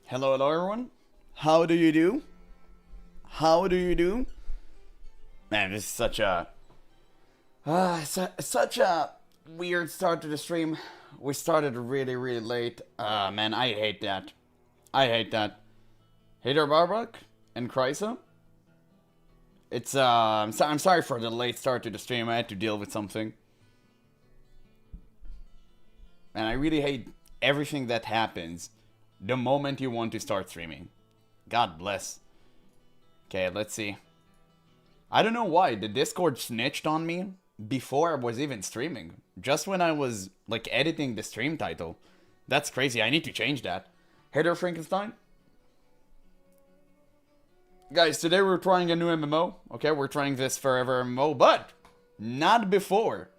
Hello, hello everyone. How do you do? How do you do? Man, this is such a weird start to the stream. We started really, really late. Man, I hate that. I hate that. Hater Barbuck and Krysa. I'm sorry for the late start to the stream. I had to deal with something. And I really hate everything that happens the moment you want to start streaming. God bless. Okay, let's see. I don't know why. The Discord snitched on me before I was even streaming. Just when I was, like, editing the stream title. That's crazy. I need to change that. Hey there, Frankenstein. Guys, today we're trying a new MMO. Okay, we're trying this Farever MMO, but not before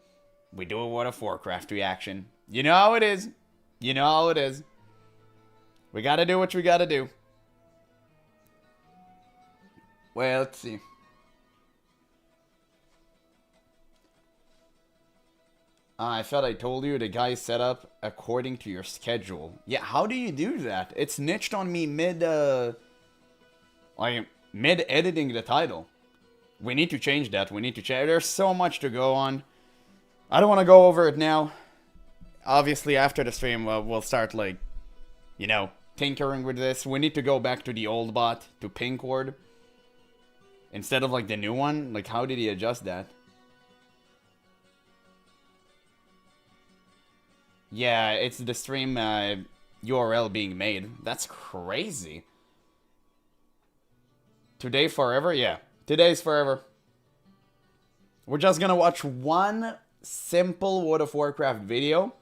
we do a World of Warcraft reaction. You know how it is. You know how it is. We gotta do what we gotta do. Well, let's see. I thought I told you the guy set up according to your schedule. Yeah, how do you do that? It snitched on me mid-editing the title. We need to change that. We need to change. There's so much to go on. I don't want to go over it now. Obviously, after the stream, we'll start, like, you know, tinkering with this. We need to go back to the old bot, to Pinkward. Instead of, like, the new one. Like, how did he adjust that? Yeah, it's the stream URL being made. That's crazy. Today forever? Yeah. Today's forever. We're just gonna watch one simple World of Warcraft video.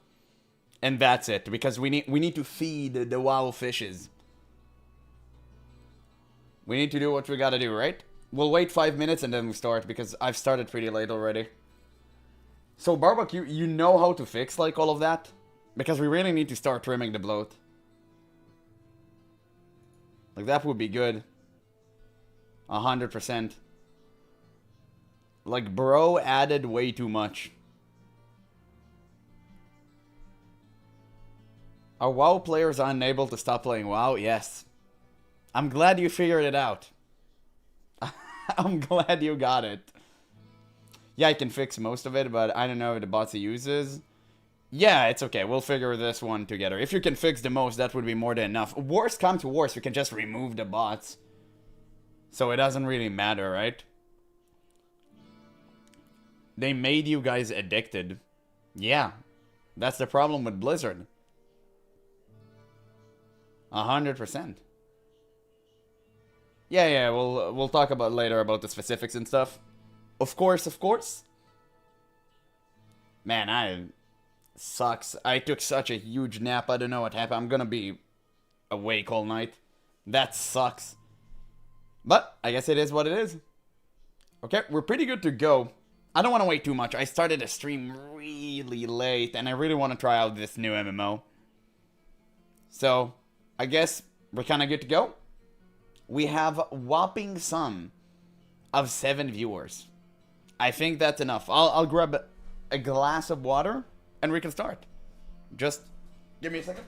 And that's it. Because we need to feed the WoW fishes. We need to do what we gotta do, right? We'll wait 5 minutes and then we start. Because I've started pretty late already. So, Barbuck, you know how to fix, like, all of that? Because we really need to start trimming the bloat. Like, that would be good. 100%. Like, bro added way too much. Are WoW players unable to stop playing WoW? Yes. I'm glad you figured it out. I'm glad you got it. Yeah, I can fix most of it, but I don't know if the bots he uses. Yeah, it's okay. We'll figure this one together. If you can fix the most, that would be more than enough. Worst come to worst, we can just remove the bots. So it doesn't really matter, right? They made you guys addicted. Yeah. That's the problem with Blizzard. 100%. Yeah, we'll talk about later about the specifics and stuff. Of course, of course. Man, sucks. I took such a huge nap. I don't know what happened. I'm gonna be awake all night. That sucks. But I guess it is what it is. Okay, we're pretty good to go. I don't want to wait too much. I started a stream really late, and I really want to try out this new MMO. So, I guess we're kind of good to go. We have a whopping sum of 7 viewers. I think that's enough. I'll grab a glass of water, and we can start. Just give me a second.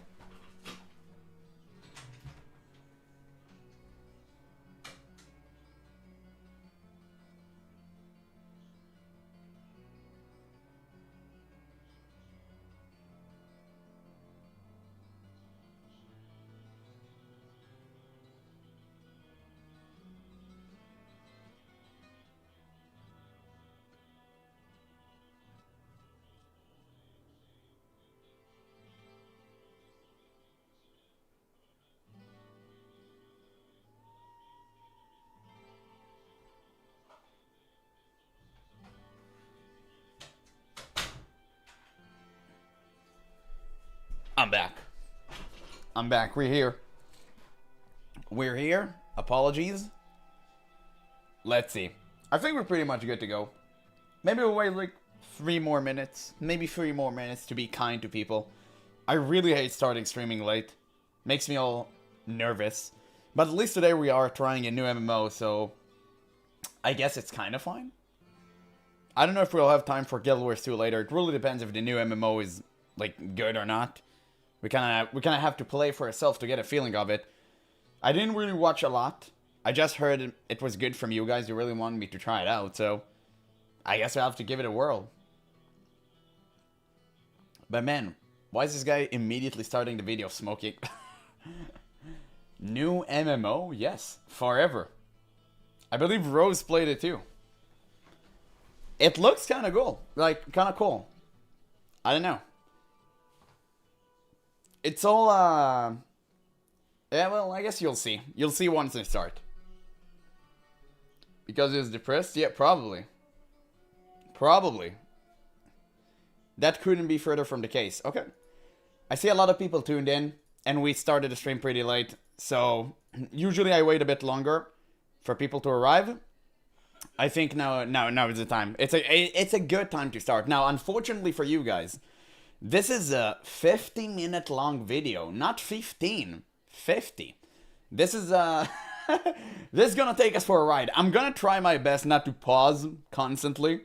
I'm back. I'm back. We're here. We're here. Apologies. Let's see. I think we're pretty much good to go. Maybe we'll wait like 3 more minutes. Maybe 3 more minutes to be kind to people. I really hate starting streaming late. Makes me all nervous. But at least today we are trying a new MMO, so I guess it's kind of fine. I don't know if we'll have time for Guild Wars 2 later. It really depends if the new MMO is, like, good or not. We kind of have to play for ourselves to get a feeling of it. I didn't really watch a lot. I just heard it was good from you guys. You really wanted me to try it out, so I guess I'll have to give it a whirl. But man, why is this guy immediately starting the video smoking? New MMO? Yes. Farever. I believe Rose played it too. It looks kind of cool. Like, kind of cool. I don't know. It's all, yeah, well, I guess you'll see. You'll see once I start. Because it's depressed? Yeah, probably. Probably. That couldn't be further from the case. Okay. I see a lot of people tuned in, and we started the stream pretty late. So, usually I wait a bit longer for people to arrive. I think now is the time. It's a good time to start. Now, unfortunately for you guys, this is a 50-minute long video, not 15. 50. This is this is gonna take us for a ride. I'm gonna try my best not to pause constantly.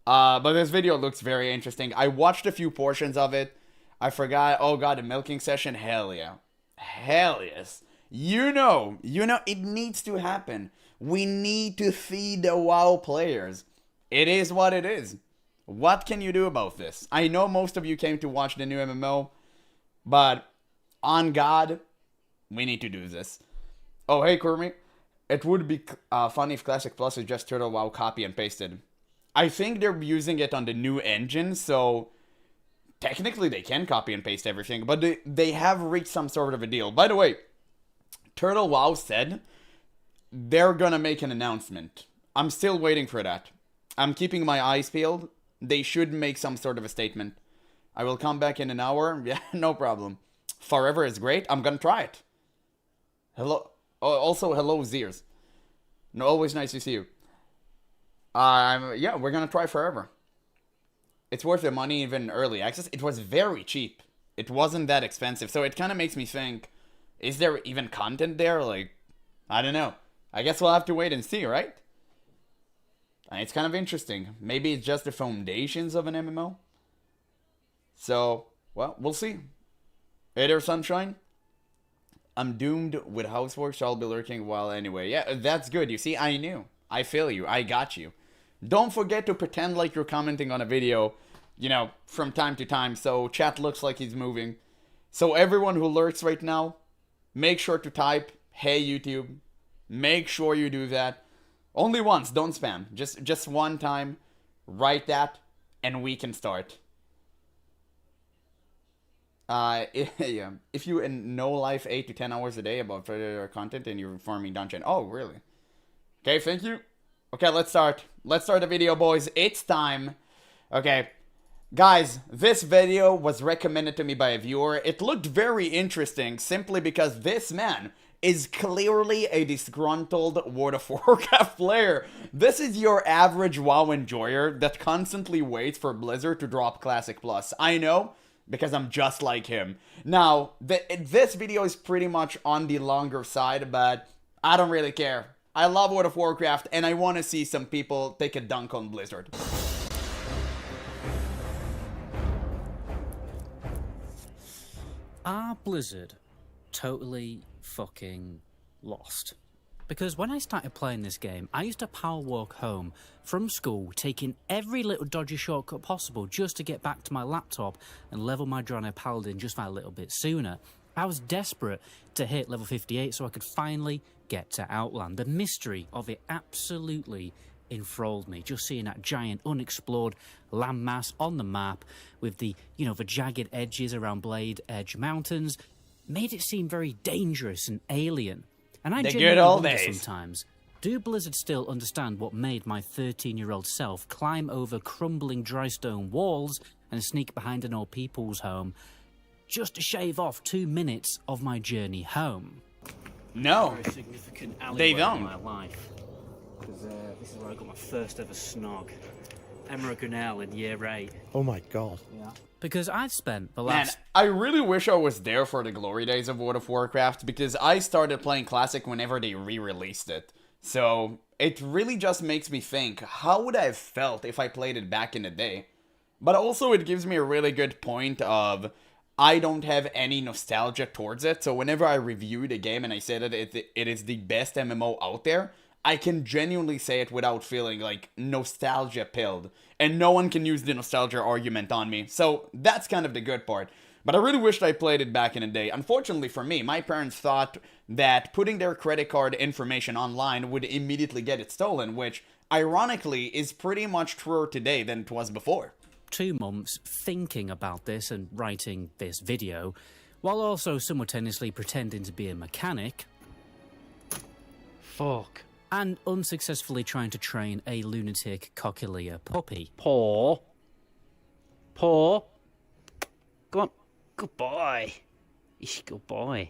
But this video looks very interesting. I watched a few portions of it. I forgot. Oh god, a milking session. Hell yeah. Hell yes. You know, it needs to happen. We need to feed the WoW players. It is what it is. What can you do about this? I know most of you came to watch the new MMO, but on God, we need to do this. Oh, hey, Kurmi. It would be funny if Classic Plus is just Turtle WoW copy and pasted. I think they're using it on the new engine, so technically they can copy and paste everything, but they have reached some sort of a deal. By the way, Turtle WoW said they're gonna make an announcement. I'm still waiting for that. I'm keeping my eyes peeled. They should make some sort of a statement. I will come back in an hour. Yeah, no problem. Farever is great. I'm gonna try it. Hello. Oh, also, hello, Zeers. No, always nice to see you. Yeah, we're gonna try Farever. It's worth the money, even early access. It was very cheap. It wasn't that expensive, so it kind of makes me think, is there even content there? Like, I don't know. I guess we'll have to wait and see, right? And it's kind of interesting. Maybe it's just the foundations of an MMO. So, well, we'll see. Hey there, sunshine. I'm doomed with housework, so I'll be lurking while anyway. Yeah, that's good. You see, I knew. I feel you. I got you. Don't forget to pretend like you're commenting on a video, you know, from time to time, so chat looks like he's moving. So everyone who lurks right now, make sure to type, hey YouTube. Make sure you do that. Only once, don't spam. Just one time, write that, and we can start. Yeah. If you in no life 8 to 10 hours a day about further content and you're farming dungeon. Oh, really? Okay, thank you. Okay, let's start. Let's start the video, boys. It's time. Okay. Guys, this video was recommended to me by a viewer. It looked very interesting simply because this man is clearly a disgruntled World of Warcraft player. This is your average WoW enjoyer that constantly waits for Blizzard to drop Classic Plus. I know, because I'm just like him. Now, this video is pretty much on the longer side, but I don't really care. I love World of Warcraft, and I want to see some people take a dunk on Blizzard. Are Blizzard totally fucking lost? Because when I started playing this game, I used to power walk home from school, taking every little dodgy shortcut possible just to get back to my laptop and level my Drano Paladin just that little bit sooner. I was desperate to hit level 58 so I could finally get to Outland. The mystery of it absolutely enthralled me, just seeing that giant unexplored landmass on the map with the, you know, the jagged edges around Blade Edge Mountains made it seem very dangerous and alien. And I genuinely wonder sometimes, do Blizzard still understand what made my 13-year-old self climb over crumbling dry stone walls and sneak behind an old people's home just to shave off 2 minutes of my journey home? No, Very significant they don't. In my life, because this is where I got my first ever snog. Emerald Grinnell in year 8. Oh my god. Yeah. Because I've spent the last... Man, I really wish I was there for the glory days of World of Warcraft, because I started playing Classic whenever they re-released it. So, it really just makes me think, how would I have felt if I played it back in the day? But also, it gives me a really good point of, I don't have any nostalgia towards it. So whenever I review the game and I say that it is the best MMO out there, I can genuinely say it without feeling like nostalgia pilled. And no one can use the nostalgia argument on me. So that's kind of the good part. But I really wished I played it back in the day. Unfortunately for me, my parents thought that putting their credit card information online would immediately get it stolen, which ironically is pretty much truer today than it was before. 2 months thinking about this and writing this video, while also simultaneously pretending to be a mechanic. Fuck. And unsuccessfully trying to train a lunatic cochlear puppy. Paw. Paw. Go on. Good boy. Good boy.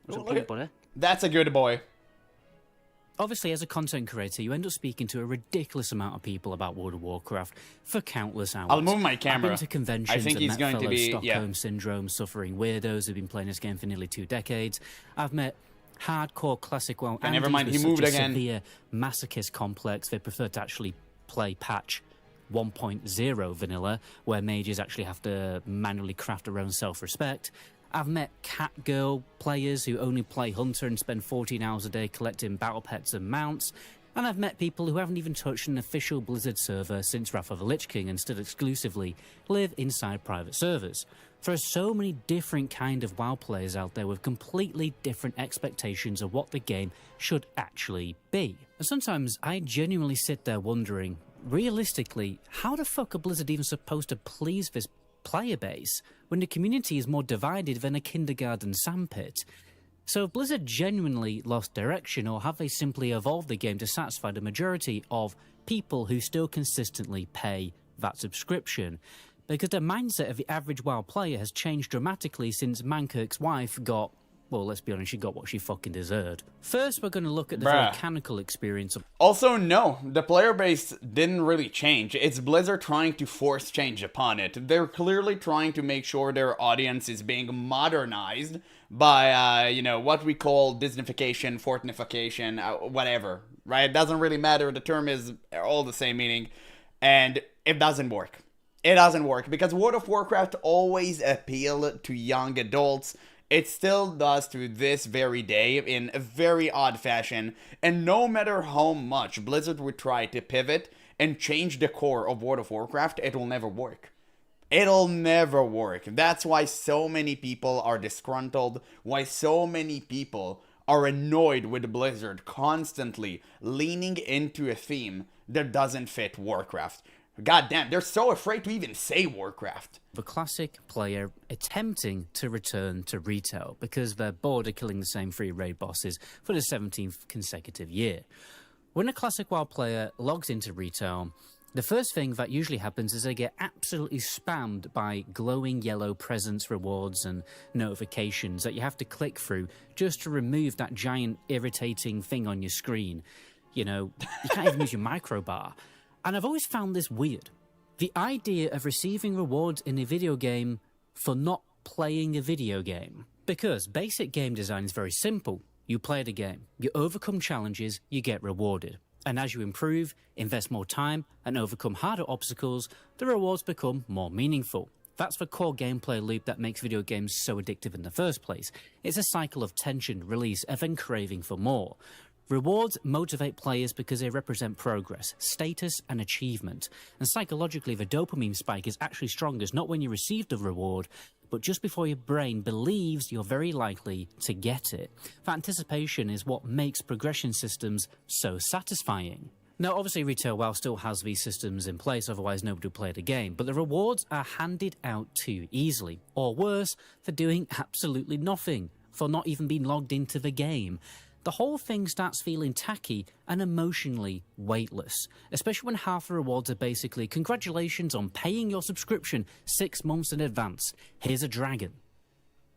What's up, buddy? That's a good boy. Obviously, as a content creator, you end up speaking to a ridiculous amount of people about World of Warcraft for countless hours. I'll move my camera. I've been to conventions I think and he's met going fellow to be Stockholm Syndrome suffering weirdos who've been playing this game for nearly 2 decades. I've met hardcore classic WoW And never mind, with he moved such a again. severe masochist complex they prefer to actually play patch 1.0 vanilla, where mages actually have to manually craft their own self-respect. I've met cat girl players who only play Hunter and spend 14 hours a day collecting battle pets and mounts. And I've met people who haven't even touched an official Blizzard server since Wrath of the Lich King and still exclusively live inside private servers. There are so many different kind of WoW players out there with completely different expectations of what the game should actually be. And sometimes I genuinely sit there wondering, realistically, how the fuck are Blizzard even supposed to please this player base when the community is more divided than a kindergarten sandpit? So have Blizzard genuinely lost direction, or have they simply evolved the game to satisfy the majority of people who still consistently pay that subscription? Because the mindset of the average WoW player has changed dramatically since Mankirk's wife got, well, let's be honest, she got what she fucking deserved. First, we're going to look at the mechanical experience of... Also, no, the player base didn't really change. It's Blizzard trying to force change upon it. They're clearly trying to make sure their audience is being modernized by, what we call Disneyfication, Fortnification, whatever, right? It doesn't really matter. The term is all the same meaning, and it doesn't work. It doesn't work because World of Warcraft always appealed to young adults. It still does to this very day in a very odd fashion, and no matter how much Blizzard would try to pivot and change the core of World of Warcraft, it will never work. It'll never work. That's why so many people are disgruntled, why so many people are annoyed with Blizzard constantly leaning into a theme that doesn't fit Warcraft. God damn, they're so afraid to even say Warcraft. The classic player attempting to return to retail because they're bored of killing the same 3 raid bosses for the 17th consecutive year. When a classic WoW player logs into retail, the first thing that usually happens is they get absolutely spammed by glowing yellow presents, rewards, and notifications that you have to click through just to remove that giant irritating thing on your screen. You can't even use your microbar. And I've always found this weird. The idea of receiving rewards in a video game for not playing a video game. Because basic game design is very simple. You play the game, you overcome challenges, you get rewarded. And as you improve, invest more time, and overcome harder obstacles, the rewards become more meaningful. That's the core gameplay loop that makes video games so addictive in the first place. It's a cycle of tension, release, and then craving for more. Rewards motivate players because they represent progress, status, and achievement. And psychologically, the dopamine spike is actually strongest not when you receive the reward, but just before your brain believes you're very likely to get it. That anticipation is what makes progression systems so satisfying. Now, obviously, Retail WoW still has these systems in place, otherwise nobody would play the game, but the rewards are handed out too easily. Or worse, for doing absolutely nothing, for not even being logged into the game. The whole thing starts feeling tacky and emotionally weightless, especially when half the rewards are basically, congratulations on paying your subscription 6 months in advance. Here's a dragon.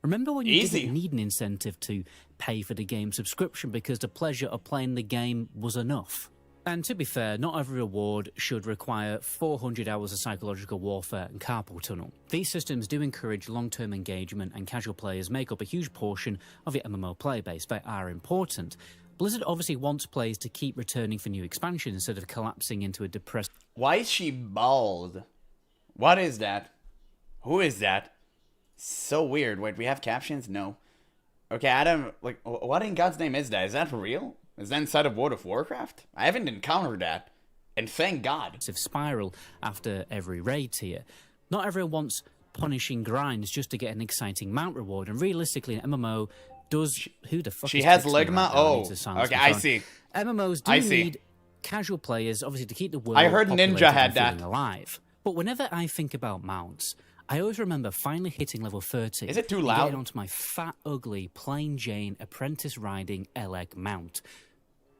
Remember when you didn't need an incentive to pay for the game subscription because the pleasure of playing the game was enough? And to be fair, not every reward should require 400 hours of psychological warfare and carpal tunnel. These systems do encourage long-term engagement, and casual players make up a huge portion of the MMO player base. They are important. Blizzard obviously wants players to keep returning for new expansions instead of collapsing into a depressed... Why is she bald? What is that? Who is that? So weird. Wait, we have captions? No. Okay, Adam, like, what in God's name is that? Is that real? Is that inside of World of Warcraft? I haven't encountered that. And thank God. Spiral after every raid tier. Not everyone wants punishing grinds just to get an exciting mount reward, and realistically, an MMO does. Who the fuck? She is has texting me Ligma? right now? I need to Oh, silence okay, my I phone. see. MMOs do I see. need casual players, obviously, to keep the world I heard Ninja populated had and feeling that. alive. But whenever I think about mounts, I always remember finally hitting level 30. Is it too and loud? getting onto my fat, ugly, plain Jane apprentice riding LEG mount,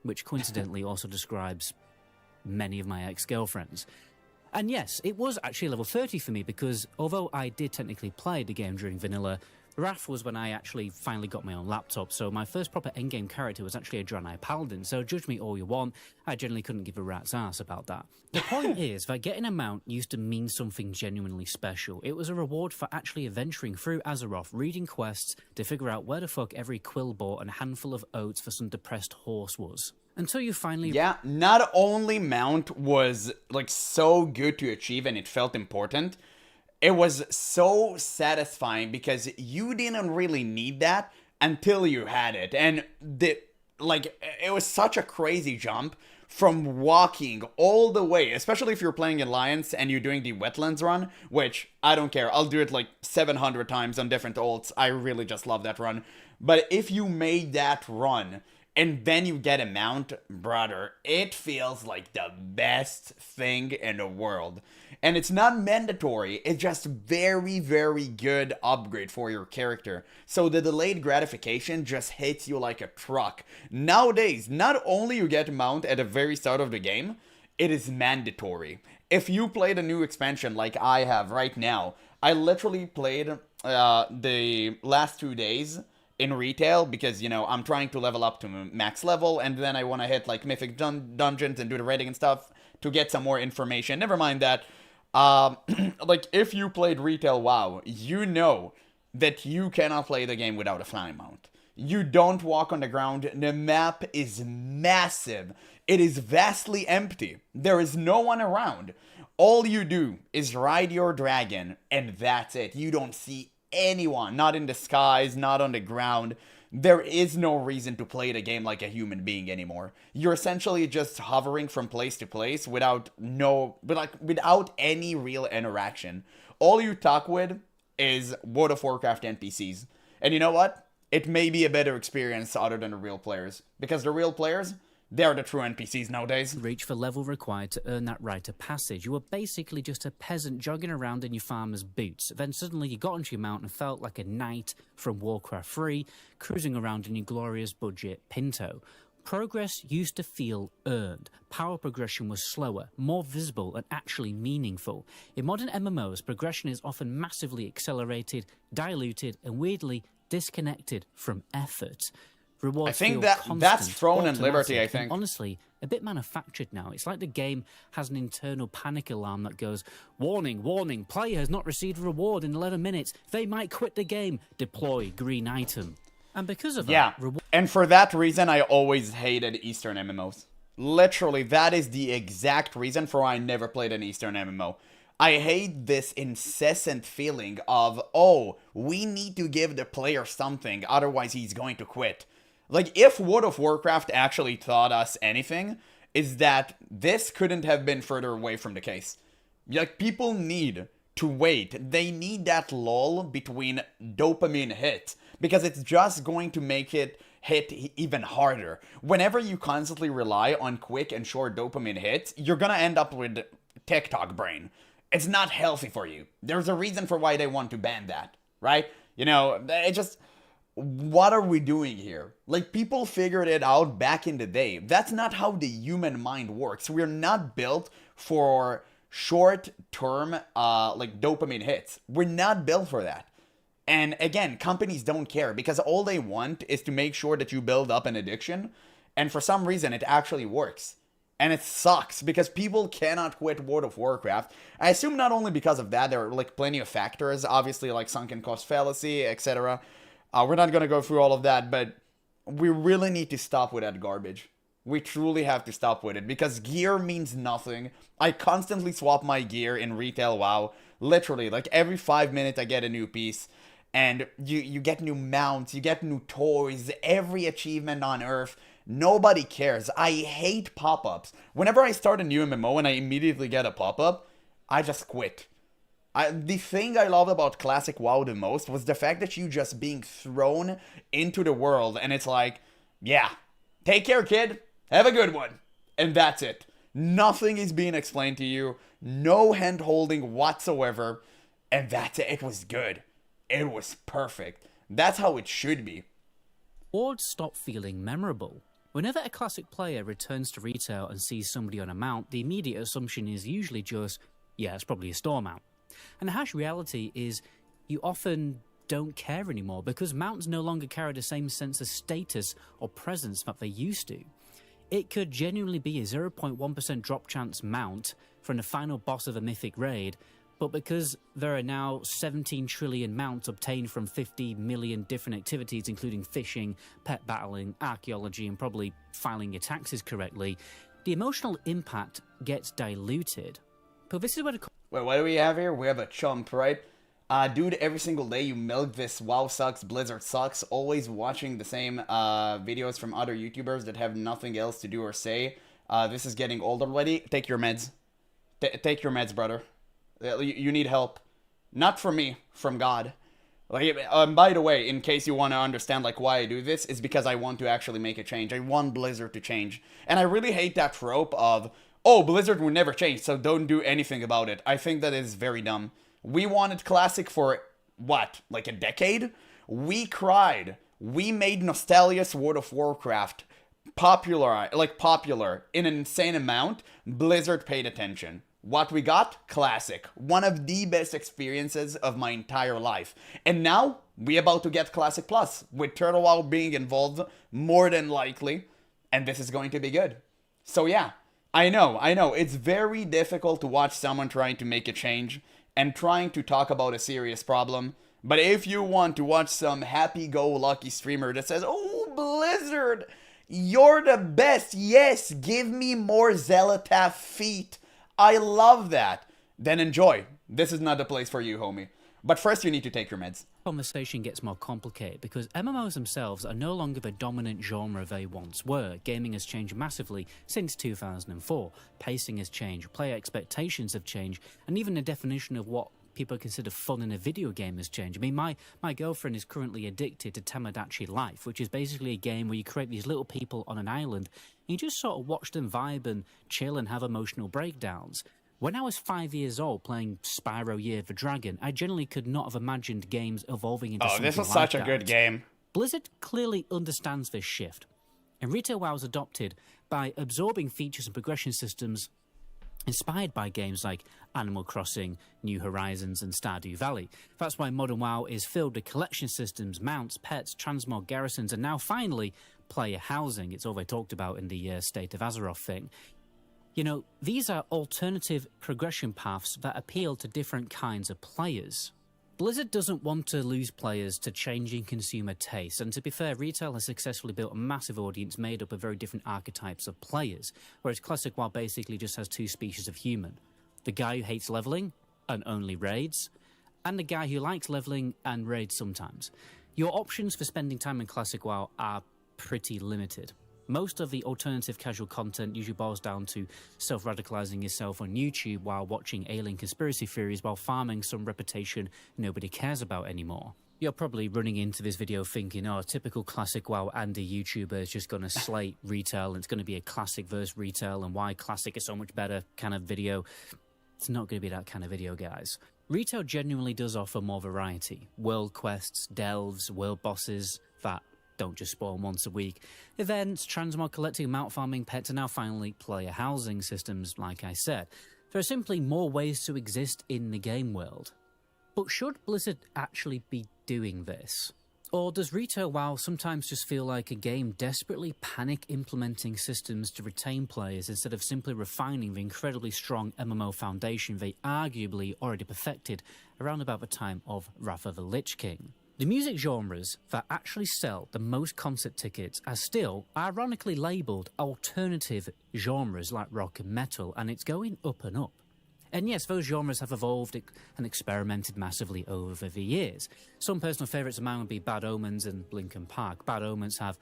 which coincidentally also describes many of my ex-girlfriends. And yes, it was actually level 30 for me because although I did technically play the game during vanilla, Wrath was when I actually finally got my own laptop, so my first proper endgame character was actually a Draenei Paladin, so judge me all you want, I generally couldn't give a rat's ass about that. The point is that getting a mount used to mean something genuinely special. It was a reward for actually adventuring through Azeroth, reading quests to figure out where the fuck every quillbot and handful of oats for some depressed horse was. Until you finally... Yeah, not only mount was, like, so good to achieve and it felt important, it was so satisfying because you didn't really need that until you had it. And, it was such a crazy jump from walking all the way, especially if you're playing Alliance and you're doing the Wetlands run, which, I don't care, I'll do it like 700 times on different ults. I really just love that run. But if you made that run... and then you get a mount, brother, it feels like the best thing in the world. And it's not mandatory, it's just very, very good upgrade for your character. So the delayed gratification just hits you like a truck. Nowadays, not only you get a mount at the very start of the game, it is mandatory. If you played a new expansion like I have right now, I literally played the last 2 days in retail because, you know, I'm trying to level up to max level and then I want to hit like mythic dungeons and do the raiding and stuff to get some more information. Never mind that. Like, if you played retail WoW, you know that you cannot play the game without a flying mount. You don't walk on the ground. The map is massive. It is vastly empty. There is no one around. All you do is ride your dragon and that's it. You don't see anyone, not in the skies, not on the ground. There is no reason to play the game like a human being anymore. You're essentially just hovering from place to place without any real interaction. All you talk with is World of Warcraft NPCs. And you know what? It may be a better experience other than the real players. Because the real players, they're the true NPCs nowadays. Reach the level required to earn that rite of passage. You were basically just a peasant jogging around in your farmer's boots. Then suddenly you got onto your mount and felt like a knight from Warcraft 3, cruising around in your glorious budget Pinto. Progress used to feel earned. Power progression was slower, more visible, and actually meaningful. In modern MMOs, progression is often massively accelerated, diluted, and weirdly disconnected from effort. Rewards I think feel that's constant, Throne and automatic, Liberty, I and think. honestly, a bit manufactured now. It's like the game has an internal panic alarm that goes, warning, warning, player has not received a reward in 11 minutes. They might quit the game. Deploy green item. And because of Yeah, that, and for that reason, I always hated Eastern MMOs. Literally, that is the exact reason for why I never played an Eastern MMO. I hate this incessant feeling of, oh, we need to give the player something, otherwise he's going to quit. Like, if World of Warcraft actually taught us anything, is that this couldn't have been further away from the case. Like, people need to wait. They need that lull between dopamine hits, because it's just going to make it hit even harder. Whenever you constantly rely on quick and short dopamine hits, you're gonna end up with TikTok brain. It's not healthy for you. There's a reason for why they want to ban that, right? You know, it just... what are we doing here? Like, people figured it out back in the day. That's not how the human mind works. We're not built for short-term, dopamine hits. We're not built for that. And again, companies don't care because all they want is to make sure that you build up an addiction. And for some reason, it actually works. And it sucks because people cannot quit World of Warcraft. I assume not only because of that, there are like plenty of factors, obviously like sunken cost fallacy, etc. We're not going to go through all of that, but we really need to stop with that garbage. We truly have to stop with it because gear means nothing. I constantly swap my gear in retail WoW. Literally, like every 5 minutes I get a new piece. and you get new mounts, you get new toys, every achievement on Earth. Nobody cares. I hate pop-ups. Whenever I start a new MMO and I immediately get a pop-up, I just quit. The thing I loved about Classic WoW the most was the fact that you just being thrown into the world, and it's like, yeah, take care, kid. Have a good one. And that's it. Nothing is being explained to you. No hand-holding whatsoever. And that's it. It was good. It was perfect. That's how it should be. Rewards stop feeling memorable. Whenever a classic player returns to retail and sees somebody on a mount, the immediate assumption is usually just, yeah, it's probably a store mount. And the harsh reality is you often don't care anymore because mounts no longer carry the same sense of status or presence that they used to. It could genuinely be a 0.1% drop chance mount from the final boss of a mythic raid, but because there are now 17 trillion mounts obtained from 50 million different activities, including fishing, pet battling, archaeology, and probably filing your taxes correctly, the emotional impact gets diluted. But this is where the... Wait, what do we have here? We have a chump, right? Dude, every single day you milk this WoW sucks, Blizzard sucks, always watching the same videos from other YouTubers that have nothing else to do or say. This is getting old already. Take your meds. Take your meds, brother. You need help. Not from me, from God. Like, by the way, in case you want to understand like why I do this, is because I want to actually make a change. I want Blizzard to change. And I really hate that trope of, oh, Blizzard will never change, so don't do anything about it. I think that is very dumb. We wanted Classic for, what, like a decade? We cried. We made Nostalgia's World of Warcraft popular in an insane amount. Blizzard paid attention. What we got? Classic. One of the best experiences of my entire life. And now, we about to get Classic Plus, with Turtle WoW being involved more than likely. And this is going to be good. So yeah, I know, it's very difficult to watch someone trying to make a change and trying to talk about a serious problem. But if you want to watch some happy-go-lucky streamer that says, oh, Blizzard, you're the best, yes, give me more Zealotaf feet, I love that, then enjoy. This is not the place for you, homie. But first you need to take your meds. Conversation gets more complicated because MMOs themselves are no longer the dominant genre they once were. Gaming has changed massively since 2004. Pacing has changed, player expectations have changed, and even the definition of what people consider fun in a video game has changed. I mean, my girlfriend is currently addicted to Tamagotchi Life, which is basically a game where you create these little people on an island, and you just sort of watch them vibe and chill and have emotional breakdowns. When I was 5 years old playing Spyro Year of the Dragon, I generally could not have imagined games evolving into something like that. Oh, this was such a good game. Blizzard clearly understands this shift, and Retail WoW was adopted by absorbing features and progression systems inspired by games like Animal Crossing, New Horizons, and Stardew Valley. That's why modern WoW is filled with collection systems, mounts, pets, transmog garrisons, and now finally, player housing. It's all they talked about in the State of Azeroth thing. You know, these are alternative progression paths that appeal to different kinds of players. Blizzard doesn't want to lose players to changing consumer tastes, and to be fair, retail has successfully built a massive audience made up of very different archetypes of players, whereas Classic WoW basically just has two species of human. The guy who hates leveling and only raids, and the guy who likes leveling and raids sometimes. Your options for spending time in Classic WoW are pretty limited. Most of the alternative casual content usually boils down to self-radicalizing yourself on YouTube while watching alien conspiracy theories while farming some reputation nobody cares about anymore. You're probably running into this video thinking, oh, typical Classic WoW Andy YouTuber is just going to slate retail and it's going to be a classic versus retail and why classic is so much better kind of video. It's not going to be that kind of video, guys. Retail genuinely does offer more variety. World quests, delves, world bosses that don't just spawn once a week. Events, transmog collecting, mount farming, pets, and now finally player housing systems, like I said. There are simply more ways to exist in the game world. But should Blizzard actually be doing this? Or does Retail WoW sometimes just feel like a game desperately panic implementing systems to retain players instead of simply refining the incredibly strong MMO foundation they arguably already perfected around about the time of Wrath of the Lich King? The music genres that actually sell the most concert tickets are still, ironically labelled, alternative genres like rock and metal, and it's going up and up. And yes, those genres have evolved and experimented massively over the years. Some personal favourites of mine would be Bad Omens and Linkin Park. Bad Omens have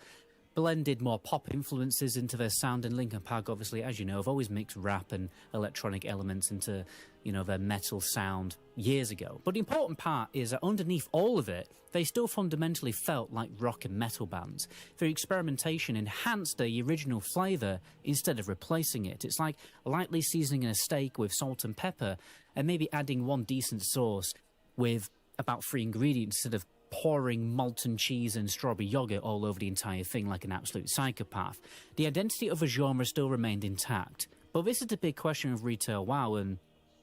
blended more pop influences into their sound, and Linkin Park, obviously, as you know, have always mixed rap and electronic elements into, their metal sound years ago. But the important part is that underneath all of it, they still fundamentally felt like rock and metal bands. Their experimentation enhanced the original flavour instead of replacing it. It's like lightly seasoning a steak with salt and pepper and maybe adding one decent sauce with about 3 ingredients instead of pouring molten cheese and strawberry yogurt all over the entire thing like an absolute psychopath. The identity of a genre still remained intact. But this is the big question of retail WoW, and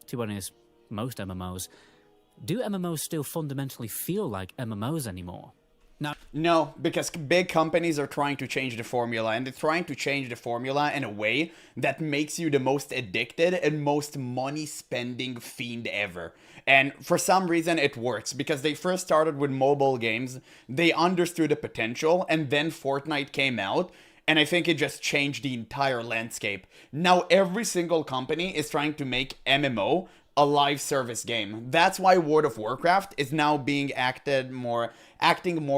to be honest, most MMOs. Do MMOs still fundamentally feel like MMOs anymore? No, because big companies are trying to change the formula, and they're trying to change the formula in a way that makes you the most addicted and most money-spending fiend ever. And for some reason, it works, because they first started with mobile games, they understood the potential, and then Fortnite came out, and I think it just changed the entire landscape. Now every single company is trying to make MMO a live service game. That's why World of Warcraft is now being acting more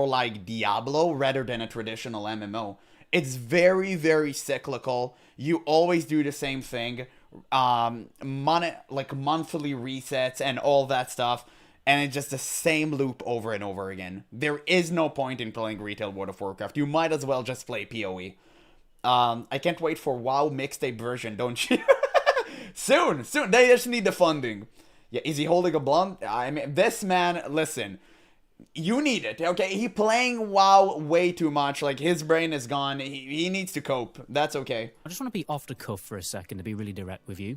like Diablo rather than a traditional MMO. It's very, very cyclical. You always do the same thing. Like monthly resets and all that stuff. And it's just the same loop over and over again. There is no point in playing retail World of Warcraft. You might as well just play PoE. I can't wait for WoW mixtape version, don't you? Soon. They just need the funding. Yeah, is he holding a blunt? I mean, this man, listen, you need it, okay? He playing WoW way too much. Like, his brain is gone. He needs to cope. That's okay. I just want to be off the cuff for a second to be really direct with you.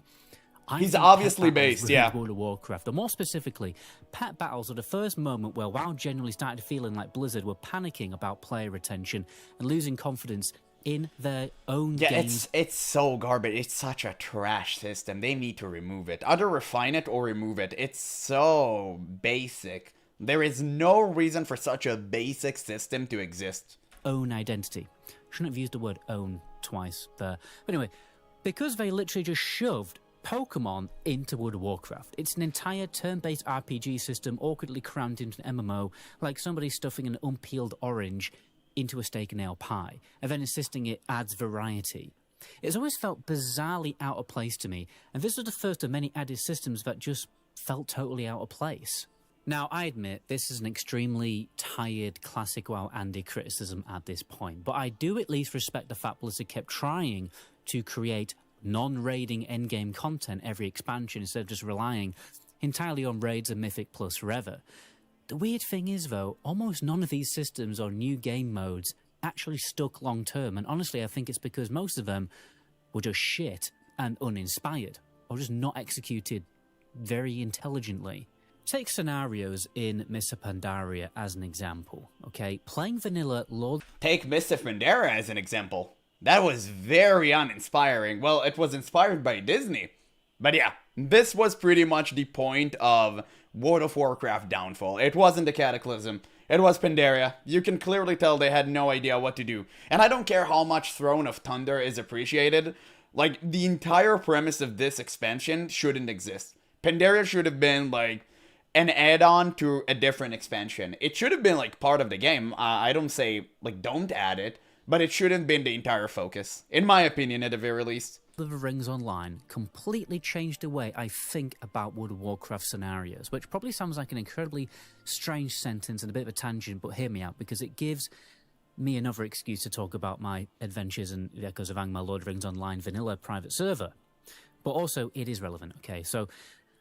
He's obviously based, yeah. World of Warcraft, or more specifically, pet battles are the first moment where WoW generally started feeling like Blizzard were panicking about player retention and losing confidence in their own games. It's so garbage. It's such a trash system. They need to remove it. Either refine it or remove it. It's so basic. There is no reason for such a basic system to exist. Own identity. Shouldn't have used the word own twice there. But anyway, because they literally just shoved Pokemon into World of Warcraft. It's an entire turn-based RPG system awkwardly crammed into an MMO, like somebody stuffing an unpeeled orange into a steak and ale pie, and then insisting it adds variety. It's always felt bizarrely out of place to me, and this was the first of many added systems that just felt totally out of place. Now, I admit, this is an extremely tired classic WoW Andy criticism at this point, but I do at least respect the fact Blizzard kept trying to create non-raiding endgame content every expansion instead of just relying entirely on raids and Mythic Plus forever. The weird thing is, though, almost none of these systems or new game modes actually stuck long-term, and honestly I think it's because most of them were just shit and uninspired, or just not executed very intelligently. Take scenarios in Mists of Pandaria as an example, okay? Playing vanilla Lord... Take Mists of Pandaria as an example. That was very uninspiring. Well, it was inspired by Disney. But yeah, this was pretty much the point of World of Warcraft downfall. It wasn't the Cataclysm. It was Pandaria. You can clearly tell they had no idea what to do. And I don't care how much Throne of Thunder is appreciated. Like, the entire premise of this expansion shouldn't exist. Pandaria should have been, like, an add-on to a different expansion. It should have been, like, part of the game. I don't say, like, don't add it. But it shouldn't have been the entire focus. In my opinion, at the very least. Lord of the Rings Online completely changed the way I think about World of Warcraft scenarios, which probably sounds like an incredibly strange sentence and a bit of a tangent, but hear me out, because it gives me another excuse to talk about my adventures and Echoes of Angmar Lord of the Rings Online vanilla private server. But also, it is relevant, okay? So,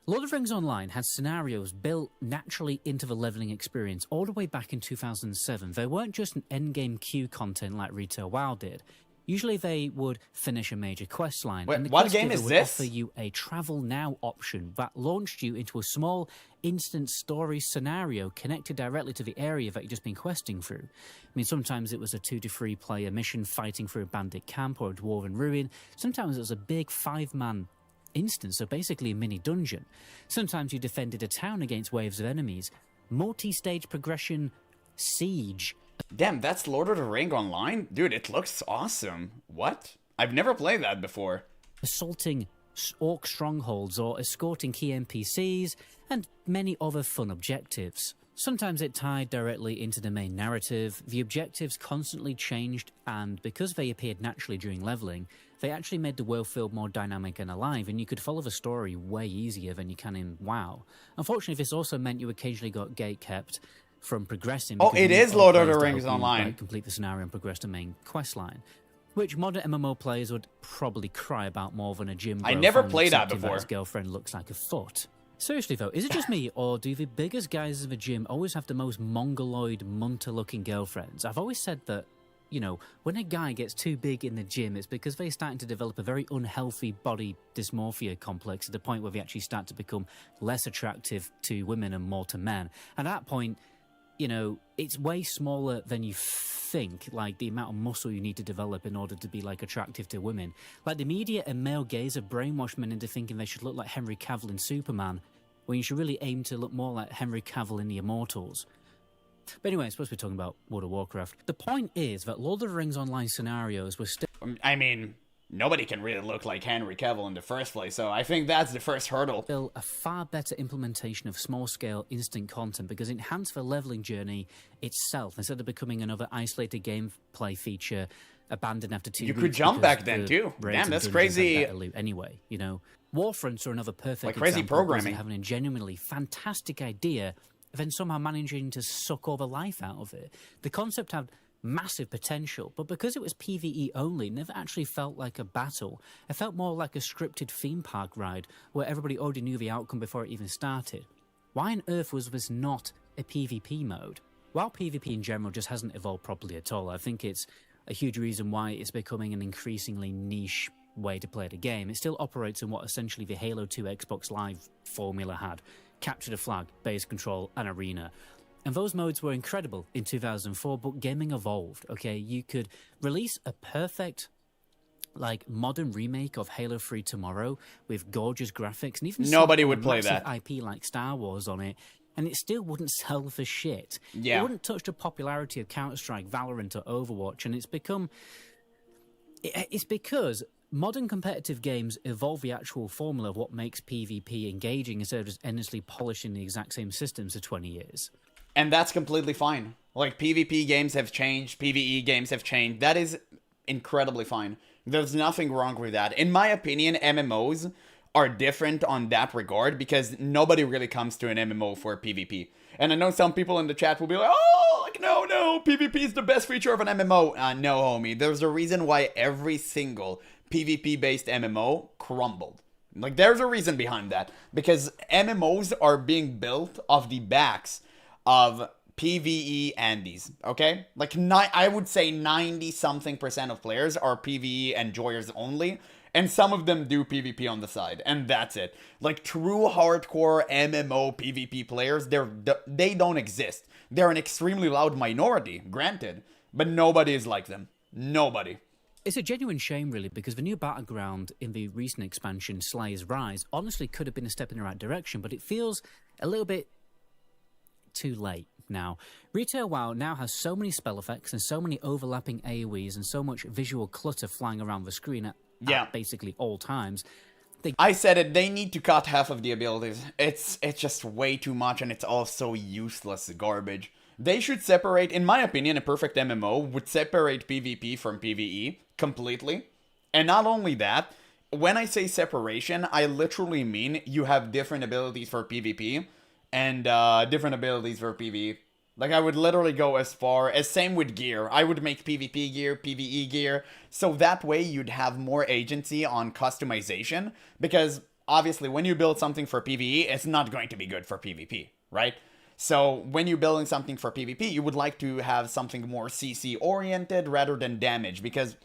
Lord of the Rings Online had scenarios built naturally into the leveling experience all the way back in 2007. They weren't just an endgame queue content like Retail WoW did. Usually they would finish a major quest line. Wait, and the what game is would this? offer you a travel now option that launched you into a small instant story scenario connected directly to the area that you've just been questing through. I mean, sometimes it was a 2 to 3 player mission fighting through a bandit camp or a dwarven ruin. Sometimes it was a big 5-man instance, so basically a mini dungeon. Sometimes you defended a town against waves of enemies. Multi-stage progression, siege. Damn, that's Lord of the Ring Online? Dude, it looks awesome. What? I've never played that before. Assaulting orc strongholds or escorting key NPCs, and many other fun objectives. Sometimes it tied directly into the main narrative, the objectives constantly changed, and because they appeared naturally during leveling, they actually made the world feel more dynamic and alive, and you could follow the story way easier than you can in WoW. Unfortunately, this also meant you occasionally got gatekept from progressing. Oh, it is Lord of the Rings you, Online. like, complete the scenario and progress the main questline, which modern MMO players would probably cry about more than a gym bro I never finally played that accepting before. his girlfriend looks like a foot. Seriously though, is it just me, or do the biggest guys in the gym always have the most mongoloid, munter-looking girlfriends? I've always said that, you know, when a guy gets too big in the gym, it's because they're starting to develop a very unhealthy body dysmorphia complex to the point where they actually start to become less attractive to women and more to men. At that point, you know, it's way smaller than you think, like the amount of muscle you need to develop in order to be, like, attractive to women. Like, the media and male gaze have brainwashed men into thinking they should look like Henry Cavill in Superman, when you should really aim to look more like Henry Cavill in The Immortals. But anyway, I'm supposed to be talking about World of Warcraft. The point is that Lord of the Rings Online scenarios were still... I mean, nobody can really look like Henry Cavill in the first place, so I think that's the first hurdle. Still a far better implementation of small-scale instant content because it enhanced the leveling journey itself instead of becoming another isolated gameplay feature abandoned after 2 weeks. You could jump back then too. Raids Damn, and that's dungeons crazy. had better loot anyway, you know. Warfronts are another perfect Like crazy example programming. of having a genuinely fantastic idea, then somehow managing to suck all the life out of it. The concept had massive potential, but because it was PvE only, it never actually felt like a battle. It felt more like a scripted theme park ride, where everybody already knew the outcome before it even started. Why on earth was this not a PvP mode? While PvP in general just hasn't evolved properly at all, I think it's a huge reason why it's becoming an increasingly niche way to play the game. It still operates in what essentially the Halo 2 Xbox Live formula had: capture the flag, base control, and arena. And those modes were incredible in 2004, but gaming evolved, okay? You could release a perfect, like, modern remake of Halo 3 tomorrow with gorgeous graphics, and even Nobody slap would a play massive that. IP like Star Wars on it, and it still wouldn't sell for shit. Yeah. It wouldn't touch the popularity of Counter-Strike, Valorant, or Overwatch, and it's because modern competitive games evolve the actual formula of what makes PvP engaging instead of just endlessly polishing the exact same systems for 20 years. And that's completely fine. Like, PvP games have changed, PvE games have changed. That is incredibly fine. There's nothing wrong with that. In my opinion, MMOs are different on that regard because nobody really comes to an MMO for PvP. And I know some people in the chat will be like, oh, like, no, PvP is the best feature of an MMO. No, homie. There's a reason why every single PvP-based MMO crumbled. Like, there's a reason behind that. Because MMOs are being built off the backs of PvE Andes, okay? Like, I would say 90-something% of players are PvE enjoyers only, and some of them do PvP on the side, and that's it. Like, true hardcore MMO PvP players, they don't exist. They're an extremely loud minority, granted, but nobody is like them. Nobody. It's a genuine shame, really, because the new battleground in the recent expansion, Slayer's Rise, honestly could have been a step in the right direction, but it feels a little bit too late now. Retail WoW now has so many spell effects and so many overlapping AoEs and so much visual clutter flying around the screen at basically all times. I said it, they need to cut half of the abilities. It's just way too much, and it's all so useless garbage. They should separate, in my opinion, a perfect MMO would separate PvP from PvE completely. And not only that, when I say separation, I literally mean you have different abilities for PvP and different abilities for PvE. Like, I would literally go as far as same with gear. I would make PvP gear, PvE gear, so that way you'd have more agency on customization, because obviously when you build something for PvE, it's not going to be good for PvP, right? So when you're building something for PvP, you would like to have something more CC oriented rather than damage, because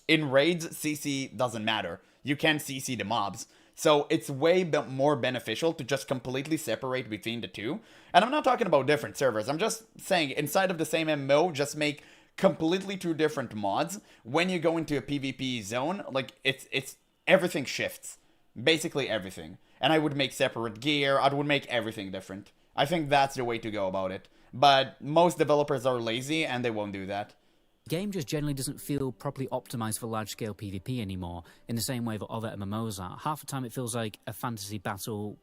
in raids, CC doesn't matter. You can CC the mobs. So it's way more beneficial to just completely separate between the two. And I'm not talking about different servers. I'm just saying inside of the same MMO, just make completely two different mods. When you go into a PvP zone, like, it's everything shifts. Basically everything. And I would make separate gear. I would make everything different. I think that's the way to go about it. But most developers are lazy and they won't do that. The game just generally doesn't feel properly optimized for large-scale PvP anymore, in the same way that other MMOs are. Half the time it feels like a fantasy battle.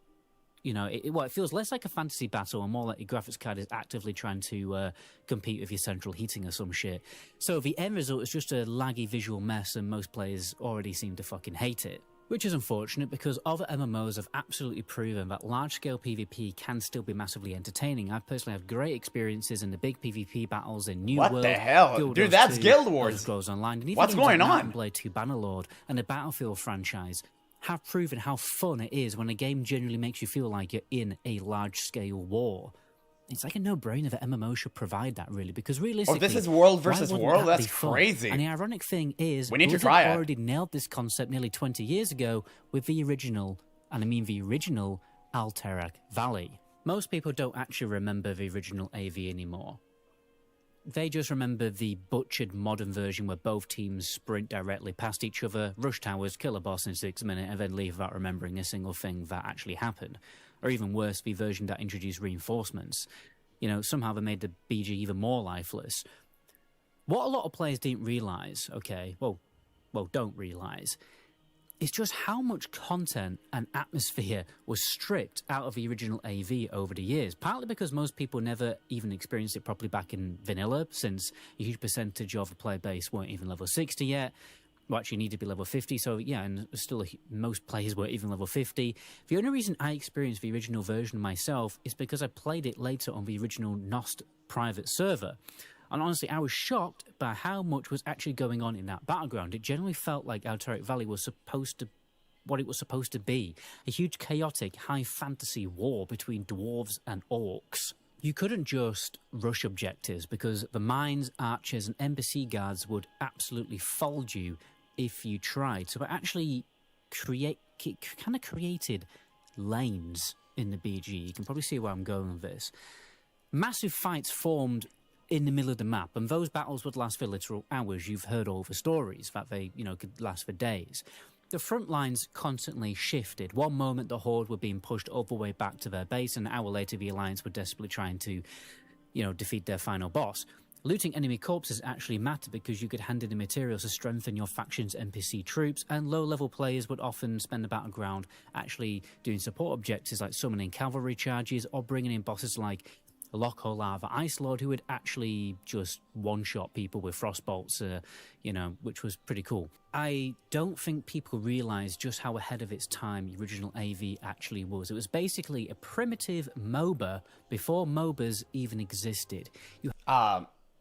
It feels less like a fantasy battle and more like your graphics card is actively trying to compete with your central heating or some shit. So the end result is just a laggy visual mess, and most players already seem to fucking hate it. Which is unfortunate, because other MMOs have absolutely proven that large-scale PvP can still be massively entertaining. I've personally had great experiences in the big PvP battles in New World. What the hell? Guild Dude, Wars that's 2, Guild Wars. Elder Scrolls Online, and even What's games going like on? Knight and Blade 2 Bannerlord and the Battlefield franchise have proven how fun it is when a game genuinely makes you feel like you're in a large-scale war. It's like a no-brainer that MMO should provide that, really, because realistically... Oh, this is world why versus wouldn't world? that That's be fun? crazy. And the ironic thing is, We need to Blizzard try it. already nailed this concept nearly 20 years ago with the original, and I mean the original, Alterac Valley. Most people don't actually remember the original AV anymore. They just remember the butchered modern version where both teams sprint directly past each other, rush towers, kill a boss in 6 minutes, and then leave without remembering a single thing that actually happened. Or even worse, the version that introduced reinforcements. Somehow they made the BG even more lifeless. What a lot of players didn't realise, don't realise, is just how much content and atmosphere was stripped out of the original AV over the years. Partly because most people never even experienced it properly back in vanilla, since a huge percentage of the player base weren't even level 60 yet. Well, actually need to be level 50, so yeah, and still most players weren't even level 50. The only reason I experienced the original version myself is because I played it later on the original Nost private server. And honestly, I was shocked by how much was actually going on in that battleground. It generally felt like Alterac Valley was what it was supposed to be. A huge chaotic, high fantasy war between dwarves and orcs. You couldn't just rush objectives, because the mines, archers and embassy guards would absolutely fold you if you tried. So it actually created lanes in the BG. You can probably see where I'm going with this. Massive fights formed in the middle of the map, and those battles would last for literal hours. You've heard all the stories that they, could last for days. The front lines constantly shifted. One moment the Horde were being pushed all the way back to their base, and an hour later the Alliance were desperately trying to, defeat their final boss. Looting enemy corpses actually mattered because you could hand in the materials to strengthen your faction's NPC troops, and low-level players would often spend the battleground actually doing support objectives like summoning cavalry charges or bringing in bosses like Locholar, the Ice Lord, who would actually just one-shot people with frostbolts, which was pretty cool. I don't think people realise just how ahead of its time the original AV actually was. It was basically a primitive MOBA before MOBAs even existed.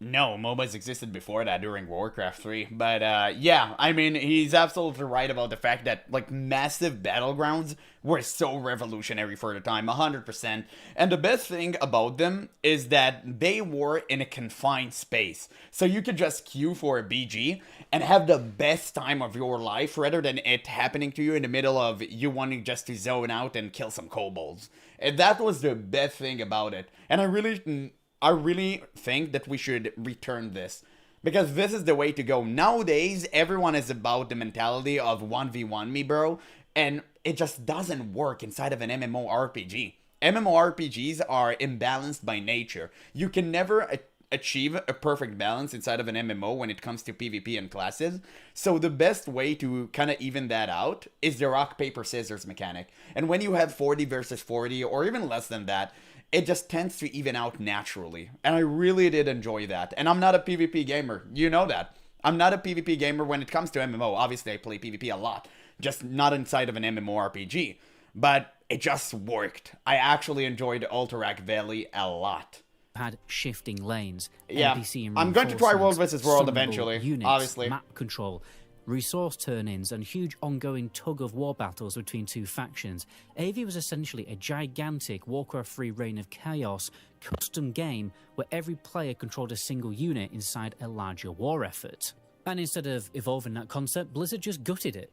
No, MOBAs existed before that during Warcraft 3. But, yeah, I mean, he's absolutely right about the fact that, massive battlegrounds were so revolutionary for the time, 100%. And the best thing about them is that they were in a confined space. So you could just queue for a BG and have the best time of your life, rather than it happening to you in the middle of you wanting just to zone out and kill some kobolds. And that was the best thing about it. And I really think that we should return this, because this is the way to go. Nowadays, everyone is about the mentality of 1v1 me, bro, and it just doesn't work inside of an MMORPG. MMORPGs are imbalanced by nature. You can never achieve a perfect balance inside of an MMO when it comes to PvP and classes. So the best way to kind of even that out is the rock, paper, scissors mechanic. And when you have 40 versus 40, or even less than that, it just tends to even out naturally. And I really did enjoy that. And I'm not a PvP gamer. You know that. I'm not a PvP gamer when it comes to MMO. Obviously, I play PvP a lot. Just not inside of an MMORPG. But it just worked. I actually enjoyed Alterac Valley a lot. Had shifting lanes, Yeah, NPC and I'm going to try World vs. World summonable eventually, units, obviously. map control, resource turn-ins, and huge ongoing tug-of-war battles between two factions. AV was essentially a gigantic Warcraft 3 Reign of Chaos custom game where every player controlled a single unit inside a larger war effort. And instead of evolving that concept, Blizzard just gutted it.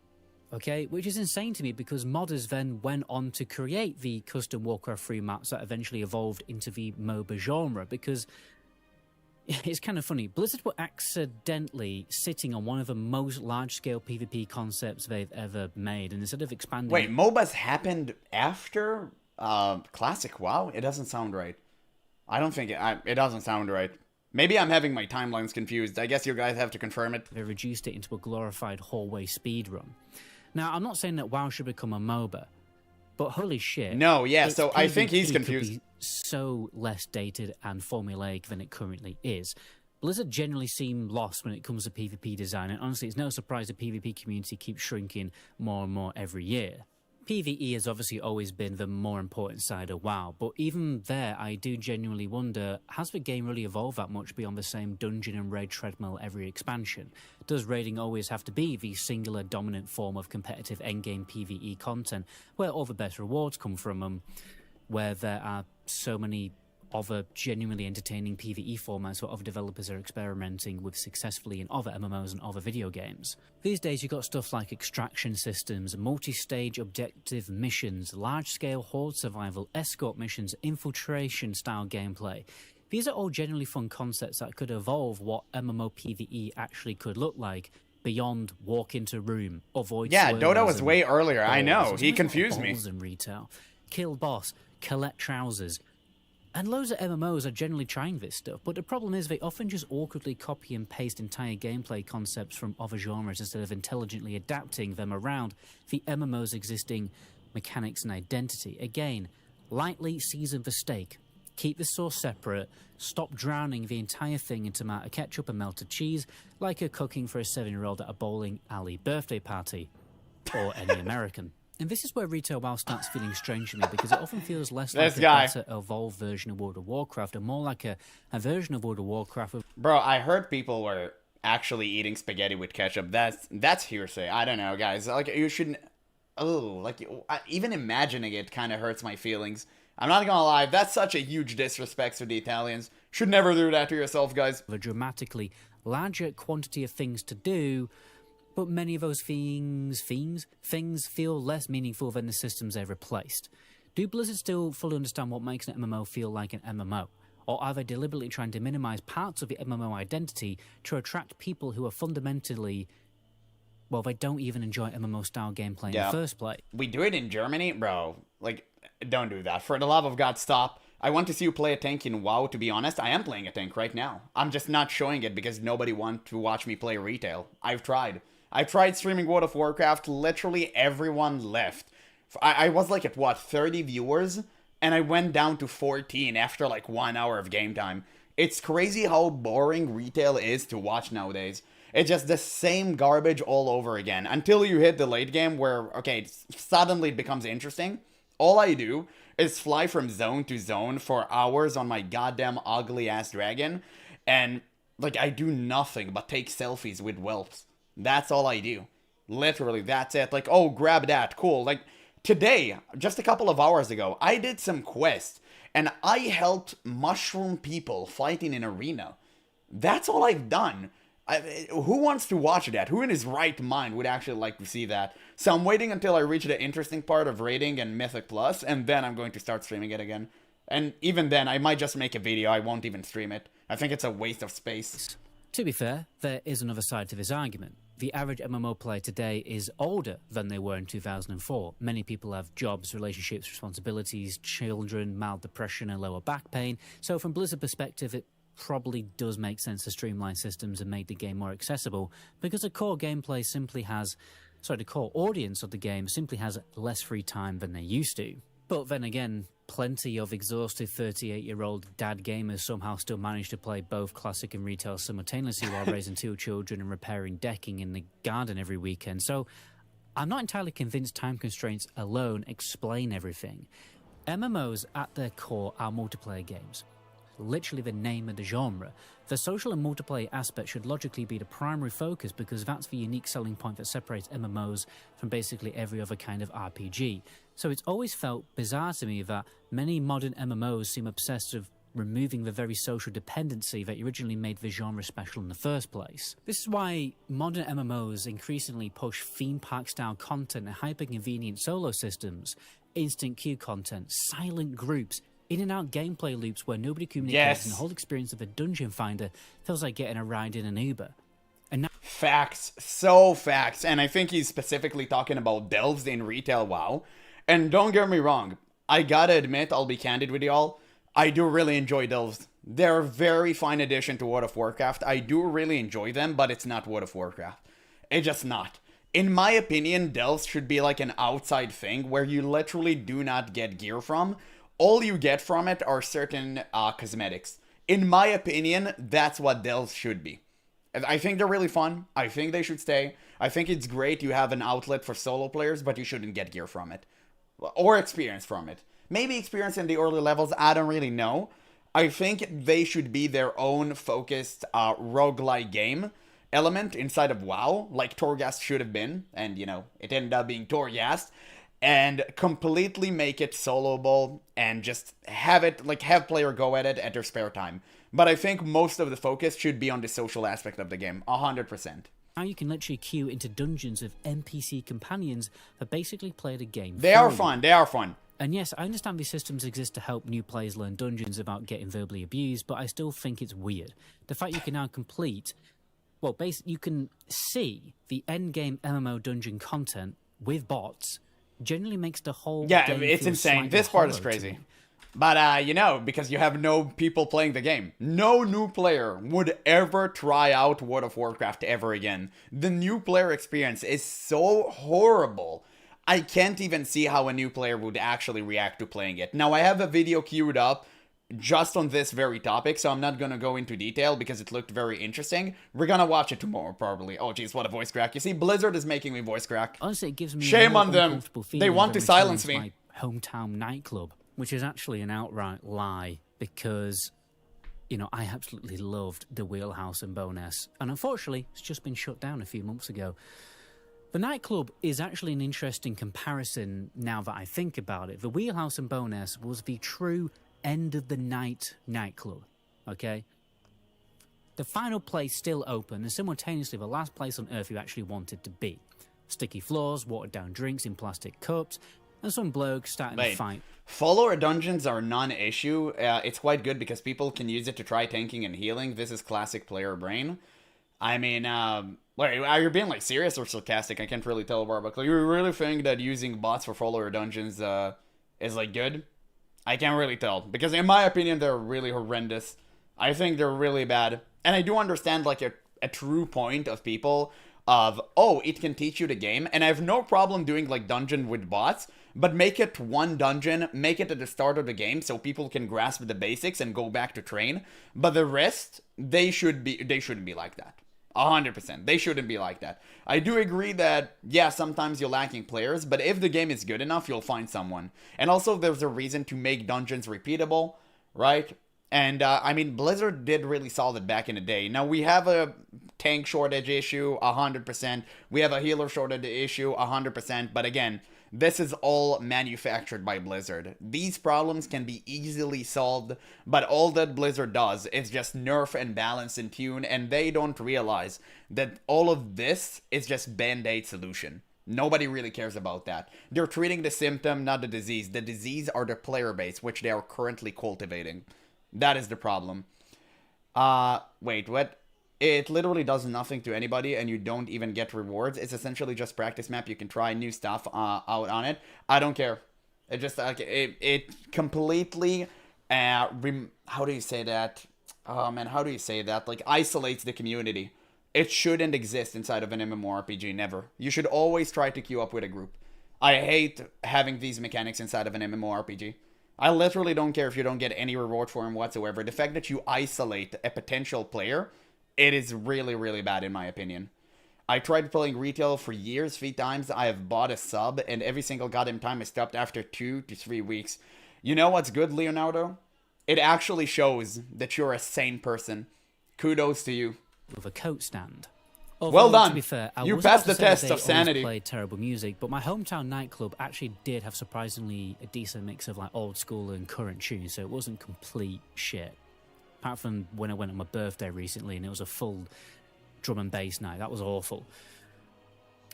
Okay, which is insane to me, because modders then went on to create the custom Warcraft 3 maps that eventually evolved into the MOBA genre, because it's kind of funny. Blizzard were accidentally sitting on one of the most large-scale PvP concepts they've ever made, and instead of expanding... Wait, MOBAs happened after Classic WoW? It doesn't sound right. I don't think it doesn't sound right. Maybe I'm having my timelines confused. I guess you guys have to confirm it. They reduced it into a glorified hallway speedrun. Now, I'm not saying that WoW should become a MOBA, but holy shit. No, yeah, its so I think he's PvP confused. could be so less dated and formulaic than it currently is. Blizzard generally seem lost when it comes to PvP design, and honestly, it's no surprise the PvP community keeps shrinking more and more every year. PvE has obviously always been the more important side of WoW, but even there, I do genuinely wonder, has the game really evolved that much beyond the same dungeon and raid treadmill every expansion? Does raiding always have to be the singular dominant form of competitive endgame PvE content, where all the best rewards come from, where there are so many other genuinely entertaining PvE formats where other developers are experimenting with successfully in other MMOs and other video games? These days you've got stuff like extraction systems, multi-stage objective missions, large-scale horde survival, escort missions, infiltration-style gameplay. These are all genuinely fun concepts that could evolve what MMO PvE actually could look like beyond walk into room, avoid Yeah, swirls Dota was and way earlier, I know. balls. He There's a lot of confused me. balls in retail. Kill boss, collect trousers. And loads of MMOs are generally trying this stuff, but the problem is they often just awkwardly copy and paste entire gameplay concepts from other genres instead of intelligently adapting them around the MMO's existing mechanics and identity. Again, lightly season the steak, keep the sauce separate, stop drowning the entire thing in tomato ketchup and melted cheese like you're cooking for a 7-year-old at a bowling alley birthday party, or any American. And this is where retail WoW starts feeling strange to me, because it often feels less like a better evolved version of World of Warcraft and more like a version of World of Warcraft with... Bro, I heard people were actually eating spaghetti with ketchup. That's hearsay. I don't know, guys. Like, you shouldn't... Oh, like, even imagining it kind of hurts my feelings. I'm not gonna lie, that's such a huge disrespect to the Italians. Should never do that to yourself, guys. A dramatically larger quantity of things to do, but many of those things feel less meaningful than the systems they've replaced. Do Blizzard still fully understand what makes an MMO feel like an MMO? Or are they deliberately trying to minimize parts of the MMO identity to attract people who are fundamentally... well, they don't even enjoy MMO-style gameplay in the first place? We do it in Germany? Bro, like, don't do that. For the love of God, stop. I want to see you play a tank in WoW, to be honest. I am playing a tank right now. I'm just not showing it because nobody wants to watch me play retail. I've tried streaming World of Warcraft. Literally everyone left. I was like at, what, 30 viewers? And I went down to 14 after like 1 hour of game time. It's crazy how boring retail is to watch nowadays. It's just the same garbage all over again. Until you hit the late game where, okay, suddenly it becomes interesting. All I do is fly from zone to zone for hours on my goddamn ugly-ass dragon. And, like, I do nothing but take selfies with whelps. That's all I do. Literally, that's it. Like, oh, grab that. Cool. Like, today, just a couple of hours ago, I did some quests. And I helped mushroom people fighting in arena. That's all I've done. Who wants to watch that? Who in his right mind would actually like to see that? So I'm waiting until I reach the interesting part of raiding and Mythic Plus, and then I'm going to start streaming it again. And even then, I might just make a video. I won't even stream it. I think it's a waste of space. To be fair, there is another side to this argument. The average MMO player today is older than they were in 2004. Many people have jobs, relationships, responsibilities, children, mild depression, and lower back pain. So from Blizzard perspective, it probably does make sense to streamline systems and make the game more accessible, because the core gameplay simply has... the core audience of the game simply has less free time than they used to. But then again, plenty of exhausted 38-year-old dad gamers somehow still manage to play both classic and retail simultaneously while raising 2 children and repairing decking in the garden every weekend. So I'm not entirely convinced time constraints alone explain everything. MMOs at their core are multiplayer games. Literally the name of the genre. The social and multiplayer aspect should logically be the primary focus, because that's the unique selling point that separates MMOs from basically every other kind of RPG. So it's always felt bizarre to me that many modern MMOs seem obsessed with removing the very social dependency that originally made the genre special in the first place. This is why modern MMOs increasingly push theme park style content and hyper-convenient solo systems, instant queue content, silent groups, in and out gameplay loops where nobody communicates, and the whole experience of a dungeon finder feels like getting a ride in an Uber. And now facts, so facts. And I think he's specifically talking about delves in retail WoW. And don't get me wrong, I gotta admit, I'll be candid with y'all, I do really enjoy delves. They're a very fine addition to World of Warcraft. I do really enjoy them, but it's not World of Warcraft. It's just not. In my opinion, delves should be like an outside thing where you literally do not get gear from. All you get from it are certain cosmetics. In my opinion, that's what delves should be. I think they're really fun. I think they should stay. I think it's great you have an outlet for solo players, but you shouldn't get gear from it. Or experience from it. Maybe experience in the early levels, I don't really know. I think they should be their own focused roguelike game element inside of WoW, like Torghast should have been, and you know, it ended up being Torghast, and completely make it soloable and just have it, like, have player go at it at their spare time. But I think most of the focus should be on the social aspect of the game, 100%. Now you can literally queue into dungeons of NPC companions that basically play the game. They are fun, they are fun. And yes, I understand these systems exist to help new players learn dungeons without getting verbally abused, but I still think it's weird. The fact you can now complete, well, basically you can see the endgame MMO dungeon content with bots generally makes the whole game it's feel insane. slightly This part is hollow to crazy. me. But, you know, because you have no people playing the game. No new player would ever try out World of Warcraft ever again. The new player experience is so horrible. I can't even see how a new player would actually react to playing it. Now, I have a video queued up just on this very topic, so I'm not gonna go into detail because it looked very interesting. We're gonna watch it tomorrow, probably. Oh, jeez, what a voice crack. You see, Blizzard is making me voice crack. Honestly, it gives me Shame a more on them. uncomfortable They feeling want than to silence returning me. to my hometown nightclub, which is actually an outright lie because, you know, I absolutely loved the Wheelhouse and Bowness, and unfortunately, it's just been shut down a few months ago. The nightclub is actually an interesting comparison now that I think about it. The Wheelhouse and Bowness was the true end of the night nightclub, okay? The final place still open and simultaneously the last place on earth you actually wanted to be. Sticky floors, watered down drinks in plastic cups, and some bloke starting to fight. Follower dungeons are non-issue. It's quite good because people can use it to try tanking and healing. This is classic player brain. I mean, wait, are you being like serious or sarcastic? I can't really tell, Barbuck. Like, you really think that using bots for follower dungeons is like good? I can't really tell because in my opinion they're really horrendous. I think they're really bad, and I do understand like a true point of people of, oh, it can teach you the game, and I have no problem doing like dungeon with bots, but make it one dungeon, make it at the start of the game so people can grasp the basics and go back to train. But the rest, they shouldn't be like that. 100%. They shouldn't be like that. I do agree that, yeah, sometimes you're lacking players, but if the game is good enough, you'll find someone. And also, there's a reason to make dungeons repeatable, right? And, I mean, Blizzard did really solid back in the day. Now, we have a tank shortage issue, 100%. We have a healer shortage issue, 100%. But again, this is all manufactured by Blizzard. These problems can be easily solved, but all that Blizzard does is just nerf and balance and tune, and they don't realize that all of this is just band-aid solution. Nobody really cares about that. They're treating the symptom, not the disease. The disease are the player base, which they are currently cultivating. That is the problem. Wait, what? It literally does nothing to anybody, and you don't even get rewards. It's essentially just practice map. You can try new stuff out on it. I don't care. It just like it completely how do you say that? Oh man, how do you say that? Like isolates the community. It shouldn't exist inside of an MMORPG. Never. You should always try to queue up with a group. I hate having these mechanics inside of an MMORPG. I literally don't care if you don't get any reward for them whatsoever. The fact that you isolate a potential player, it is really, really bad in my opinion. I tried playing retail for years, 3 times. I have bought a sub, and every single goddamn time I stopped after 2 to 3 weeks. You know what's good, Leonardo? It actually shows that you're a sane person. Kudos to you. With a coat stand. Well Although, done. To be fair, I You was passed about to the say test they of always sanity. Played terrible music, but my hometown nightclub actually did have surprisingly a decent mix of like old school and current tunes, so it wasn't complete shit. Apart from when I went on my birthday recently and it was a full drum and bass night. That was awful.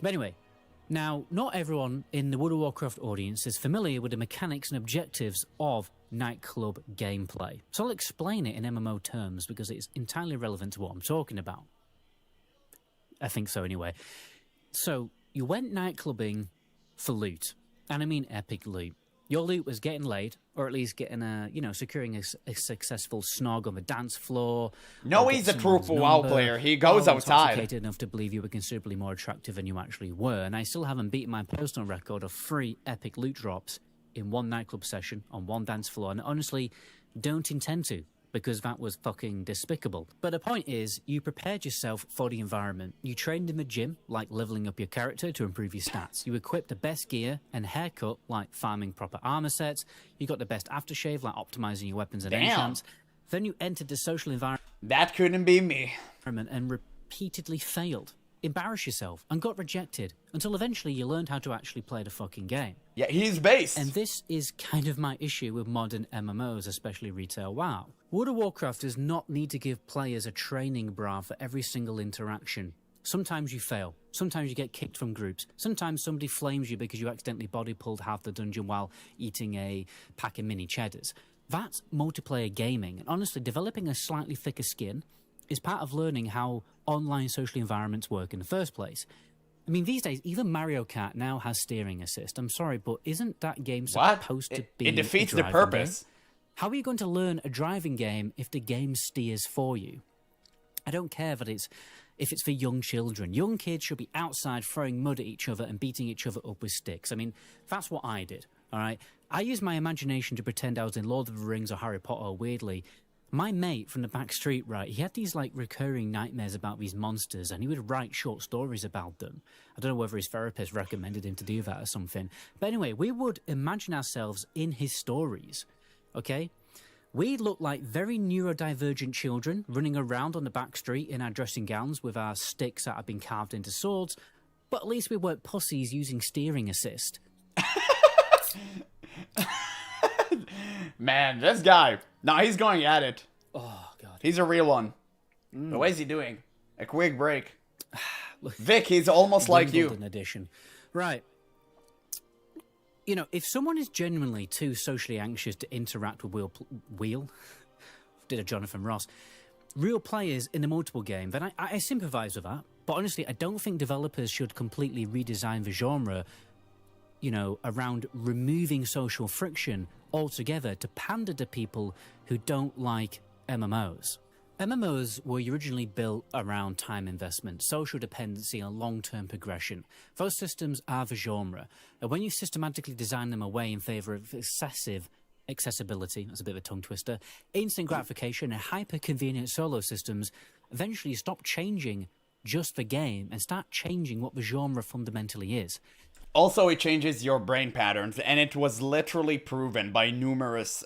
But anyway, now, not everyone in the World of Warcraft audience is familiar with the mechanics and objectives of nightclub gameplay. So I'll explain it in MMO terms because it's entirely relevant to what I'm talking about. I think so anyway. So, you went nightclubbing for loot. And I mean epic loot. Your loot was getting laid, or at least getting securing a successful snog on the dance floor. No, he's a true WoW player. He goes outside. Intoxicated enough to believe you were considerably more attractive than you actually were, and I still haven't beaten my personal record of 3 epic loot drops in one nightclub session on one dance floor, and honestly, don't intend to, because that was fucking despicable. But the point is, you prepared yourself for the environment. You trained in the gym, like leveling up your character to improve your stats. You equipped the best gear and haircut, like farming proper armor sets. You got the best aftershave, like optimizing your weapons and enchants. Then you entered the social environment. That couldn't be me. And repeatedly failed. Embarrassed yourself and got rejected until eventually you learned how to actually play the fucking game. Yeah, he's based. And this is kind of my issue with modern MMOs, especially retail WoW. World of Warcraft does not need to give players a training bra for every single interaction. Sometimes you fail. Sometimes you get kicked from groups. Sometimes somebody flames you because you accidentally body pulled half the dungeon while eating a pack of mini cheddars. That's multiplayer gaming. And honestly, developing a slightly thicker skin is part of learning how online social environments work in the first place. I mean, these days, even Mario Kart now has steering assist. I'm sorry, but isn't that game supposed to be It defeats a the driving purpose. game? How are you going to learn a driving game if the game steers for you? I don't care that if it's for young children. Young kids should be outside throwing mud at each other and beating each other up with sticks. I mean, that's what I did, all right? I used my imagination to pretend I was in Lord of the Rings or Harry Potter, weirdly. My mate from the back street, right, he had these, like, recurring nightmares about these monsters, and he would write short stories about them. I don't know whether his therapist recommended him to do that or something. But anyway, we would imagine ourselves in his stories, okay? We looked like very neurodivergent children running around on the back street in our dressing gowns with our sticks that had been carved into swords, but at least we weren't pussies using steering assist. Man, this guy. No, he's going at it. Oh, God. He's a real one. But what is he doing? A quick break. Vic, he's almost like you. Wimbledon edition. Right. You know, if someone is genuinely too socially anxious to interact with did a Jonathan Ross, real players in a multiple game, then I sympathise with that. But honestly, I don't think developers should completely redesign the genre, you know, around removing social friction altogether to pander to people who don't like MMOs. MMOs were originally built around time investment, social dependency, and long-term progression. Those systems are the genre, and when you systematically design them away in favour of excessive accessibility, that's a bit of a tongue twister, instant gratification, and hyper-convenient solo systems, eventually you stop changing just the game and start changing what the genre fundamentally is. Also, it changes your brain patterns, and it was literally proven by numerous,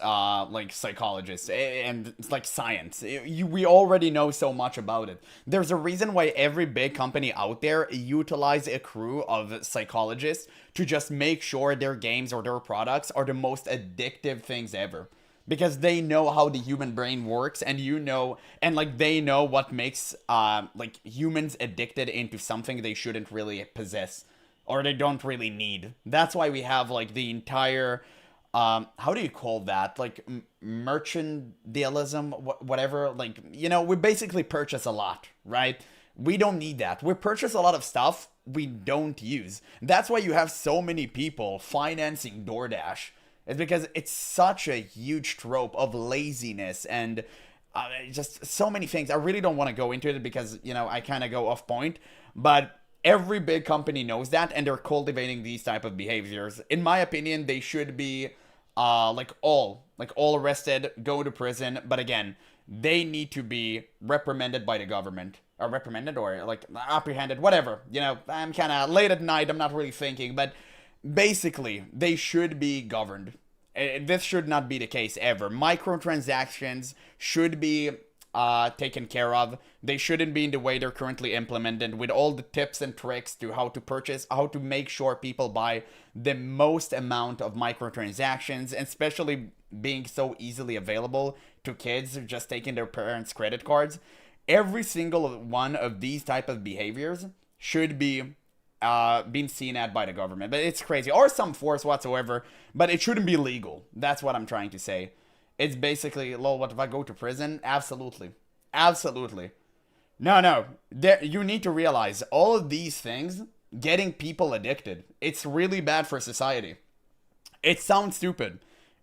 psychologists, and it's like science. We already know so much about it. There's a reason why every big company out there utilize a crew of psychologists to just make sure their games or their products are the most addictive things ever. Because they know how the human brain works, and they know what makes, humans addicted into something they shouldn't really possess. Or they don't really need. That's why we have, like, the entire, how do you call that? Like, merchandilism, whatever. Like, you know, we basically purchase a lot, right? We don't need that. We purchase a lot of stuff we don't use. That's why you have so many people financing DoorDash. It's because it's such a huge trope of laziness and just so many things. I really don't want to go into it because, you know, I kind of go off point. But every big company knows that, and they're cultivating these type of behaviors. In my opinion, they should be all arrested, go to prison. But again, they need to be reprimanded by the government, or reprimanded, or like apprehended, whatever. You know, I'm kind of late at night. I'm not really thinking, but basically, they should be governed. This should not be the case ever. Microtransactions should be taken care of. They shouldn't be in the way they're currently implemented, with all the tips and tricks to how to purchase, how to make sure people buy the most amount of microtransactions, and especially being so easily available to kids just taking their parents' credit cards. Every single one of these type of behaviors should be being seen at by the government. But it's crazy, or some force whatsoever, but it shouldn't be legal. That's what I'm trying to say. It's basically, lol, what if I go to prison? Absolutely. Absolutely. No. You need to realize all of these things, getting people addicted, it's really bad for society. It sounds stupid.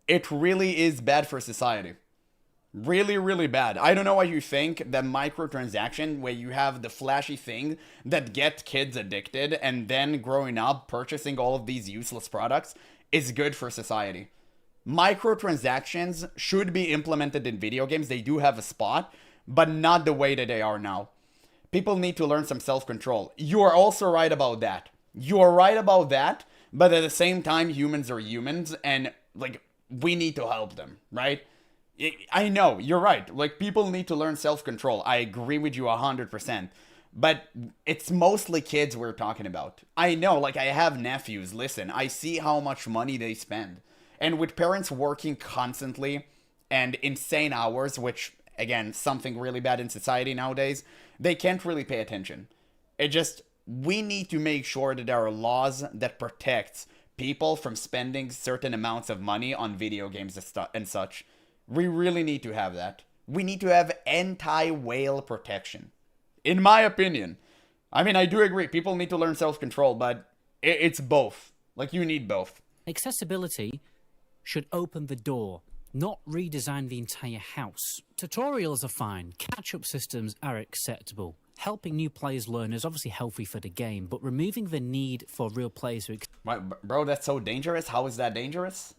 It really is bad for society. Really, really bad. I don't know why you think that microtransaction, where you have the flashy thing that get kids addicted and then growing up purchasing all of these useless products, is good for society. Microtransactions should be implemented in video games. They do have a spot, but not the way that they are now. People need to learn some self-control. You are also right about that. You are right about that, but at the same time, humans are humans, and, like, we need to help them, right? I know, you're right. Like, people need to learn self-control. I agree with you 100%. But it's mostly kids we're talking about. I know, like, I have nephews. Listen, I see how much money they spend. And with parents working constantly and insane hours, which, again, something really bad in society nowadays, they can't really pay attention. We need to make sure that there are laws that protects people from spending certain amounts of money on video games and such. We really need to have that. We need to have anti-whale protection. In my opinion. I mean, I do agree. People need to learn self-control, but it's both. Like, you need both. Accessibility should open the door, not redesign the entire house. Tutorials are fine. Catch-up systems are acceptable. Helping new players learn is obviously healthy for the game, but removing the need for real players to... Bro, that's so dangerous? How is that dangerous?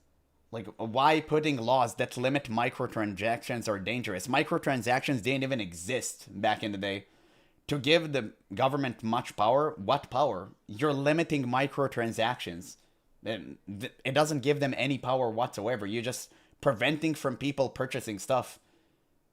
Like, why putting laws that limit microtransactions are dangerous? Microtransactions didn't even exist back in the day. To give the government much power, what power? You're limiting microtransactions. It doesn't give them any power whatsoever. You're just preventing from people purchasing stuff.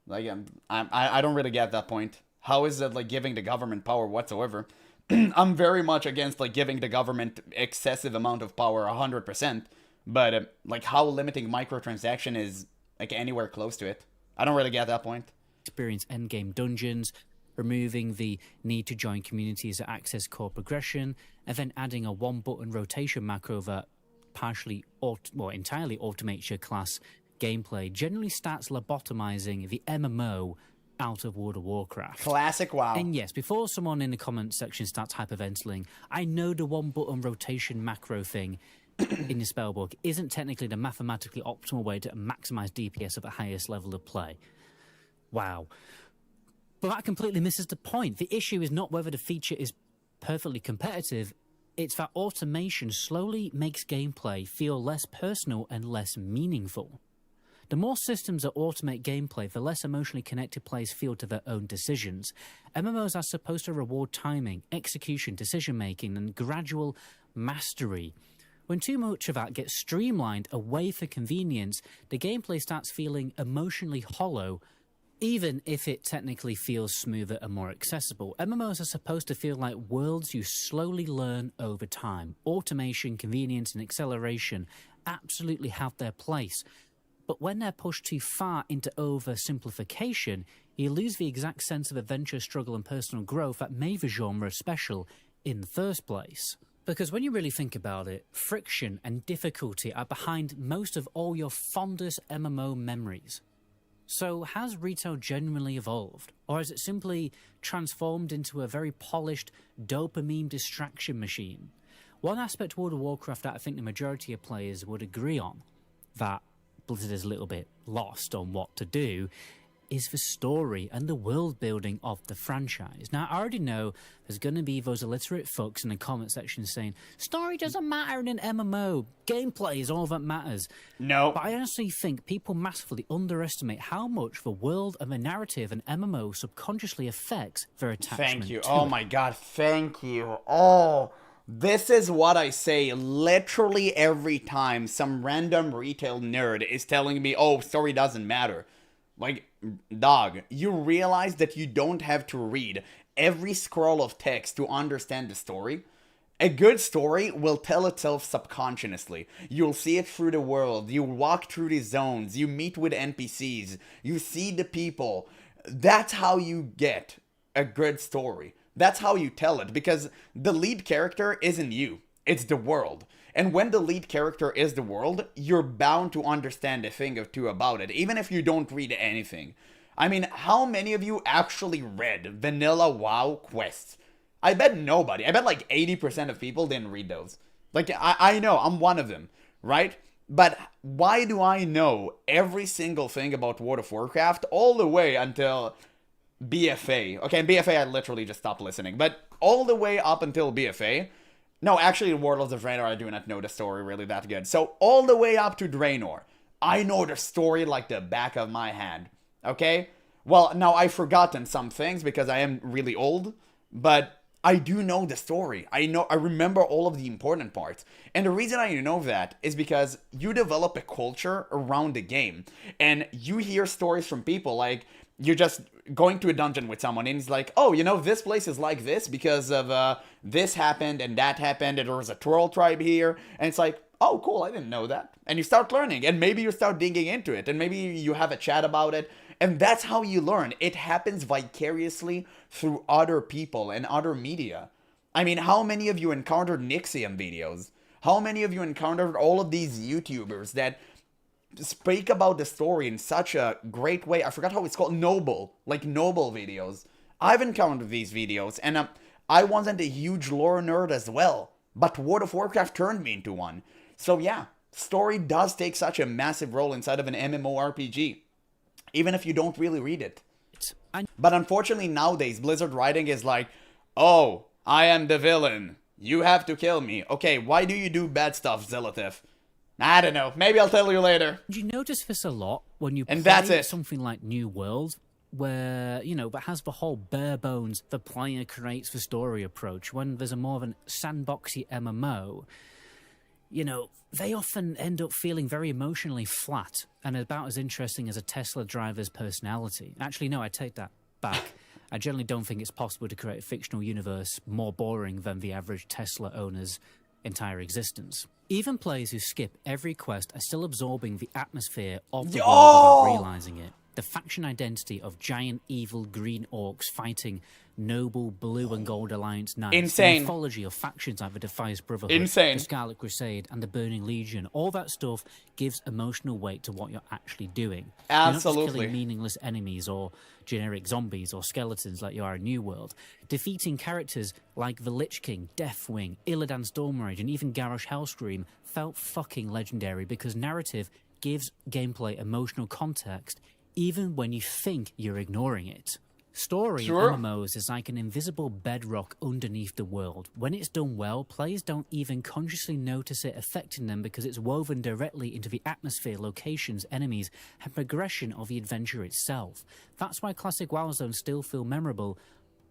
Like, I don't really get that point. How is it, like, giving the government power whatsoever? I'm very much against, like, giving the government excessive amount of power 100%. But, like, how limiting microtransaction is, like, anywhere close to it. I don't really get that point. Experience endgame dungeons, removing the need to join communities that access core progression, and then adding a one-button rotation macro that entirely automates your class gameplay, generally starts lobotomizing the MMO out of World of Warcraft. Classic WoW. And yes, before someone in the comments section starts hyperventilating, I know the one-button rotation macro thing in the spellbook isn't technically the mathematically optimal way to maximize DPS at the highest level of play. Wow. But that completely misses the point. The issue is not whether the feature is perfectly competitive, it's that automation slowly makes gameplay feel less personal and less meaningful. The more systems that automate gameplay, the less emotionally connected players feel to their own decisions. MMOs are supposed to reward timing, execution, decision-making, and gradual mastery. When too much of that gets streamlined away for convenience, the gameplay starts feeling emotionally hollow, even if it technically feels smoother and more accessible. MMOs are supposed to feel like worlds you slowly learn over time. Automation, convenience, and acceleration absolutely have their place. But when they're pushed too far into oversimplification, you lose the exact sense of adventure, struggle, and personal growth that made the genre special in the first place. Because when you really think about it, friction and difficulty are behind most of all your fondest MMO memories. So has retail genuinely evolved? Or has it simply transformed into a very polished dopamine distraction machine? One aspect of World of Warcraft that I think the majority of players would agree on, that Blizzard is a little bit lost on what to do, is the story and the world building of the franchise. Now, I already know there's going to be those illiterate fucks in the comment section saying, story doesn't matter in an MMO, gameplay is all that matters. No. But I honestly think people massively underestimate how much the world and the narrative and MMO subconsciously affects their attachment. Thank you. To Oh it. my god, thank you. Oh, this is what I say literally every time some random retail nerd is telling me, oh, story doesn't matter. Like, dog, you realize that you don't have to read every scroll of text to understand the story? A good story will tell itself subconsciously. You'll see it through the world, you walk through the zones, you meet with NPCs, you see the people. That's how you get a good story. That's how you tell it, because the lead character isn't you, it's the world. And when the lead character is the world, you're bound to understand a thing or two about it, even if you don't read anything. I mean, how many of you actually read vanilla WoW quests? I bet nobody. I bet like 80% of people didn't read those. Like, I know, I'm one of them, right? But why do I know every single thing about World of Warcraft all the way until BFA? Okay, in BFA I literally just stopped listening, but all the way up until BFA. No, actually, Warlords of Draenor, I do not know the story really that good. So all the way up to Draenor, I know the story like the back of my hand. Okay? Well, now I've forgotten some things because I am really old, but I do know the story. I remember all of the important parts. And the reason I know that is because you develop a culture around the game. And you hear stories from people like, you're just going to a dungeon with someone and he's like, oh, you know, this place is like this because of this happened and that happened and there was a troll tribe here. And it's like, oh, cool, I didn't know that. And you start learning and maybe you start digging into it and maybe you have a chat about it. And that's how you learn. It happens vicariously through other people and other media. I mean, how many of you encountered Nixium videos? How many of you encountered all of these YouTubers that speak about the story in such a great way? I forgot how it's called. Noble videos. I've encountered these videos, and I wasn't a huge lore nerd as well, but World of Warcraft turned me into one. So yeah, story does take such a massive role inside of an MMORPG, even if you don't really read it. But unfortunately nowadays, Blizzard writing is like, oh, I am the villain. You have to kill me. Okay, why do you do bad stuff, Zelatif? I don't know. Maybe I'll tell you later. Do you notice this a lot when you And play that's it. something like New World, where, you know, that has the whole bare bones, the player creates the story approach, when there's a more of an sandboxy MMO, you know, they often end up feeling very emotionally flat and about as interesting as a Tesla driver's personality. Actually, no, I take that back. I generally don't think it's possible to create a fictional universe more boring than the average Tesla owner's entire existence. Even players who skip every quest are still absorbing the atmosphere of the world without realizing it. The faction identity of giant evil green orcs fighting noble blue and gold alliance knights. Insane. The mythology of factions like the Defias Brotherhood, Insane. the Scarlet Crusade, and the Burning Legion. All that stuff gives emotional weight to what you're actually doing. You're not just Absolutely. killing meaningless enemies or generic zombies or skeletons like you are in New World. Defeating characters like the Lich King, Deathwing, Illidan Stormrage, and even Garrosh Hellscream felt fucking legendary because narrative gives gameplay emotional context even when you think you're ignoring it. Story Sure. in MMOs is like an invisible bedrock underneath the world. When it's done well, players don't even consciously notice it affecting them because it's woven directly into the atmosphere, locations, enemies, and progression of the adventure itself. That's why classic WoW zones still feel memorable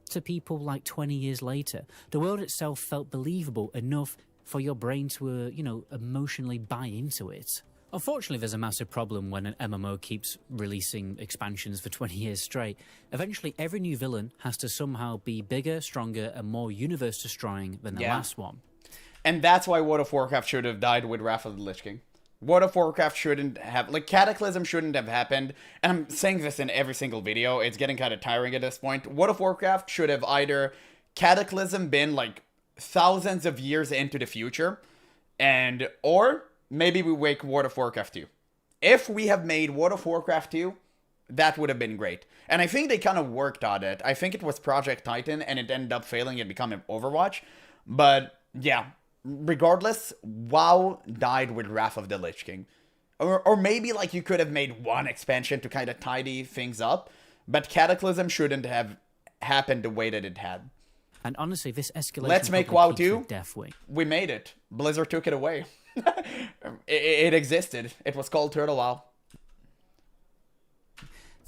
to people like 20 years later. The world itself felt believable enough for your brain to, emotionally buy into it. Unfortunately, there's a massive problem when an MMO keeps releasing expansions for 20 years straight. Eventually, every new villain has to somehow be bigger, stronger, and more universe-destroying than the last one. And that's why World of Warcraft should have died with Wrath of the Lich King. World of Warcraft shouldn't have... Cataclysm shouldn't have happened. And I'm saying this in every single video. It's getting kind of tiring at this point. World of Warcraft should have either Cataclysm been, thousands of years into the future. Or... maybe we make World of Warcraft 2. If we have made World of Warcraft 2, that would have been great. And I think they kind of worked on it. I think it was Project Titan, and it ended up failing and becoming Overwatch. But, yeah, regardless, WoW died with Wrath of the Lich King. Or maybe, you could have made one expansion to kind of tidy things up. But Cataclysm shouldn't have happened the way that it had. And honestly, this escalation... Let's make WoW 2. We made it. Blizzard took it away. It existed. It was called Turtle WoW.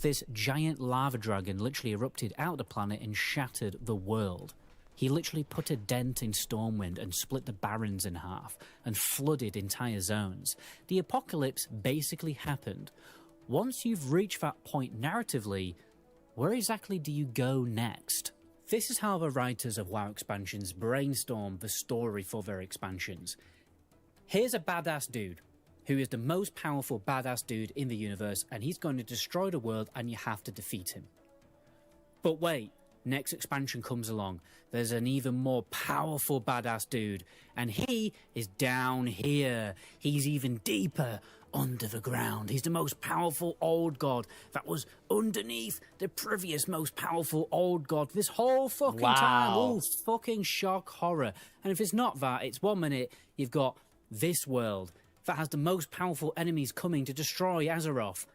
This giant lava dragon literally erupted out of the planet and shattered the world. He literally put a dent in Stormwind and split the Barrens in half and flooded entire zones. The apocalypse basically happened. Once you've reached that point narratively, where exactly do you go next? This is how the writers of WoW expansions brainstorm the story for their expansions. Here's a badass dude who is the most powerful badass dude in the universe, and he's going to destroy the world and you have to defeat him. But wait, next expansion comes along. There's an even more powerful badass dude, and he is down here. He's even deeper under the ground. He's the most powerful old god that was underneath the previous most powerful old god this whole fucking time. Oh, fucking shock horror. And if it's not that, it's 1 minute you've got this world, that has the most powerful enemies coming to destroy Azeroth.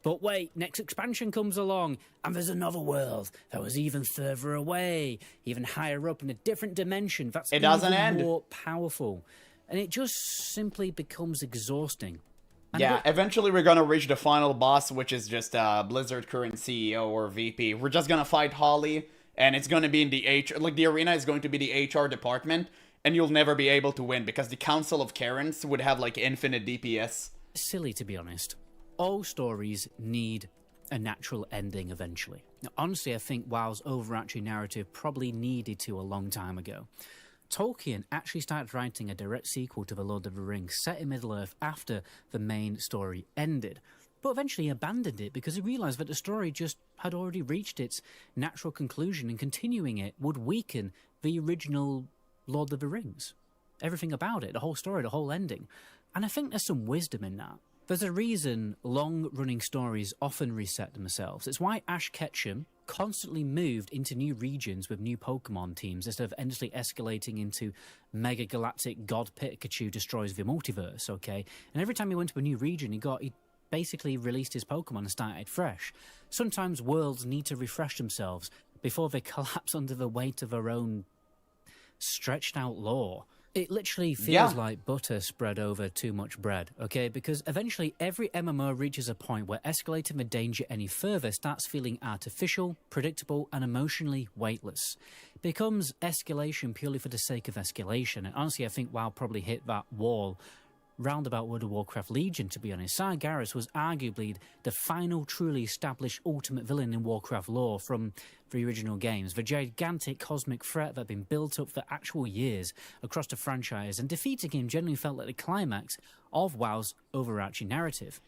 But wait, next expansion comes along, and there's another world that was even further away, even higher up in a different dimension that's It doesn't even end. more powerful. And it just simply becomes exhausting. And Yeah, eventually we're gonna reach the final boss, which is just Blizzard current CEO or VP. We're just gonna fight Holly, and it's gonna be in the the arena is going to be the HR department, and you'll never be able to win because the Council of Karens would have like infinite DPS. silly, to be honest. All stories need a natural ending eventually. Now, honestly, I think WoW's overarching narrative probably needed to a long time ago. Tolkien actually started writing a direct sequel to The Lord of the Rings set in Middle-earth after the main story ended, but eventually abandoned it because he realised that the story just had already reached its natural conclusion, and continuing it would weaken the original Lord of the Rings. Everything about it, the whole story, the whole ending. And I think there's some wisdom in that. There's a reason long-running stories often reset themselves. It's why Ash Ketchum constantly moved into new regions with new Pokemon teams instead of endlessly escalating into Mega Galactic God Pikachu destroys the multiverse, okay? And every time he went to a new region, he basically released his Pokemon and started fresh. Sometimes worlds need to refresh themselves before they collapse under the weight of their own stretched-out lore. It literally feels like butter spread over too much bread, okay? Because eventually every MMO reaches a point where escalating the danger any further starts feeling artificial, predictable, and emotionally weightless. It becomes escalation purely for the sake of escalation. And honestly, I think WoW probably hit that wall roundabout World of Warcraft Legion, to be honest. Sargeras was arguably the final truly established ultimate villain in Warcraft lore from the original games, the gigantic cosmic threat that had been built up for actual years across the franchise, and defeating him generally felt like the climax of WoW's overarching narrative.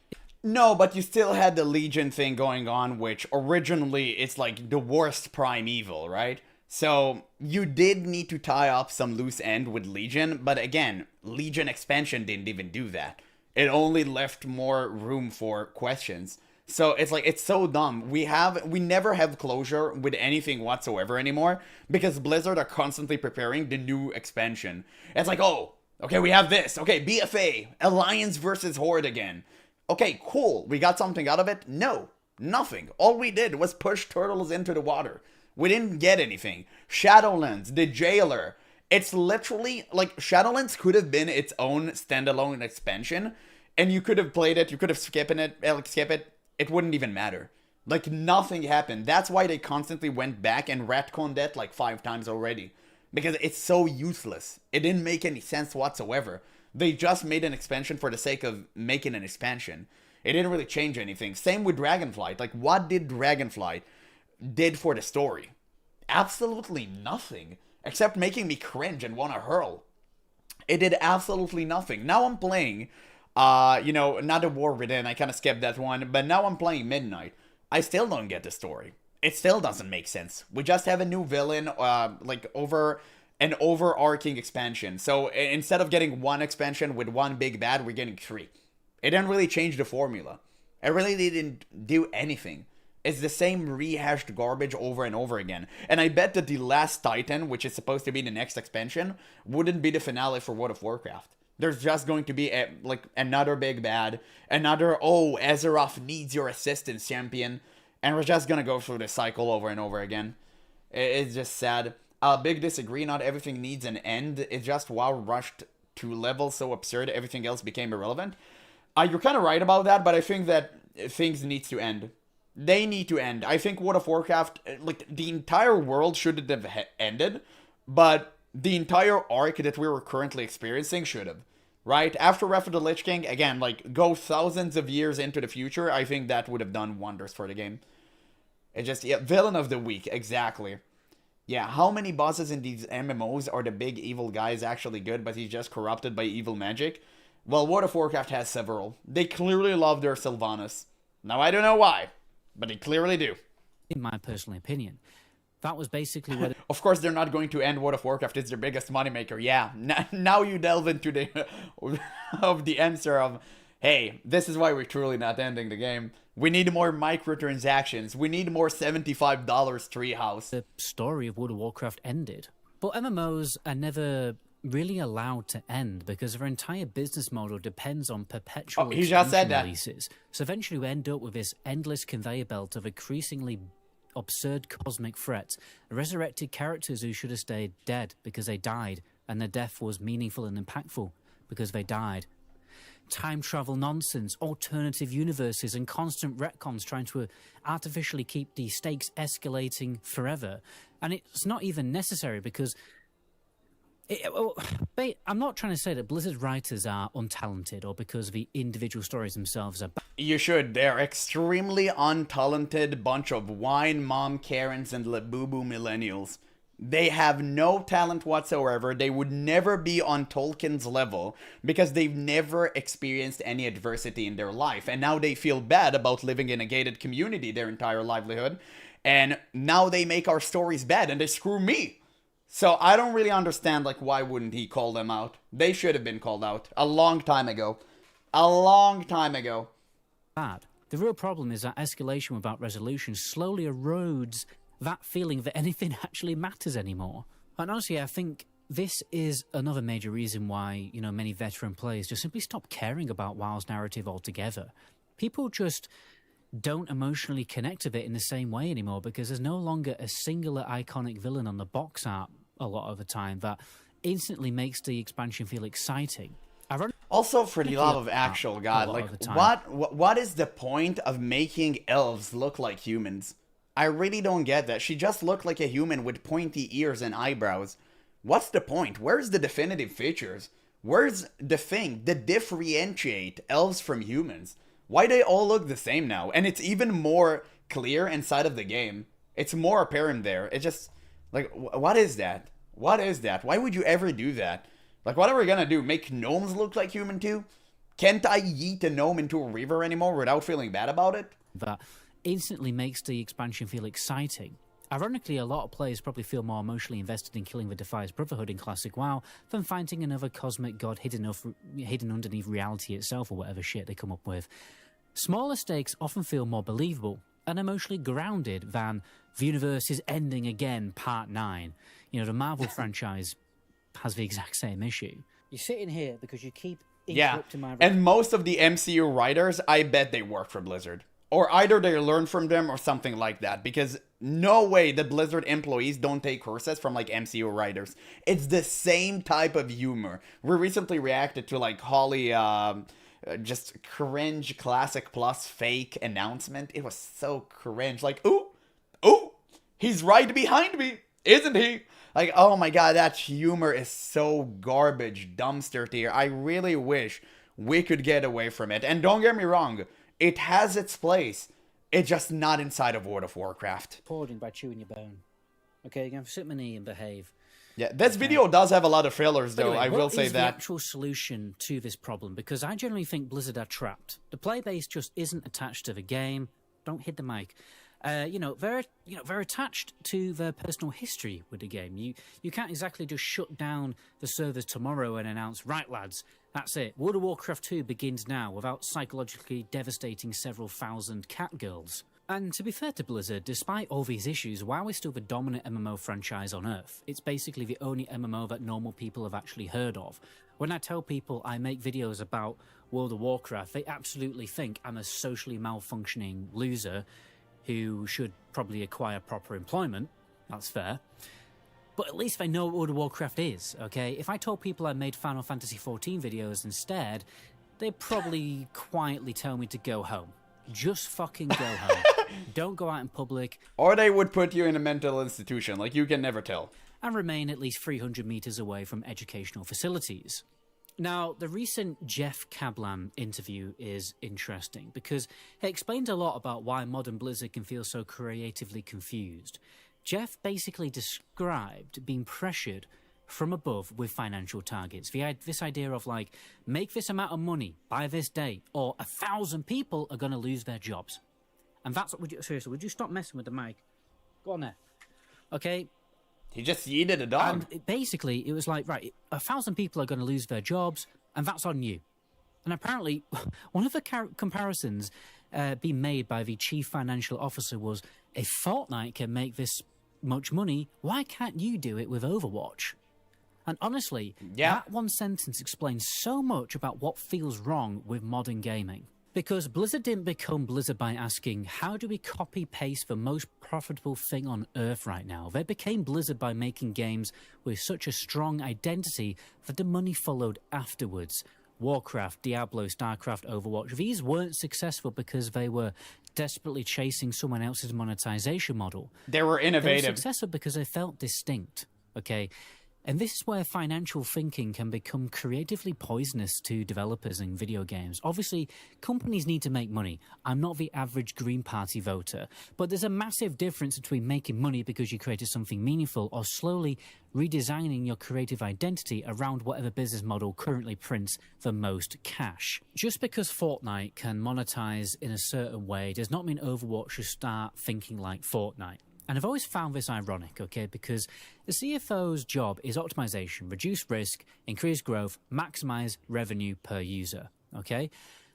No, but you still had the Legion thing going on, which originally it's like the worst primeval, right? So you did need to tie up some loose end with Legion, but again, Legion expansion didn't even do that. It only left more room for questions. So it's like, it's so dumb. We never have closure with anything whatsoever anymore because Blizzard are constantly preparing the new expansion. It's like, oh, okay, we have this. Okay, BFA, Alliance versus Horde again. Okay, cool. We got something out of it? No, nothing. All we did was push turtles into the water. We didn't get anything. Shadowlands, the Jailer. It's literally, like, Shadowlands could have been its own standalone expansion, and you could have played it, you could have skip it, it wouldn't even matter. Like, nothing happened. That's why they constantly went back and retconned it like 5 times already. Because it's so useless. It didn't make any sense whatsoever. They just made an expansion for the sake of making an expansion. It didn't really change anything. Same with Dragonflight. Like, what did Dragonflight did for the story? Absolutely nothing, except making me cringe and want to hurl. It did absolutely nothing. Now I'm playing, not a War Within, I kind of skipped that one, but now I'm playing Midnight. I still don't get the story. It still doesn't make sense. We just have a new villain, over an overarching expansion. So instead of getting one expansion with one big bad, we're getting 3. It didn't really change the formula. It really didn't do anything. It's the same rehashed garbage over and over again. And I bet that the Last Titan, which is supposed to be the next expansion, wouldn't be the finale for World of Warcraft. There's just going to be another big bad, another, oh, Azeroth needs your assistance, champion. And we're just gonna go through this cycle over and over again. It's just sad. Big disagree, not everything needs an end. It's just WoW rushed to levels so absurd everything else became irrelevant. You're kind of right about that, but I think that things need to end. They need to end. I think World of Warcraft, like, the entire world shouldn't have ended, but the entire arc that we were currently experiencing should have. Right? After Wrath of the Lich King, again, like, go thousands of years into the future, I think that would have done wonders for the game. It just, yeah, Villain of the Week, exactly. Yeah, how many bosses in these MMOs are the big evil guys actually good, but he's just corrupted by evil magic? Well, World of Warcraft has several. They clearly love their Sylvanas. Now, I don't know why, but they clearly do. In my personal opinion, that was basically what... Of course, they're not going to end World of Warcraft. It's their biggest moneymaker. Yeah, now you delve into the of the answer of, hey, this is why we're truly not ending the game. We need more microtransactions. We need more $75 treehouse. The story of World of Warcraft ended. But MMOs are never really allowed to end because their entire business model depends on perpetual he just said that. releases. So eventually we end up with this endless conveyor belt of increasingly absurd cosmic threats, resurrected characters who should have stayed dead because they died, and their death was meaningful and impactful because they died. Time travel nonsense, alternative universes, and constant retcons trying to artificially keep the stakes escalating forever. And it's not even necessary because... I'm not trying to say that Blizzard writers are untalented or because the individual stories themselves are bad. You should. They're extremely untalented bunch of wine mom Karens and Labubu millennials. They have no talent whatsoever. They would never be on Tolkien's level because they've never experienced any adversity in their life. And now they feel bad about living in a gated community their entire livelihood. And now they make our stories bad and they screw me. So I don't really understand, like, why wouldn't he call them out? They should have been called out a long time ago. A long time ago. Bad. The real problem is that escalation without resolution slowly erodes that feeling that anything actually matters anymore. And honestly, I think this is another major reason why, you know, many veteran players just simply stop caring about WoW's narrative altogether. People just don't emotionally connect with it in the same way anymore because there's no longer a singular iconic villain on the box art a lot of the time that instantly makes the expansion feel exciting. Also, for the love of actual God, like, what is the point of making elves look like humans? I really don't get that. She just looked like a human with pointy ears and eyebrows. What's the point? Where's the definitive features? Where's the thing that differentiate elves from humans? Why they all look the same now? And it's even more clear inside of the game. It's more apparent there. It just, like, what is that? What is that? Why would you ever do that? Like, what are we gonna do? Make gnomes look like human too? Can't I yeet a gnome into a river anymore without feeling bad about it? That instantly makes the expansion feel exciting. Ironically, a lot of players probably feel more emotionally invested in killing the Defias Brotherhood in Classic WoW than finding another cosmic god hidden underneath reality itself or whatever shit they come up with. Smaller stakes often feel more believable and emotionally grounded than the universe is ending again, part 9. You know, the Marvel franchise has the exact same issue. You're sitting here because you keep interrupting my... And most of the MCU writers, I bet they work for Blizzard. Or either they learn from them or something like that. Because no way that Blizzard employees don't take courses from, like, MCU writers. It's the same type of humor. We recently reacted to, like, Holly... just cringe Classic Plus fake announcement. It was so cringe. Like, ooh, he's right behind me, isn't he? Like, oh my god, that humor is so garbage dumpster tier. I really wish we could get away from it. And don't get me wrong, it has its place. It's just not inside of World of Warcraft. Recording by chewing your bone. Okay, you're going to sit my knee and behave. Yeah, this video does have a lot of fillers, though. Anyway, I will say that. What is the actual solution to this problem? Because I generally think Blizzard are trapped. The play base just isn't attached to the game. Don't hit the mic. They're attached to their personal history with the game. You can't exactly just shut down the servers tomorrow and announce, right, lads, that's it. World of Warcraft 2 begins now without psychologically devastating several thousand cat girls. And to be fair to Blizzard, despite all these issues, WoW is still the dominant MMO franchise on Earth. It's basically the only MMO that normal people have actually heard of. When I tell people I make videos about World of Warcraft, they absolutely think I'm a socially malfunctioning loser who should probably acquire proper employment. That's fair. But at least they know what World of Warcraft is, okay? If I told people I made Final Fantasy XIV videos instead, they'd probably quietly tell me to go home. Just fucking go home. Don't go out in public. Or they would put you in a mental institution, like you can never tell. And remain at least 300 meters away from educational facilities. Now, the recent Jeff Kaplan interview is interesting because it explains a lot about why modern Blizzard can feel so creatively confused. Jeff basically described being pressured from above with financial targets. This idea of, like, make this amount of money by this date, or 1,000 people are going to lose their jobs. And that's what seriously, would you stop messing with the mic? Go on there. Okay? He just yeeted a dog. And basically, it was like, right, 1,000 people are going to lose their jobs, and that's on you. And apparently, one of the comparisons being made by the chief financial officer was, if Fortnite can make this much money, why can't you do it with Overwatch? And honestly, Yeah. that one sentence explains so much about what feels wrong with modern gaming. Because Blizzard didn't become Blizzard by asking, how do we copy-paste the most profitable thing on Earth right now? They became Blizzard by making games with such a strong identity that the money followed afterwards. Warcraft, Diablo, StarCraft, Overwatch, these weren't successful because they were desperately chasing someone else's monetization model. They were They were innovative. successful because they felt distinct, okay? And this is where financial thinking can become creatively poisonous to developers in video games. Obviously, companies need to make money. I'm not the average Green Party voter, but there's a massive difference between making money because you created something meaningful or slowly redesigning your creative identity around whatever business model currently prints the most cash. Just because Fortnite can monetize in a certain way does not mean Overwatch should start thinking like Fortnite. And I've always found this ironic, okay, because the CFO's job is optimization, reduce risk, increase growth, maximize revenue per user, okay?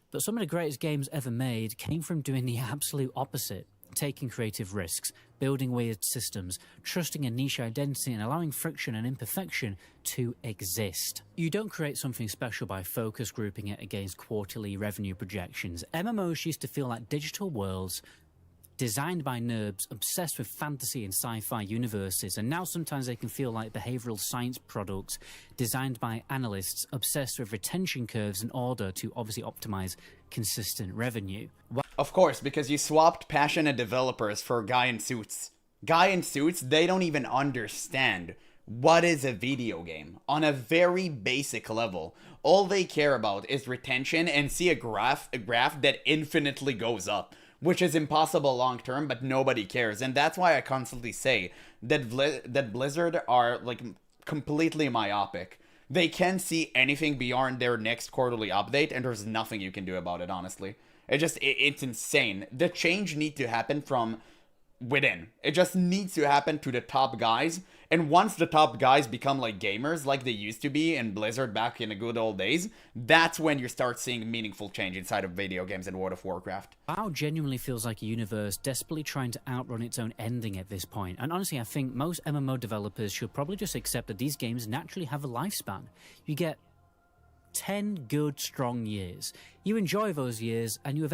But some of the greatest games ever made came from doing the absolute opposite, taking creative risks, building weird systems, trusting a niche identity and allowing friction and imperfection to exist. You don't create something special by focus grouping it against quarterly revenue projections. MMOs used to feel like digital worlds designed by nerds obsessed with fantasy and sci-fi universes, and now sometimes they can feel like behavioral science products designed by analysts obsessed with retention curves in order to obviously optimize consistent revenue. Of course, because you swapped passionate developers for a guy in suits. Guy in suits, they don't even understand what is a video game on a very basic level. All they care about is retention and see a graph that infinitely goes up, which is impossible long term, but nobody cares. And that's why I constantly say that Blizzard are like completely myopic. They can't see anything beyond their next quarterly update, and there's nothing you can do about it, honestly. It's insane. The change needs to happen from within. It just needs to happen to the top guys. And once the top guys become like gamers, like they used to be in Blizzard back in the good old days, that's when you start seeing meaningful change inside of video games and World of Warcraft. WoW genuinely feels like a universe desperately trying to outrun its own ending at this point. And honestly, I think most MMO developers should probably just accept that these games naturally have a lifespan. You get 10 good, strong years. You enjoy those years, and you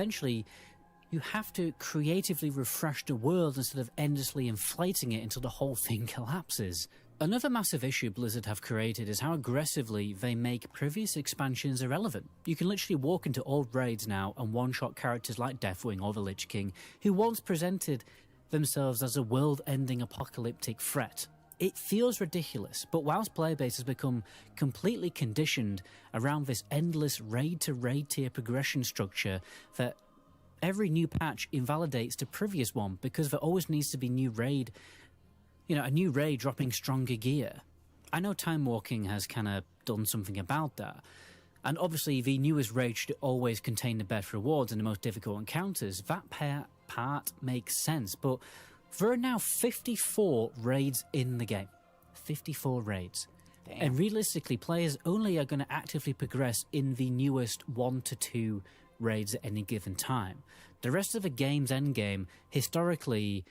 have to creatively refresh the world instead of endlessly inflating it until the whole thing collapses. Another massive issue Blizzard have created is how aggressively they make previous expansions irrelevant. You can literally walk into old raids now and one-shot characters like Deathwing or the Lich King, who once presented themselves as a world-ending apocalyptic threat. It feels ridiculous, but WoW's player base has become completely conditioned around this endless raid-to-raid tier progression structure that every new patch invalidates the previous one because there always needs to be a new raid dropping stronger gear. I know Time Walking has kind of done something about that. And obviously the newest raid should always contain the best rewards and the most difficult encounters. That part makes sense, but there are now 54 raids in the game. 54 raids. Damn. And realistically, players only are going to actively progress in the newest 1 to 2 raids at any given time. The rest of the game's endgame, historically,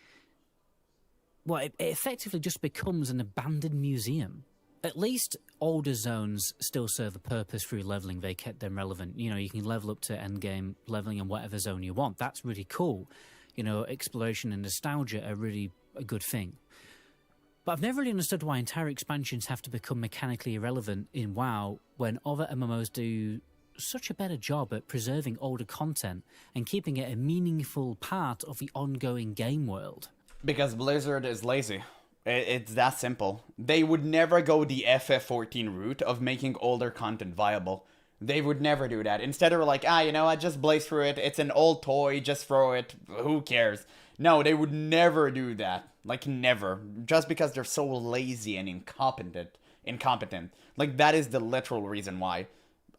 it effectively just becomes an abandoned museum. At least older zones still serve a purpose through leveling. They kept them relevant. You know, you can level up to endgame leveling in whatever zone you want. That's really cool. You know, exploration and nostalgia are really a good thing. But I've never really understood why entire expansions have to become mechanically irrelevant in WoW when other MMOs do such a better job at preserving older content and keeping it a meaningful part of the ongoing game world. Because Blizzard is lazy. It's that simple. They would never go the FF14 route of making older content viable. They would never do that. Instead, they're like, I just blaze through it. It's an old toy. Just throw it. Who cares? No, they would never do that. Like, never. Just because they're so lazy and incompetent. Like, that is the literal reason why.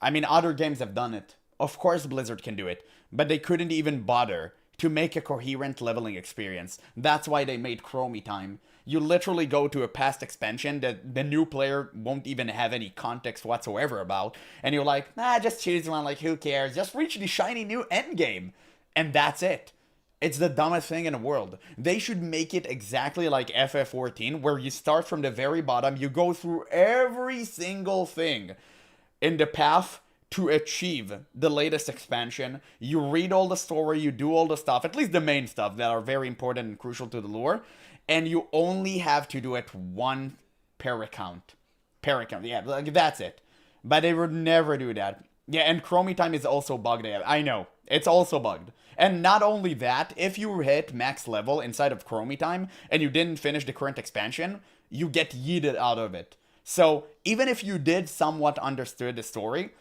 I mean, other games have done it. Of course Blizzard can do it. But they couldn't even bother to make a coherent leveling experience. That's why they made Chromie Time. You literally go to a past expansion that the new player won't even have any context whatsoever about, and you're like, just choose one, like, who cares? Just reach the shiny new endgame. And that's it. It's the dumbest thing in the world. They should make it exactly like FF14, where you start from the very bottom, you go through every single thing in the path to achieve the latest expansion. You read all the story, you do all the stuff, at least the main stuff that are very important and crucial to the lore, and you only have to do it one per account. Per account, yeah, like, that's it. But they would never do that. Yeah, and Chromie time is also bugged. I know, it's also bugged. And not only that, if you hit max level inside of Chromie time and you didn't finish the current expansion, you get yeeted out of it. So even if you did somewhat understood the story,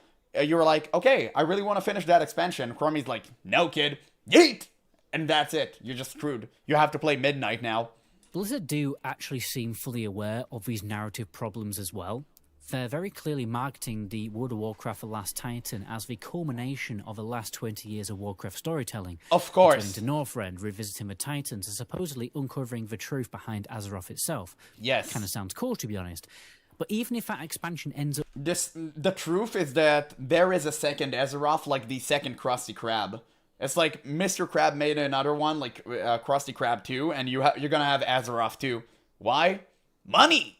you were like, okay, I really want to finish that expansion. Chromie's like, no, kid, yeet! And that's it. You're just screwed. You have to play Midnight now. Blizzard do actually seem fully aware of these narrative problems as well. They're very clearly marketing the World of Warcraft: The Last Titan as the culmination of the last 20 years of Warcraft storytelling. Of course. Returning to Northrend, revisiting the Titans, and supposedly uncovering the truth behind Azeroth itself. Yes. Kind of sounds cool, to be honest. But even if that expansion ends up... The truth is that there is a second Azeroth, like the second Krusty Krab. It's like Mr. Krab made another one, like Krusty Krab 2, and you're gonna have Azeroth 2. Why? Money!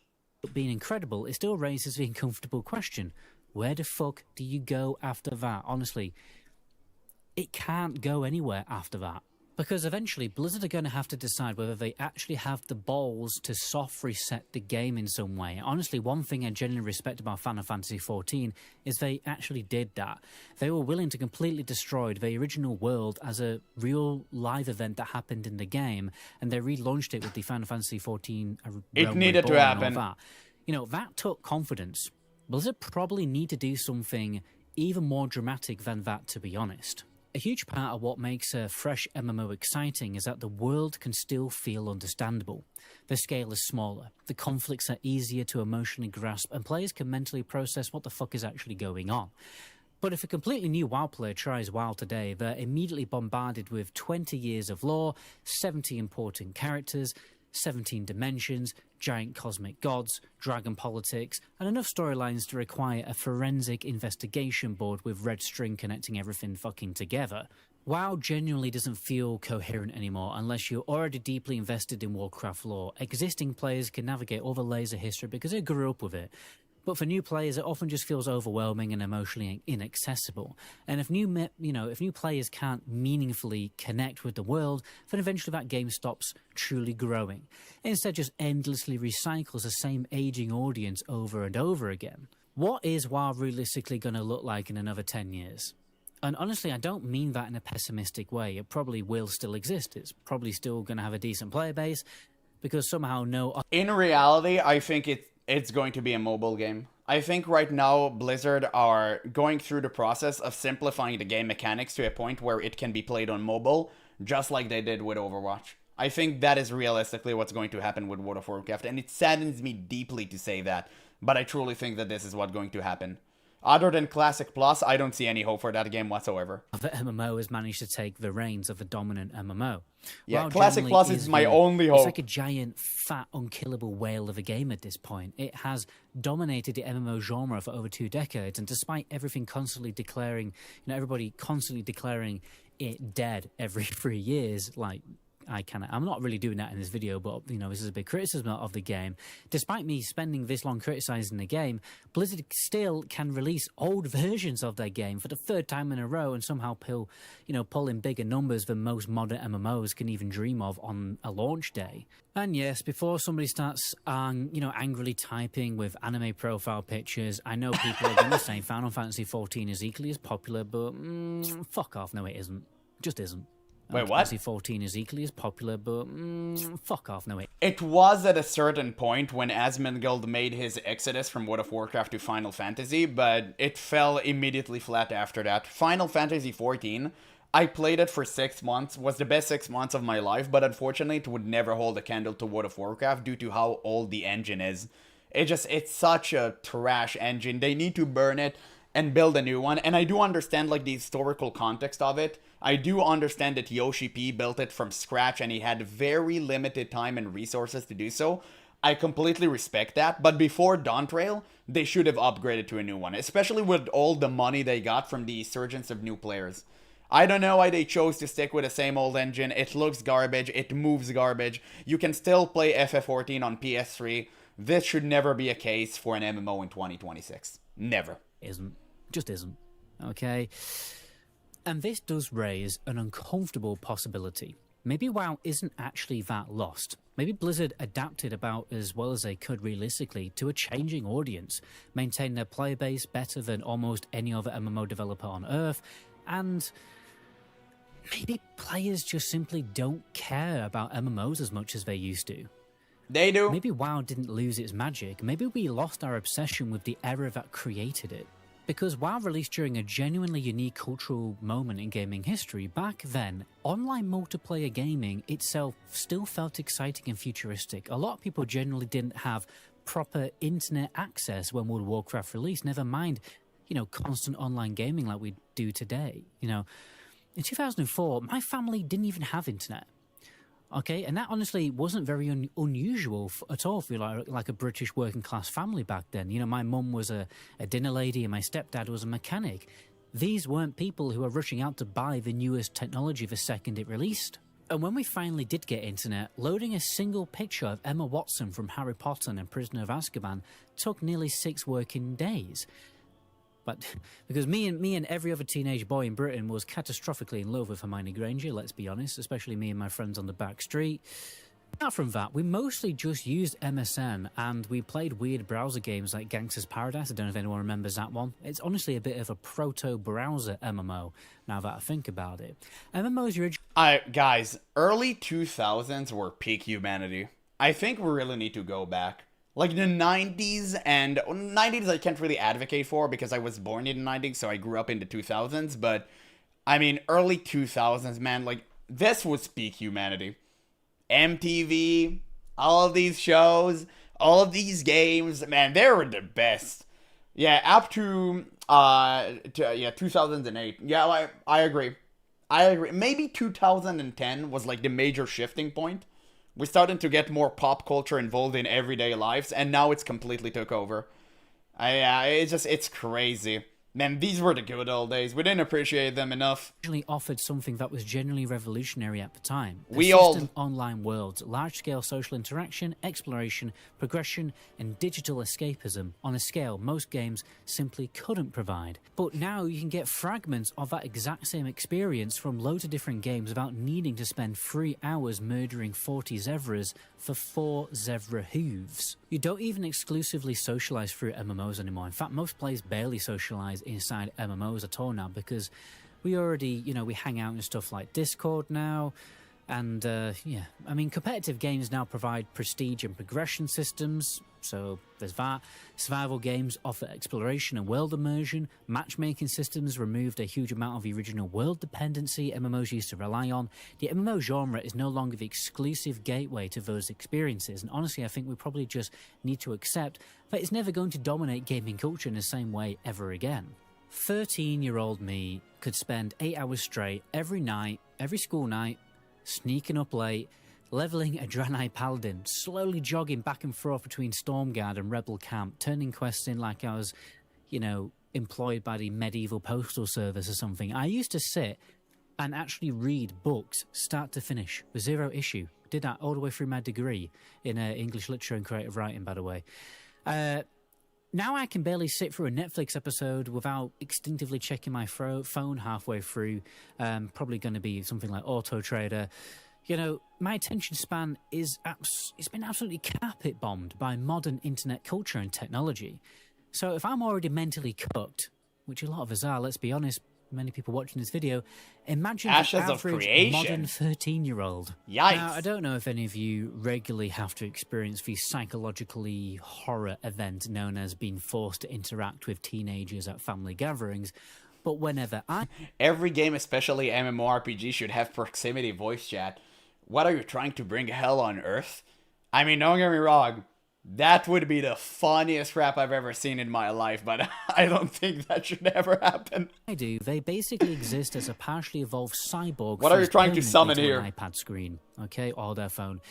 being incredible, it still raises the uncomfortable question. Where the fuck do you go after that? Honestly, it can't go anywhere after that. Because eventually, Blizzard are going to have to decide whether they actually have the balls to soft reset the game in some way. Honestly, one thing I genuinely respect about Final Fantasy XIV is they actually did that. They were willing to completely destroy the original world as a real live event that happened in the game, and they relaunched it with the Final Fantasy XIV It needed to happen. That. You know, that took confidence. Blizzard probably need to do something even more dramatic than that, to be honest. A huge part of what makes a fresh MMO exciting is that the world can still feel understandable. The scale is smaller, the conflicts are easier to emotionally grasp, and players can mentally process what the fuck is actually going on. But if a completely new WoW player tries WoW today, they're immediately bombarded with 20 years of lore, 70 important characters, 17 dimensions, giant cosmic gods, dragon politics, and enough storylines to require a forensic investigation board with red string connecting everything fucking together. WoW genuinely doesn't feel coherent anymore unless you're already deeply invested in Warcraft lore. Existing players can navigate all the layers of history because they grew up with it. But for new players, it often just feels overwhelming and emotionally inaccessible. And if new players can't meaningfully connect with the world, then eventually that game stops truly growing. Instead, just endlessly recycles the same aging audience over and over again. What is WoW realistically going to look like in another 10 years? And honestly, I don't mean that in a pessimistic way. It probably will still exist. It's probably still going to have a decent player base, because somehow In reality, I think it's going to be a mobile game. I think right now Blizzard are going through the process of simplifying the game mechanics to a point where it can be played on mobile, just like they did with Overwatch. I think that is realistically what's going to happen with World of Warcraft, and it saddens me deeply to say that, but I truly think that this is what's going to happen. Other than Classic Plus, I don't see any hope for that game whatsoever. The MMO has managed to take the reins of the dominant MMO. Yeah, WoW Classic generally Plus is my only hope. It's like a giant, fat, unkillable whale of a game at this point. It has dominated the MMO genre for over 2 decades, and despite everything constantly declaring, everybody constantly declaring it dead every 3 years, like, I'm not really doing that in this video, but, this is a big criticism of the game. Despite me spending this long criticizing the game, Blizzard still can release old versions of their game for the 3rd time in a row and somehow pull in bigger numbers than most modern MMOs can even dream of on a launch day. And yes, before somebody starts, angrily typing with anime profile pictures, I know people are going to say Final Fantasy XIV is equally as popular, but fuck off. No, it isn't. It just isn't. Wait, what? Fantasy XIV is equally as popular, but fuck off, no way. It was at a certain point when Asmongold made his exodus from World of Warcraft to Final Fantasy, but it fell immediately flat after that. Final Fantasy XIV, I played it for 6 months, was the best 6 months of my life, but unfortunately it would never hold a candle to World of Warcraft due to how old the engine is. It's such a trash engine. They need to burn it and build a new one, and I do understand the historical context of it. I do understand that Yoshi P built it from scratch and he had very limited time and resources to do so. I completely respect that, but before Dawntrail, they should have upgraded to a new one, especially with all the money they got from the surgence of new players. I don't know why they chose to stick with the same old engine. It looks garbage. It moves garbage. You can still play FF14 on PS3. This should never be a case for an MMO in 2026. Never. Isn't. Just isn't. Okay? And this does raise an uncomfortable possibility. Maybe WoW isn't actually that lost. Maybe Blizzard adapted about as well as they could realistically to a changing audience, maintained their player base better than almost any other MMO developer on Earth, and maybe players just simply don't care about MMOs as much as they used to. They do. Maybe WoW didn't lose its magic. Maybe we lost our obsession with the era that created it. Because WoW released during a genuinely unique cultural moment in gaming history, back then, online multiplayer gaming itself still felt exciting and futuristic. A lot of people generally didn't have proper internet access when World of Warcraft released, never mind, constant online gaming like we do today. In 2004, my family didn't even have internet. Okay, and that honestly wasn't very unusual at all for like a British working class family back then. My mum was a dinner lady and my stepdad was a mechanic. These weren't people who were rushing out to buy the newest technology the second it released. And when we finally did get internet, loading a single picture of Emma Watson from Harry Potter and Prisoner of Azkaban took nearly 6 working days. But because me and every other teenage boy in Britain was catastrophically in love with Hermione Granger, let's be honest, especially me and my friends on the back street. Apart from that, we mostly just used MSN and we played weird browser games like Gangster's Paradise. I don't know if anyone remembers that one. It's honestly a bit of a proto-browser MMO, now that I think about it. MMOs originally... Guys, early 2000s were peak humanity. I think we really need to go back. Like the 90s, and 90s I can't really advocate for because I was born in the 90s, so I grew up in the 2000s, but I mean, early 2000s, man, like, this was peak humanity. MTV, all of these shows, all of these games, man, they were the best. Yeah, up to 2008. Yeah, I agree. Maybe 2010 was like the major shifting point. We're starting to get more pop culture involved in everyday lives, and now it's completely took over. It's crazy. Man, these were the good old days. We didn't appreciate them enough. Originally offered something that was genuinely revolutionary at the time. Online worlds, large-scale social interaction, exploration, progression, and digital escapism on a scale most games simply couldn't provide. But now you can get fragments of that exact same experience from loads of different games without needing to spend 3 hours murdering 40 zebras for 4 zebra hooves. You don't even exclusively socialize through MMOs anymore. In fact, most players barely socialize inside MMOs at all now because we already, we hang out in stuff like Discord now. And, competitive games now provide prestige and progression systems, so there's that. Survival games offer exploration and world immersion. Matchmaking systems removed a huge amount of the original world dependency MMOs used to rely on. The MMO genre is no longer the exclusive gateway to those experiences, and honestly, I think we probably just need to accept that it's never going to dominate gaming culture in the same way ever again. 13-year-old me could spend 8 hours straight every night, every school night, sneaking up late, leveling a Draenei Paladin, slowly jogging back and forth between Stormguard and Rebel Camp, turning quests in like I was, employed by the medieval postal service or something. I used to sit and actually read books start to finish with 0 issue. Did that all the way through my degree in English literature and creative writing, by the way. Now I can barely sit through a Netflix episode without instinctively checking my phone halfway through. Probably going to be something like Auto Trader. My attention span it's been absolutely carpet bombed by modern internet culture and technology. So if I'm already mentally cooked, which a lot of us are, let's be honest, many people watching this video, imagine Ashes the of average creation. modern 13-year-old. Yikes. Now, I don't know if any of you regularly have to experience the psychologically horror event known as being forced to interact with teenagers at family gatherings, but whenever Every game, especially MMORPG, should have proximity voice chat. What are you trying to bring hell on Earth? I mean, don't get me wrong. That would be the funniest rap I've ever seen in my life, but I don't think that should ever happen. They basically exist as a partially evolved cyborg. What are you trying to summon here? An iPad screen, okay, or their phone.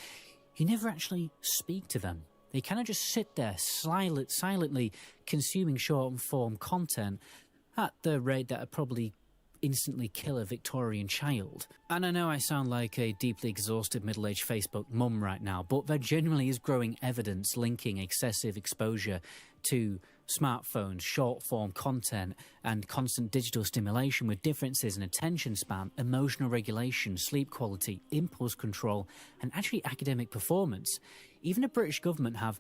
You never actually speak to them. They kind of just sit there silently consuming short-form content at the rate that probably instantly kill a Victorian child. And I know I sound like a deeply exhausted middle-aged Facebook mum right now, but there genuinely is growing evidence linking excessive exposure to smartphones, short-form content, and constant digital stimulation with differences in attention span, emotional regulation, sleep quality, impulse control, and actually academic performance. Even the British government have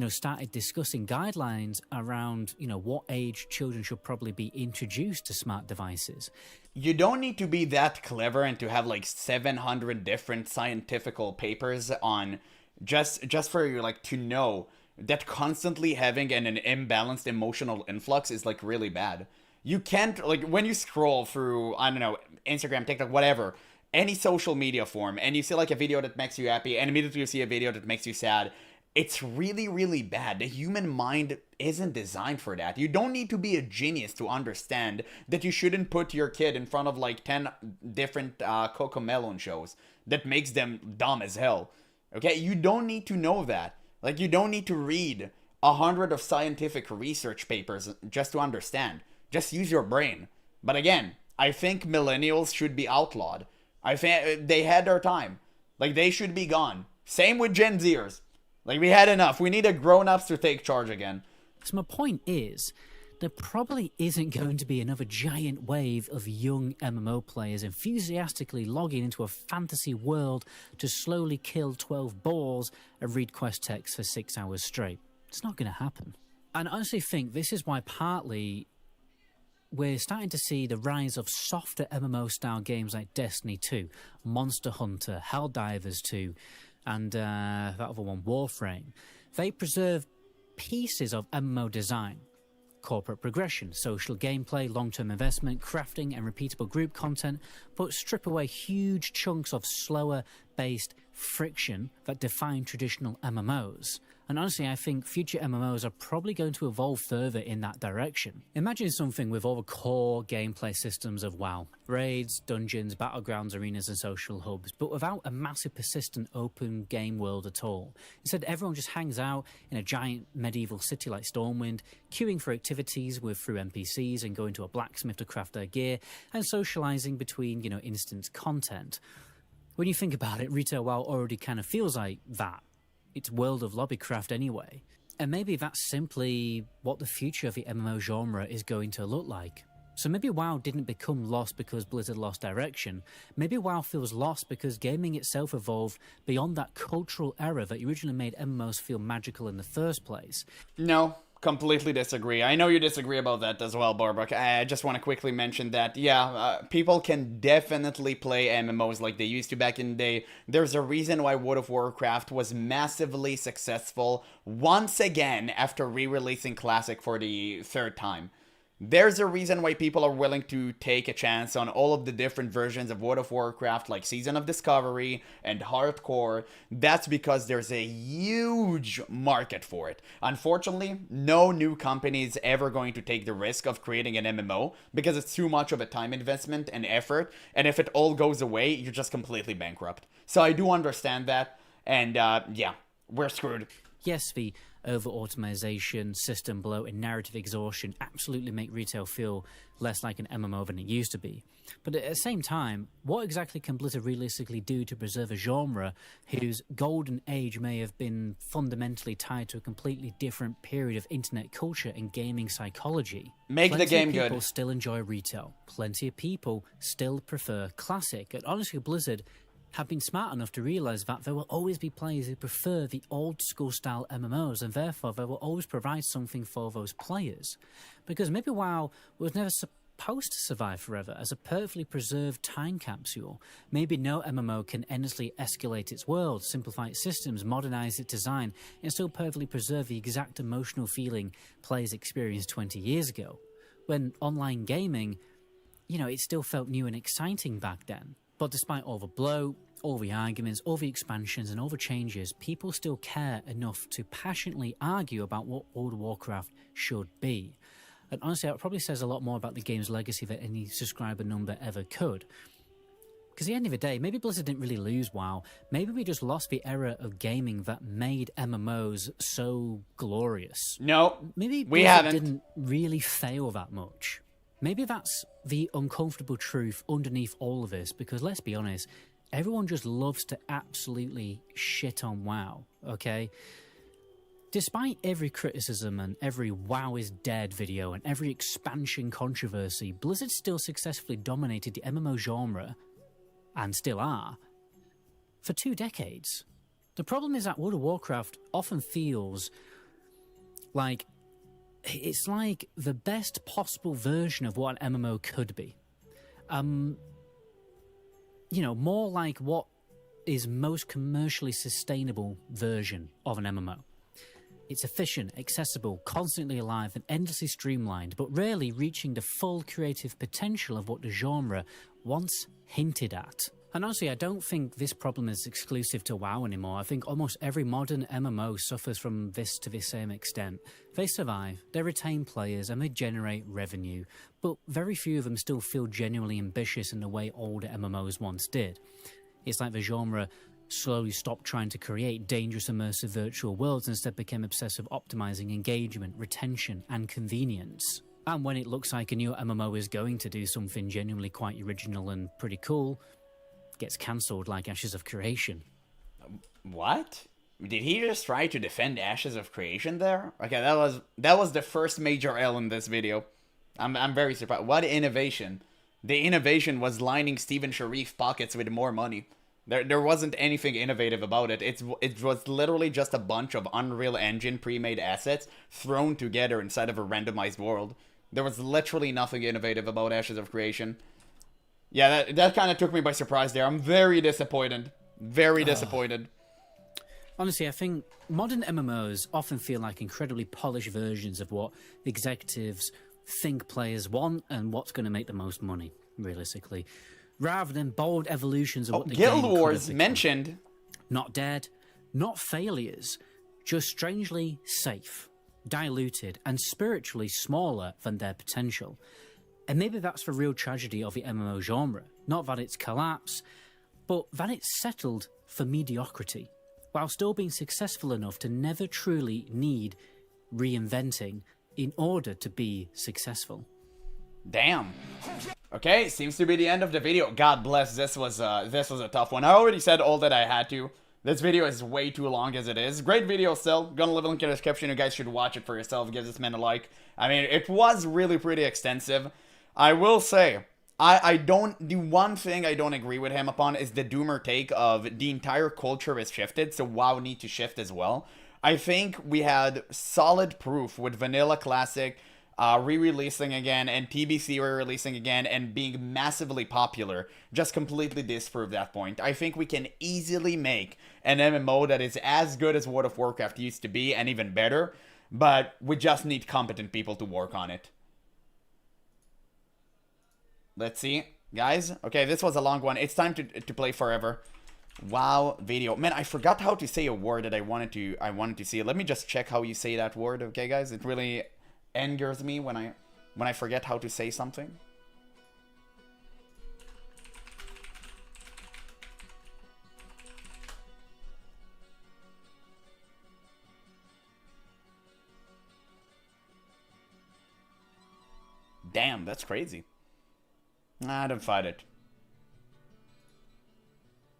started discussing guidelines around, what age children should probably be introduced to smart devices. You don't need to be that clever and to have like 700 different scientific papers on just for you to know that constantly having an imbalanced emotional influx is like really bad. You can't, when you scroll through, I don't know, Instagram, TikTok, whatever, any social media form, and you see like a video that makes you happy and immediately you see a video that makes you sad, it's really, really bad. The human mind isn't designed for that. You don't need to be a genius to understand that you shouldn't put your kid in front of 10 different Cocomelon shows that makes them dumb as hell. Okay? You don't need to know that. You don't need to read 100 of scientific research papers just to understand. Just use your brain. But again, I think millennials should be outlawed. I think they had their time. They should be gone. Same with Gen Zers. We had enough. We need grown-ups to take charge again. So my point is, there probably isn't going to be another giant wave of young MMO players enthusiastically logging into a fantasy world to slowly kill 12 boars and read quest text for 6 hours straight. It's not going to happen. And I honestly think this is why partly we're starting to see the rise of softer MMO-style games like Destiny 2, Monster Hunter, Helldivers 2, and that other one, Warframe. They preserve pieces of MMO design, corporate progression, social gameplay, long-term investment, crafting and repeatable group content, but strip away huge chunks of slower-based friction that define traditional MMOs. And honestly, I think future MMOs are probably going to evolve further in that direction. Imagine something with all the core gameplay systems of WoW. Raids, dungeons, battlegrounds, arenas and social hubs, but without a massive persistent open game world at all. Instead, everyone just hangs out in a giant medieval city like Stormwind, queuing for activities through NPCs and going to a blacksmith to craft their gear, and socializing between, instant content. When you think about it, retail WoW already kind of feels like that. It's World of Lobbycraft anyway. And maybe that's simply what the future of the MMO genre is going to look like. So maybe WoW didn't become lost because Blizzard lost direction. Maybe WoW feels lost because gaming itself evolved beyond that cultural era that originally made MMOs feel magical in the first place. No, completely disagree. I know you disagree about that as well, Barbara. I just want to quickly mention that, people can definitely play MMOs like they used to back in the day. There's a reason why World of Warcraft was massively successful once again after re-releasing Classic for the third time. There's a reason why people are willing to take a chance on all of the different versions of World of Warcraft, like Season of Discovery and Hardcore. That's because there's a huge market for it. Unfortunately, no new company is ever going to take the risk of creating an MMO because it's too much of a time investment and effort, and if it all goes away, you're just completely bankrupt. So I do understand that, and we're screwed. Yes, the over-automation, system bloat, and narrative exhaustion absolutely make retail feel less like an MMO than it used to be. But at the same time, what exactly can Blizzard realistically do to preserve a genre whose golden age may have been fundamentally tied to a completely different period of internet culture and gaming psychology? Make the game good. Plenty of people still enjoy retail. Plenty of people still prefer classic. And honestly, Blizzard have been smart enough to realise that there will always be players who prefer the old-school style MMOs, and therefore they will always provide something for those players. Because maybe WoW was never supposed to survive forever as a perfectly preserved time capsule. Maybe no MMO can endlessly escalate its world, simplify its systems, modernise its design, and still perfectly preserve the exact emotional feeling players experienced 20 years ago. When online gaming, it still felt new and exciting back then. But despite all the bloat, all the arguments, all the expansions and all the changes, people still care enough to passionately argue about what World of Warcraft should be. And honestly, it probably says a lot more about the game's legacy than any subscriber number ever could. Because at the end of the day, maybe Blizzard didn't really lose WoW. Maybe we just lost the era of gaming that made MMOs so glorious. No, maybe we Blizzard haven't. didn't really fail that much. maybe that's the uncomfortable truth underneath all of this, because let's be honest, everyone just loves to absolutely shit on WoW, okay? Despite every criticism and every WoW is dead video and every expansion controversy, Blizzard still successfully dominated the MMO genre, and still are, for 2 decades. The problem is that World of Warcraft often feels like it's like the best possible version of what an MMO could be. You know, more like what is most commercially sustainable version of an MMO. It's efficient, accessible, constantly alive, and endlessly streamlined, but rarely reaching the full creative potential of what the genre once hinted at. And honestly, I don't think this problem is exclusive to WoW anymore. I think almost every modern MMO suffers from this to the same extent. They survive, they retain players, and they generate revenue, but very few of them still feel genuinely ambitious in the way older MMOs once did. It's like the genre slowly stopped trying to create dangerous immersive virtual worlds and instead became obsessed with optimizing engagement, retention, and convenience. And when it looks like a new MMO is going to do something genuinely quite original and pretty cool, gets cancelled like Ashes of Creation. What? Did he just try to defend Ashes of Creation there? Okay, that was the first major L in this video. I'm very surprised. What innovation? The innovation was lining Steven Sharif pockets with more money. There wasn't anything innovative about it. It was literally just a bunch of Unreal Engine pre-made assets thrown together inside of a randomized world. There was literally nothing innovative about Ashes of Creation. Yeah, that kind of took me by surprise there. I'm very disappointed. Very disappointed. Honestly, I think modern MMOs often feel like incredibly polished versions of what the executives think players want and what's going to make the most money, realistically. Rather than bold evolutions of what the Guild game could Wars have become. mentioned. Not dead, not failures, just strangely safe, diluted, and spiritually smaller than their potential. And maybe that's the real tragedy of the MMO genre. Not that it's collapsed, but that it's settled for mediocrity, while still being successful enough to never truly need reinventing in order to be successful. Damn. Okay, seems to be the end of the video. God bless, this was a tough one. I already said all that I had to. This video is way too long as it is. Great video still. Gonna leave a link in the description. You guys should watch it for yourself. Give this man a like. I mean, it was really pretty extensive. I will say, the one thing I don't agree with him upon is the doomer take of the entire culture is shifted, so WoW need to shift as well. I think we had solid proof with Vanilla Classic re-releasing again and TBC re-releasing again and being massively popular. Just completely disproved that point. I think we can easily make an MMO that is as good as World of Warcraft used to be and even better, but we just need competent people to work on it. Let's see, guys. Okay, this was a long one. It's time to play Farever. WoW video. Man, I forgot how to say a word that I wanted to see. Let me just check how you say that word, okay, guys? It really angers me when I forget how to say something. Damn, that's crazy. I don't fight it.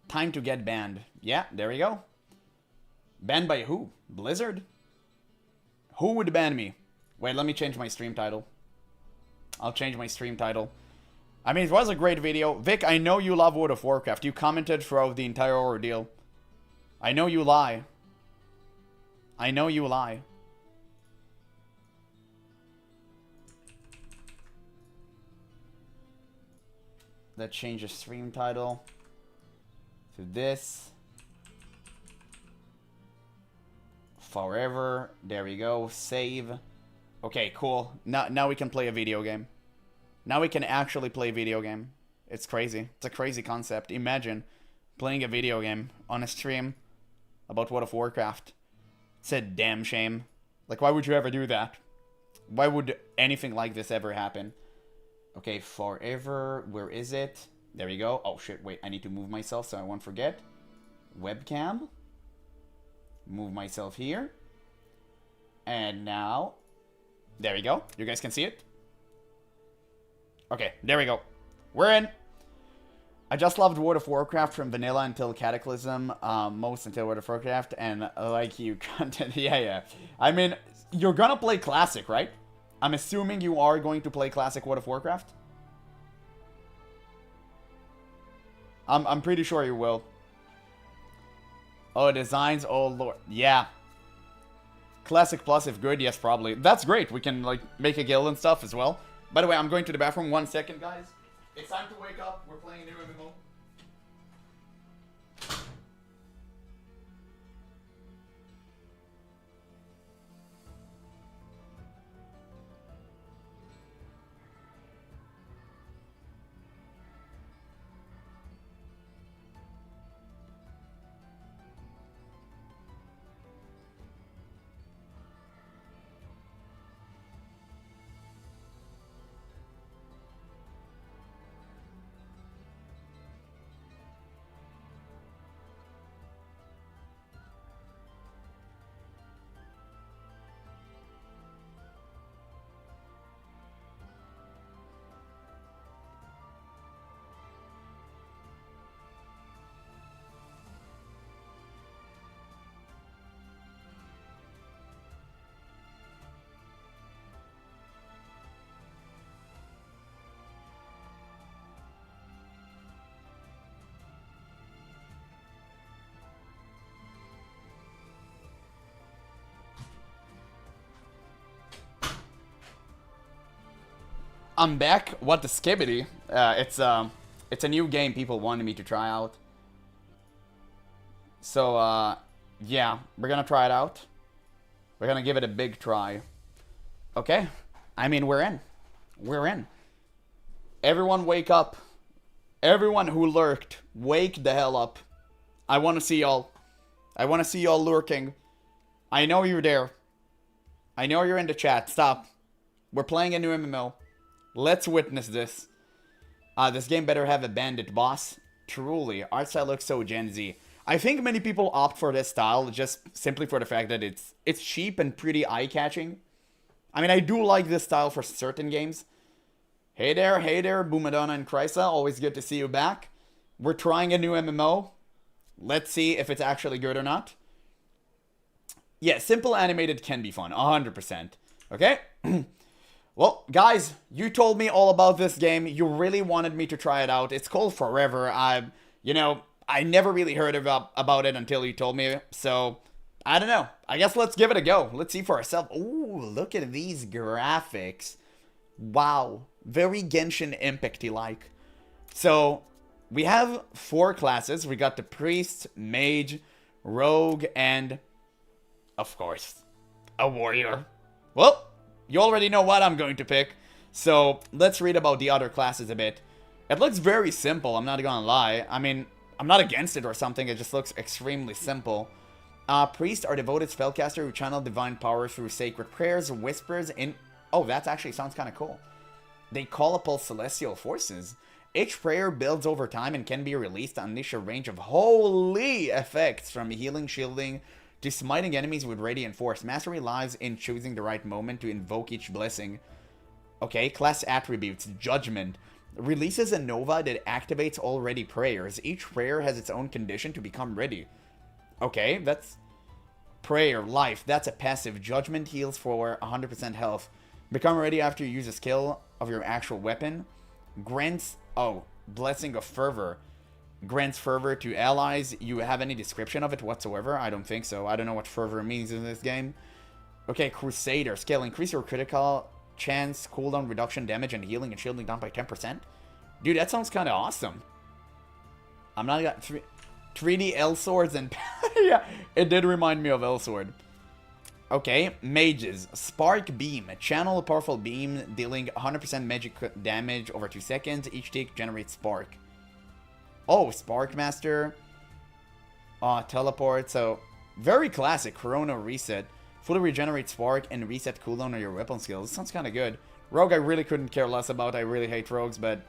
Time to get banned. Yeah, there we go. Banned by who? Blizzard? Who would ban me? Wait, let me change my stream title. I'll change my stream title. I mean, it was a great video. Vic, I know you love World of Warcraft. You commented throughout the entire ordeal. I know you lie. I know you lie. Let's change the stream title to this. Farever. There we go. Save. Okay, cool. Now we can play a video game. Now we can actually play a video game. It's crazy. It's a crazy concept. Imagine playing a video game on a stream about World of Warcraft. It's a damn shame. Like, why would you ever do that? Why would anything like this ever happen? Okay, Farever, where is it? There we go. Oh shit, wait, I need to move myself so I won't forget. Webcam. Move myself here. And now, there we go. You guys can see it. Okay, there we go. We're in. I just loved World of Warcraft from vanilla until Cataclysm, most until World of Warcraft, and like you content, yeah. I mean, you're gonna play Classic, right? I'm assuming you are going to play Classic World of Warcraft. I'm pretty sure you will. Oh, designs, oh lord, yeah. Classic Plus, if good, yes, probably. That's great, we can, like, make a guild and stuff as well. By the way, I'm going to the bathroom, 1 second, guys. It's time to wake up, we're playing a new MMO. I'm back. What the skibbity? It's a new game people wanted me to try out. So, yeah, we're gonna try it out. We're gonna give it a big try. Okay? I mean, we're in. We're in. Everyone wake up. Everyone who lurked, wake the hell up. I wanna see y'all. I wanna see y'all lurking. I know you're there. I know you're in the chat. Stop. We're playing a new MMO. Let's witness this. This game better have a bandit boss. Truly, art style looks so Gen Z. I think many people opt for this style just simply for the fact that it's cheap and pretty eye-catching. I mean, I do like this style for certain games. Hey there, Boomadonna and Krysa. Always good to see you back. We're trying a new MMO. Let's see if it's actually good or not. Yeah, simple animated can be fun. 100%. Okay? Well, guys, you told me all about this game. You really wanted me to try it out. It's called Farever. I never really heard about it until you told me. So, I don't know. I guess let's give it a go. Let's see for ourselves. Ooh, look at these graphics. Wow. Very Genshin Impact-y like. So, we have 4 classes. We got the Priest, Mage, Rogue, and, of course, a Warrior. Well, you already know what I'm going to pick. So, let's read about the other classes a bit. It looks very simple, I'm not gonna lie. I mean, I'm not against it or something, it just looks extremely simple. Priests are devoted spellcaster who channel divine power through sacred prayers, whispers, in... Oh, that actually sounds kind of cool. They call upon celestial forces. Each prayer builds over time and can be released to unleash a range of holy effects from healing, shielding, to smiting enemies with radiant force. Mastery lies in choosing the right moment to invoke each blessing. Okay, class attributes. Judgment. Releases a nova that activates already prayers. Each prayer has its own condition to become ready. Okay, that's... Prayer. Life. That's a passive. Judgment heals for 100% health. Become ready after you use a skill of your actual weapon. Grants... Oh, Blessing of Fervor. Grants fervor to allies. You have any description of it whatsoever? I don't think so. I don't know what fervor means in this game. Okay, Crusader. Skill. Increase your critical chance, cooldown reduction, damage, and healing and shielding down by 10%. Dude, that sounds kind of awesome. I'm not got 3D L swords and... yeah, it did remind me of L sword. Okay, mages. Spark Beam. Channel a powerful beam, dealing 100% magic damage over 2 seconds. Each tick generates spark. Oh, Spark Master. Teleport. So, very classic. Chrono Reset. Fully regenerate spark and reset cooldown on your weapon skills. This sounds kind of good. Rogue I really couldn't care less about. I really hate rogues, but...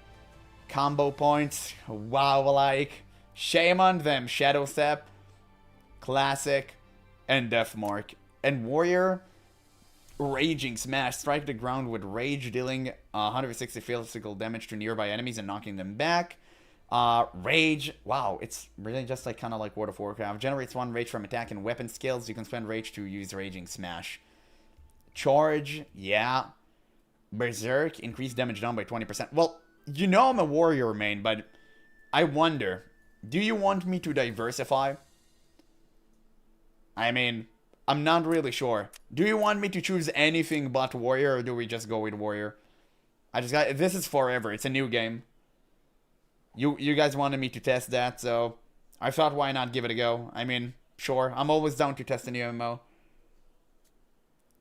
Combo points. Wow, like. Shame on them. Shadow Step. Classic. And Death Mark. And Warrior. Raging Smash. Strike the ground with rage, dealing 160 physical damage to nearby enemies and knocking them back. Rage. Wow, it's really just like kind of like World of Warcraft. Generates 1 rage from attack and weapon skills. You can spend rage to use Raging Smash. Charge. Yeah. Berserk. Increase damage done by 20%. Well, you know I'm a warrior main, but I wonder, do you want me to diversify? I mean, I'm not really sure. Do you want me to choose anything but warrior, or do we just go with warrior? This is Farever. It's a new game. You guys wanted me to test that, so I thought why not give it a go. I mean, sure. I'm always down to test a new MMO.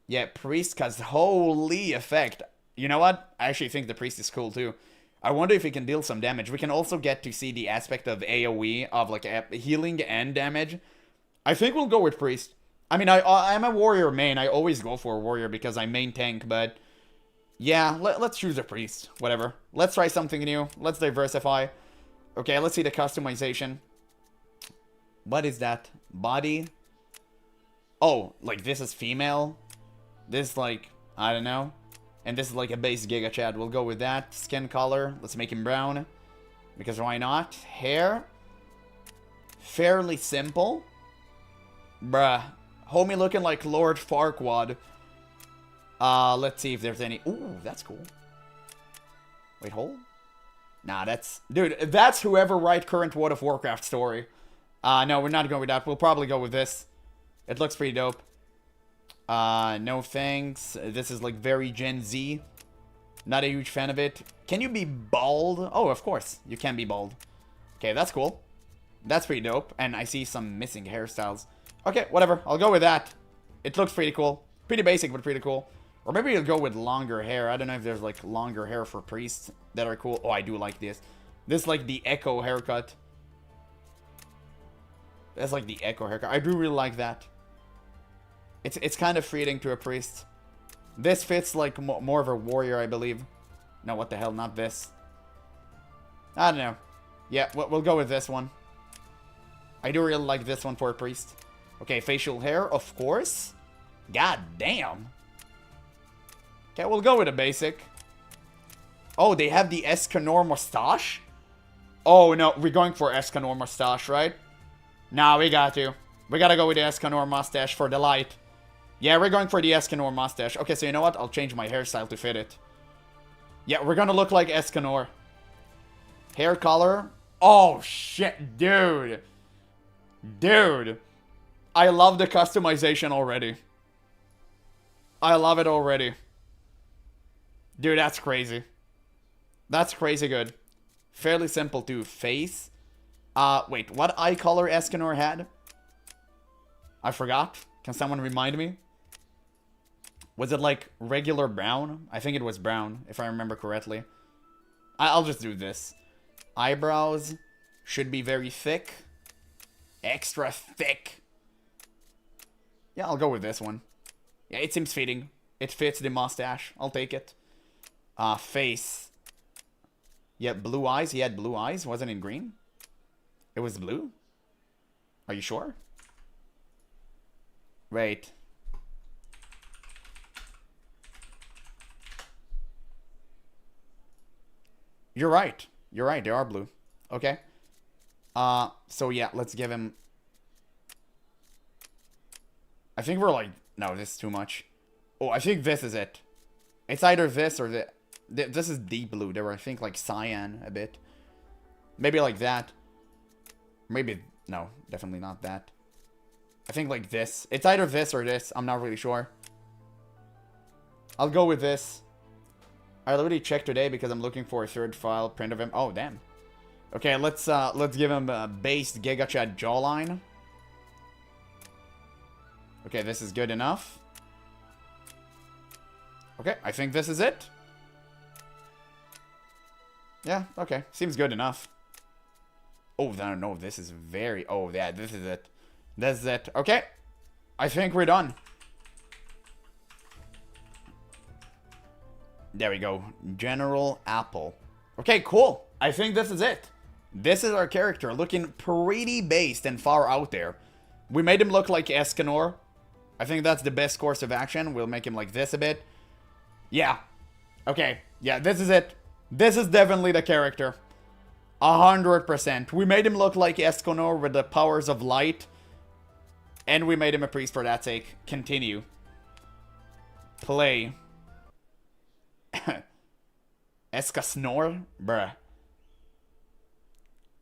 Yeah, priest, cause holy effect. You know what? I actually think the priest is cool too. I wonder if he can deal some damage. We can also get to see the aspect of AoE, of like healing and damage. I think we'll go with priest. I mean, I'm a warrior main. I always go for a warrior because I main tank, but yeah, let's choose a priest. Whatever. Let's try something new. Let's diversify. Okay, let's see the customization. What is that? Body? Oh, like this is female? This like, I don't know. And this is like a base Giga Chad. We'll go with that. Skin color. Let's make him brown. Because why not? Hair. Fairly simple. Bruh. Homie looking like Lord Farquaad. Let's see if there's any... Ooh, that's cool. Wait, hold? Nah, that's... Dude, that's whoever write current World of Warcraft story. No, we're not going with that. We'll probably go with this. It looks pretty dope. No thanks. This is like very Gen Z. Not a huge fan of it. Can you be bald? Oh, of course. You can be bald. Okay, that's cool. That's pretty dope. And I see some missing hairstyles. Okay, whatever. I'll go with that. It looks pretty cool. Pretty basic, but pretty cool. Or maybe you'll go with longer hair. I don't know if there's like longer hair for priests that are cool. Oh, I do like this. This is like the Echo haircut. That's like the Echo haircut. I do really like that. It's kind of fitting to a priest. This fits like more of a warrior, I believe. No, what the hell? Not this. I don't know. Yeah, we'll go with this one. I do really like this one for a priest. Okay, facial hair, of course. God damn. Okay, we'll go with a basic. Oh, they have the Escanor mustache? Oh, no, we're going for Escanor mustache, right? Nah, we got to. We gotta go with the Escanor mustache for the light. Yeah, we're going for the Escanor mustache. Okay, so you know what? I'll change my hairstyle to fit it. Yeah, we're gonna look like Escanor. Hair color. Oh, shit, dude. Dude. I love the customization already. I love it already. Dude, that's crazy. That's crazy good. Fairly simple too. Face. Wait, what eye color Escanor had? I forgot. Can someone remind me? Was it like regular brown? I think it was brown, if I remember correctly. I'll just do this. Eyebrows should be very thick. Extra thick. Yeah, I'll go with this one. Yeah, it seems fitting. It fits the mustache. I'll take it. Face. Yeah, blue eyes. He had blue eyes. Wasn't it green? It was blue? Are you sure? Wait. You're right. You're right. They are blue. Okay. So yeah, let's give him... I think we're like... No, this is too much. Oh, I think this is it. It's either this or the... This is deep blue. They were, I think, like cyan a bit. Maybe like that. Maybe... No, definitely not that. I think like this. It's either this or this. I'm not really sure. I'll go with this. I already checked today because I'm looking for a third file print of him. Oh, damn. Okay, let's give him a base Giga Chad jawline. Okay, this is good enough. Okay, I think this is it. Yeah, okay. Seems good enough. Oh, no, this is very... Oh, yeah, this is it. This is it. Okay. I think we're done. There we go. GeneralApple. Okay, cool. I think this is it. This is our character, looking pretty based and far out there. We made him look like Escanor. I think that's the best course of action. We'll make him like this a bit. Yeah. Okay. Yeah, this is it. This is definitely the character. 100%. We made him look like Esconor with the powers of light. And we made him a priest for that sake. Continue. Play. Escasnor? Bruh.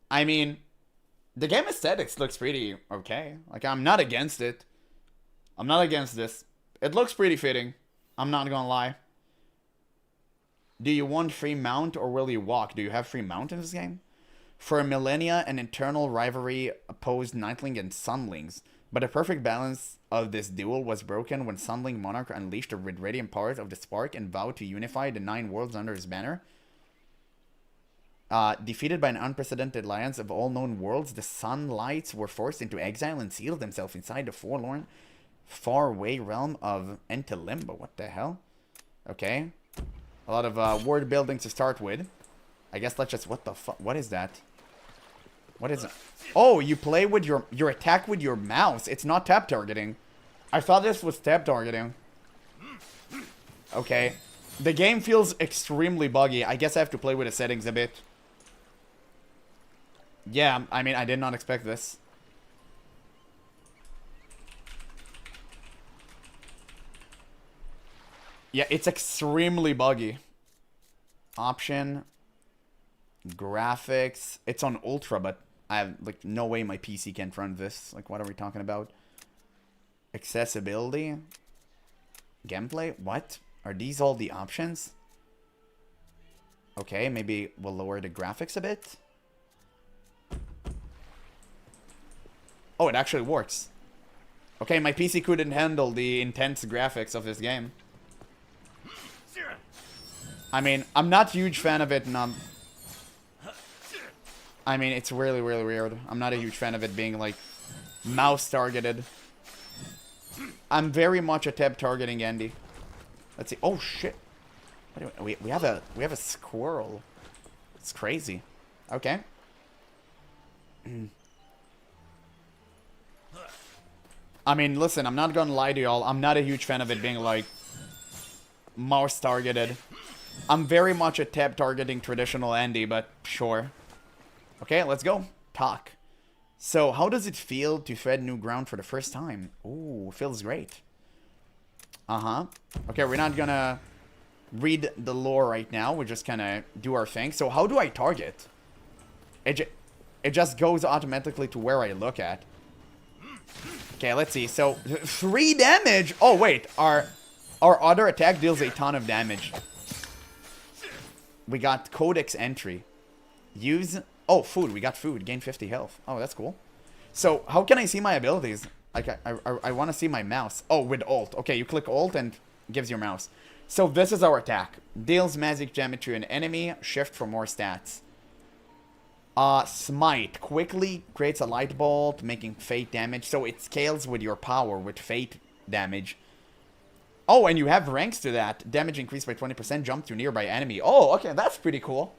I mean, the game aesthetics looks pretty okay. Like, I'm not against it. I'm not against this. It looks pretty fitting. I'm not gonna lie. Do you want free mount or will you walk? Do you have free mount in this game? For millennia, an internal rivalry opposed Nightling and Sunlings. But a perfect balance of this duel was broken when Sunling Monarch unleashed the radiant powers of the Spark and vowed to unify the 9 worlds under his banner. Defeated by an unprecedented alliance of all known worlds, the Sunlights were forced into exile and sealed themselves inside the forlorn, faraway realm of Entalimbo. What the hell? Okay. A lot of word building to start with. I guess let's just... What the fuck? What is that? What is it? Oh, you play with your attack with your mouse. It's not tap targeting. I thought this was tap targeting. Okay. The game feels extremely buggy. I guess I have to play with the settings a bit. Yeah, I mean, I did not expect this. Yeah, it's extremely buggy. Option. Graphics. It's on ultra, but I have, like, no way my PC can run this. Like, what are we talking about? Accessibility. Gameplay? What? Are these all the options? Okay, maybe we'll lower the graphics a bit. Oh, it actually works. Okay, my PC couldn't handle the intense graphics of this game. I mean, I'm not a huge fan of it, and I mean, it's really, really weird. I'm not a huge fan of it being, like, mouse targeted. I'm very much a tab targeting Andy. Let's see. Oh shit! We have a squirrel. It's crazy. Okay. I mean, listen. I'm not gonna lie to y'all. I'm not a huge fan of it being like mouse targeted. I'm very much a tab targeting traditional Andy, but sure. Okay, let's go. Talk. So, how does it feel to tread new ground for the first time? Ooh, feels great. Uh-huh. Okay, we're not gonna read the lore right now. We're just gonna do our thing. So, how do I target? It just goes automatically to where I look at. Okay, let's see. So, 3 damage! Oh, wait. Our other attack deals a ton of damage. We got Codex entry. Use... Oh, food. We got food. Gain 50 health. Oh, that's cool. So, how can I see my abilities? Like, I want to see my mouse. Oh, with Alt. Okay, you click Alt and gives your mouse. So, this is our attack. Deals magic damage to an enemy. Shift for more stats. Smite. Quickly creates a light bolt, making fate damage. So, it scales with your power, with fate damage. Oh, and you have ranks to that. Damage increased by 20%. Jump to nearby enemy. Oh, okay. That's pretty cool.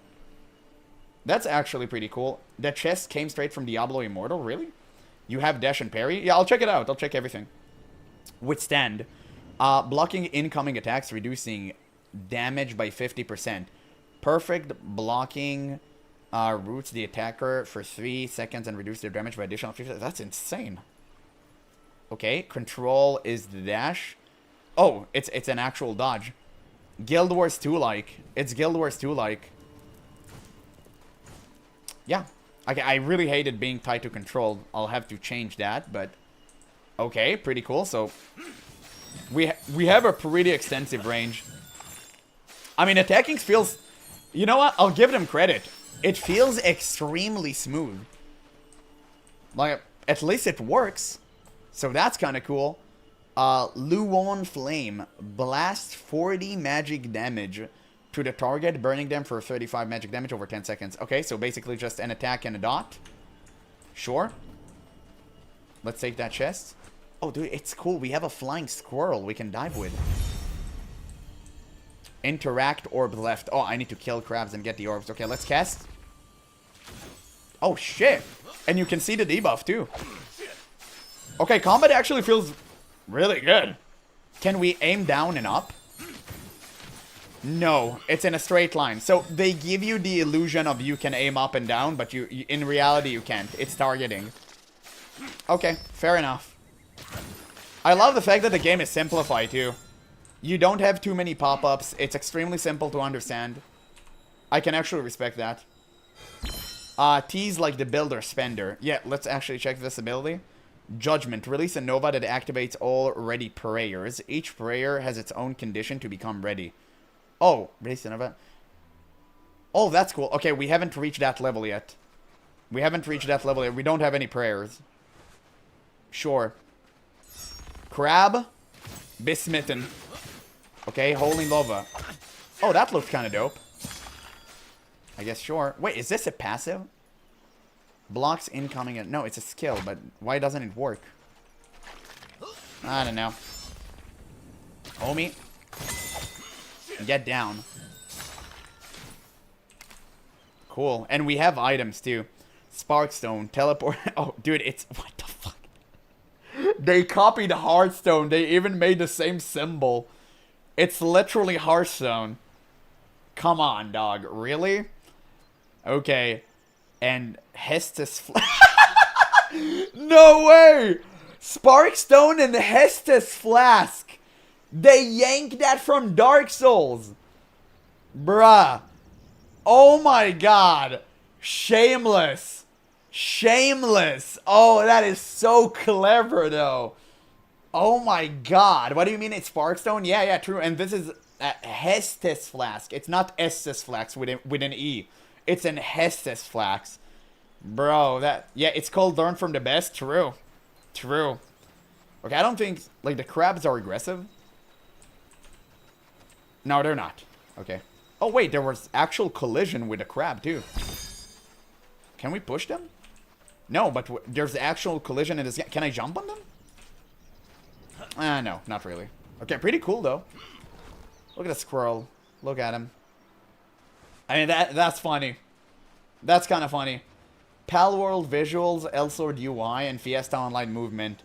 That's actually pretty cool. The chest came straight from Diablo Immortal, really? You have dash and parry? Yeah, I'll check it out. I'll check everything. Withstand. Blocking incoming attacks, reducing damage by 50%. Perfect blocking roots the attacker for 3 seconds and reduce their damage by additional 50%. That's insane. Okay, control is the dash. Oh, it's an actual dodge. Guild Wars 2-like. It's Guild Wars 2-like. Yeah. Okay, I really hated being tied to control. I'll have to change that, but... Okay, pretty cool. So, we have a pretty extensive range. I mean, attacking feels... You know what? I'll give them credit. It feels extremely smooth. Like, at least it works. So that's kind of cool. Luon Flame. Blast 40 magic damage to the target, burning them for 35 magic damage over 10 seconds. Okay, so basically just an attack and a dot. Sure. Let's take that chest. Oh, dude, it's cool. We have a flying squirrel we can dive with. Interact orb left. Oh, I need to kill crabs and get the orbs. Okay, let's cast. Oh, shit. And you can see the debuff, too. Okay, combat actually feels Really good. Can we aim down and up? No, it's in a straight line. So they give you the illusion of you can aim up and down, but you in reality you can't. It's targeting. Okay, fair enough. I love the fact that the game is simplified too. You don't have too many pop-ups. It's extremely simple to understand. I can actually respect that. T's like the builder spender. Yeah, let's actually check this ability. Judgment. Release a Nova that activates all ready prayers. Each prayer has its own condition to become ready. Oh, release a Nova. Oh, that's cool. Okay, we haven't reached that level yet. We haven't reached that level yet. We don't have any prayers. Sure. Crab. Besmitten. Okay, Holy Nova. Oh, that looks kind of dope. I guess sure. Wait, is this a passive? Blocks incoming. No, it's a skill, but why doesn't it work? I don't know. Homie. Get down. Cool. And we have items too. Sparkstone, teleport. Oh, dude, it's... What the fuck? They copied Hearthstone. They even made the same symbol. It's literally Hearthstone. Come on, dog. Really? Okay. And Hestus... No way! Sparkstone and Hestus Flask. They yanked that from Dark Souls. Bruh. Oh my god. Shameless. Shameless. Oh, that is so clever, though. Oh my god. What do you mean it's Sparkstone? Yeah, yeah, true. And this is a Hestus Flask. It's not Estus Flask with an E. It's an Hestus Flask. Bro, that... Yeah, it's called Learn from the Best. True. True. Okay, I don't think... Like, the crabs are aggressive. No, they're not. Okay. Oh, wait, there was actual collision with the crab, too. Can we push them? No, but there's actual collision in this... Can I jump on them? No, not really. Okay, pretty cool, though. Look at the squirrel. Look at him. I mean, that's funny. That's kind of funny. Palworld visuals, Elsword UI, and Fiesta Online movement.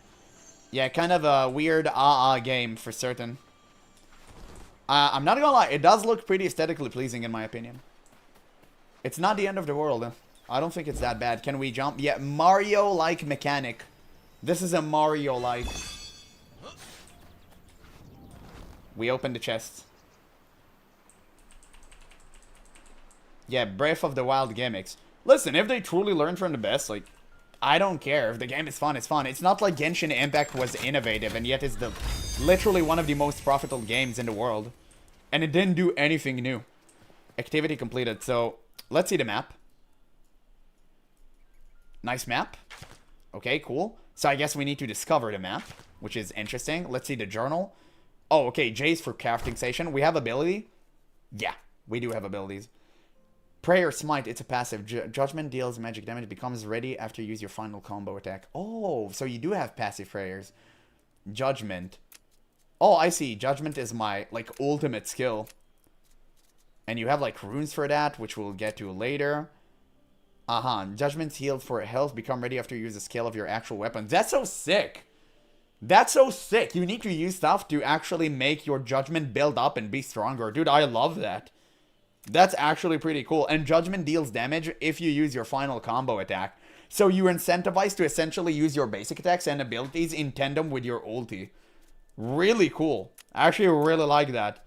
Yeah, kind of a weird game for certain. I'm not gonna lie, it does look pretty aesthetically pleasing in my opinion. It's not the end of the world. I don't think it's that bad. Can we jump? Yeah, Mario-like mechanic. This is a Mario-like. We open the chest. Yeah, Breath of the Wild gimmicks. Listen, if they truly learn from the best, like, I don't care. If the game is fun, it's fun. It's not like Genshin Impact was innovative, and yet it's literally one of the most profitable games in the world. And it didn't do anything new. Activity completed. So, let's see the map. Nice map. Okay, cool. So I guess we need to discover the map, which is interesting. Let's see the journal. Oh, okay, J's for crafting station. We have ability. Yeah, we do have abilities. Prayer Smite, it's a passive. Judgment deals magic damage, becomes ready after you use your final combo attack. Oh, so you do have passive prayers. Judgment. Oh, I see. Judgment is my, like, ultimate skill. And you have, like, runes for that, which we'll get to later. Judgment's healed for health, become ready after you use the skill of your actual weapon. That's so sick. That's so sick. You need to use stuff to actually make your judgment build up and be stronger. Dude, I love that. That's actually pretty cool. And Judgment deals damage if you use your final combo attack. So you're incentivized to essentially use your basic attacks and abilities in tandem with your ulti. Really cool. I actually really like that.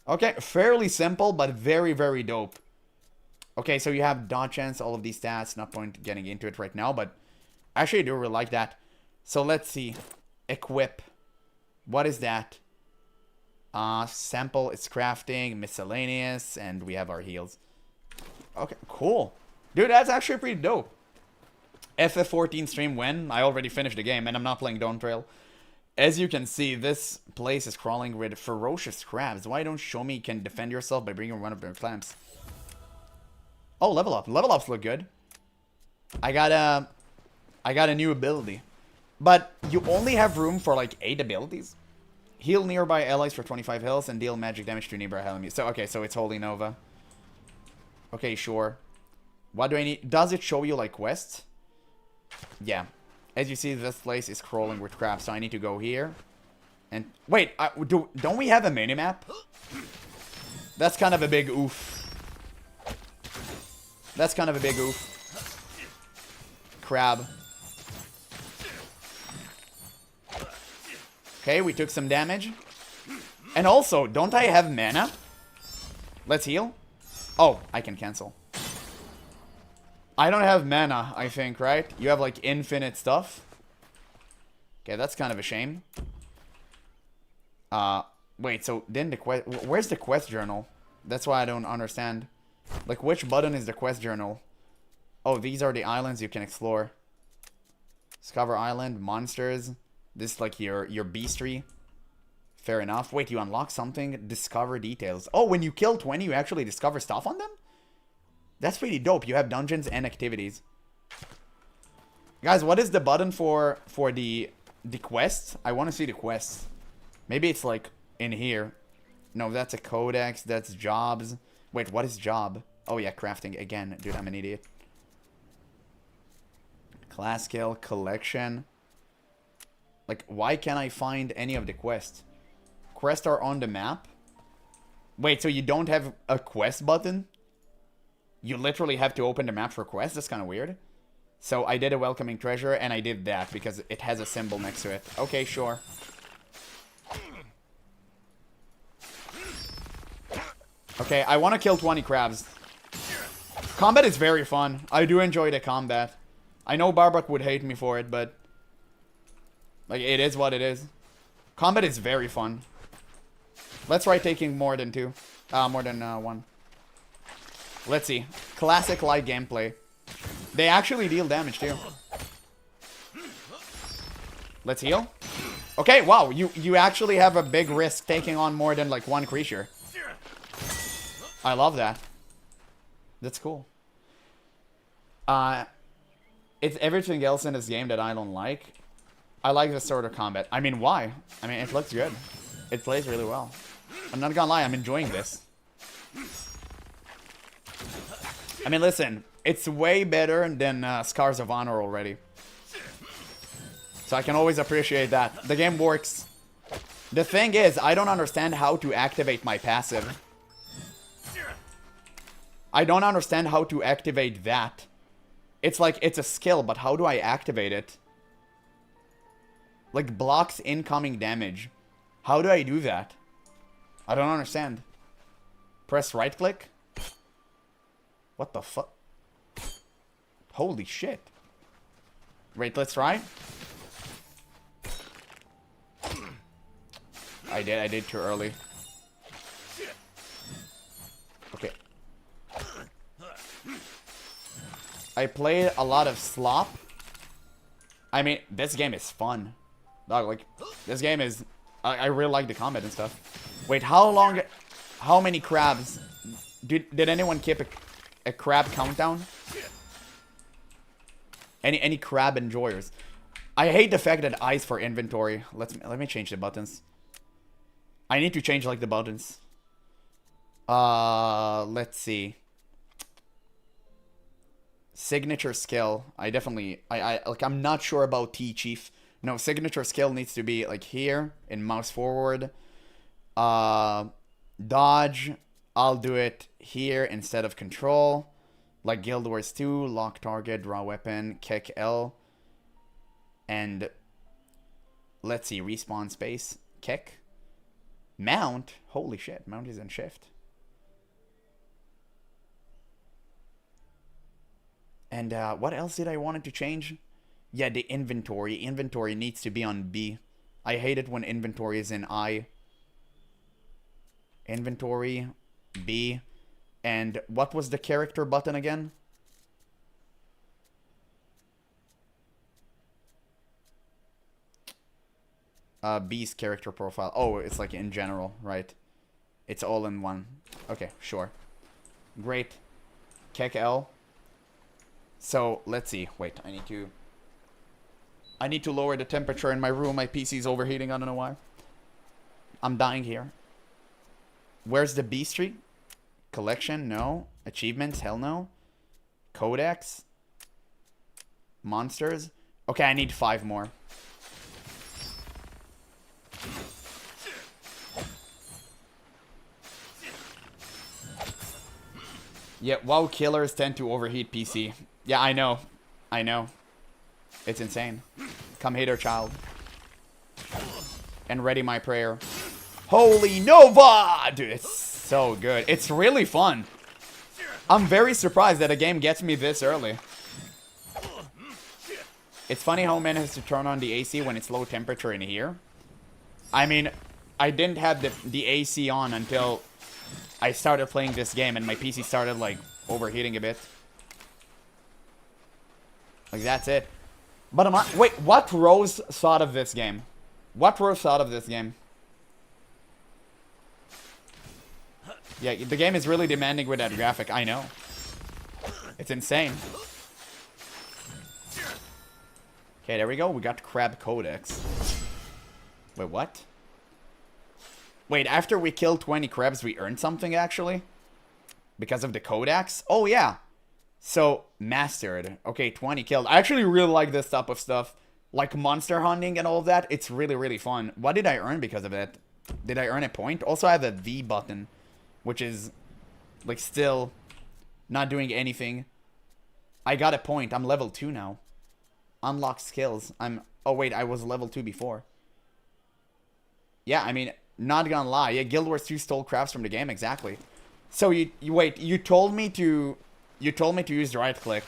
Okay, fairly simple, but very, very dope. Okay, so you have dodge chance, all of these stats. Not point getting into it right now, but I actually do really like that. So let's see. Equip. What is that? Sample, it's crafting, miscellaneous, and we have our heals. Okay, cool. Dude, that's actually pretty dope. FF14 stream when? I already finished the game, and I'm not playing Dawn Trail. As you can see, this place is crawling with ferocious crabs. Why don't show me you can defend yourself by bringing one of their clamps? Oh, level up. Level ups look good. I got a new ability. But you only have room for like 8 abilities. Heal nearby allies for 25 health and deal magic damage to nearby enemies. So, okay, so it's Holy Nova. Okay, sure. What do I need? Does it show you, like, quests? Yeah. As you see, this place is crawling with crap, so I need to go here. And wait, don't we have a minimap? That's kind of a big oof. That's kind of a big oof. Crab. Okay, we took some damage. And also, don't I have mana? Let's heal. Oh, I can cancel. I don't have mana, I think, right? You have, like, infinite stuff. Okay, that's kind of a shame. Wait, so then the quest... Where's the quest journal? That's why I don't understand. Like, which button is the quest journal? Oh, these are the islands you can explore. Discover island, monsters. This is like your beastry. Fair enough. Wait, you unlock something? Discover details. Oh, when you kill 20, you actually discover stuff on them? That's pretty dope. You have dungeons and activities. Guys, what is the button for the quests? I want to see the quests. Maybe it's like in here. No, that's a codex. That's jobs. Wait, what is job? Oh yeah, crafting again. Dude, I'm an idiot. Class skill, collection. Like, why can't I find any of the quests? Quests are on the map. Wait, so you don't have a quest button? You literally have to open the map for quests? That's kind of weird. So I did a welcoming treasure, and I did that because it has a symbol next to it. Okay, sure. Okay, I want to kill 20 crabs. Combat is very fun. I do enjoy the combat. I know Barbak would hate me for it, but... like, it is what it is. Combat is very fun. Let's try taking more than two. More than one. Let's see. Classic light gameplay. They actually deal damage too. Let's heal. Okay, wow. You actually have a big risk taking on more than like one creature. I love that. That's cool. It's everything else in this game that I don't like. I like this sort of combat. I mean, why? I mean, it looks good. It plays really well. I'm not gonna lie, I'm enjoying this. I mean, listen, it's way better than Scars of Honor already. So I can always appreciate that. The game works. The thing is, I don't understand how to activate my passive. I don't understand how to activate that. It's like, it's a skill, but how do I activate it? Like, blocks incoming damage. How do I do that? I don't understand. Press right click? What the fuck? Holy shit. Wait, let's try. I did too early. Okay. I played a lot of slop. I mean, this game is fun. Dog, like, this game is... I really like the combat and stuff. Wait, how many crabs? Did anyone keep a crab countdown? Any crab enjoyers? I hate the fact that eyes for inventory. Let me change the buttons. I need to change like the buttons. Let's see. Signature skill. I'm not sure about T Chief. No, signature skill needs to be like here in mouse forward. Dodge. I'll do it here instead of control. Like Guild Wars 2, lock target, draw weapon, kick L. And let's see, respawn space, kick. Mount. Holy shit, mount is in shift. And what else did I want to change? Yeah, the inventory. Inventory needs to be on B. I hate it when inventory is in I. Inventory, B. And what was the character button again? B's character profile. Oh, it's like in general, right? It's all in one. Okay, sure. Great. Kick L. So, let's see. Wait, I need to lower the temperature in my room. My PC's overheating. I don't know why. I'm dying here. Where's the beastry? Collection? No. Achievements? Hell no. Codex? Monsters? Okay, I need 5 more. Yeah, WoW killers tend to overheat PC. Yeah, I know. I know. It's insane. Come hither, child. And ready my prayer. Holy Nova! Dude, it's so good. It's really fun. I'm very surprised that a game gets me this early. It's funny how man has to turn on the AC when it's low temperature in here. I mean, I didn't have the AC on until I started playing this game and my PC started, like, overheating a bit. Like, that's it. But am I... Wait, what Rose thought of this game? What Rose thought of this game? Yeah, the game is really demanding with that graphic. I know. It's insane. Okay, there we go. We got Crab Codex. Wait, what? Wait, after we kill 20 crabs, we earn something, actually? Because of the Codex? Oh, yeah. So, mastered. Okay, 20 killed. I actually really like this type of stuff. Like monster hunting and all of that. It's really, really fun. What did I earn because of it? Did I earn a point? Also, I have a V button. Which is, like, still not doing anything. I got a point. I'm level 2 now. Unlock skills. Oh, wait. I was level 2 before. Yeah, I mean, not gonna lie. Yeah, Guild Wars 2 stole crafts from the game. Exactly. So, wait. You told me to use the right click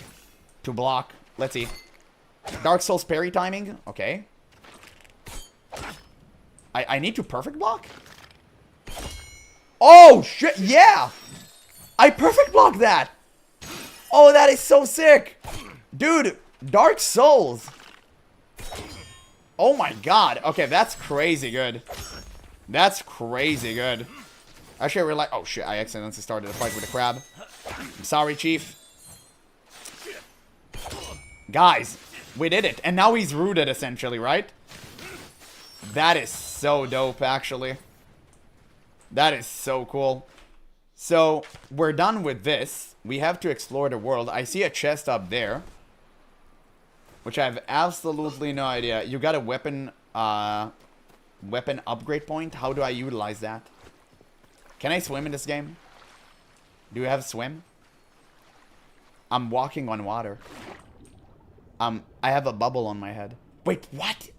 to block. Let's see. Dark Souls parry timing. Okay. I need to perfect block? Oh, shit, yeah! I perfect blocked that! Oh, that is so sick! Dude, Dark Souls! Oh my god. Okay, that's crazy good. That's crazy good. Actually, I realized... Oh, shit, I accidentally started a fight with a crab. I'm sorry, Chief. Guys, we did it. And now he's rooted, essentially, right? That is so dope, actually. That is so cool. So, we're done with this. We have to explore the world. I see a chest up there. Which I have absolutely no idea. You got a weapon upgrade point? How do I utilize that? Can I swim in this game? Do you have swim? I'm walking on water. I have a bubble on my head. Wait, what?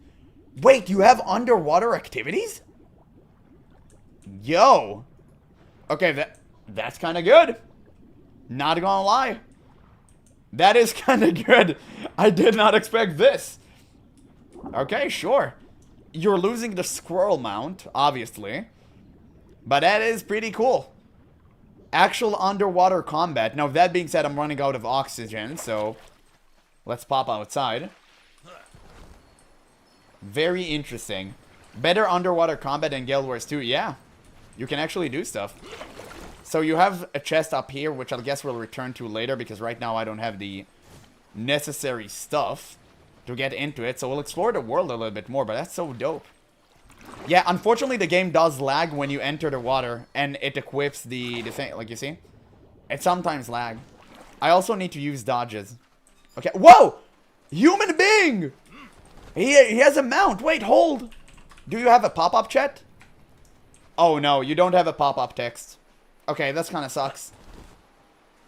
Wait, you have underwater activities? Yo. Okay, that's kind of good. Not gonna lie. That is kind of good. I did not expect this. Okay, sure. You're losing the squirrel mount, obviously. But that is pretty cool. Actual underwater combat. Now, that being said, I'm running out of oxygen, so let's pop outside. Very interesting. Better underwater combat than Guild Wars 2, yeah. You can actually do stuff. So you have a chest up here, which I guess we'll return to later, because right now I don't have the necessary stuff to get into it. So we'll explore the world a little bit more, but that's so dope. Yeah, unfortunately the game does lag when you enter the water, and it equips the thing, like you see? It sometimes lag. I also need to use dodges. Okay, whoa! Human being! He has a mount. Wait, hold. Do you have a pop-up chat? Oh no, you don't have a pop-up text. Okay, that's kind of sucks.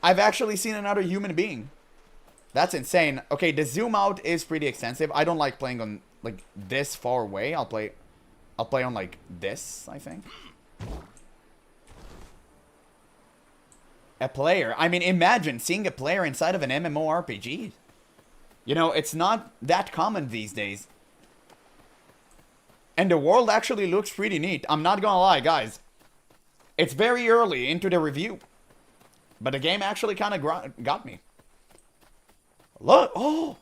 I've actually seen another human being. That's insane. Okay, the zoom out is pretty extensive. I don't like playing on, like, this far away. I'll play on, like, this, I think. A player. I mean, imagine seeing a player inside of an MMORPG. You know, it's not that common these days. And the world actually looks pretty neat. I'm not gonna lie, guys. It's very early into the review. But the game actually kind of got me. Look. Oh.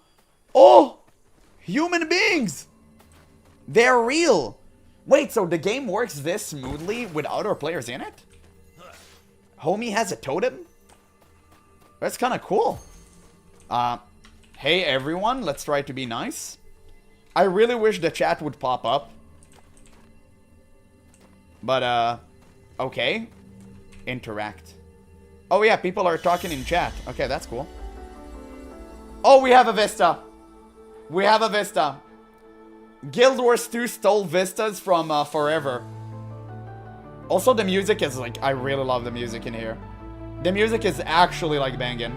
Oh. Human beings. They're real. Wait, so the game works this smoothly with other players in it? Homie has a totem? That's kind of cool. Hey everyone, let's try to be nice. I really wish the chat would pop up. But, okay. Interact. Oh yeah, people are talking in chat. Okay, that's cool. Oh, we have a Vista. We have a Vista. Guild Wars 2 stole Vistas from Farever. Also, the music is like, I really love the music in here. The music is actually like banging.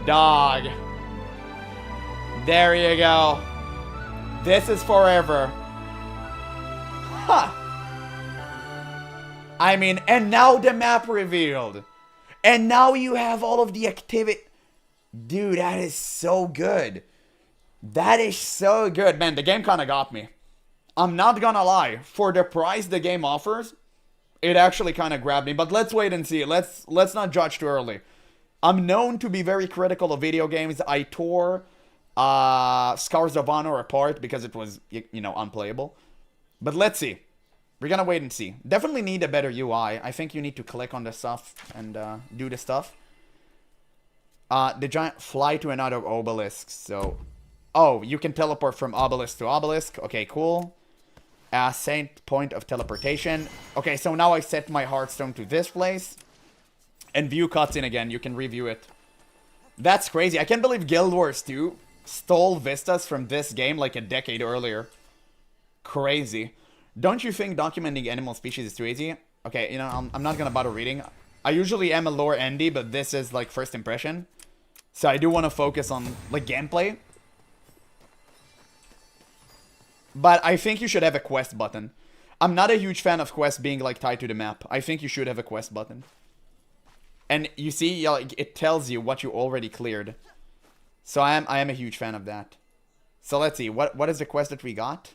Dog. There you go. This is Farever. Huh. I mean, and now the map revealed. And now you have all of the activity. Dude, that is so good. That is so good. Man, the game kind of got me. I'm not gonna lie. For the price the game offers, it actually kind of grabbed me. But let's wait and see. Let's not judge too early. I'm known to be very critical of video games. I tore Scars of Honor apart because it was, you know, unplayable. But let's see. We're gonna wait and see. Definitely need a better UI. I think you need to click on the stuff and do the stuff. The giant fly to another obelisk. So, oh, you can teleport from obelisk to obelisk. Okay, cool. Saint point of teleportation. Okay, so now I set my Hearthstone to this place. And view cutscene again. You can review it. That's crazy. I can't believe Guild Wars 2 stole vistas from this game like a decade earlier. Crazy. Don't you think documenting animal species is too easy? Okay, you know, I'm not gonna bother reading. I usually am a lore endy, but this is like first impression. So I do want to focus on like gameplay. But I think you should have a quest button. I'm not a huge fan of quests being like tied to the map. I think you should have a quest button. And you see, like, it tells you what you already cleared. So I am a huge fan of that. So let's see, what is the quest that we got?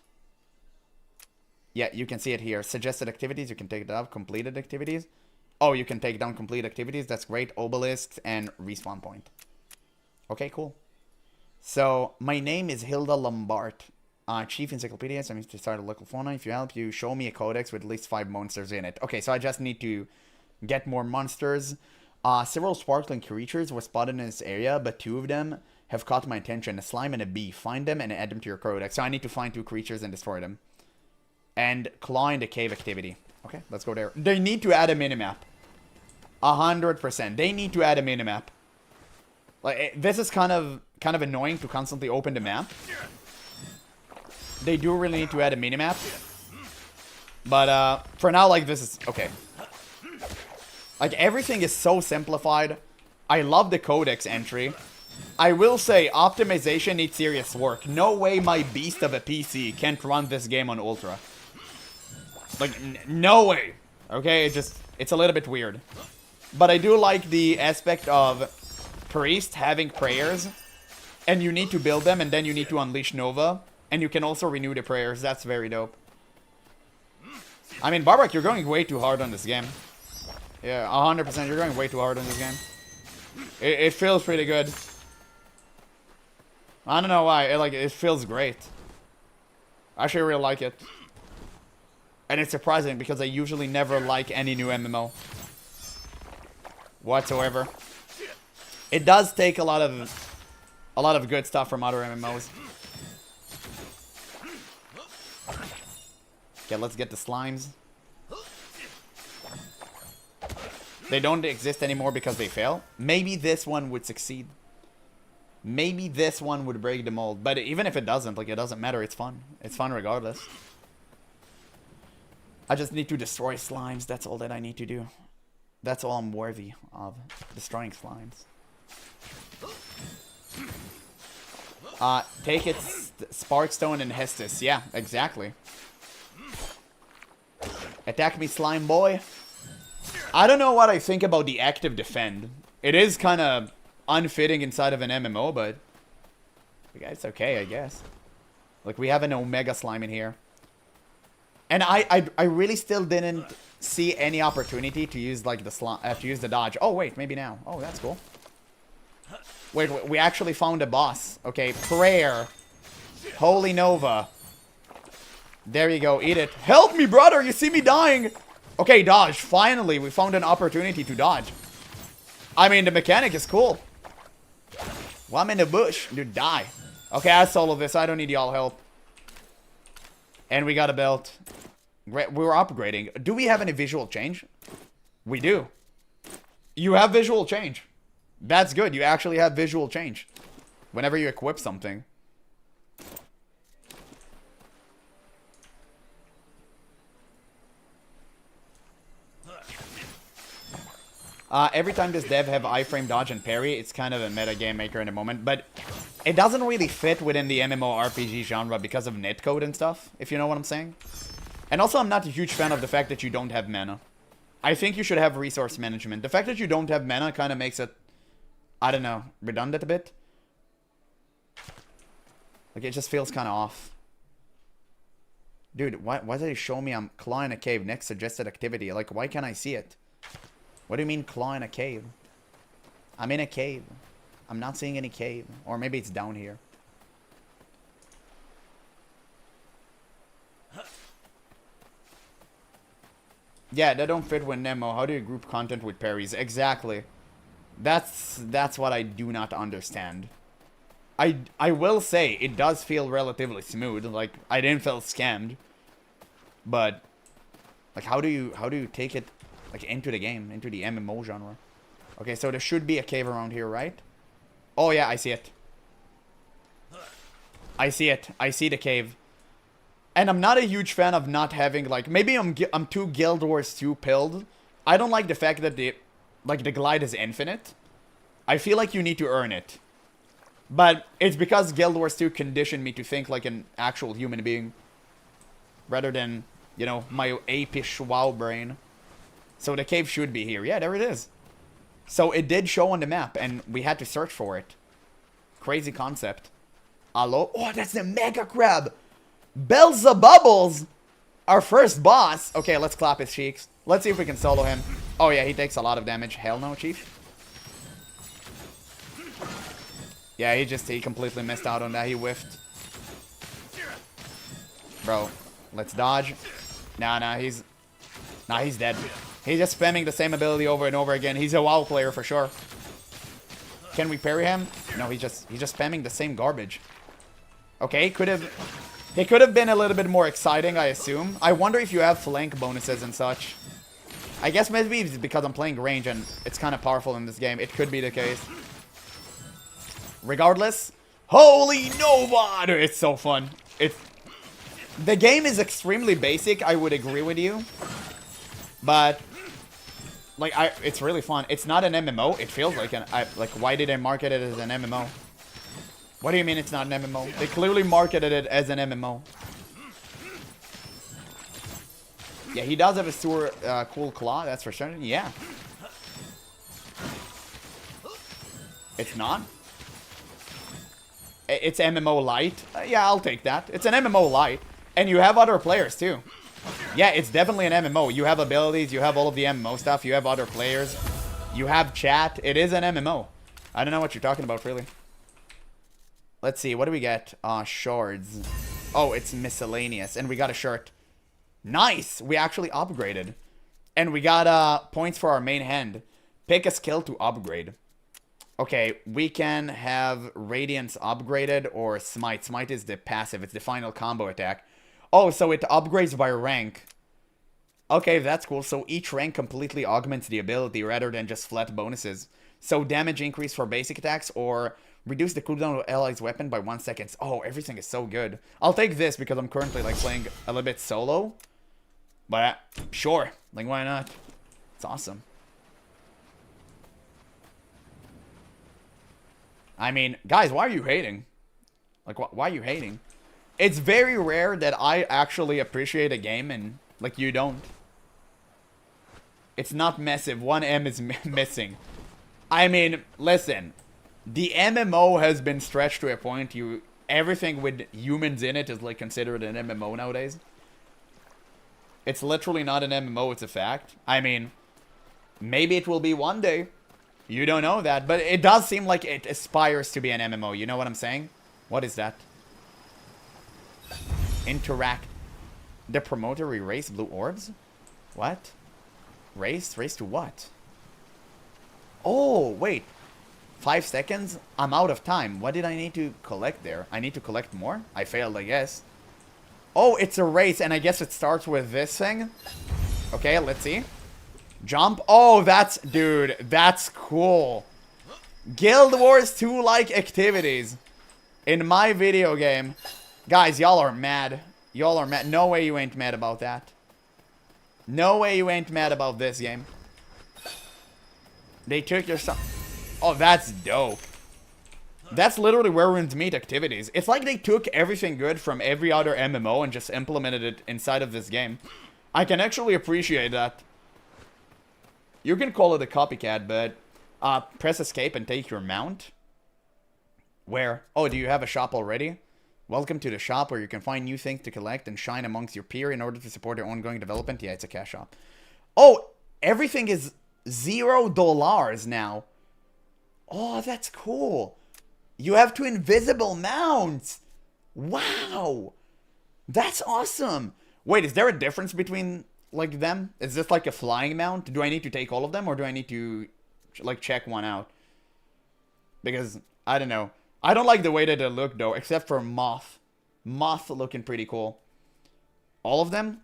Yeah, you can see it here. Suggested activities, you can take it up. Completed activities. Oh, you can take down complete activities. That's great. Obelisks and respawn point. Okay, cool. So, my name is Hilda Lombard. Chief Encyclopedia. So I need to start a local fauna. If you help, you show me a codex with at least 5 monsters in it. Okay, so I just need to get more monsters. Several sparkling creatures were spotted in this area, but 2 of them have caught my attention. A slime and a bee. Find them and add them to your codex. So I need to find 2 creatures and destroy them. And claw in the cave activity. Okay, let's go there. They need to add a minimap. 100%. They need to add a minimap. Like, this is kind of annoying to constantly open the map. They do really need to add a minimap. But for now, like, this is okay. Like, everything is so simplified. I love the codex entry. I will say, optimization needs serious work. No way my beast of a PC can't run this game on Ultra. Like, no way. Okay, it's a little bit weird. But I do like the aspect of Priest having prayers. And you need to build them, and then you need to unleash Nova. And you can also renew the prayers. That's very dope. I mean, Barbak, you're going way too hard on this game. Yeah, 100%. You're going way too hard on this game. It feels pretty good. I don't know why. It feels great. I actually really like it. And it's surprising because I usually never like any new MMO. Whatsoever. It does take a lot of good stuff from other MMOs. Okay, let's get the slimes. They don't exist anymore because they fail. Maybe this one would succeed. Maybe this one would break the mold. But even if it doesn't, like, it doesn't matter. It's fun. It's fun regardless. I just need to destroy slimes. That's all that I need to do. That's all I'm worthy of. Destroying slimes. Take it, Sparkstone and Hestus. Yeah, exactly. Attack me, slime boy. I don't know what I think about the active defend. It is kind of unfitting inside of an MMO, but it's okay, I guess. Like, we have an Omega slime in here. And I really still didn't see any opportunity to use, like, to use the dodge. Oh, wait, maybe now. Oh, that's cool. Wait, we actually found a boss. Okay, prayer. Holy Nova. There you go, eat it. Help me, brother, you see me dying. Okay, dodge. Finally, we found an opportunity to dodge. I mean, the mechanic is cool. Well, I'm in the bush. Dude, die. Okay, I solo this. I don't need y'all help. And we got a belt. We're upgrading. Do we have any visual change? We do. You have visual change. That's good. You actually have visual change. whenever you equip something. Every time this dev have iframe, dodge, and parry, it's kind of a meta game maker in a moment, but it doesn't really fit within the MMORPG genre because of netcode and stuff, if you know what I'm saying. And also, I'm not a huge fan of the fact that you don't have mana. I think you should have resource management. The fact that you don't have mana kind of makes it, I don't know, redundant a bit. Like, it just feels kind of off. Dude, why did it show me I'm clawing a cave? Next suggested activity. Like, why can't I see it? What do you mean clawing a cave? I'm in a cave. I'm not seeing any cave. Or maybe it's down here. Yeah, that don't fit with Nemo. How do you group content with parries? Exactly. That's what I do not understand. I will say it does feel relatively smooth. Like, I didn't feel scammed. But like, how do you take it like into the game, into the MMO genre? Okay, so there should be a cave around here, right? Oh yeah, I see it. I see it. I see the cave. And I'm not a huge fan of not having, like, maybe I'm too Guild Wars 2 pilled. I don't like the fact that the glide is infinite. I feel like you need to earn it. But it's because Guild Wars 2 conditioned me to think like an actual human being. Rather than, you know, my apish WoW brain. So the cave should be here. Yeah, there it is. So it did show on the map, and we had to search for it. Crazy concept. Hello? Oh, that's the Mega Crab! Belzebubbles! Our first boss. Okay, let's clap his cheeks. Let's see if we can solo him. Oh yeah, he takes a lot of damage. Hell no, Chief. Yeah, he completely missed out on that. He whiffed. Bro, let's dodge. Nah, he's dead. He's just spamming the same ability over and over again. He's a WoW player for sure. Can we parry him? No, he's just spamming the same garbage. Okay, he could have been a little bit more exciting, I assume. I wonder if you have flank bonuses and such. I guess maybe it's because I'm playing range and it's kind of powerful in this game. It could be the case. Regardless, holy Nova! Dude, it's so fun. The game is extremely basic, I would agree with you. But like, it's really fun. It's not an MMO. It feels like like, why did they market it as an MMO? What do you mean it's not an MMO? They clearly marketed it as an MMO. Yeah, he does have a super cool claw, that's for sure. Yeah. It's not? It's MMO light. Yeah, I'll take that. It's an MMO light. And you have other players too. Yeah, it's definitely an MMO. You have abilities, you have all of the MMO stuff, you have other players. You have chat. It is an MMO. I don't know what you're talking about, really. Let's see, what do we get? Shards. Oh, it's miscellaneous. And we got a shirt. Nice! We actually upgraded. And we got points for our main hand. Pick a skill to upgrade. Okay, we can have Radiance upgraded or Smite. Smite is the passive. It's the final combo attack. Oh, so it upgrades by rank. Okay, that's cool. So each rank completely augments the ability rather than just flat bonuses. So damage increase for basic attacks or reduce the cooldown of allies' weapon by 1 second. Oh, everything is so good. I'll take this because I'm currently like playing a little bit solo. But sure, like why not? It's awesome. I mean, guys, why are you hating? Like, why are you hating? It's very rare that I actually appreciate a game and, like, you don't. It's not massive. 1M is missing. I mean, listen. The MMO has been stretched to a point everything with humans in it is, like, considered an MMO nowadays. It's literally not an MMO, it's a fact. I mean, maybe it will be one day. You don't know that, but it does seem like it aspires to be an MMO. You know what I'm saying? What is that? Interact. The promoter erase blue orbs? What? Race? Race to what? Oh, wait. 5 seconds? I'm out of time. What did I need to collect there? I need to collect more? I failed, I guess. Oh, it's a race, and I guess it starts with this thing. Okay, let's see. Jump. Oh, dude, that's cool. Guild Wars 2-like activities. In my video game. Guys, y'all are mad. Y'all are mad. No way you ain't mad about that. No way you ain't mad about this game. They took your stuff. Oh, that's dope. That's literally Whirlwind's meat activities. It's like they took everything good from every other MMO and just implemented it inside of this game. I can actually appreciate that. You can call it a copycat, but press escape and take your mount. Where? Oh, do you have a shop already? Welcome to the shop where you can find new things to collect and shine amongst your peer in order to support your ongoing development. Yeah, it's a cash shop. Oh, everything is $0 now. Oh, that's cool. You have 2 invisible mounts. Wow. That's awesome. Wait, is there a difference between, like, them? Is this like a flying mount? Do I need to take all of them, or do I need to, like, check one out? Because, I don't know. I don't like the way that they look, though, except for Moth. Moth looking pretty cool. All of them?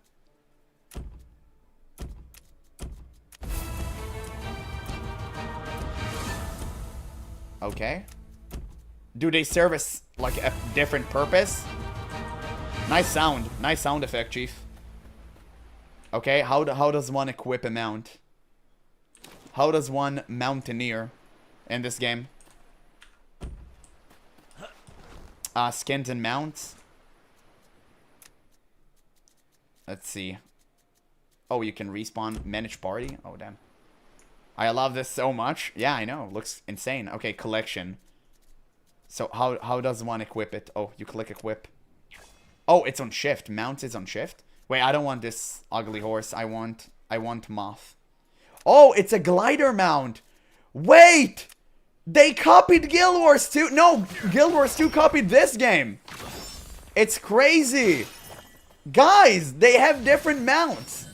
Okay. Do they service, like, a different purpose? Nice sound. Nice sound effect, Chief. Okay, how does one equip a mount? How does one mountaineer in this game? Skins and mounts. Let's see. Oh, you can respawn, manage party. Oh, damn. I love this so much. Yeah, I know. Looks insane. Okay, collection. So how does one equip it? Oh, you click equip. Oh, it's on shift. Mount is on shift. Wait, I don't want this ugly horse. I want Moth. Oh, it's a glider mount. Wait! They copied Guild Wars 2. No, Guild Wars 2 copied this game. It's crazy. Guys, they have different mounts.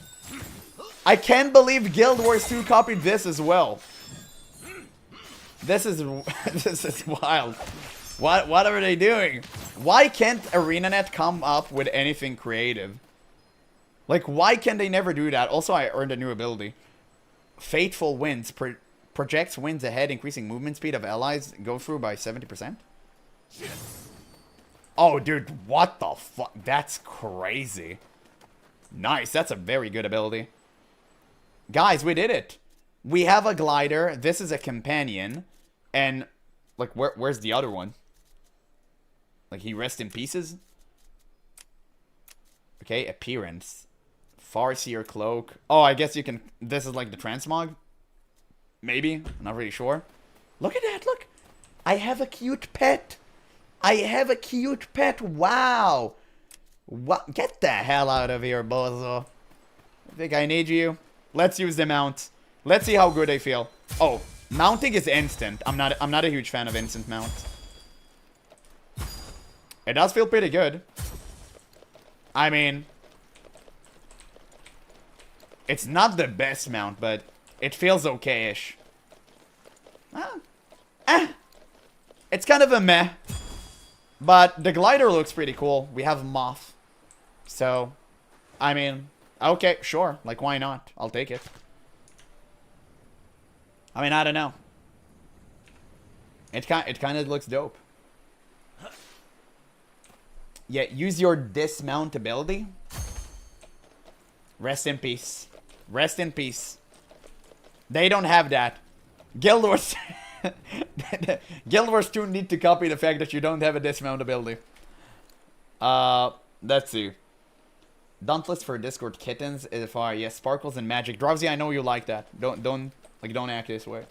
I can't believe Guild Wars 2 copied this as well. This is this is wild. What are they doing? Why can't ArenaNet come up with anything creative? Like, why can they never do that? Also, I earned a new ability. Fateful Winds. Projects winds ahead, increasing movement speed of allies go through by 70%. Oh, dude, what the fuck? That's crazy. Nice, that's a very good ability. Guys, we did it. We have a glider. This is a companion. And, like, where's the other one? Like, he rests in pieces? Okay, appearance. Farseer cloak. Oh, I guess you can... This is like the transmog? Maybe. I'm not really sure. Look at that, look. I have a cute pet. I have a cute pet. Wow. What? Get the hell out of here, bozo. I think I need you. Let's use the mount. Let's see how good I feel. Oh, mounting is instant. I'm not a huge fan of instant mounts. It does feel pretty good. I mean, it's not the best mount, but it feels okay-ish. It's kind of a meh. But the glider looks pretty cool. We have Moth. So, I mean, okay, sure. Like, why not? I'll take it. I mean, I don't know. It kind of looks dope. Yeah, use your dismount ability. Rest in peace. Rest in peace. They don't have that. Guild Wars... Guild Wars 2 need to copy the fact that you don't have a dismount ability. Let's see. Dauntless for Discord Kittens is far. Yes, Sparkles and Magic. Drowsy, I know you like that. Don't act this way.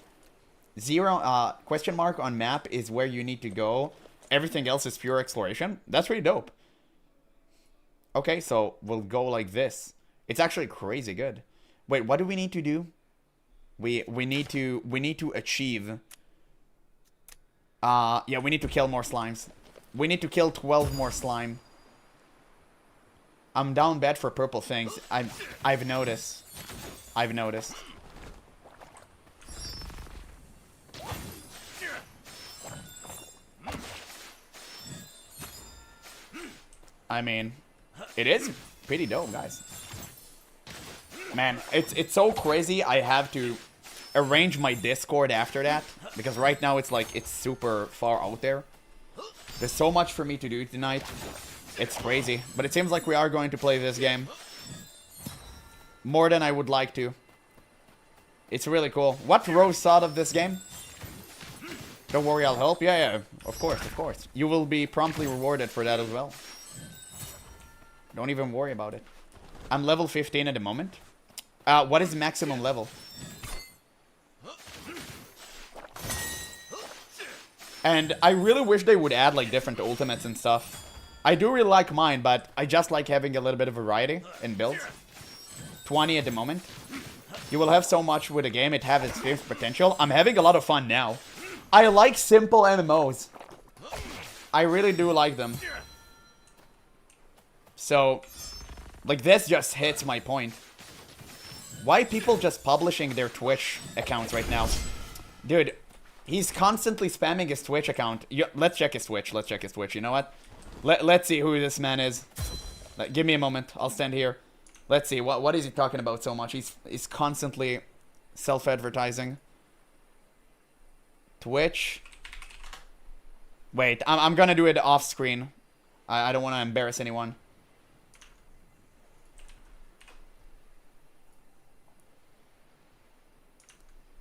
Zero, question mark on map is where you need to go. Everything else is pure exploration. That's pretty dope. Okay, so we'll go like this. It's actually crazy good. Wait, what do we need to do? We need to achieve. Yeah, we need to kill more slimes. We need to kill 12 more slime. I'm down bad for purple things. I've noticed. I've noticed. I mean, it is pretty dope, guys. Man, it's so crazy. I have to arrange my Discord after that, because right now it's like it's super far out there. There's so much for me to do tonight. It's crazy. But it seems like we are going to play this game. More than I would like to. It's really cool. What Rose thought of this game? Don't worry, I'll help. Yeah, of course, of course. You will be promptly rewarded for that as well. Don't even worry about it. I'm level 15 at the moment. What is maximum level? And I really wish they would add like different ultimates and stuff. I do really like mine, but I just like having a little bit of variety in builds. 20 at the moment. You will have so much with a game, it has its potential. I'm having a lot of fun now. I like simple MMOs. I really do like them. So, like this just hits my point. Why people just publishing their Twitch accounts right now? Dude, he's constantly spamming his Twitch account. Let's check his Twitch. Let's check his Twitch. You know what? Let's see who this man is. Give me a moment. I'll stand here. Let's see. What is he talking about so much? He's constantly self-advertising. Twitch. Wait, I'm gonna do it off screen. I don't want to embarrass anyone.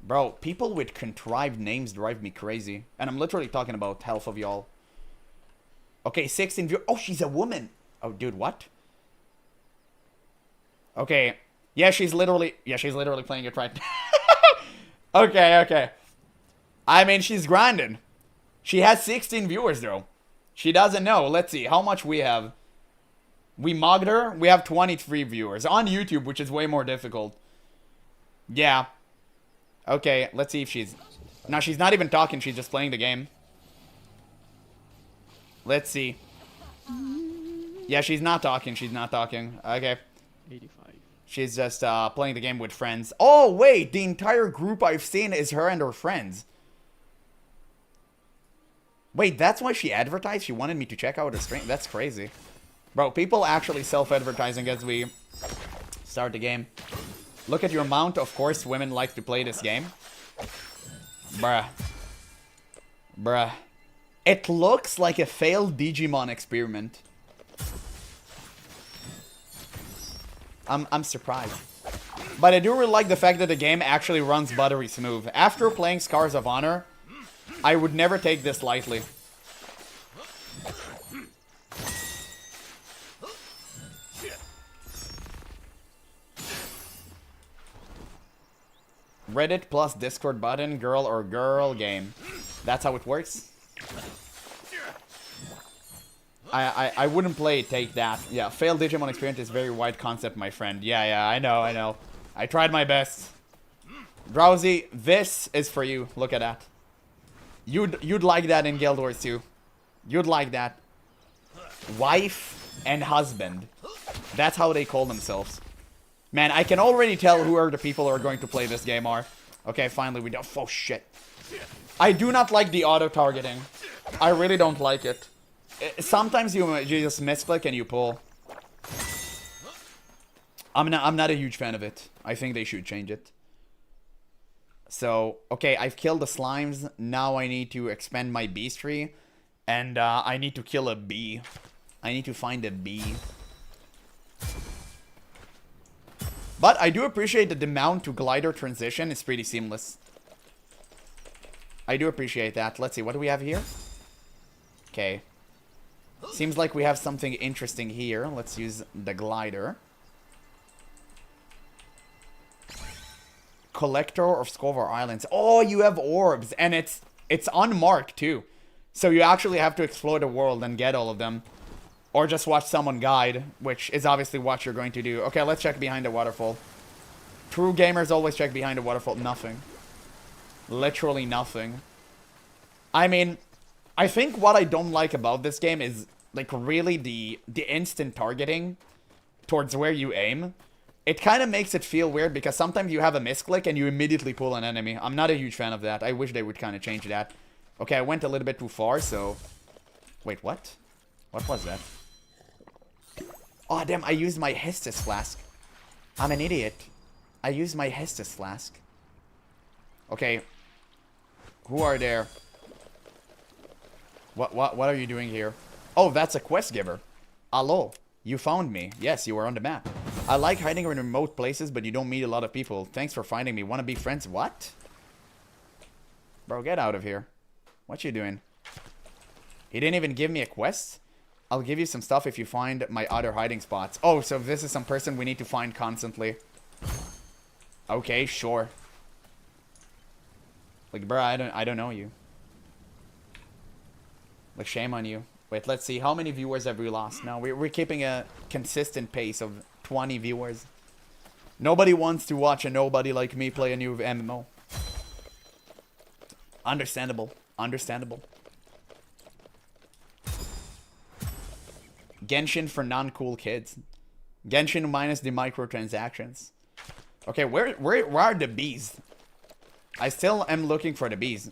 Bro, people with contrived names drive me crazy. And I'm literally talking about half of y'all. Okay, 16 viewers. Oh, she's a woman. Oh, dude, what? Okay. Yeah, she's literally playing it right. Okay. I mean, she's grinding. She has 16 viewers, though. She doesn't know. Let's see how much we have. We mugged her. We have 23 viewers on YouTube, which is way more difficult. Yeah. Okay, let's see if she's... No, she's not even talking. She's just playing the game. Let's see. Yeah, she's not talking. She's not talking. Okay. 85. She's just playing the game with friends. Oh, wait. The entire group I've seen is her and her friends. Wait, that's why she advertised? She wanted me to check out her stream? That's crazy. Bro, people actually self-advertising as we start the game. Look at your mount. Of course, women like to play this game. Bruh. It looks like a failed Digimon experiment. I'm surprised. But I do really like the fact that the game actually runs buttery smooth. After playing Scars of Honor, I would never take this lightly. Reddit plus Discord button, girl or girl game. That's how it works. I wouldn't play Take That. Yeah, failed Digimon experience is very wide concept, my friend. Yeah, I know. I tried my best. Drowsy, this is for you. Look at that. You'd like that in Guild Wars 2. You'd like that. Wife and husband. That's how they call themselves. Man, I can already tell who are the people who are going to play this game are. Okay, finally we don't. Oh, shit. I do not like the auto-targeting. I really don't like it. Sometimes you just misclick and you pull. I'm not a huge fan of it. I think they should change it. So, okay, I've killed the slimes. Now I need to expand my beastry. And I need to kill a bee. I need to find a bee. But I do appreciate that the mount to glider transition is pretty seamless. I do appreciate that. Let's see, what do we have here? Okay. Seems like we have something interesting here. Let's use the glider. Collector of Scovar Islands. Oh, you have orbs. And it's unmarked too. So you actually have to explore the world and get all of them. Or just watch someone guide, which is obviously what you're going to do. Okay, let's check behind the waterfall. True gamers always check behind the waterfall. Nothing. Literally nothing. I mean, I think what I don't like about this game is, like, really the instant targeting towards where you aim. It kind of makes it feel weird because sometimes you have a misclick and you immediately pull an enemy. I'm not a huge fan of that. I wish they would kind of change that. Okay, I went a little bit too far, so... Wait, what? What was that? Oh, damn, I used my Hestus Flask. I'm an idiot. I used my Hestus Flask. Okay. Who are there? What are you doing here? Oh, that's a quest giver. Hello. You found me. Yes, you are on the map. I like hiding in remote places, but you don't meet a lot of people. Thanks for finding me. Wanna be friends? What? Bro, get out of here. What you doing? He didn't even give me a quest? I'll give you some stuff if you find my other hiding spots. Oh, so this is some person we need to find constantly. Okay, sure. Like, bro, I don't know you. Like, shame on you. Wait, let's see. How many viewers have we lost? No, we're keeping a consistent pace of 20 viewers. Nobody wants to watch a nobody like me play a new MMO. Understandable. Understandable. Genshin for non-cool kids. Genshin minus the microtransactions. Okay, where are the bees? I still am looking for the bees.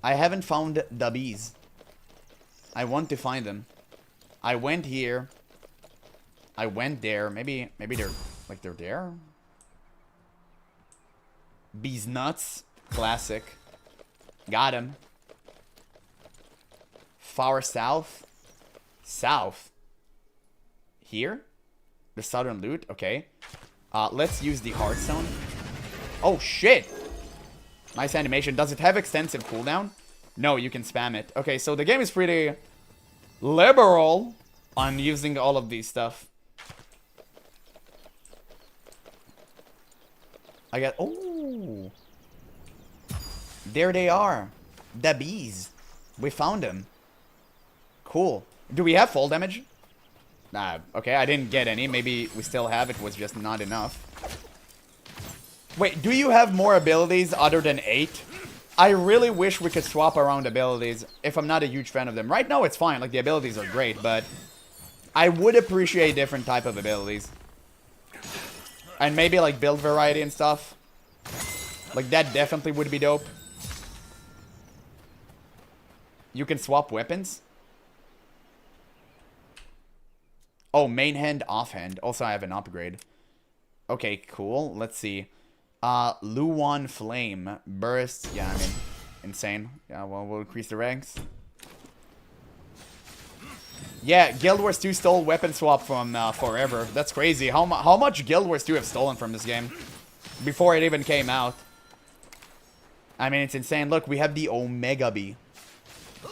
I haven't found the bees. I want to find them. I went here. I went there. Maybe they're like they're there. Bees nuts. Classic. Got him. Far south. South. Here? The southern loot? Okay. Let's use the Hearthstone. Oh, shit! Nice animation. Does it have extensive cooldown? No, you can spam it. Okay, so the game is pretty liberal on using all of these stuff. I got... Oh! There they are. The bees. We found them. Cool. Do we have full damage? Nah, okay, I didn't get any. Maybe we still have. It was just not enough. Wait, do you have more abilities other than 8? I really wish we could swap around abilities if I'm not a huge fan of them. Right now, it's fine. Like, the abilities are great, but I would appreciate different type of abilities. And maybe, like, build variety and stuff. Like, that definitely would be dope. You can swap weapons. Oh, main hand, offhand. Also, I have an upgrade. Okay, cool. Let's see. Luwan Flame. Burst. Yeah, I mean, insane. Yeah, well, we'll increase the ranks. Yeah, Guild Wars 2 stole weapon swap from Farever. That's crazy. How much Guild Wars 2 have stolen from this game? Before it even came out. I mean, it's insane. Look, we have the Omega Bee.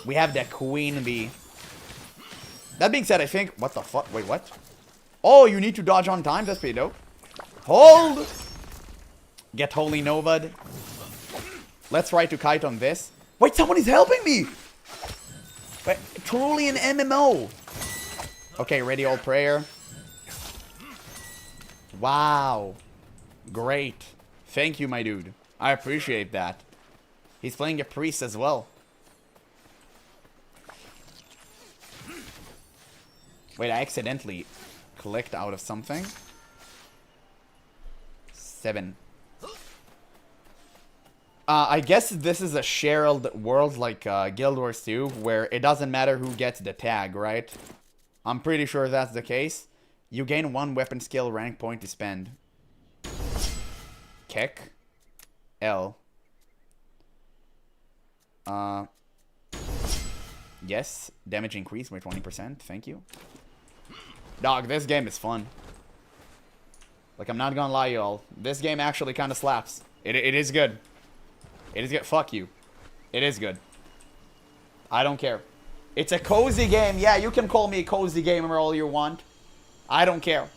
We have the Queen Bee. That being said, I think... What the fuck? Wait, what? Oh, you need to dodge on time? That's pretty dope. Hold! Get Holy Novad. Let's try to kite on this. Wait, someone is helping me! Wait, truly an MMO. Okay, ready old prayer. Wow. Great. Thank you, my dude. I appreciate that. He's playing a priest as well. Wait, I accidentally clicked out of something. 7. I guess this is a shared world like Guild Wars 2, where it doesn't matter who gets the tag, right? I'm pretty sure that's the case. You gain 1 weapon skill rank point to spend. Kick. L. Yes, damage increase by 20%. Thank you. Dog, this game is fun. Like, I'm not gonna lie, y'all. This game actually kind of slaps. It is good. It is good. Fuck you. It is good. I don't care. It's a cozy game. Yeah, you can call me a cozy gamer all you want. I don't care.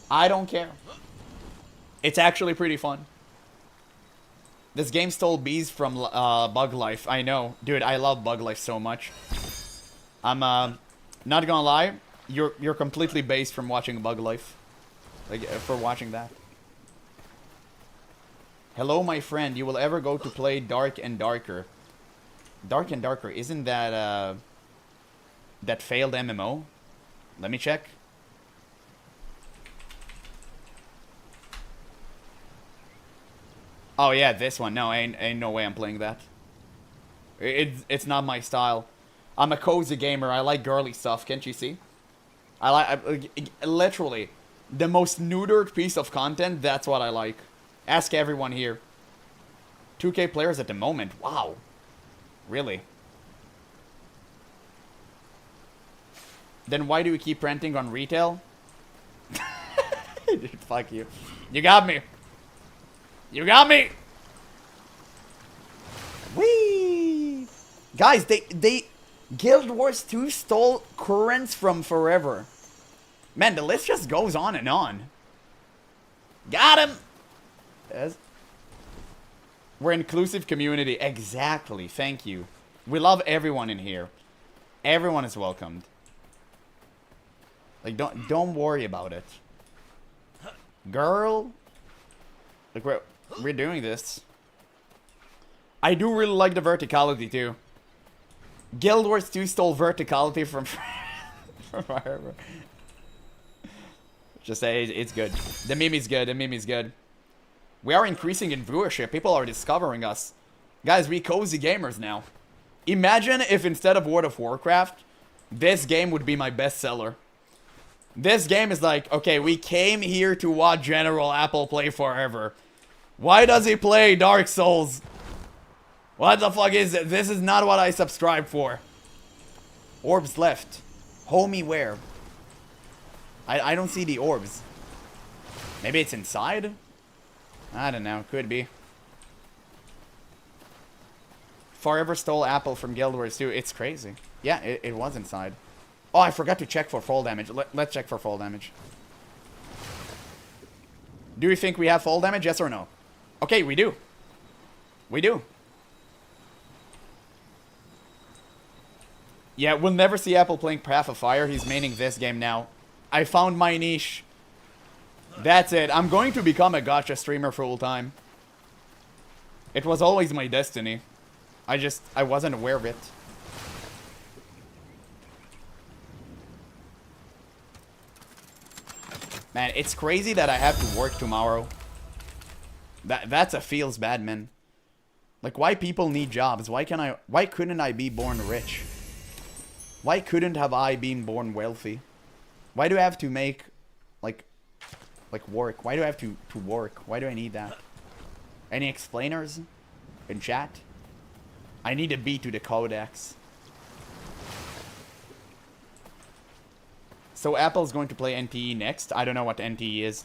I don't care. It's actually pretty fun. This game stole bees from Bug Life. I know. Dude, I love Bug Life so much. I'm not gonna lie. You're completely based from watching Bug Life. Like, for watching that. Hello, my friend. You will ever go to play Dark and Darker. Dark and Darker. Isn't that, that failed MMO? Let me check. Oh, yeah, this one. No, ain't no way I'm playing that. It's not my style. I'm a cozy gamer. I like girly stuff. Can't you see? Literally, the most neutered piece of content, that's what I like. Ask everyone here. 2K players at the moment. Wow. Really? Then why do we keep renting on retail? Dude, fuck you. You got me. You got me. Whee! Guys, they Guild Wars 2 stole currents from Farever. Man, the list just goes on and on. Got him! Yes. We're an inclusive community. Exactly. Thank you. We love everyone in here. Everyone is welcomed. Like, don't worry about it. Girl. Like, we're doing this. I do really like the verticality, too. Guild Wars 2 stole verticality from Farever. Just say it's good. The meme is good. The meme is good. We are increasing in viewership. People are discovering us. Guys, we cozy gamers now. Imagine if instead of World of Warcraft, this game would be my bestseller. This game is like, okay, we came here to watch GeneralApple play Farever. Why does he play Dark Souls? What the fuck is it? This is not what I subscribed for. Orbs left. Homie, where? I don't see the orbs. Maybe it's inside? I don't know. Could be. Farever stole Apple from Guild Wars 2. It's crazy. Yeah, it was inside. Oh, I forgot to check for fall damage. Let's check for fall damage. Do you think we have fall damage? Yes or no? Okay, we do. We do. Yeah, we'll never see Apple playing Path of Fire. He's maining this game now. I found my niche. That's it. I'm going to become a gacha streamer full time. It was always my destiny. I wasn't aware of it. Man, it's crazy that I have to work tomorrow. That's a feels bad, man. Like, why people need jobs? Why couldn't I be born rich? Why couldn't have I been born wealthy? Why do I have to make, like work? Why do I have to work? Why do I need that? Any explainers in chat? I need a B to the codex. So Apple's going to play NTE next. I don't know what NTE is.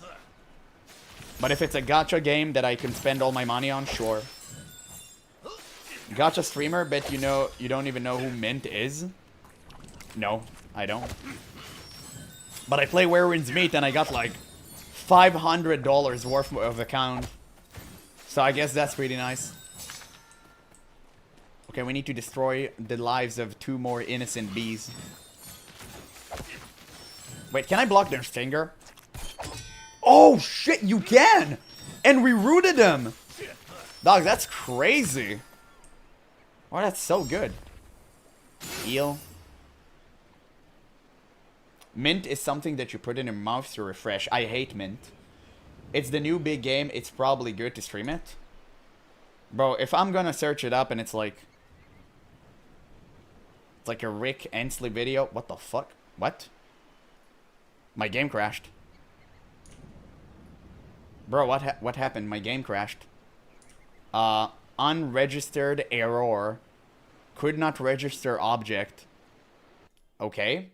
But if it's a gacha game that I can spend all my money on, sure. Gacha streamer, bet you don't even know who Mint is? No, I don't. But I play Where Winds Meet and I got like $500 worth of account. So I guess that's pretty nice. Okay, we need to destroy the lives of 2 more innocent bees. Wait, can I block their stinger? Oh shit, you can! And we rooted them! Dog, that's crazy. Oh, that's so good. Eel. Mint is something that you put in your mouth to refresh. I hate mint. It's the new big game. It's probably good to stream it. Bro, if I'm gonna search it up and it's like a Rick Ensley video. What the fuck? What? My game crashed. Bro, what happened? My game crashed. Unregistered error. Could not register object. Okay.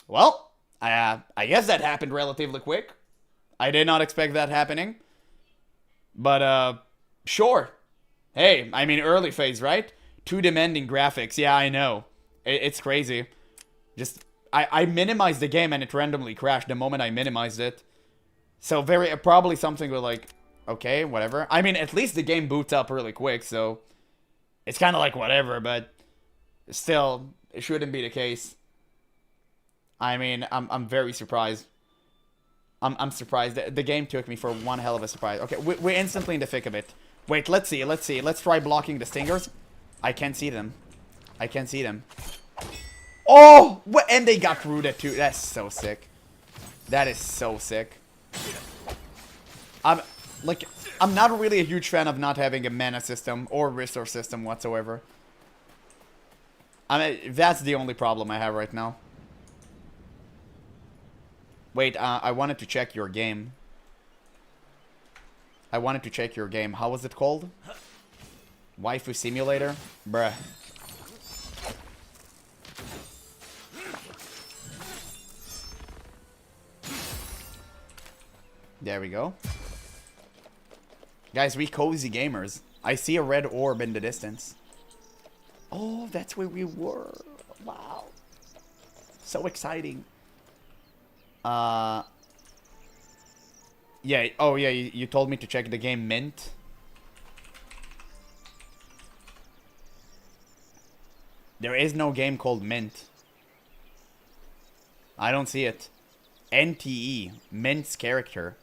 Well, I guess that happened relatively quick. I did not expect that happening. But, sure. Hey, I mean, early phase, right? 2 demanding graphics. Yeah, I know. It's crazy. Just, I minimized the game and it randomly crashed the moment I minimized it. So, probably something with like, okay, whatever. I mean, at least the game boots up really quick, so it's kind of like whatever, but still, it shouldn't be the case. I mean, I'm very surprised. I'm surprised. The game took me for one hell of a surprise. Okay, we're instantly in the thick of it. Wait, let's see. Let's try blocking the stingers. I can't see them. I can't see them. Oh! And they got rooted too. That's so sick. That is so sick. I'm not really a huge fan of not having a mana system or resource system whatsoever. I mean, that's the only problem I have right now. Wait, I wanted to check your game. How was it called? Waifu Simulator? Bruh. There we go. Guys, we cozy gamers. I see a red orb in the distance. Oh, that's where we were. Wow. So exciting. Yeah. Oh, yeah. You told me to check the game Mint. There is no game called Mint. I don't see it. NTE. Mint's character.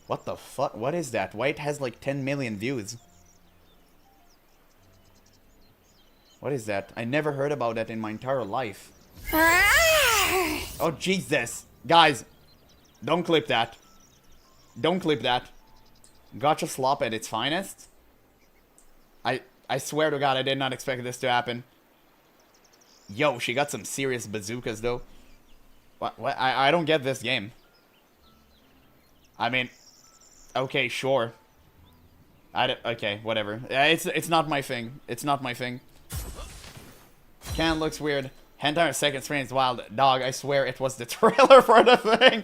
What the fuck? What is that? Why it has like 10 million views? What is that? I never heard about that in my entire life. Oh, Jesus. Guys, don't clip that. Don't clip that. Gotcha slop at its finest. I swear to God, I did not expect this to happen. Yo, she got some serious bazookas, though. What? I don't get this game. I mean, okay, sure. Okay, whatever. It's not my thing. It's not my thing. Can looks weird. Hentai second screen is wild. Dog, I swear it was the trailer for the thing.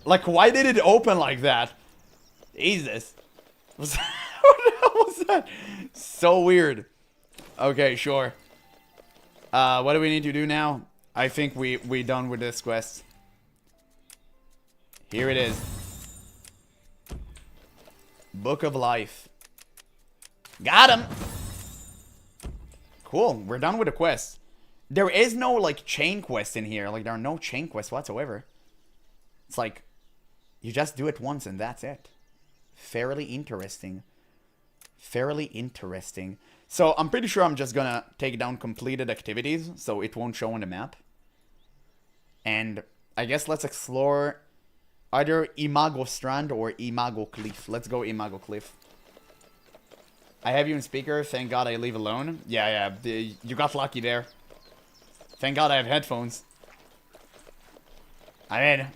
Like, why did it open like that? Jesus. What the hell was that? So weird. Okay, sure. What do we need to do now? I think we done with this quest. Here it is. Book of Life. Got him! Cool, we're done with the quest. There is no, like, chain quest in here. Like, there are no chain quests whatsoever. It's like, you just do it once and that's it. Fairly interesting. Fairly interesting. So, I'm pretty sure I'm just gonna take down completed activities, so it won't show on the map. And I guess let's explore either Imago Strand or Imago Cliff. Let's go Imago Cliff. I have you in speaker. Thank God I leave alone. Yeah. You got lucky there. Thank God I have headphones. I mean,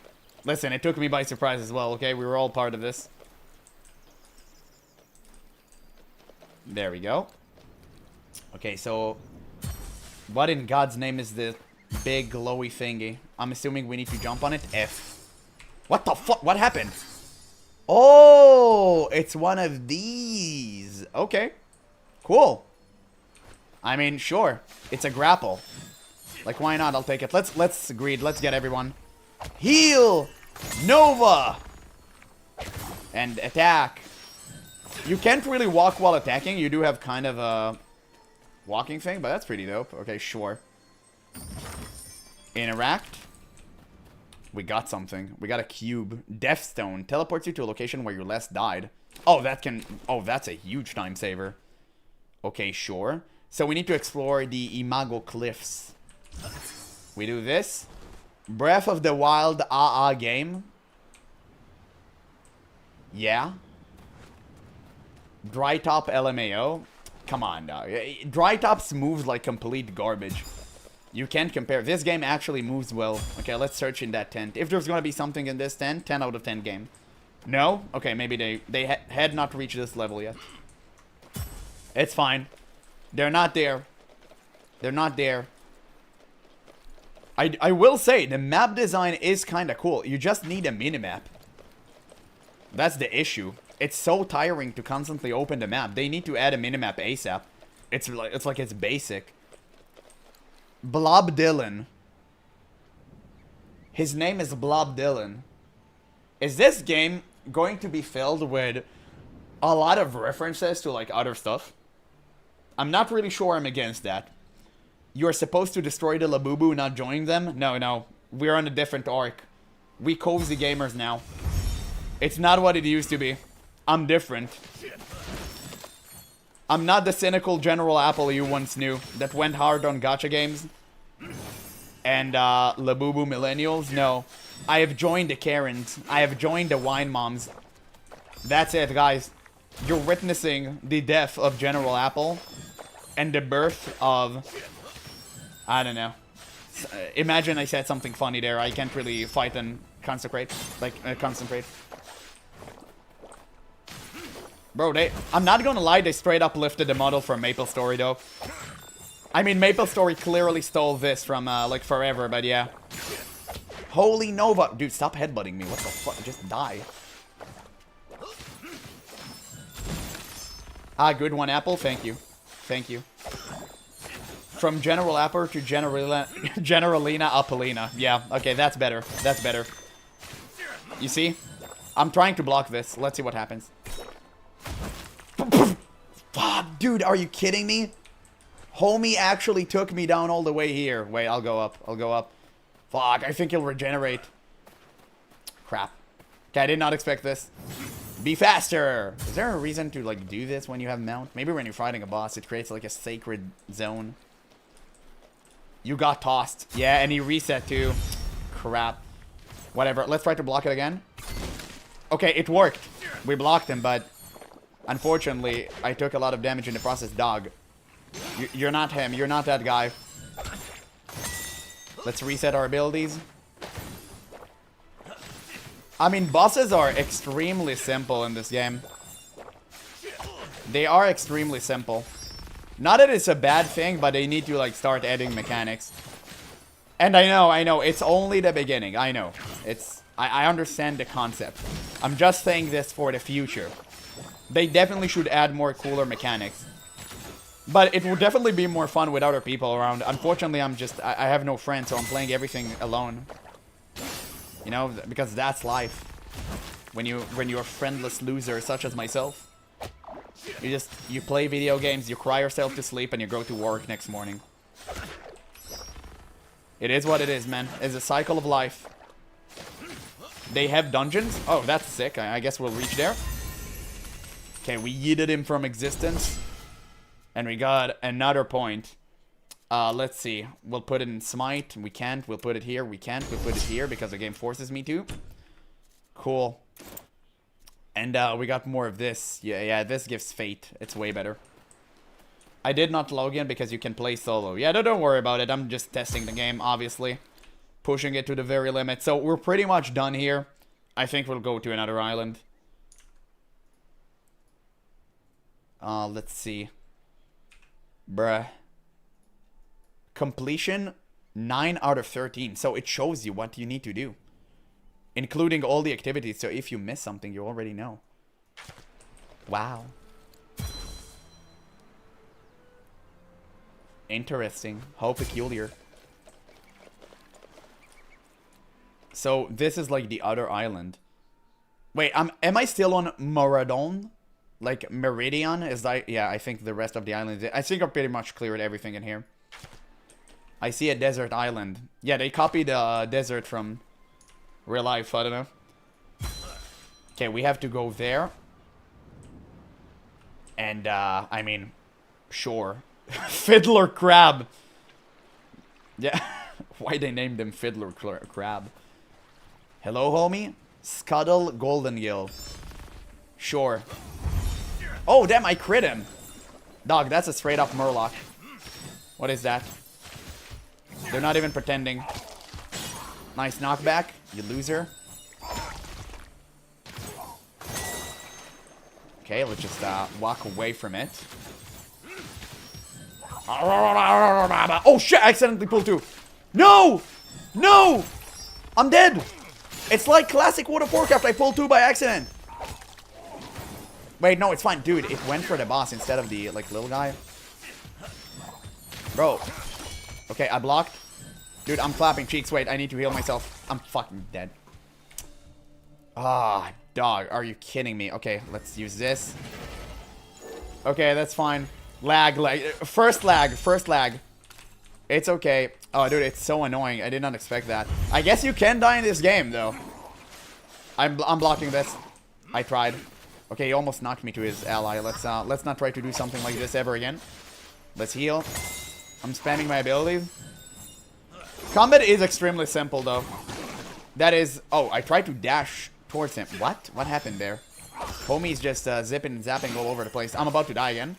listen, it took me by surprise as well, okay? We were all part of this. There we go. Okay, so what in God's name is this big glowy thingy? I'm assuming we need to jump on it. F. What the fuck? What happened? Oh, it's one of these. Okay. Cool. I mean, sure. It's a grapple. Like, why not? I'll take it. Let's greed. Let's get everyone. Heal! Nova! And attack. You can't really walk while attacking. You do have kind of a walking thing, but that's pretty dope. Okay, sure. Interact. We got something. We got a cube. Death Stone. Teleports you to a location where you last died. Oh, that can... Oh, that's a huge time saver. Okay, sure. So we need to explore the Imago Cliffs. We do this. Breath of the Wild AA game. Yeah. Dry Top LMAO. Come on, dog. Dry Tops moves like complete garbage. You can't compare. This game actually moves well. Okay, let's search in that tent. If there's gonna be something in this tent, 10 out of 10 game. No? Okay, maybe they had not reached this level yet. It's fine. They're not there. They're not there. I will say, the map design is kind of cool. You just need a minimap. That's the issue. It's so tiring to constantly open the map. They need to add a minimap ASAP. It's like it's basic. Blob Dylan. His name is Blob Dylan. Is this game going to be filled with a lot of references to like other stuff? I'm not really sure I'm against that. You're supposed to destroy the Labubu, not join them? No. We're on a different arc. We cozy gamers now. It's not what it used to be. I'm different. I'm not the cynical GeneralApple you once knew that went hard on gacha games and Labubu millennials. No. I have joined the Karens. I have joined the wine moms. That's it, guys. You're witnessing the death of GeneralApple and the birth of... I don't know. Imagine I said something funny there. I can't really fight and concentrate. Concentrate. Bro, I'm not gonna lie, they straight up lifted the model from MapleStory, though. I mean, MapleStory clearly stole this from, like, Farever, but yeah. Holy Nova. Dude, stop headbutting me. What the fuck? Just die. Ah, good one, Apple. Thank you. Thank you. From GeneralApple to Generalina Appleina. Yeah, okay, that's better. That's better. You see? I'm trying to block this. Let's see what happens. Fuck, dude, are you kidding me? Homie actually took me down all the way here. Wait, I'll go up. I'll go up. Fuck, I think he'll regenerate. Crap. Okay, I did not expect this. Be faster! Is there a reason to, like, do this when you have mount? Maybe when you're fighting a boss, it creates, like, a sacred zone. You got tossed. Yeah, and he reset, too. Crap. Whatever. Let's try to block it again. Okay, it worked. We blocked him, but... Unfortunately, I took a lot of damage in the process. Dog. You're not him. You're not that guy. Let's reset our abilities. I mean, bosses are extremely simple in this game. They are extremely simple. Not that it's a bad thing, but they need to, like, start adding mechanics. And I know, it's only the beginning. I know. I understand the concept. I'm just saying this for the future. They definitely should add more cooler mechanics. But it will definitely be more fun with other people around. Unfortunately, I have no friends, so I'm playing everything alone. You know, because that's life. When you're a friendless loser such as myself. You play video games, you cry yourself to sleep, and you go to work next morning. It is what it is, man. It's a cycle of life. They have dungeons? Oh, that's sick. I guess we'll reach there. Okay, we yeeted him from existence. And we got another point. Let's see. We'll put it in Smite. We can't. We'll put it here. We can't. We'll put it here because the game forces me to. Cool. And we got more of this. Yeah, this gives Fate. It's way better. I did not log in because you can play solo. Yeah, don't worry about it. I'm just testing the game, obviously. Pushing it to the very limit. So we're pretty much done here. I think we'll go to another island. Let's see. Bruh. Completion 9 out of 13. So it shows you what you need to do. Including all the activities. So if you miss something, you already know. Wow. Interesting. How peculiar. So this is like the other island. Wait, am I still on Moradon? Like Meridian? Yeah, I think the rest of the islands. I think I pretty much cleared everything in here. I see a desert island. Yeah, they copied the desert from real life. I don't know. Okay, we have to go there. And, I mean, sure. Fiddler Crab. Yeah. Why they named him Fiddler Crab? Hello, homie? Scuttle Goldengill. Sure. Oh, damn, I crit him. Dog, that's a straight up Murloc. What is that? They're not even pretending. Nice knockback, you loser. Okay, let's just walk away from it. Oh shit, I accidentally pulled two. No! No! I'm dead! It's like classic World of Warcraft, I pulled two by accident. Wait, no, it's fine. Dude, it went for the boss instead of the, like, little guy. Bro. Okay, I blocked. Dude, I'm clapping cheeks. Wait, I need to heal myself. I'm fucking dead. Ah, dog. Are you kidding me? Okay, let's use this. Okay, that's fine. Lag. First lag. It's okay. Oh, dude, it's so annoying. I did not expect that. I guess you can die in this game, though. I'm blocking this. I tried. Okay, he almost knocked me to his ally. Let's not try to do something like this ever again. Let's heal. I'm spamming my abilities. Combat is extremely simple, though. That is... Oh, I tried to dash towards him. What? What happened there? Homie's just zipping and zapping all over the place. I'm about to die again.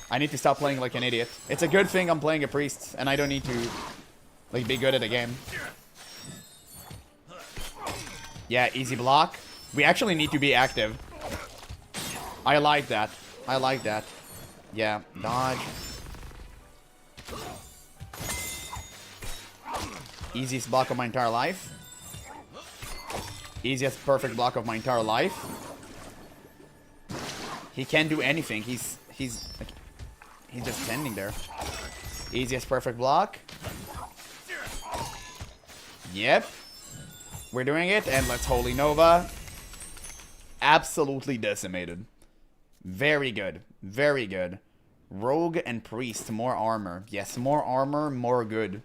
I need to stop playing like an idiot. It's a good thing I'm playing a priest, and I don't need to, like, be good at the game. Yeah, easy block. We actually need to be active. I like that. I like that. Yeah, dodge. Easiest block of my entire life. Easiest perfect block of my entire life. He can't do anything. He's just standing there. Easiest perfect block. Yep. We're doing it, and let's Holy Nova. Absolutely decimated. Very good. Very good. Rogue and Priest, more armor. Yes, more armor, more good.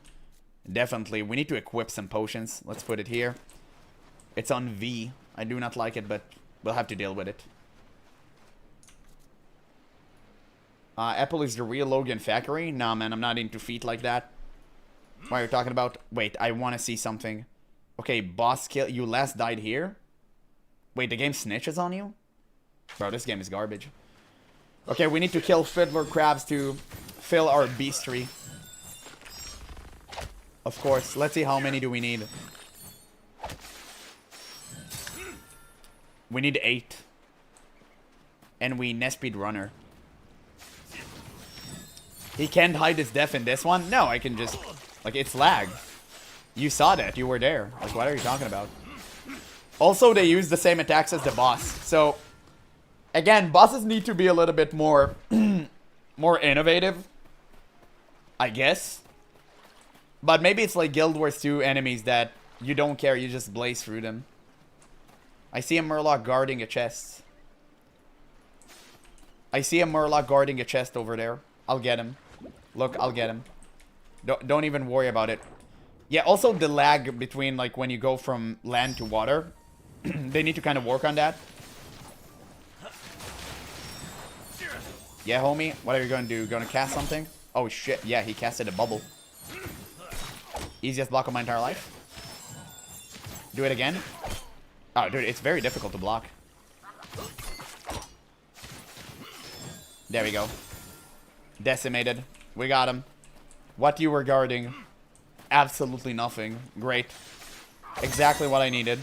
Definitely. We need to equip some potions. Let's put it here. It's on V. I do not like it, but we'll have to deal with it. Apple is the real Logan Thackeray? Nah, man, I'm not into feet like that. What are you talking about? Wait, I want to see something. Okay, boss kill. You last died here? Wait, the game snitches on you? Bro, this game is garbage. Okay, we need to kill fiddler crabs to fill our beastry. Of course. Let's see how many do we need. We need 8. And we Nespeed Runner. He can't hide his death in this one? No, I can just... Like, it's lag. You saw that. You were there. Like, what are you talking about? Also, they use the same attacks as the boss. So, again, bosses need to be a little bit more... more innovative. I guess. But maybe it's like Guild Wars 2 enemies that you don't care. You just blaze through them. I see a Murloc guarding a chest. I see a Murloc guarding a chest over there. I'll get him. Look, I'll get him. Don't even worry about it. Yeah, also the lag between, like, when you go from land to water. They need to kind of work on that. Yeah, homie. What are you going to do? Going to cast something? Oh, shit. Yeah, he casted a bubble. Easiest block of my entire life. Do it again. Oh, dude, it's very difficult to block. There we go. Decimated. We got him. What you were guarding? Absolutely nothing. Great. Exactly what I needed.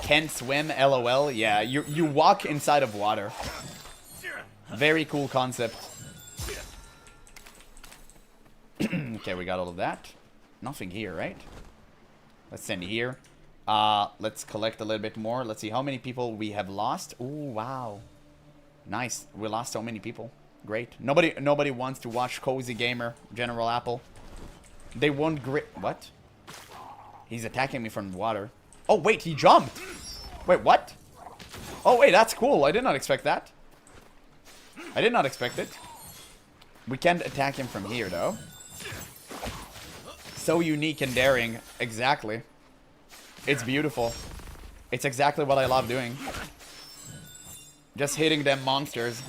Can't swim, LOL. Yeah, you walk inside of water. Very cool concept. Okay, we got all of that. Nothing here, right? Let's send here. Let's collect a little bit more. Let's see how many people we have lost. Oh, wow. Nice. We lost so many people. Great. Nobody wants to watch Cozy Gamer, GeneralApple. They won't what? He's attacking me from the water. Oh, wait, he jumped. Wait, what? Oh, wait, that's cool. I did not expect that. I did not expect it. We can't attack him from here, though. So unique and daring. Exactly. It's beautiful. It's exactly what I love doing. Just hitting them monsters.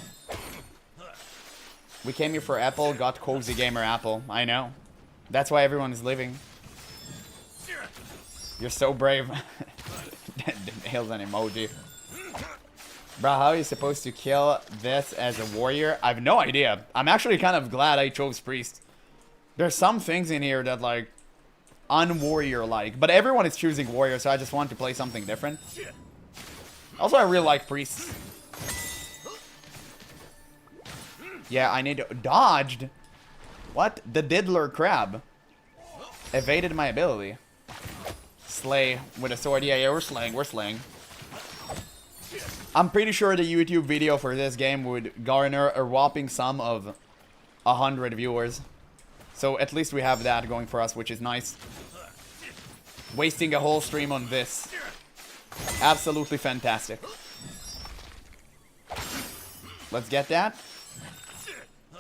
We came here for Apple, got Cozy Gamer Apple. I know. That's why everyone is leaving. You're so brave. Hails an emoji. Bro, how are you supposed to kill this as a warrior? I have no idea. I'm actually kind of glad I chose Priest. There's some things in here that, like, unwarrior-like. But everyone is choosing warrior, so I just want to play something different. Also, I really like Priests. Yeah, I need to... Dodged? What? The Diddler Crab. Evaded my ability. Slay with a sword. Yeah, we're slaying. We're slaying. I'm pretty sure the YouTube video for this game would garner a whopping sum of 100 viewers. So at least we have that going for us, which is nice. Wasting a whole stream on this. Absolutely fantastic. Let's get that.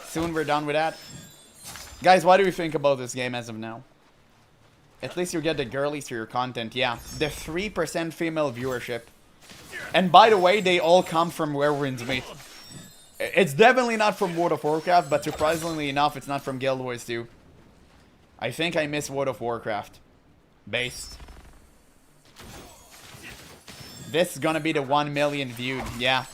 Soon we're done with that. Guys, what do you think about this game as of now? At least you get the girlies to your content. Yeah, the 3% female viewership. And by the way, they all come from Werewolves Meat. It's definitely not from World of Warcraft, but surprisingly enough, it's not from Guild Wars 2. I think I miss World of Warcraft. Based. This is gonna be the 1 million viewed, yeah.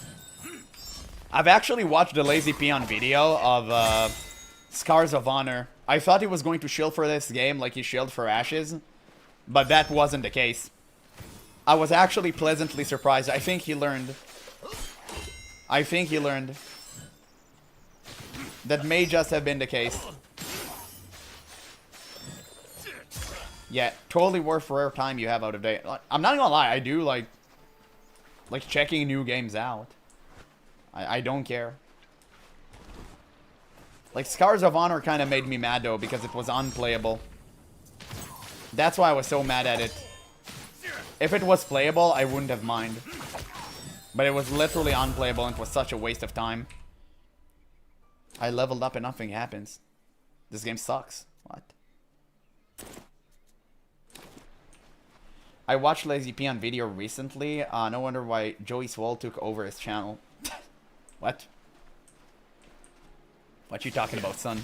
I've actually watched the Lazy Peon video of Scars of Honor. I thought he was going to shield for this game like he shielded for Ashes, but that wasn't the case. I was actually pleasantly surprised. I think he learned. That may just have been the case. Yeah, totally worth rare time you have out of day. Like, I'm not gonna lie, I do like checking new games out. I don't care. Like, Scars of Honor kind of made me mad, though, because it was unplayable. That's why I was so mad at it. If it was playable, I wouldn't have mind. But it was literally unplayable, and it was such a waste of time. I leveled up and nothing happens. This game sucks. What? I watched Lazy P on video recently. No wonder why Joey Swole took over his channel. What? What you talking about, son?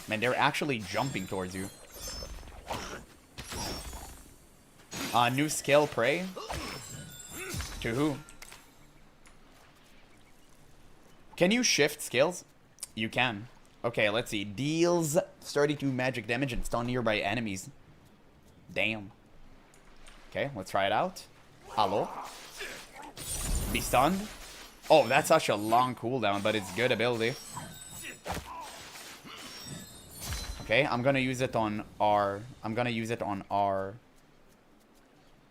Man, they're actually jumping towards you. New skill, Prey? To who? Can you shift skills? You can. Okay, let's see. Deals 32 magic damage and stun nearby enemies. Damn. Okay, let's try it out. Hello? Be stunned? Oh, that's such a long cooldown, but it's good ability. Okay, I'm gonna use it on R. I'm gonna use it on R.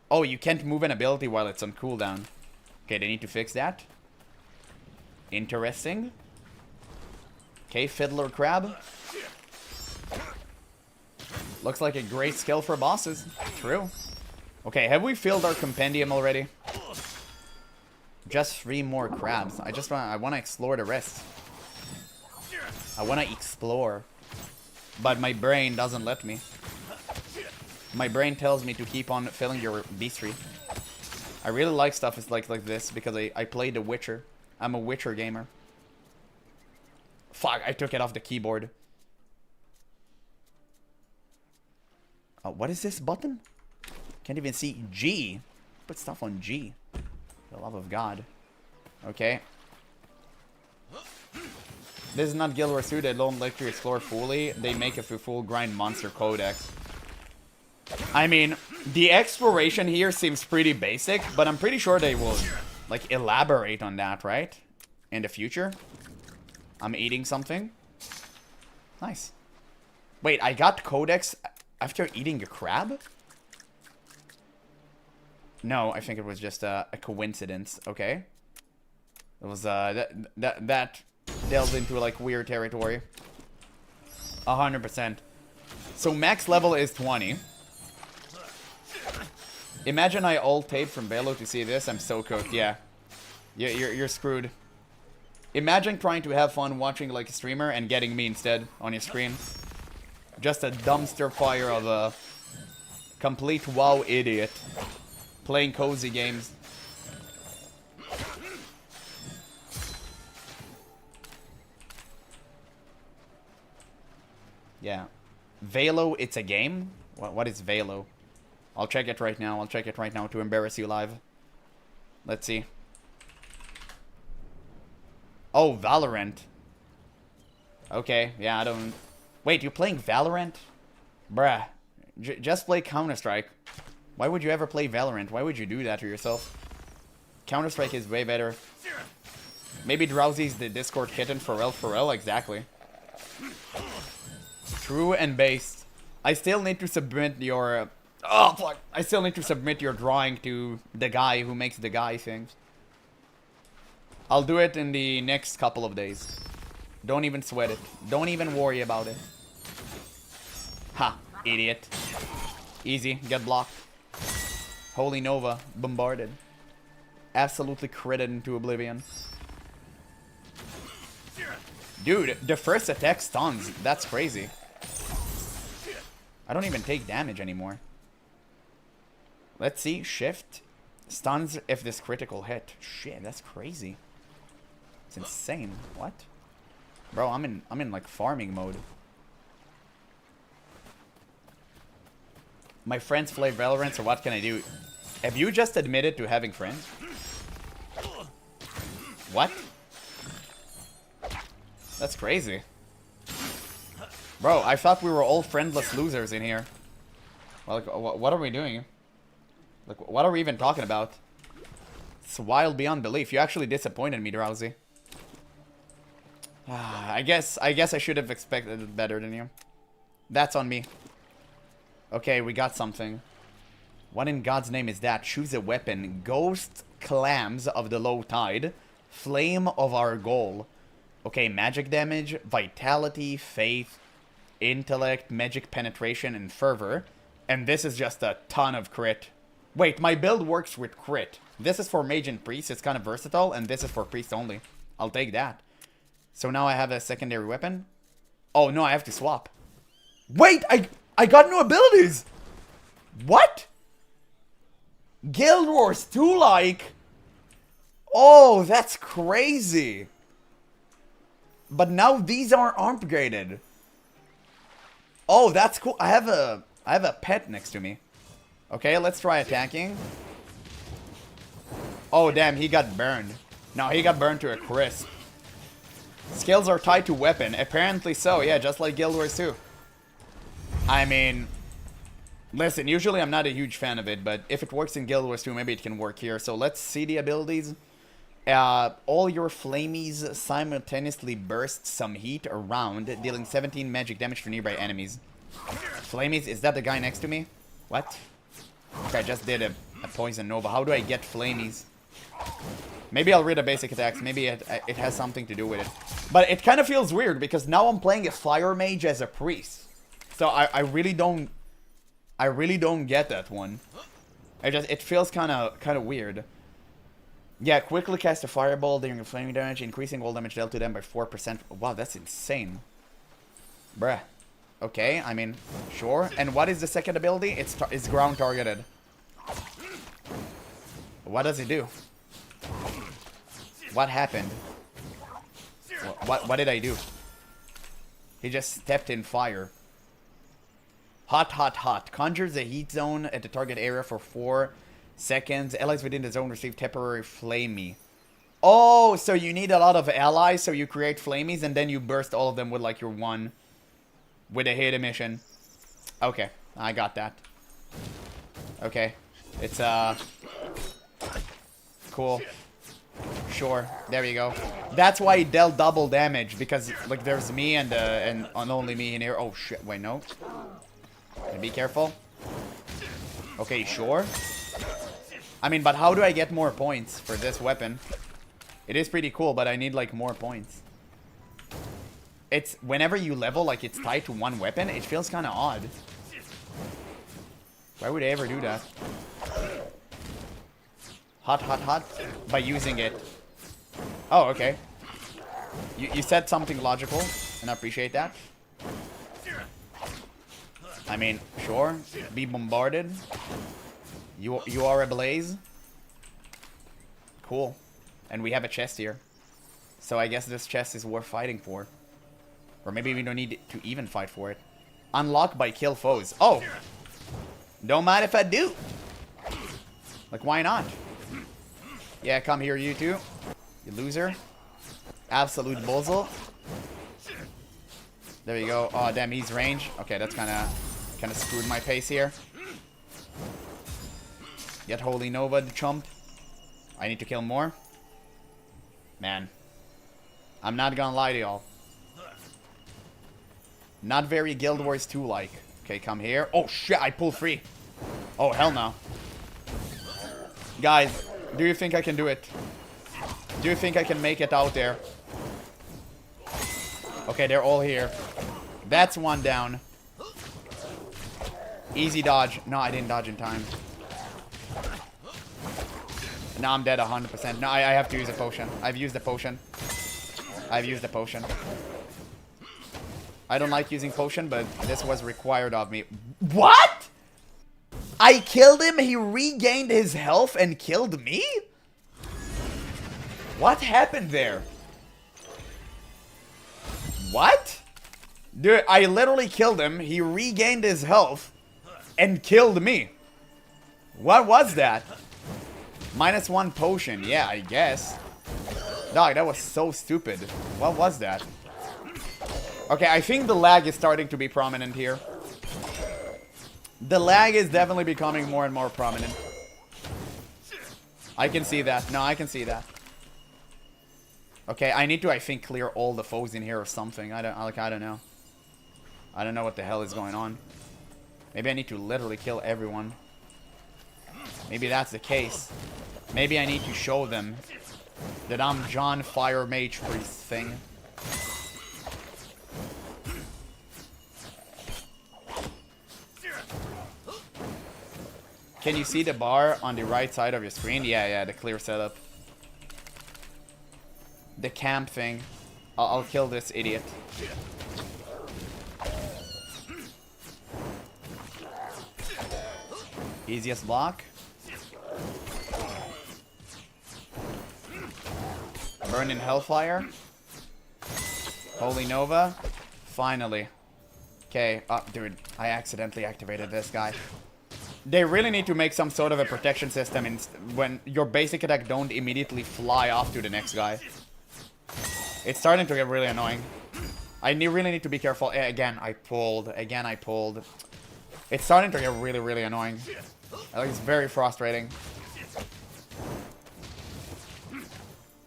Oh, you can't move an ability while it's on cooldown. Okay, they need to fix that. Interesting. Okay, Fiddler Crab. Looks like a great skill for bosses. True. Okay, have we filled our compendium already? Just 3 more crabs. I want to explore the rest. I want to explore. But my brain doesn't let me. My brain tells me to keep on filling your beastry. I really like stuff like this because I play The Witcher. I'm a Witcher gamer. Fuck, I took it off the keyboard. What is this button? Can't even see G. Put stuff on G. For the love of God. Okay. This is not Guild Wars 2. They don't let you explore fully. They make a full grind monster codex. I mean, the exploration here seems pretty basic, but I'm pretty sure they will, like, elaborate on that, right? In the future. I'm eating something. Nice. Wait, I got codex after eating a crab? No, I think it was just a coincidence. Okay. It was, that delved into, like, weird territory. 100%. So max level is 20. Imagine I alt tape from Belo to see this. I'm so cooked. Yeah. You're screwed. Imagine trying to have fun watching like a streamer and getting me instead on your screen. Just a dumpster fire of a complete WoW idiot. Playing cozy games. Yeah. Velo, it's a game? What is Velo? I'll check it right now. I'll check it right now to embarrass you live. Let's see. Oh, Valorant. Okay, yeah, I don't... Wait, you're playing Valorant? Bruh. Just play Counter-Strike. Why would you ever play Valorant? Why would you do that to yourself? Counter-Strike is way better. Maybe Drowsy's the Discord kitten for real, exactly. True and based. I still need to submit your... Oh, fuck. I still need to submit your drawing to the guy who makes the guy things. I'll do it in the next couple of days. Don't even sweat it. Don't even worry about it. Ha, idiot. Easy, get blocked. Holy Nova, bombarded. Absolutely critted into oblivion. Dude, the first attack stuns. That's crazy. I don't even take damage anymore. Let's see, shift. Stuns if this critical hit. Shit, that's crazy. It's insane. What? Bro, I'm in like farming mode. My friends play Valorant, so what can I do? Have you just admitted to having friends? What? That's crazy. Bro, I thought we were all friendless losers in here. Well, like, what are we doing? Like, what are we even talking about? It's wild beyond belief. You actually disappointed me, Drowsy. I guess I should have expected it better than you. That's on me. Okay, we got something. What in God's name is that? Choose a weapon. Ghost clams of the low tide. Flame of our goal. Okay, magic damage, vitality, faith, intellect, magic penetration, and fervor. And this is just a ton of crit. Wait, my build works with crit. This is for mage and priest. It's kind of versatile. And this is for priest only. I'll take that. So now I have a secondary weapon. Oh, no, I have to swap. Wait, I got new abilities. What? Guild Wars 2 like. Oh, that's crazy. But now these aren't upgraded. Oh, that's cool. I have a pet next to me. Okay, let's try attacking. Oh, damn, he got burned. No, he got burned to a crisp. Skills are tied to weapon. Apparently so, yeah, just like Guild Wars 2. I mean, listen, usually I'm not a huge fan of it, but if it works in Guild Wars 2, maybe it can work here. So let's see the abilities. All your flamies simultaneously burst some heat around, dealing 17 magic damage to nearby enemies. Flamies, is that the guy next to me? What? Okay, I just did a poison nova. How do I get flamies? Maybe I'll read the basic attacks. Maybe it has something to do with it. But it kind of feels weird because now I'm playing a fire mage as a priest. So I really don't get that one. It feels kind of weird. Yeah, quickly cast a fireball during a flaming damage, increasing all damage dealt to them by 4%. Wow, that's insane. Bruh. Okay, I mean, sure. And what is the second ability? It's ground targeted. What does it do? What happened? What did I do? He just stepped in fire. Hot, hot, hot. Conjures a heat zone at the target area for 4 seconds. Allies within the zone receive temporary flamey. Oh, so you need a lot of allies, so you create flamies, and then you burst all of them with, like, your one. With a hit emission. Okay, I got that. Okay. It's, cool. Sure, there you go. That's why he dealt double damage, because, like, there's me and only me in here. Oh, shit, wait, no. Be careful. Okay, sure. I mean, but how do I get more points for this weapon? It is pretty cool, but I need, like, more points. It's, whenever you level, like, it's tied to one weapon, it feels kind of odd. Why would I ever do that? Hot, hot, hot. By using it. Oh, okay. You said something logical, and I appreciate that. I mean, sure. Be bombarded. You are ablaze. Cool. And we have a chest here. So I guess this chest is worth fighting for. Or maybe we don't need to even fight for it. Unlock by kill foes. Oh! Don't mind if I do. Like, why not? Yeah, come here, you two. You loser. Absolute bozo. There you go. Oh, damn, he's range. Okay, that's kind of screwed my pace here. Get Holy Nova, the chump. I need to kill more. Man. I'm not gonna lie to y'all. Not very Guild Wars 2 like. Okay, come here. Oh shit, I pull free. Oh hell no. Guys, do you think I can do it? Do you think I can make it out there? Okay, they're all here. That's one down. Easy dodge. No, I didn't dodge in time. Now I'm dead 100%. No, I have to use a potion. I've used the potion. I've used the potion. I don't like using potion, but this was required of me. What? I killed him, he regained his health and killed me? What happened there? What? Dude, I literally killed him, he regained his health and killed me. What was that? -1 potion, yeah, I guess. Dog, that was so stupid. What was that? Okay, I think the lag is starting to be prominent here. The lag is definitely becoming more and more prominent. I can see that. No, I can see that. Okay, I need to, I think, clear all the foes in here or something. I don't know. I don't know what the hell is going on. Maybe I need to literally kill everyone. Maybe that's the case. Maybe I need to show them that I'm John Fire Mage Priest thing. Can you see the bar on the right side of your screen? Yeah, the clear setup. The camp thing. I'll kill this idiot. Easiest block. Burn in Hellfire. Holy Nova. Finally. Okay. Oh, dude. I accidentally activated this guy. They really need to make some sort of a protection system when your basic attack don't immediately fly off to the next guy. It's starting to get really annoying. I really need to be careful. Again, I pulled. Again, I pulled. It's starting to get really, really annoying. Like, it's very frustrating.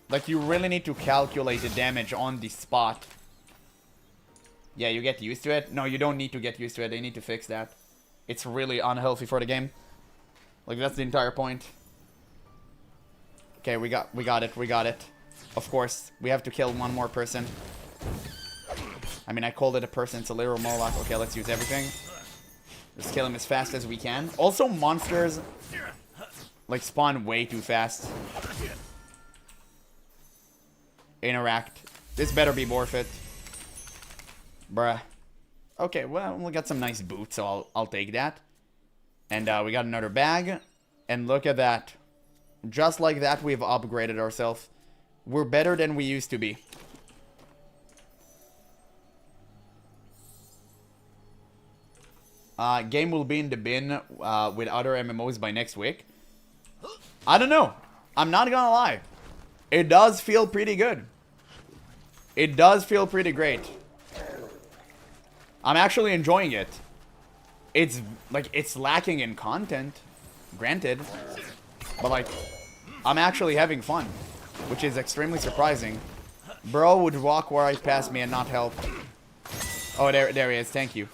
Like, you really need to calculate the damage on the spot. Yeah, you get used to it. No, you don't need to get used to it. They need to fix that. It's really unhealthy for the game. Like, that's the entire point. Okay, we got it. Of course, we have to kill one more person. I mean, I called it a person. It's a literal Moloch. Okay, let's use everything. Just kill him as fast as we can. Also, monsters, like, spawn way too fast. Interact. This better be worth it. Bruh. Okay, well, we got some nice boots, so I'll take that. And we got another bag. And look at that. Just like that, we've upgraded ourselves. We're better than we used to be. Game will be in the bin with other MMOs by next week. I don't know. I'm not gonna lie. It does feel pretty good. It does feel pretty great. I'm actually enjoying it. It's like, it's lacking in content, granted, but like, I'm actually having fun, which is extremely surprising. Bro would walk right past me and not help. Oh, there he is. Thank you.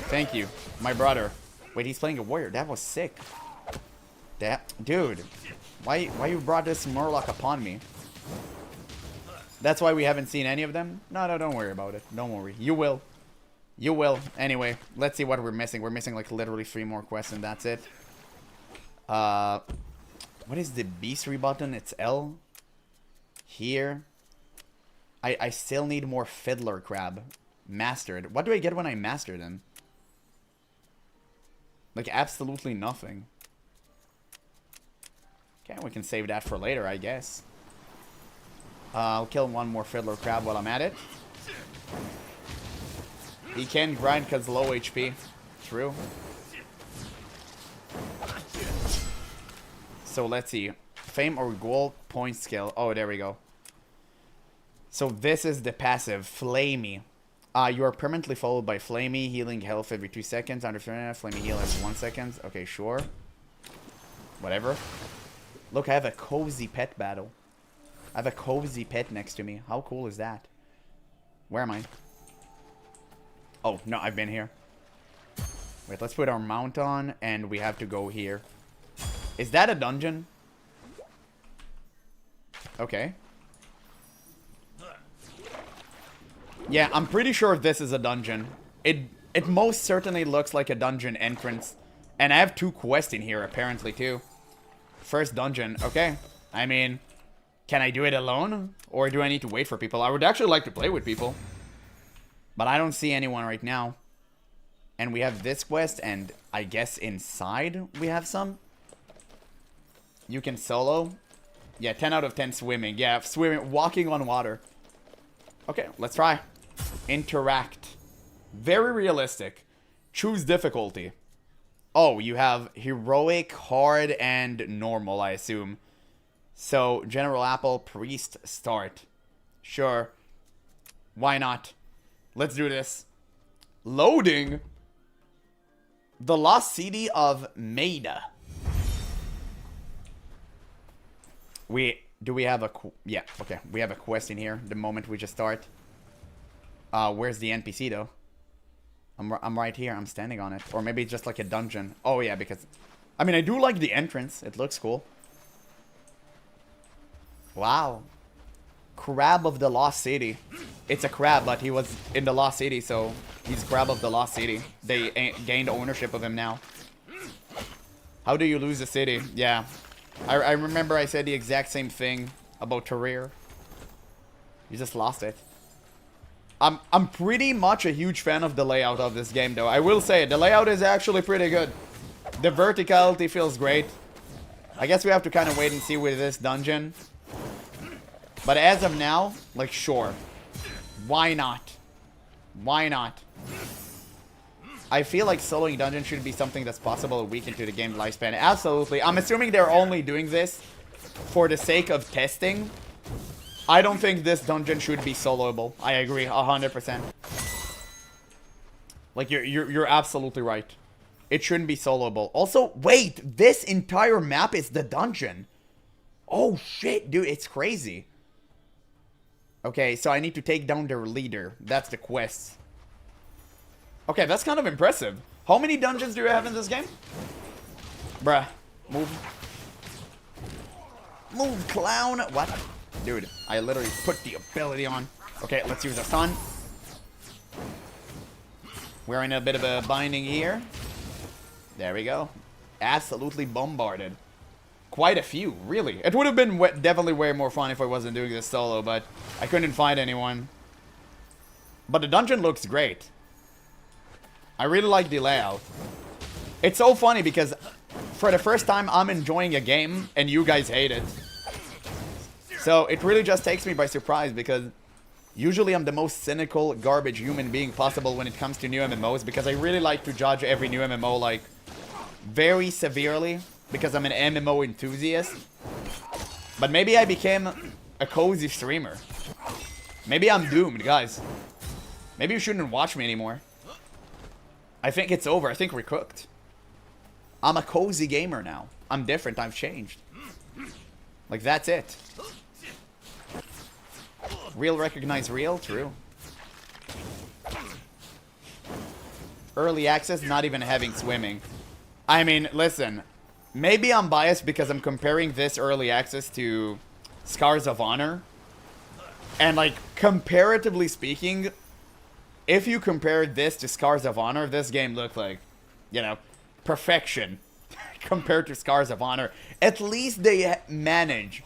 Thank you, my brother. Wait, he's playing a warrior. That was sick. Dude, why you brought this Murloc upon me? That's why we haven't seen any of them? No, don't worry about it. Don't worry. You will. You will. Anyway, let's see what we're missing. We're missing like literally 3 more quests and that's it. What is the beastry button? It's L. Here. I still need more Fiddler Crab. Mastered. What do I get when I master them? Like, absolutely nothing. Okay, we can save that for later, I guess. I'll kill one more Fiddler Crab while I'm at it. He can grind because low HP. True. So let's see. Fame or gold point skill. Oh, there we go. So this is the passive. Flamey. You are permanently followed by Flamey, healing health every 2 seconds. Under Flamey heal every 1 second. Okay, sure. Whatever. Look, I have a cozy pet battle. I have a cozy pet next to me. How cool is that? Where am I? Oh, no, I've been here. Wait, let's put our mount on, and we have to go here. Is that a dungeon? Okay. Yeah, I'm pretty sure this is a dungeon. It most certainly looks like a dungeon entrance. And I have 2 quests in here, apparently, too. First dungeon. Okay. I mean, can I do it alone? Or do I need to wait for people? I would actually like to play with people. But I don't see anyone right now. And we have this quest, and I guess inside we have some. You can solo. Yeah, 10 out of 10 swimming. Yeah, swimming, walking on water. Okay, let's try. Interact. Very realistic. Choose difficulty. Oh, you have heroic, hard, and normal, I assume. So, GeneralApple, priest, start. Sure. Why not? Let's do this. Loading. The Lost City of Maida. Do we have a... Yeah, okay. We have a quest in here the moment we just start. Where's the NPC, though? I'm right here. I'm standing on it. Or maybe it's just like a dungeon. Oh, yeah, because... I mean, I do like the entrance. It looks cool. Wow. Crab of the Lost City. It's a crab, but he was in the Lost City, so he's Crab of the Lost City. They gained ownership of him now. How do you lose a city? Yeah. I remember I said the exact same thing about Farever. You just lost it. I'm pretty much a huge fan of the layout of this game, though. I will say, the layout is actually pretty good. The verticality feels great. I guess we have to kind of wait and see with this dungeon. But as of now, like, sure. Why not? Why not? I feel like soloing dungeon should be something that's possible a week into the game lifespan. Absolutely. I'm assuming they're only doing this for the sake of testing. I don't think this dungeon should be soloable. I agree 100%. Like, you're absolutely right. It shouldn't be soloable. Also, wait, this entire map is the dungeon. Oh shit, dude, it's crazy. Okay, so I need to take down their leader. That's the quest. Okay, that's kind of impressive. How many dungeons do you have in this game? Bruh, move. Move, clown. What? Dude, I literally put the ability on. Okay, let's use a stun. We're in a bit of a binding here. There we go. Absolutely bombarded. Quite a few, really. It would have been definitely way more fun if I wasn't doing this solo, but I couldn't find anyone. But the dungeon looks great. I really like the layout. It's so funny because for the first time I'm enjoying a game and you guys hate it. So it really just takes me by surprise because usually I'm the most cynical, garbage human being possible when it comes to new MMOs because I really like to judge every new MMO like very severely because I'm an MMO enthusiast. But maybe I became a cozy streamer. Maybe I'm doomed, guys. Maybe you shouldn't watch me anymore. I think it's over. I think we're cooked. I'm a cozy gamer now. I'm different. I've changed. Like, that's it. Real recognize real? True. Early access, not even having swimming. I mean, listen. Maybe I'm biased because I'm comparing this early access to Scars of Honor. And, like, comparatively speaking, if you compare this to Scars of Honor, this game looked like, you know, perfection compared to Scars of Honor. At least they manage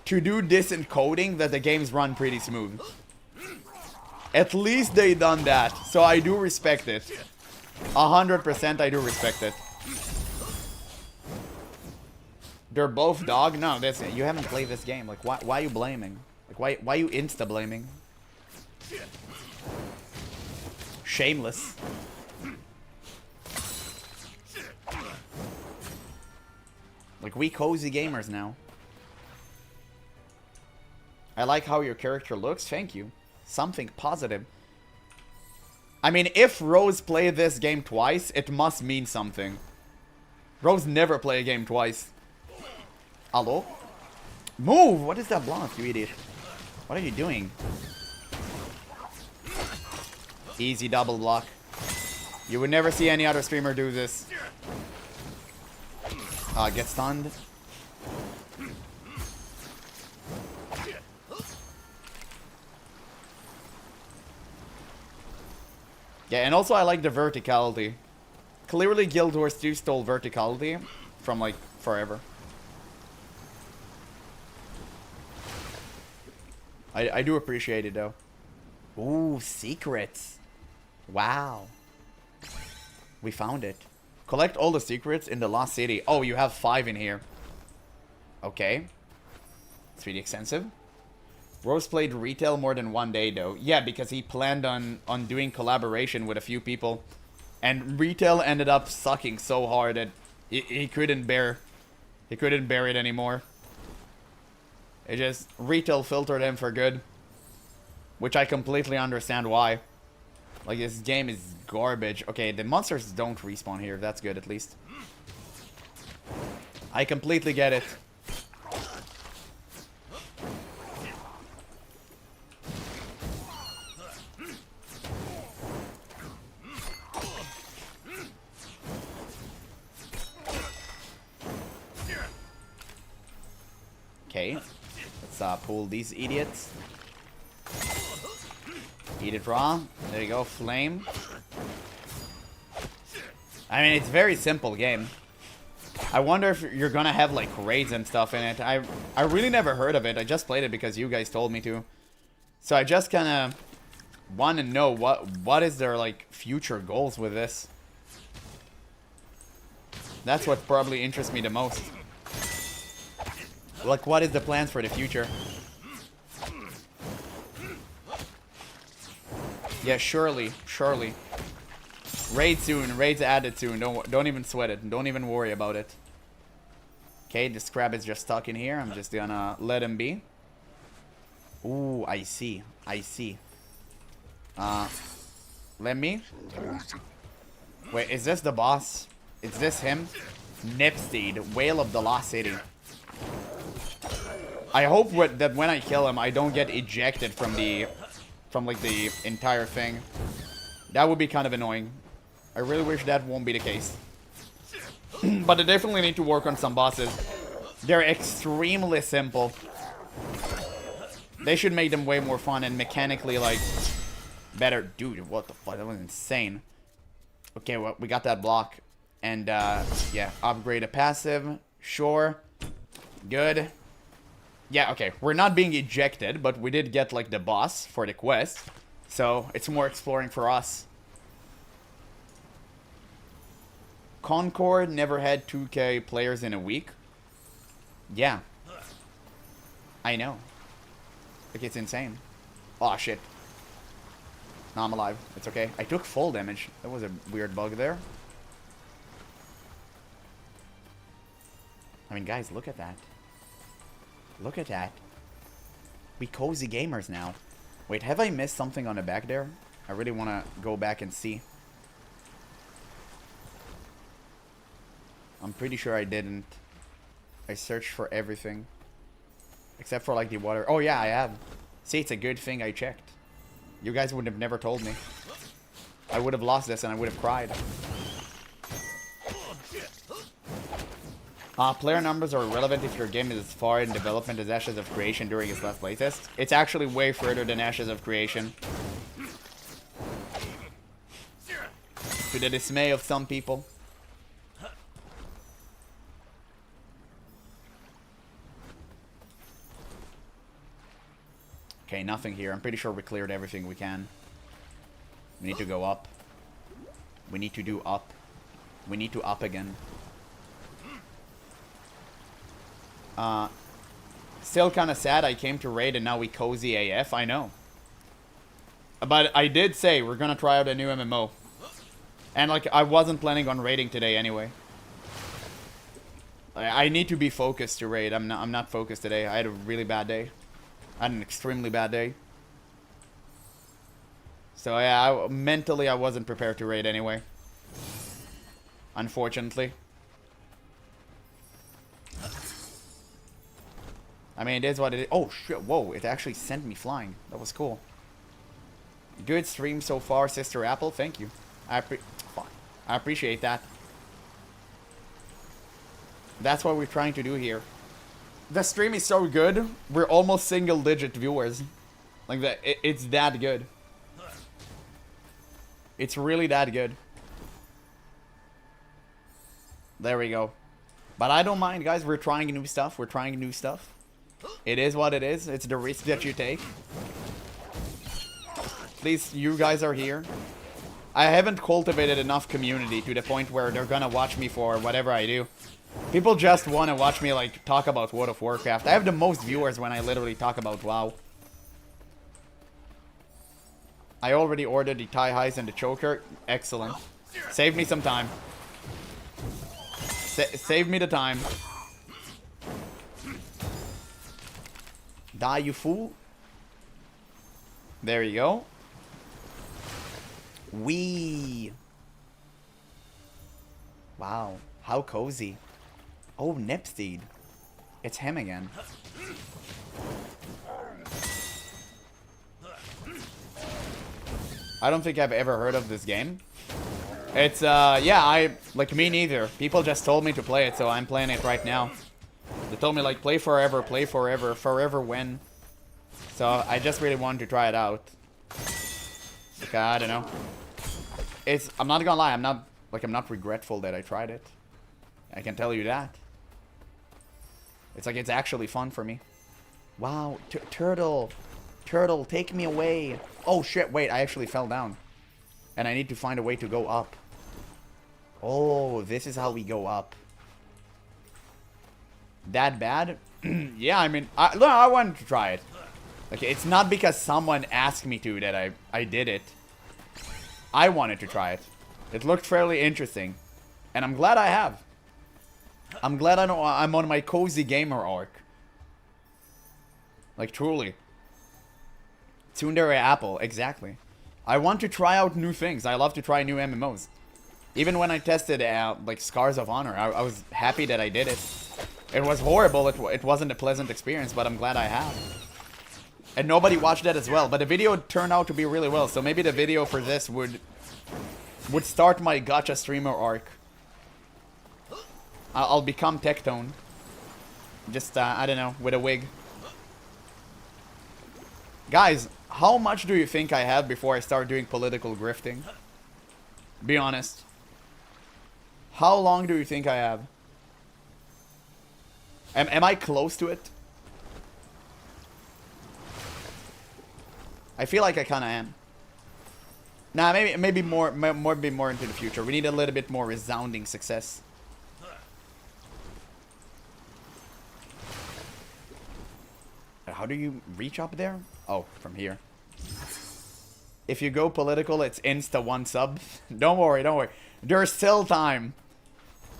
to do decent coding that the games run pretty smooth. At least they done that, so I do respect it. 100% I do respect it. They're both dog? No, that's it. You haven't played this game. Like, why are you blaming? Like, why are you insta-blaming? Shameless. Like, we cozy gamers now. I like how your character looks. Thank you. Something positive. I mean, if Rose played this game twice, it must mean something. Rose never play a game twice. Hello? Move! What is that block, you idiot? What are you doing? Easy double block. You would never see any other streamer do this. Get stunned. Yeah, and also I like the verticality. Clearly Guild Wars 2 stole verticality from, like, Farever. I do appreciate it, though. Ooh, secrets. Wow. We found it. Collect all the secrets in the Lost City. Oh, you have 5 in here. Okay. It's really extensive. Rose played retail more than one day, though. Yeah, because he planned on doing collaboration with a few people. And retail ended up sucking so hard that he couldn't bear it anymore. It just, retail filtered him for good. Which I completely understand why. Like, this game is garbage. Okay, the monsters don't respawn here. That's good, at least. I completely get it. Okay. Let's pull these idiots. Eat it raw. There you go, flame. I mean, it's a very simple game. I wonder if you're gonna have like raids and stuff in it. I really never heard of it. I just played it because you guys told me to. So I just kind of want to know what is their like future goals with this. That's what probably interests me the most. Like, what is the plans for the future? Yeah, surely. Raid soon. Raid's added soon. Don't even sweat it. Don't even worry about it. Okay, this crab is just stuck in here. I'm just gonna let him be. Ooh, I see. Let me. Wait, is this the boss? Is this him? Nipsteed, Whale of the Lost City. I hope that when I kill him, I don't get ejected from like the entire thing. That would be kind of annoying. I really wish that won't be the case. But I definitely need to work on some bosses. They're extremely simple. They should make them way more fun and mechanically, like, better. Dude, what the fuck? That was insane. Okay, well, we got that block. And, yeah, upgrade a passive. Sure. Good. Yeah, okay. We're not being ejected, but we did get, like, the boss for the quest. So, it's more exploring for us. Concord never had 2K players in a week. Yeah. I know. Like, it's insane. Oh, shit. No, I'm alive. It's okay. I took full damage. That was a weird bug there. I mean, guys, look at that. Look at that. We cozy gamers now. Wait, have I missed something on the back there? I really want to go back and see. I'm pretty sure I didn't. I searched for everything. Except for, like, the water. Oh, yeah, I have. See, it's a good thing I checked. You guys would have never told me. I would have lost this and I would have cried. Player numbers are irrelevant if your game is as far in development as Ashes of Creation during its last playtest. It's actually way further than Ashes of Creation. To the dismay of some people. Okay, nothing here. I'm pretty sure we cleared everything we can. We need to go up. We need to do up. We need to up again. Still kind of sad I came to raid and now we cozy AF. I know. But I did say we're gonna try out a new MMO. And, like, I wasn't planning on raiding today anyway. I need to be focused to raid. I'm not focused today. I had a really bad day. I had an extremely bad day. So yeah, mentally I wasn't prepared to raid anyway. Unfortunately. I mean, it is what it is. Oh shit, whoa, it actually sent me flying. That was cool. Good stream so far, Sister Apple. Thank you. I appreciate that. That's what we're trying to do here. The stream is so good, we're almost single-digit viewers. Like, that, it's that good. It's really that good. There we go. But I don't mind, guys. We're trying new stuff. We're trying new stuff. It is what it is. It's the risk that you take. At least you guys are here. I haven't cultivated enough community to the point where they're gonna watch me for whatever I do. People just want to watch me, like, talk about World of Warcraft. I have the most viewers when I literally talk about WoW. I already ordered the Thai Highs and the Choker. Excellent. Save me some time. Save me the time. Die, you fool. There you go. Wee. Wow. How cozy. Oh, Nipsteed. It's him again. I don't think I've ever heard of this game. It's, yeah, like, me neither. People just told me to play it, so I'm playing it right now. They told me, like, play forever, forever when. So I just really wanted to try it out. Okay, I don't know. I'm not gonna lie, I'm not regretful that I tried it. I can tell you that. It's like, it's actually fun for me. Wow, turtle. Turtle, take me away. Oh shit, wait, I actually fell down. And I need to find a way to go up. Oh, this is how we go up. That bad? Yeah, I mean, I wanted to try it. Okay, it's not because someone asked me to that I did it. I wanted to try it. It looked fairly interesting. And I'm glad I have. I'm glad I'm on my cozy gamer arc. Like, truly. GeneralApple, exactly. I want to try out new things. I love to try new MMOs. Even when I tested, like, Scars of Honor, I was happy that I did it. It was horrible. It wasn't a pleasant experience, but I'm glad I have. And nobody watched that as well. But the video turned out to be really well. So maybe the video for this would start my gacha streamer arc. I'll become Tectone. Just, I don't know, with a wig. Guys, how much do you think I have before I start doing political grifting? Be honest. How long do you think I have? Am I close to it? I feel like I kind of am. Nah, maybe more into the future. We need a little bit more resounding success. How do you reach up there? Oh, from here. If you go political, it's insta 1 sub. Don't worry, don't worry. There's still time.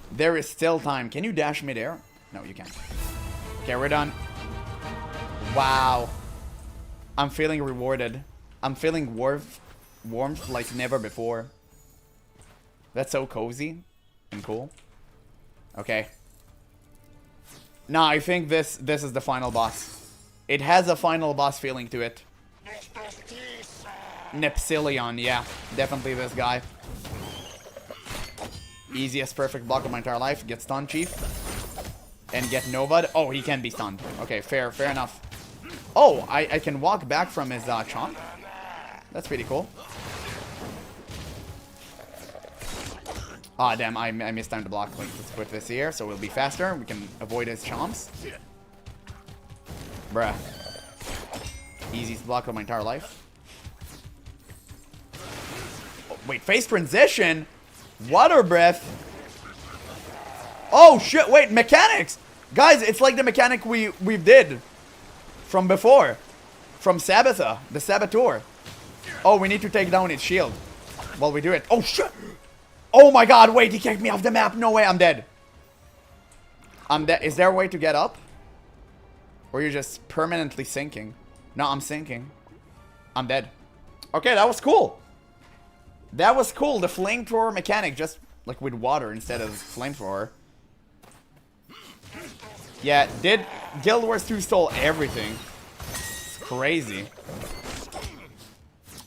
There is still time. Can you dash me there? No, you can't. Okay, we're done. Wow. I'm feeling rewarded. I'm feeling warmth like never before. That's so cozy and cool. Okay. Nah, I think this is the final boss. It has a final boss feeling to it. Nepsilion, yeah. Definitely this guy. Easiest perfect block of my entire life. Get stunned, Chief. And get Novad. Oh, he can be stunned. Okay, fair enough. Oh, I can walk back from his chomp. That's pretty cool. Ah, damn, I missed time to block. Like, let's put this here so we'll be faster. We can avoid his chomps. Bruh. Easiest block of my entire life. Oh, wait, phase transition? Water breath? Oh, shit, wait, mechanics! Guys, it's like the mechanic we did from before. From Sabatha, the Saboteur. Oh, we need to take down its shield while we do it. Oh, shit! Oh my god, wait, he kicked me off the map. No way, I'm dead. I'm dead. Is there a way to get up? Or you're just permanently sinking? No, I'm sinking. I'm dead. Okay, that was cool. That was cool. The flamethrower mechanic, just like with water instead of flamethrower. Yeah, Guild Wars 2 stole everything. It's crazy.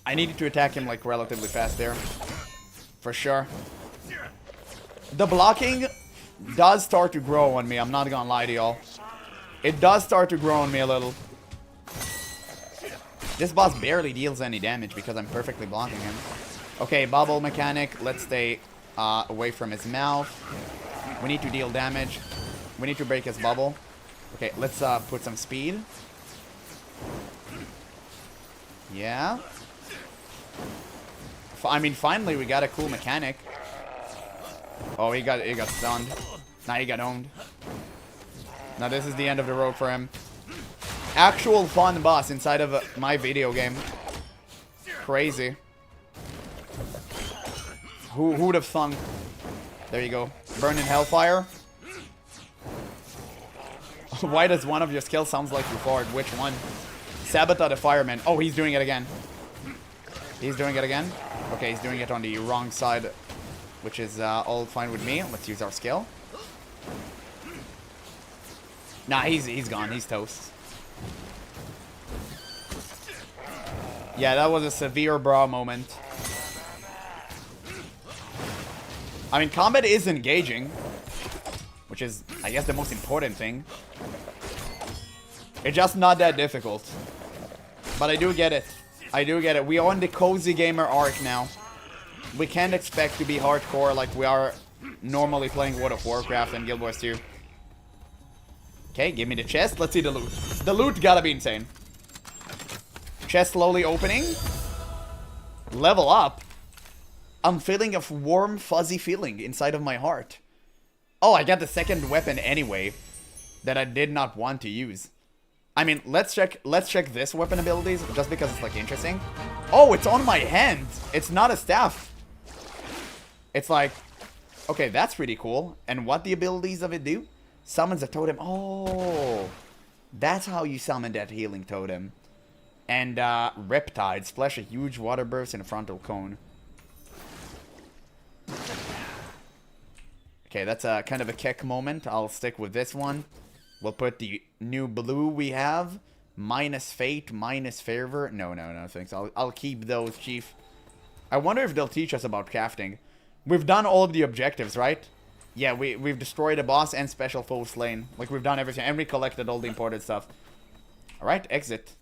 I needed to attack him like relatively fast there. For sure. The blocking does start to grow on me. I'm not gonna lie to y'all. It does start to grow on me a little. This boss barely deals any damage because I'm perfectly blocking him. Okay, bubble mechanic. Let's stay away from his mouth. We need to deal damage. We need to break his bubble. Okay, let's put some speed. Yeah. I mean, finally we got a cool mechanic. Oh, he got stunned. Now he got owned. Now this is the end of the road for him. Actual fun boss inside of my video game. Crazy. Who'd have thunk? There you go. Burn in Hellfire. Why does one of your skills sounds like you fart? Which one? Sabotage the Fireman. Oh, he's doing it again. He's doing it again. Okay, he's doing it on the wrong side, which is all fine with me. Let's use our skill. Nah, he's gone. He's toast. Yeah, that was a severe bra moment. I mean, combat is engaging. which is, I guess, the most important thing. It's just not that difficult. But I do get it. I do get it. We are on the cozy gamer arc now. We can't expect to be hardcore like we are normally playing World of Warcraft and Guild Wars 2. Okay, give me the chest. Let's see the loot. The loot gotta be insane. Chest slowly opening. Level up. I'm feeling a warm, fuzzy feeling inside of my heart. Oh, I got the second weapon anyway that I did not want to use. I mean, let's check this weapon abilities just because it's like interesting. Oh, it's on my hand. It's not a staff. It's like, okay, that's pretty cool. And what the abilities of it do? Summons a totem. Oh, that's how you summon that healing totem. And Riptide, splash a huge water burst in a frontal cone. Okay, that's a kind of a kick moment. I'll stick with this one. We'll put the new blue we have. Minus Fate, minus Farever. No, thanks. I'll keep those, Chief. I wonder if they'll teach us about crafting. We've done all of the objectives, right? Yeah, we've destroyed a boss and special foe slain. Like, we've done everything. And we collected all the important stuff. Alright, exit.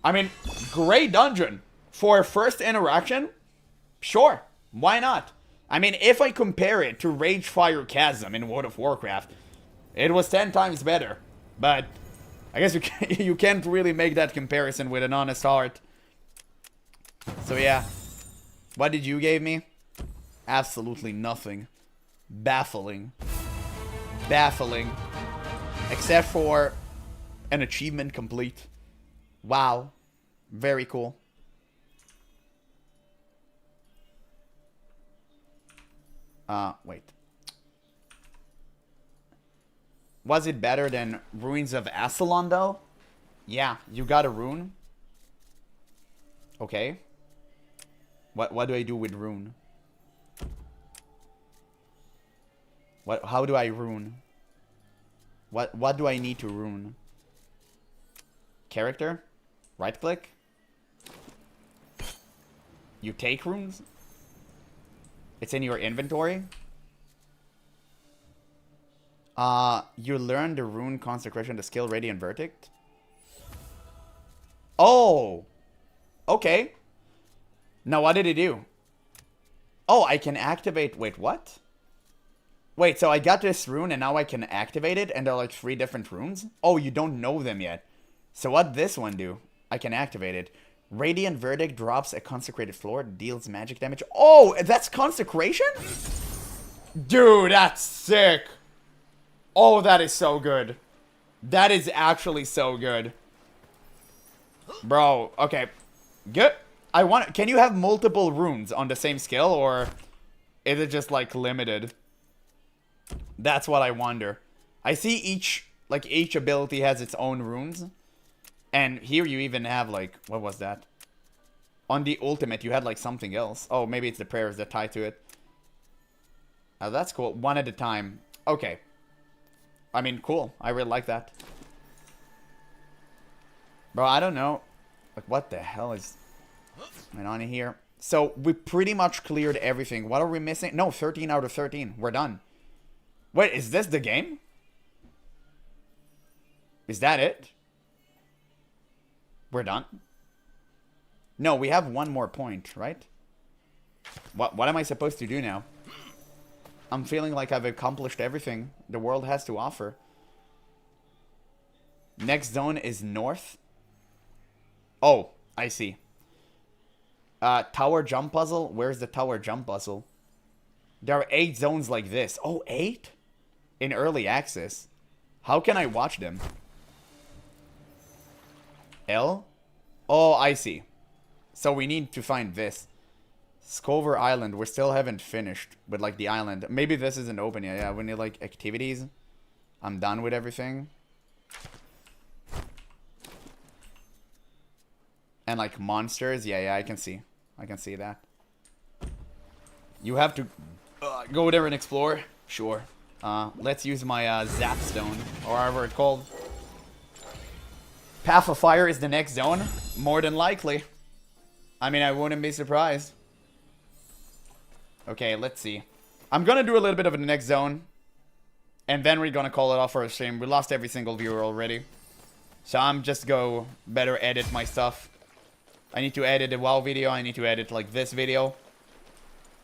I mean, great dungeon. For a first interaction, sure. Why not? I mean, if I compare it to Ragefire Chasm in World of Warcraft, it was 10 times better. But I guess you can't really make that comparison with an honest heart. So yeah. What did you give me? Absolutely nothing. Baffling. Baffling. Except for an achievement complete. Wow. Very cool. Wait. Was it better than Ruins of Ascalon, though? Yeah, you got a rune. Okay. What do I do with rune? How do I rune? What do I need to rune? Character? Right click? You take runes? It's in your inventory? You learn the rune consecration, the skill Radiant Verdict. Oh! Okay. Now what did it do? Oh, I can activate... Wait, what? Wait, so I got this rune and now I can activate it and there are like 3 different runes? Oh, you don't know them yet. So what this one do? I can activate it. Radiant Verdict drops a consecrated floor, deals magic damage. Oh, that's consecration? Dude, that's sick. Oh, that is so good. That is actually so good. Bro, okay. Good. Can you have multiple runes on the same skill or is it just like limited? That's what I wonder. I see each ability has its own runes. And here you even have like, what was that? On the ultimate you had like something else. Oh, maybe it's the prayers that tie to it. Oh, that's cool. One at a time. Okay. I mean, cool. I really like that. Bro, I don't know. Like, what the hell is going on here? So, we pretty much cleared everything. What are we missing? No, 13 out of 13. We're done. Wait, is this the game? Is that it? We're done? No, we have one more point, right? What am I supposed to do now? I'm feeling like I've accomplished everything the world has to offer. Next zone is north. Oh, I see. Tower jump puzzle. Where's the tower jump puzzle? There are 8 zones like this. Oh, 8? In early access. How can I watch them? L? Oh, I see. So we need to find this. Scover Island. We still haven't finished with like the island. Maybe this isn't open yet. Yeah, we need like activities. I'm done with everything. And like monsters. Yeah, I can see. I can see that. You have to go there and explore. Sure. Let's use my Zap Stone. Or however it's called. Path of Fire is the next zone. More than likely. I mean, I wouldn't be surprised. Okay, let's see. I'm gonna do a little bit of the next zone. And then we're gonna call it off for a stream. We lost every single viewer already. So I'm just go better edit my stuff. I need to edit a WoW video. I need to edit like this video.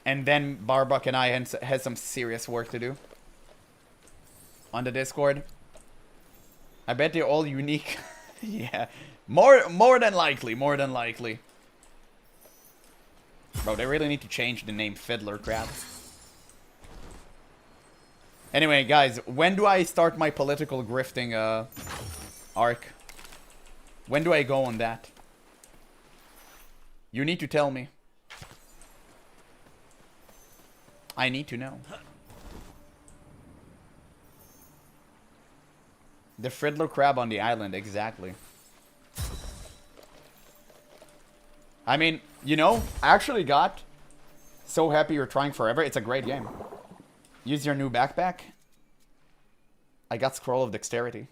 And then Barbuck and I has some serious work to do. On the Discord. I bet they're all unique. Yeah. More than likely. More than likely. Bro, they really need to change the name Fiddler Crab. Anyway, guys, when do I start my political grifting arc? When do I go on that? You need to tell me. I need to know. The Fiddler Crab on the island, exactly. I mean, you know, I actually got so happy you're trying Farever. It's a great game. Use your new backpack. I got Scroll of Dexterity.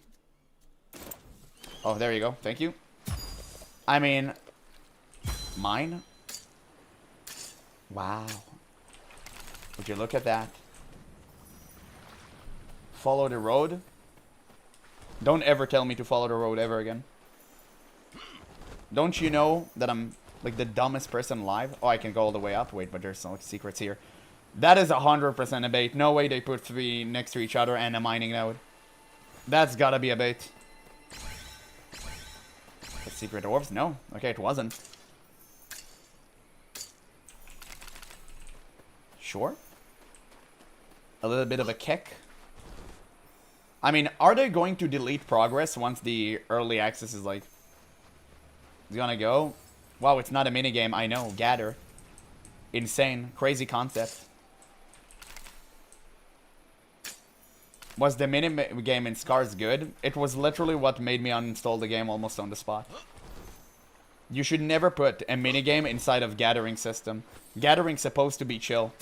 Oh, there you go. Thank you. I mean, mine? Wow. Would you look at that? Follow the road? Don't ever tell me to follow the road ever again. Don't you know that I'm like the dumbest person alive? Oh, I can go all the way up. Wait, but there's some like, secrets here. That is 100% a bait. No way they put 3 next to each other and a mining node. That's gotta be a bait. The secret orbs? No. Okay, it wasn't. Sure. A little bit of a kick. I mean, are they going to delete progress once the early access is like... It's gonna go? Wow, it's not a minigame. I know. Gather. Insane. Crazy concept. Was the minigame in Scars good? It was literally what made me uninstall the game almost on the spot. You should never put a minigame inside of Gathering system. Gathering's supposed to be chill.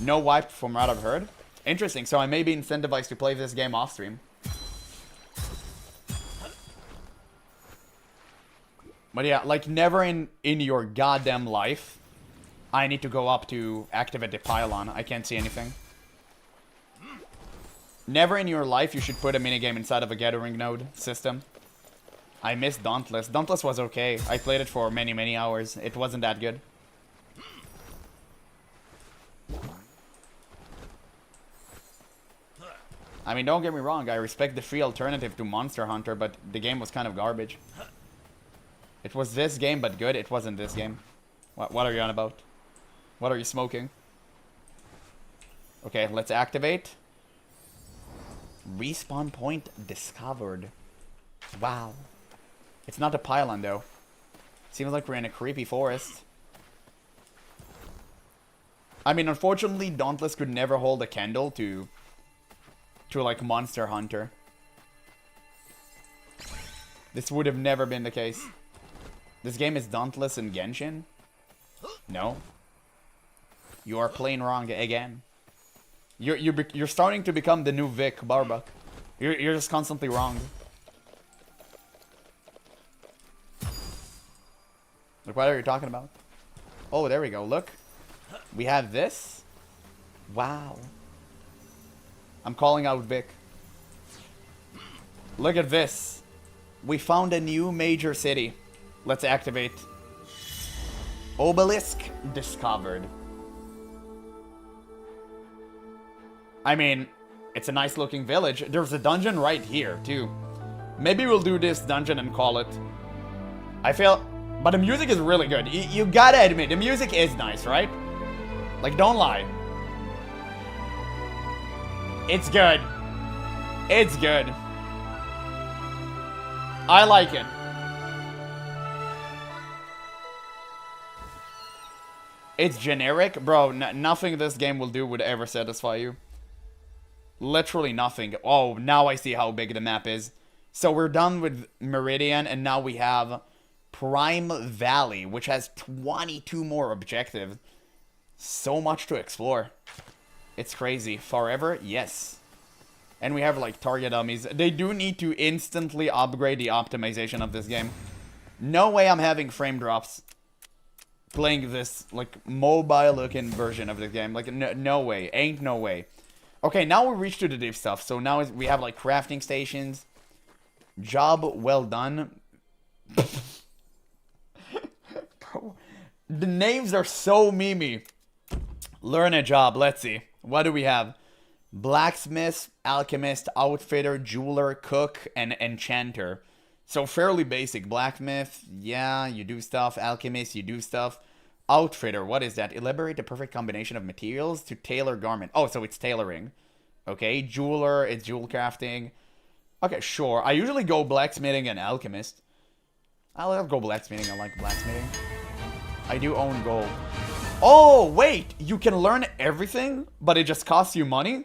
No wipe from what I've heard. Interesting, so I may be incentivized to play this game off stream. But yeah, like never in your goddamn life I need to go up to activate the pylon. I can't see anything. Never in your life you should put a minigame inside of a gathering node system. I missed Dauntless. Dauntless was okay. I played it for many, many hours. It wasn't that good. I mean, don't get me wrong. I respect the free alternative to Monster Hunter, but the game was kind of garbage. It was this game, but good. It wasn't this game. What are you on about? What are you smoking? Okay, let's activate. Respawn point discovered. Wow. It's not a pylon, though. Seems like we're in a creepy forest. I mean, unfortunately, Dauntless could never hold a candle to like, Monster Hunter. This would have never been the case. This game is Dauntless in Genshin? No. You are playing wrong again. You're starting to become the new Vic Barbuck. You're just constantly wrong. Look, what are you talking about? Oh, there we go. Look. We have this. Wow. I'm calling out Vic. Look at this. We found a new major city. Let's activate. Obelisk discovered. I mean, it's a nice looking village. There's a dungeon right here, too. Maybe we'll do this dungeon and call it. I feel... But the music is really good. You gotta admit, the music is nice, right? Like, don't lie. It's good. It's good. I like it. It's generic. Bro, nothing this game will do would ever satisfy you. Literally nothing. Oh, now I see how big the map is. So we're done with Meridian, and now we have Prime Valley, which has 22 more objectives. So much to explore. It's crazy. Farever? Yes. And we have, like, target dummies. They do need to instantly upgrade the optimization of this game. No way I'm having frame drops playing this, like, mobile-looking version of the game. Like, no way. Ain't no way. Okay, now we reach to the deep stuff. So now we have like crafting stations. Job well done. The names are so memey. Learn a job. Let's see. What do we have? Blacksmith, alchemist, outfitter, jeweler, cook, and enchanter. So fairly basic. Blacksmith, yeah, you do stuff. Alchemist, you do stuff. Outfitter, what is that? Elaborate the perfect combination of materials to tailor garment. Oh, so it's tailoring. Okay, jeweler, it's jewel crafting. Okay, sure. I usually go blacksmithing and alchemist. I'll go blacksmithing. I like blacksmithing. I do own gold. Oh, wait! You can learn everything, but it just costs you money?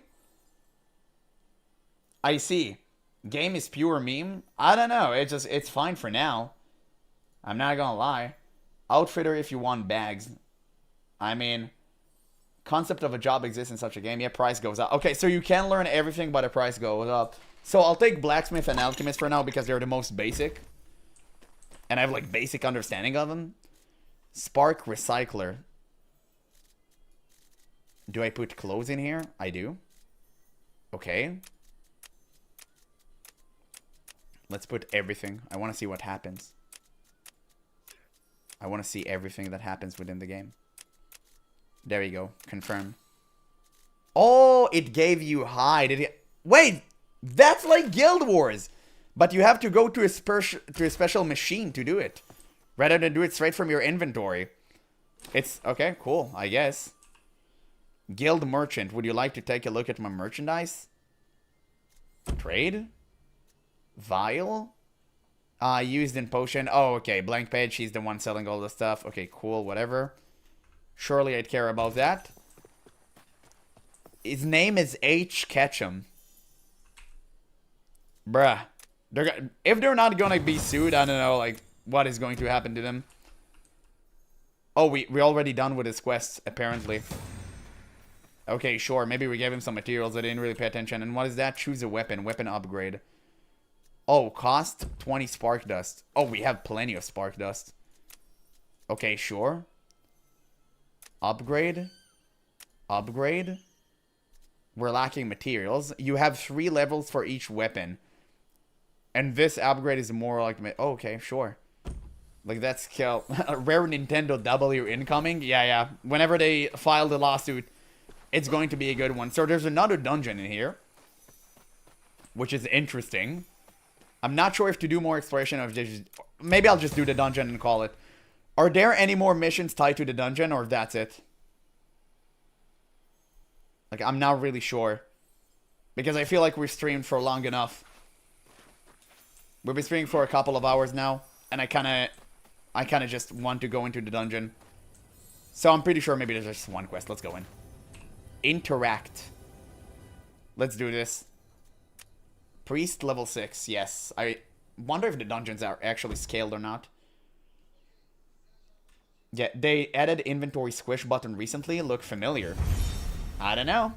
I see. Game is pure meme? I don't know. It's fine for now. I'm not gonna lie. Outfitter if you want bags. I mean, concept of a job exists in such a game. Yeah, price goes up. Okay, so you can learn everything, but the price goes up. So I'll take blacksmith and alchemist for now because they're the most basic. And I have like basic understanding of them. Spark recycler. Do I put clothes in here? I do. Okay. Let's put everything. I want to see what happens. I want to see everything that happens within the game. There you go. Confirm. Oh, it gave you high. Did it? Wait, that's like Guild Wars. But you have to go to a special machine to do it. Rather than do it straight from your inventory. It's... Okay, cool, I guess. Guild Merchant. Would you like to take a look at my merchandise? Trade? Vial? Used in potion. Oh, okay. Blank page. She's the one selling all the stuff. Okay, cool. Whatever. Surely I'd care about that. His name is H. Ketchum. Bruh. If they're not gonna be sued, I don't know, like, what is going to happen to them. Oh, we're already done with his quests, apparently. Okay, sure. Maybe we gave him some materials. I didn't really pay attention. And what is that? Choose a weapon. Weapon upgrade. Oh, cost 20 spark dust. Oh, we have plenty of spark dust. Okay, sure. Upgrade. Upgrade. We're lacking materials. You have 3 levels for each weapon. And this upgrade is more like... Oh, okay, sure. Like, that's kill. Rare Nintendo W incoming. Yeah. Whenever they file the lawsuit, it's going to be a good one. So there's another dungeon in here. Which is interesting. I'm not sure if to do more exploration or just... Maybe I'll just do the dungeon and call it. Are there any more missions tied to the dungeon, or that's it? Like, I'm not really sure. Because I feel like we've streamed for long enough. We've been streaming for a couple of hours now. And I kind of just want to go into the dungeon. So I'm pretty sure maybe there's just one quest. Let's go in. Interact. Let's do this. Priest level 6, yes. I wonder if the dungeons are actually scaled or not. Yeah, they added inventory squish button recently. Look familiar. I don't know.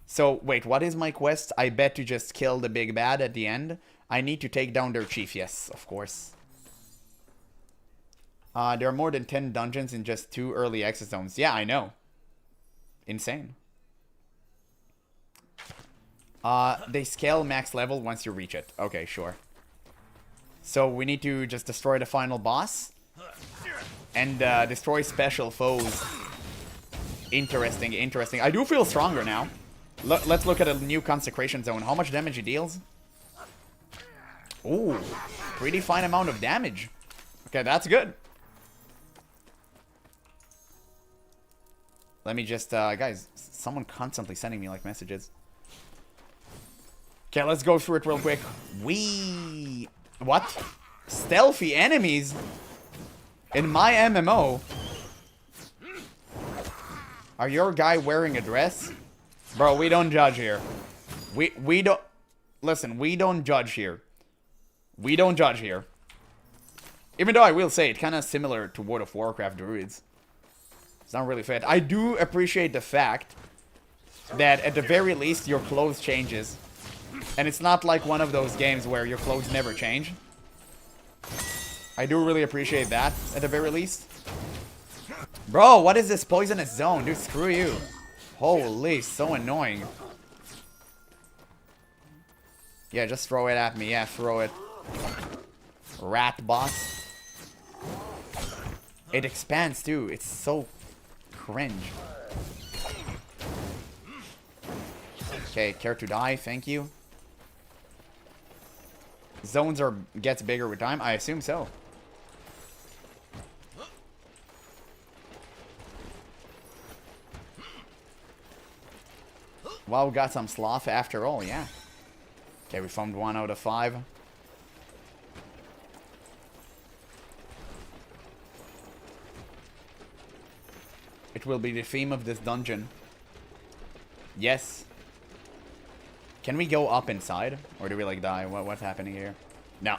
So, wait, what is my quest? I bet to just kill the big bad at the end. I need to take down their chief, yes, of course. There are more than 10 dungeons in just 2 early access zones. Yeah, I know. Insane. They scale max level once you reach it. Okay, sure. So we need to just destroy the final boss. And destroy special foes. Interesting, interesting. I do feel stronger now. Let's look at a new consecration zone. How much damage it deals? Ooh, pretty fine amount of damage. Okay, that's good. Let me just, guys, someone constantly sending me, like, messages. Okay, let's go through it real quick. What? Stealthy enemies? In my MMO? Are your guy wearing a dress? Bro, we don't judge here. We don't... Listen, we don't judge here. We don't judge here. Even though I will say it kind of similar to World of Warcraft druids. It's not really fit. I do appreciate the fact that at the very least your clothes changes. And it's not like one of those games where your clothes never change. I do really appreciate that at the very least. Bro, what is this poisonous zone? Dude, screw you. Holy, so annoying. Yeah, just throw it at me. Yeah, throw it. Rat boss. It expands too. It's so cringe. Okay, care to die? Thank you. Zones gets bigger with time? I assume so. Well, we got some sloth after all, yeah. Okay, we found 1 out of 5. It will be the theme of this dungeon. Yes. Can we go up inside? Or do we, like, die? What's happening here? No.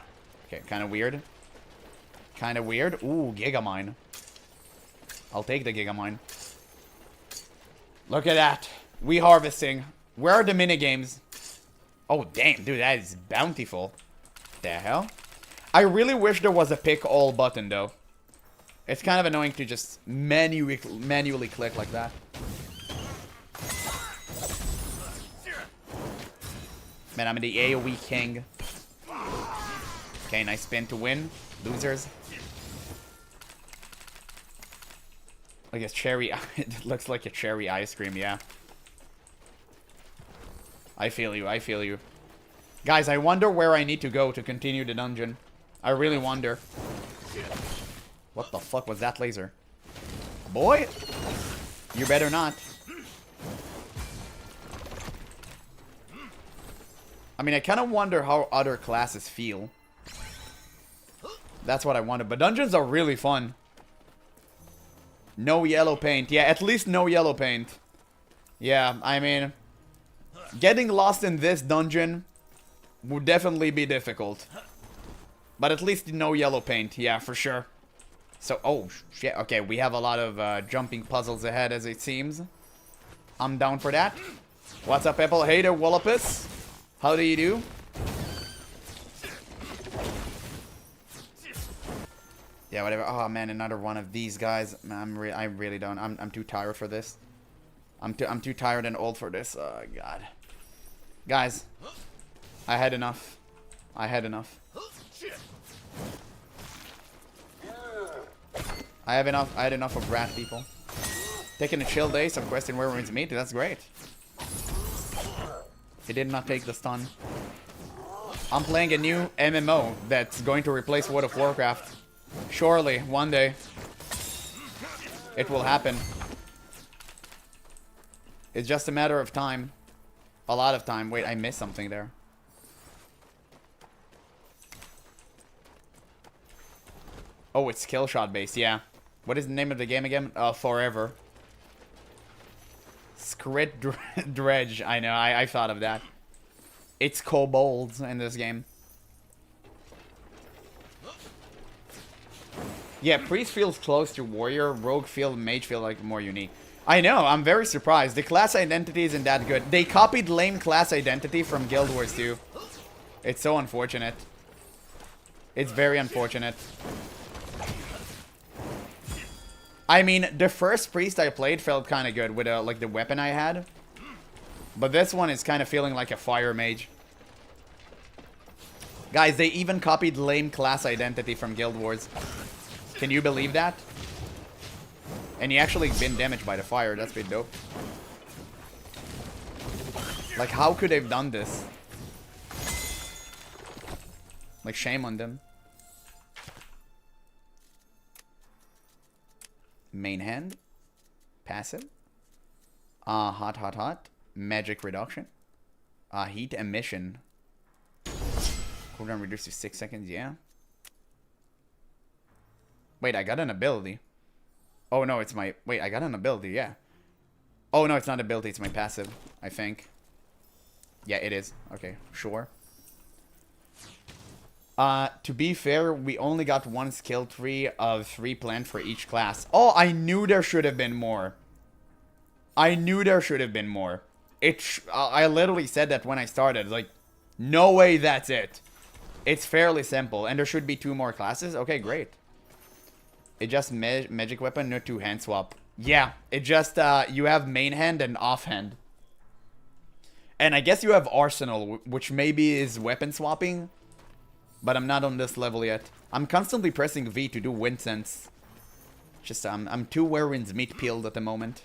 Okay, kind of weird. Kind of weird. Ooh, Gigamine. I'll take the Gigamine. Look at that. We harvesting. Where are the minigames? Oh, damn, dude, that is bountiful. The hell? I really wish there was a pick all button, though. It's kind of annoying to just manually click like that. Man, I'm the AoE king. Okay, nice spin to win. Losers. Like a cherry. It looks like a cherry ice cream, yeah. I feel you, I feel you. Guys, I wonder where I need to go to continue the dungeon. I really wonder. What the fuck was that laser? Boy! You better not. I mean, I kind of wonder how other classes feel. That's what I wonder. But dungeons are really fun. No yellow paint. Yeah, at least no yellow paint. Yeah, I mean... Getting lost in this dungeon would definitely be difficult. But at least no yellow paint. Yeah, for sure. So, oh, shit. Okay, we have a lot of jumping puzzles ahead, as it seems. I'm down for that. What's up, Apple? Hey there, Wallopus. How do you do? Yeah, whatever. Oh, man, another one of these guys. Man, I really don't. I'm too tired for this. I'm too tired and old for this. Oh, God. Guys, I had enough. I had enough. I had enough of rat people. Taking a chill day, some question where we're meet. That's great. He did not take the stun. I'm playing a new MMO that's going to replace World of Warcraft. Surely, one day, it will happen. It's just a matter of time. A lot of time. Wait, I missed something there. Oh, it's kill shot based, yeah. What is the name of the game again? Farever. Scrit Dredge. I know, I thought of that. It's kobolds in this game. Yeah, priest feels close to warrior. Rogue mage feel like more unique. I know, I'm very surprised. The class identity isn't that good. They copied lame class identity from Guild Wars 2. It's so unfortunate. It's very unfortunate. I mean, the first priest I played felt kind of good with like the weapon I had. But this one is kind of feeling like a fire mage. Guys, they even copied lame class identity from Guild Wars. Can you believe that? And he actually been damaged by the fire. That's pretty dope. Like, how could they have done this? Like, shame on them. Main hand. Passive. Hot, hot, hot. Magic reduction. Heat emission. Cooldown reduced to 6 seconds, yeah. Wait, I got an ability. Oh, no, it's my... Wait, I got an ability, yeah. Oh, no, it's not ability, it's my passive, I think. Yeah, it is. Okay, sure. To be fair, we only got one skill tree of 3 planned for each class. Oh, I knew there should have been more. I knew there should have been more. I literally said that when I started. Like, no way that's it. It's fairly simple. And there should be 2 more classes. Okay, great. It just magic weapon, no 2 hand swap. Yeah, it just, you have main hand and off hand. And I guess you have Arsenal, which maybe is weapon swapping. But I'm not on this level yet. I'm constantly pressing V to do wind sense. Just, I'm too Werewin's meat peeled at the moment.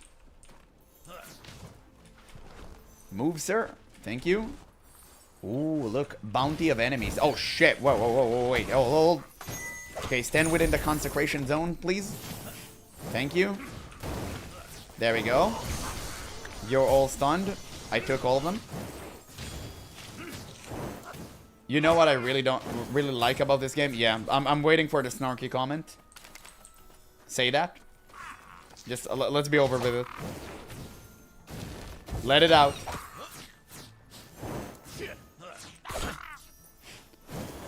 Move, sir. Thank you. Ooh, look. Bounty of enemies. Oh, shit. Whoa, whoa, whoa, whoa, wait. Oh, hold. Okay, stand within the consecration zone, please. Thank you. There we go. You're all stunned. I took all of them. You know what I really don't really like about this game? Yeah, I'm waiting for the snarky comment. Say that. Just let's be over with it. Let it out.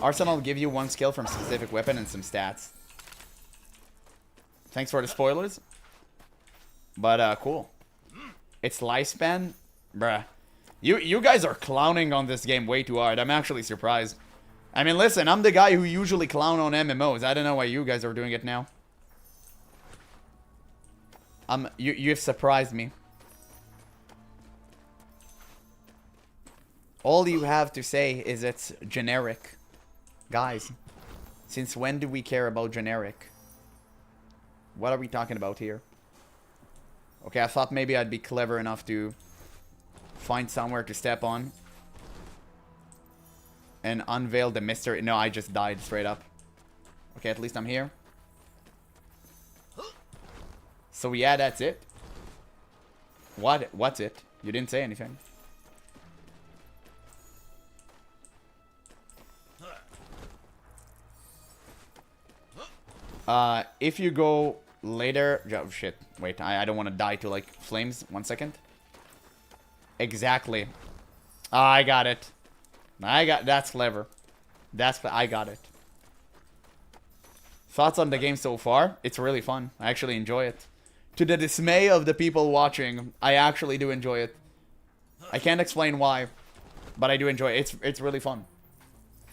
Arsenal will give you one skill from specific weapon and some stats. Thanks for the spoilers. But cool. Its lifespan, bruh. You guys are clowning on this game way too hard. I'm actually surprised. I mean, listen, I'm the guy who usually clown on MMOs. I don't know why you guys are doing it now. You've surprised me. All you have to say is it's generic. Guys, since when do we care about generic? What are we talking about here? Okay, I thought maybe I'd be clever enough to find somewhere to step on and unveil the mystery. No, I just died straight up. Okay, at least I'm here. So yeah, that's it. What's it? You didn't say anything. If you go later... Oh, shit. Wait, I don't want to die to, like, flames. 1 second. Exactly. I got it. That's clever. I got it. Thoughts on the game so far? It's really fun. I actually enjoy it. To the dismay of the people watching, I actually do enjoy it. I can't explain why, but I do enjoy it. It's really fun.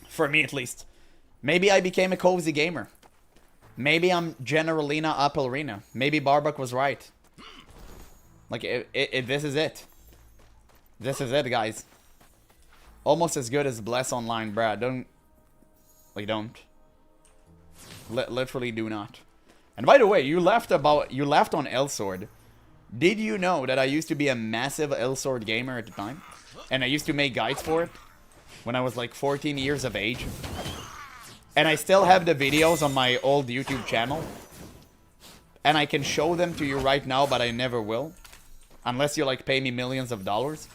For me, at least. Maybe I became a cozy gamer. Maybe I'm GeneralApple. Maybe Barbuck was right. Like, this is it. This is it, guys. Almost as good as Bless Online, bruh. Don't. Literally do not. And by the way, you left on Elsword. Did you know that I used to be a massive Elsword gamer at the time? And I used to make guides for it when I was like 14 years of age. And I still have the videos on my old YouTube channel. And I can show them to you right now, but I never will. Unless you like pay me millions of dollars.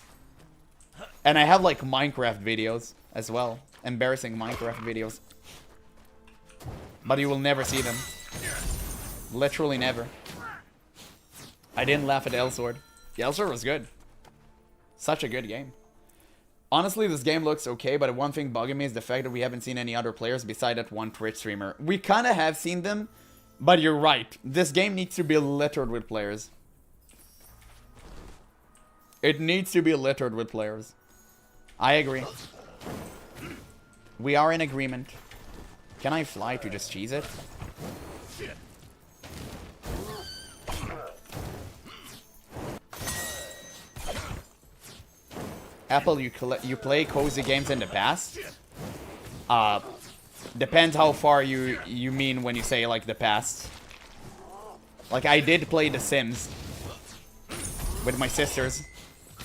And I have like Minecraft videos as well. Embarrassing Minecraft videos. But you will never see them. Literally never. I didn't laugh at Elsword. Yeah, Elsword was good. Such a good game. Honestly, this game looks okay, but one thing bugging me is the fact that we haven't seen any other players beside that one Twitch streamer. We kind of have seen them, but you're right. This game needs to be littered with players. It needs to be littered with players. I agree. We are in agreement. Can I fly to just cheese it? Apple, you play cozy games in the past? Depends how far you mean when you say, like, the past. Like, I did play The Sims with my sisters,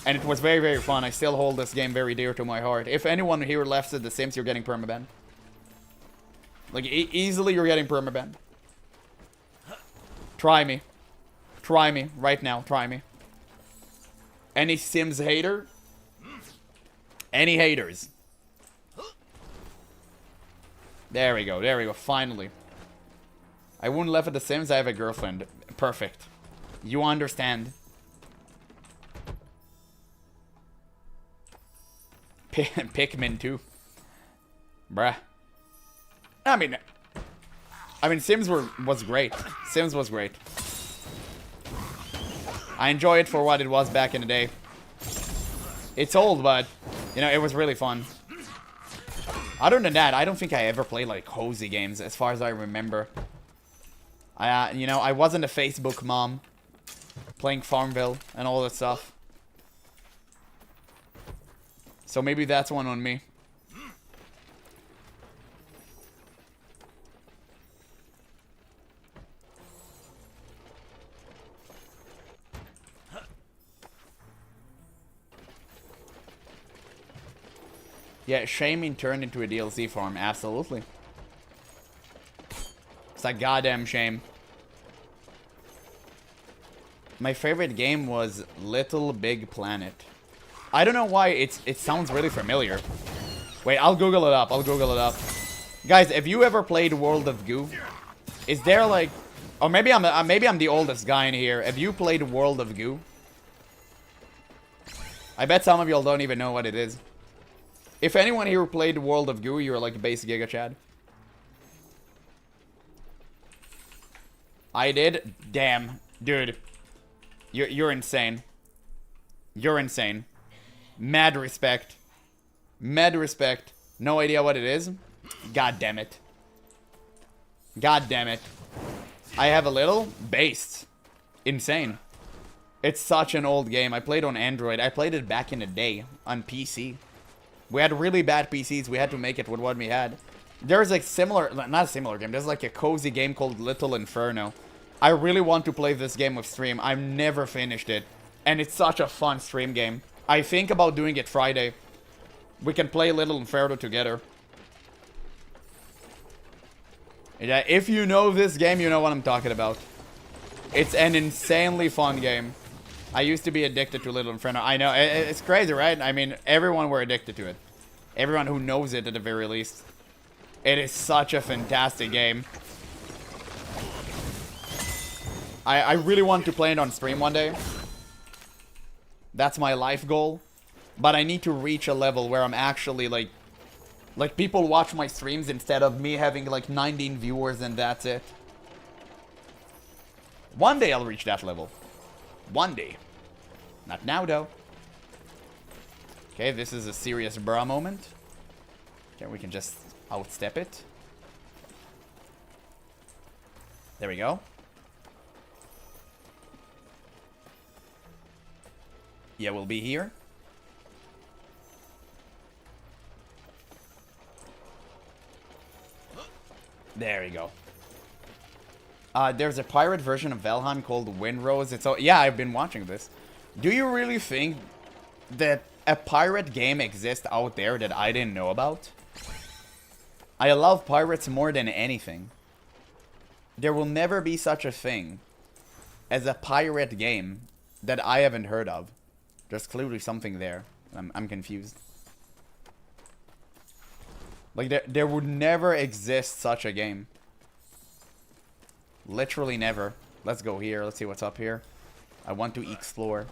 and it was very, very fun. I still hold this game very dear to my heart. If anyone here left at The Sims, you're getting permabanned. Like, easily you're getting permabanned. Try me. Try me. Right now, try me. Any Sims hater? Any haters? There we go. There we go. Finally. I wouldn't laugh at The Sims. I have a girlfriend. Perfect. You understand. Pikmin 2. Bruh. I mean, Sims was great. Sims was great. I enjoy it for what it was back in the day. It's old, but, you know, it was really fun. Other than that, I don't think I ever played, like, cozy games, as far as I remember. You know, I wasn't a Facebook mom playing Farmville and all that stuff. So maybe that's one on me. Yeah, shaming turned into a DLC farm. Absolutely. It's a goddamn shame. My favorite game was Little Big Planet. I don't know why it sounds really familiar. Wait, I'll Google it up. I'll Google it up. Guys, have you ever played World of Goo? Is there like... Or maybe I'm the oldest guy in here. Have you played World of Goo? I bet some of y'all don't even know what it is. If anyone here played World of Goo, you're like base Giga Chad. I did? Damn. Dude. You're insane. You're insane. Mad respect. Mad respect. No idea what it is? God damn it. God damn it. I have a little? Based. Insane. It's such an old game. I played on Android. I played it back in the day on PC. We had really bad PCs. We had to make it with what we had. There's like similar, not a similar game. There's like a cozy game called Little Inferno. I really want to play this game with stream. I've never finished it. And it's such a fun stream game. I think about doing it Friday. We can play Little Inferno together. Yeah, if you know this game, you know what I'm talking about. It's an insanely fun game. I used to be addicted to Little Inferno. I know, it's crazy, right? I mean, everyone were addicted to it. Everyone who knows it at the very least. It is such a fantastic game. I really want to play it on stream one day. That's my life goal. But I need to reach a level where I'm actually like people watch my streams instead of me having like 19 viewers and that's it. One day I'll reach that level. One day. Not now though. Okay, this is a serious bra moment. Okay, we can just outstep it. There we go. Yeah, we'll be here. There we go. There's a pirate version of Valheim called Windrose. It's yeah, I've been watching this. Do you really think that a pirate game exists out there that I didn't know about? I love pirates more than anything. There will never be such a thing as a pirate game that I haven't heard of. There's clearly something there. I'm confused. Like, there would never exist such a game. Literally never. Let's go here. Let's see what's up here. I want to explore.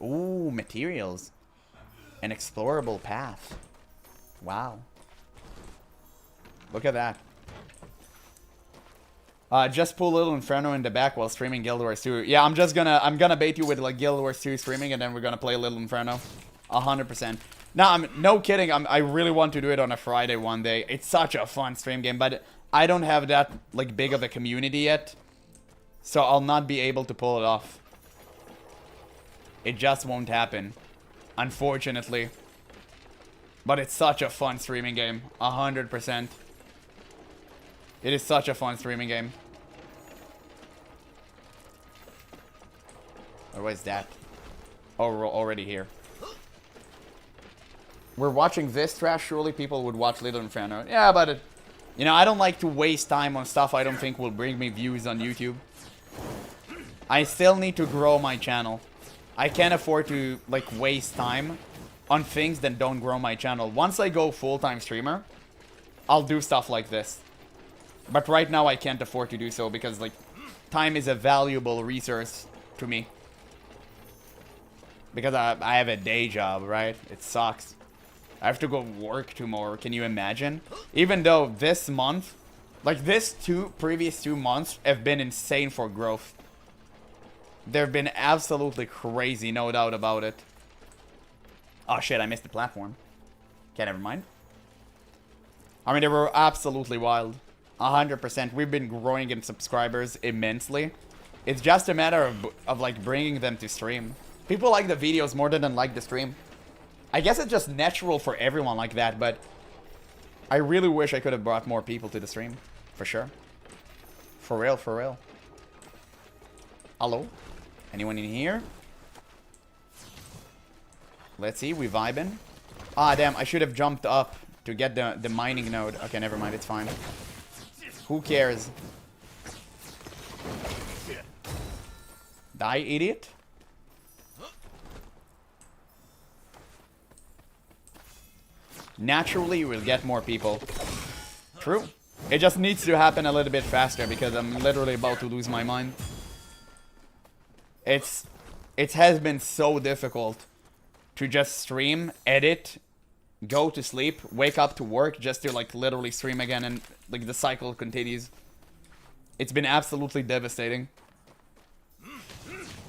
Ooh, materials. An explorable path. Wow. Look at that. Just pull Little Inferno in the back while streaming Guild Wars 2. Yeah, I'm gonna bait you with like Guild Wars 2 streaming, and then we're gonna play Little Inferno. 100%. No, no kidding. I really want to do it on a Friday one day. It's such a fun stream game, but I don't have that like big of a community yet, so I'll not be able to pull it off. It just won't happen, unfortunately. But it's such a fun streaming game. 100%. It is such a fun streaming game. Or what is that? Oh, we're already here. We're watching this trash. Surely people would watch Little Inferno. Yeah, but you know, I don't like to waste time on stuff I don't think will bring me views on YouTube. I still need to grow my channel. I can't afford to like waste time on things that don't grow my channel. Once I go full-time streamer, I'll do stuff like this. But right now I can't afford to do so because like time is a valuable resource to me. Because I have a day job, right? It sucks. I have to go work tomorrow. Can you imagine? Even though this month, like previous 2 months have been insane for growth. They've been absolutely crazy, no doubt about it. Oh shit, I missed the platform. Okay, never mind. I mean, they were absolutely wild. 100%. We've been growing in subscribers immensely. It's just a matter of like bringing them to stream. People like the videos more than like the stream. I guess it's just natural for everyone like that, but I really wish I could have brought more people to the stream. For sure. For real, for real. Hello? Anyone in here? Let's see, we vibing. Ah, damn, I should have jumped up to get the mining node. Okay, never mind, it's fine. Who cares? Die, idiot. Naturally, you will get more people. True. It just needs to happen a little bit faster because I'm literally about to lose my mind. It has been so difficult to just stream, edit, go to sleep, wake up to work just to like literally stream again, and like the cycle continues. It's been absolutely devastating.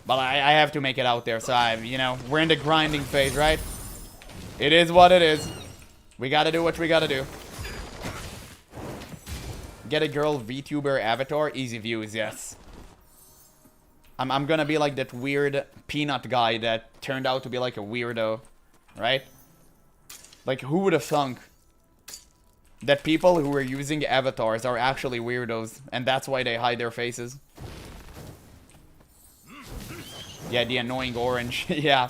But I have to make it out there, so you know, we're in the grinding phase, right? It is what it is. We gotta do what we gotta do. Get a girl VTuber avatar, easy views, yes. I'm gonna be like that weird peanut guy that turned out to be like a weirdo, right? Like, who would have thunk that people who are using avatars are actually weirdos, and that's why they hide their faces? Yeah, the annoying orange, yeah.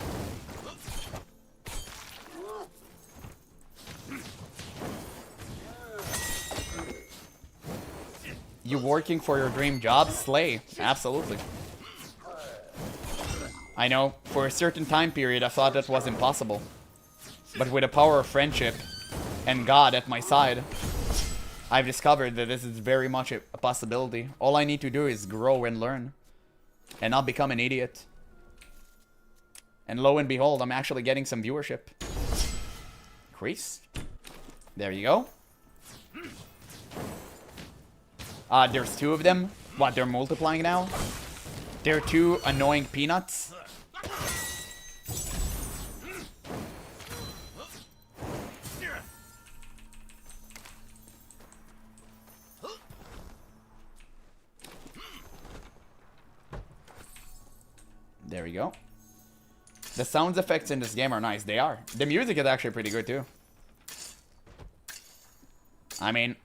You working for your dream job? Slay. Absolutely. I know, for a certain time period I thought that was impossible. But with the power of friendship and God at my side, I've discovered that this is very much a possibility. All I need to do is grow and learn. And not become an idiot. And lo and behold, I'm actually getting some viewership. Increase. There you go. There's two of them. What, they're multiplying now? They're two annoying peanuts. There we go. The sound effects in this game are nice. They are. The music is actually pretty good too. I mean,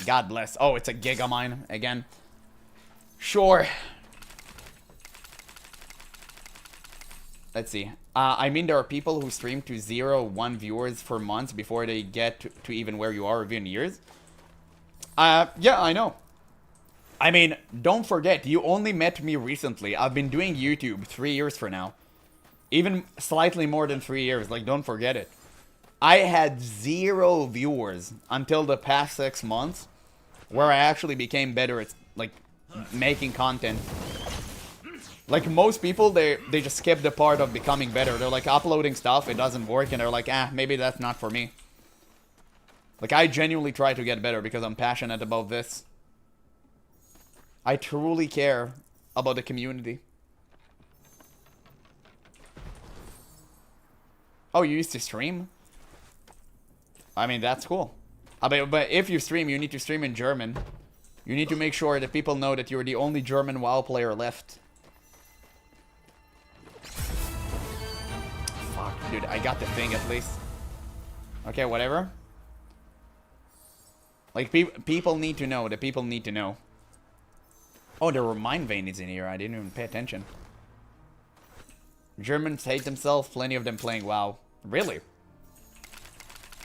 God bless. Oh, it's a gigamine again. Sure. Let's see. I mean, there are people who stream to 0, 1 viewers for months before they get to even where you are, even years. Yeah, I know. I mean, don't forget, you only met me recently. I've been doing YouTube 3 years for now. Even slightly more than 3 years, like, don't forget it. I had 0 viewers until the past 6 months, where I actually became better at, like, making content. Like, most people, they just skip the part of becoming better. They're like, uploading stuff, it doesn't work, and they're like, maybe that's not for me. Like, I genuinely try to get better because I'm passionate about this. I truly care about the community. Oh, you used to stream? I mean, that's cool. But if you stream, you need to stream in German. You need to make sure that people know that you're the only German WoW player left. Fuck, dude, I got the thing at least. Okay, whatever. Like, people need to know. The people need to know. Oh, there were mine veins in here. I didn't even pay attention. Germans hate themselves. Plenty of them playing WoW. Really?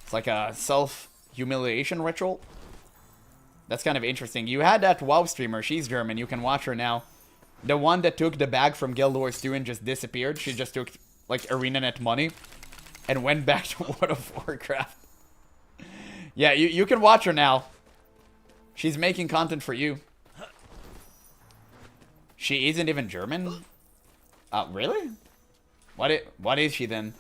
It's like a self-humiliation ritual. That's kind of interesting. You had that WoW streamer. She's German. You can watch her now. The one that took the bag from Guild Wars 2 and just disappeared. She just took, like, ArenaNet money and went back to World of Warcraft. Yeah, you can watch her now. She's making content for you. She isn't even German? Really? What is she then?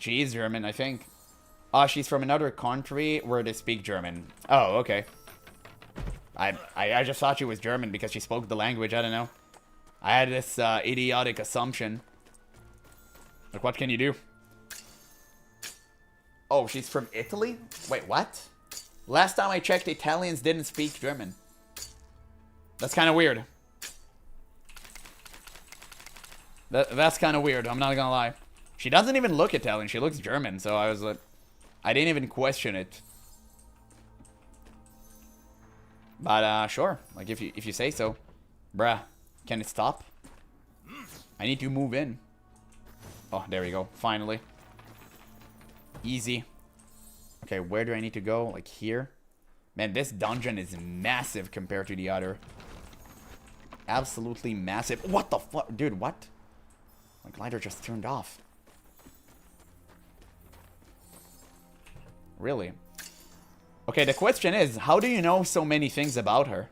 She is German, I think. She's from another country where they speak German. Oh, okay. I just thought she was German because she spoke the language. I don't know. I had this idiotic assumption. Like, what can you do? Oh, she's from Italy? Wait, what? Last time I checked, Italians didn't speak German. That's kind of weird. That's kind of weird, I'm not gonna lie. She doesn't even look Italian, she looks German, so I was like... I didn't even question it. But, sure. Like, if you say so. Bruh, can it stop? I need to move in. Oh, there we go. Finally. Easy. Okay, where do I need to go? Like, here? Man, this dungeon is massive compared to the other. Absolutely massive. What the fuck? Dude, what? My glider just turned off. Really? Okay, the question is, how do you know so many things about her?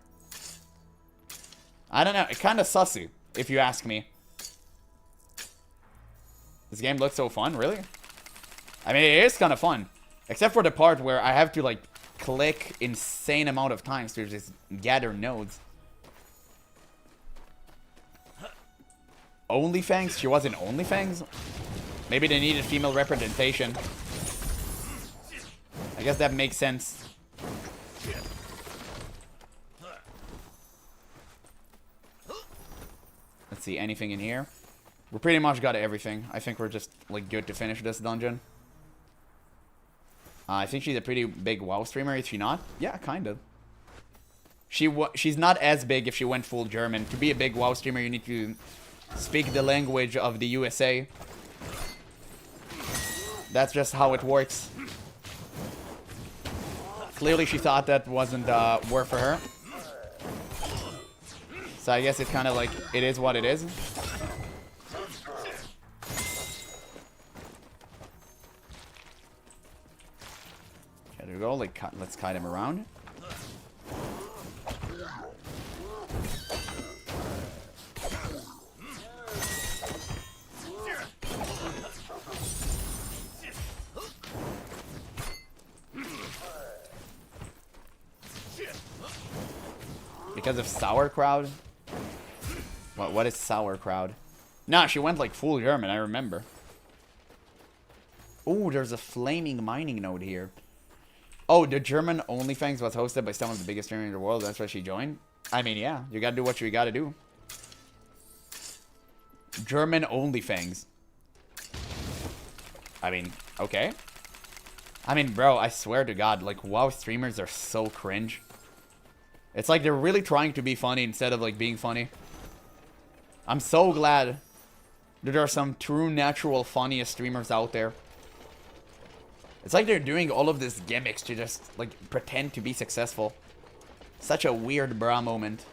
I don't know. It's kind of sussy, if you ask me. This game looks so fun, really? I mean, it is kind of fun. Except for the part where I have to, like, click insane amount of times to just gather nodes. OnlyFangs? She was in OnlyFangs? Maybe they needed female representation. I guess that makes sense. Let's see, anything in here? We pretty much got everything. I think we're just, like, good to finish this dungeon. I think she's a pretty big WoW streamer, is she not? Yeah, kind of. She's not as big if she went full German. To be a big WoW streamer, you need to speak the language of the USA. That's just how it works. Clearly she thought that wasn't work for her. So I guess it's kind of like, it is what it is. Okay, there we go. Like, let's kite him around. Because of sauerkraut? What is sauerkraut? Nah, she went like full German, I remember. Oh, there's a flaming mining node here. Oh, the German OnlyFans was hosted by some of the biggest streamers in the world. That's why she joined? I mean, yeah. You gotta do what you gotta do. German OnlyFans. I mean, okay. I mean, bro, I swear to God, like, WoW streamers are so cringe. It's like they're really trying to be funny instead of, like, being funny. I'm so glad that there are some true, natural, funniest streamers out there. It's like they're doing all of these gimmicks to just, like, pretend to be successful. Such a weird bra moment.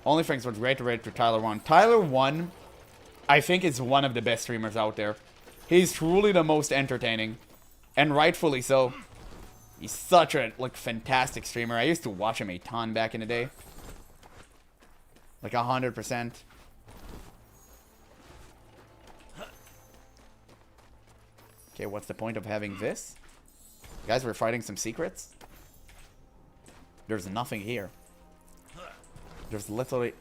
OnlyFans was great to rate for Tyler 1. Tyler 1, I think, is one of the best streamers out there. He's truly the most entertaining. And rightfully so. He's such a, like, fantastic streamer. I used to watch him a ton back in the day. Like, 100%. Okay, what's the point of having this? Guys, we're fighting some secrets. There's nothing here. There's literally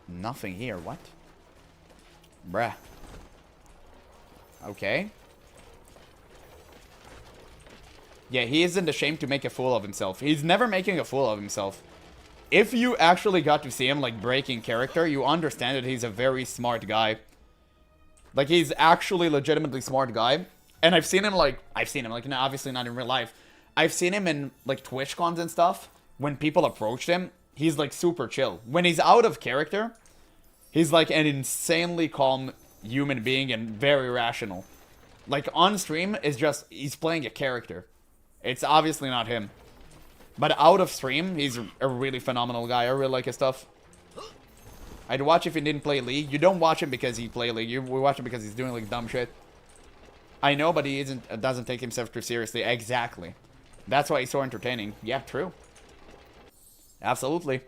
nothing here. What? Bruh. Okay. Yeah, he isn't ashamed to make a fool of himself. He's never making a fool of himself. If you actually got to see him, like, breaking character, you understand that he's a very smart guy. Like, he's actually legitimately smart guy. And I've seen him, like, no, obviously not in real life. I've seen him in, like, Twitch cons and stuff. When people approached him, he's, like, super chill. When he's out of character, he's, like, an insanely calm human being and very rational. Like, on stream, is just, he's playing a character. It's obviously not him. But out of stream, he's a really phenomenal guy. I really like his stuff. I'd watch if he didn't play League. You don't watch him because he play League. We watch him because he's doing, like, dumb shit. I know, but he doesn't take himself too seriously. Exactly. That's why he's so entertaining. Yeah, true. Absolutely.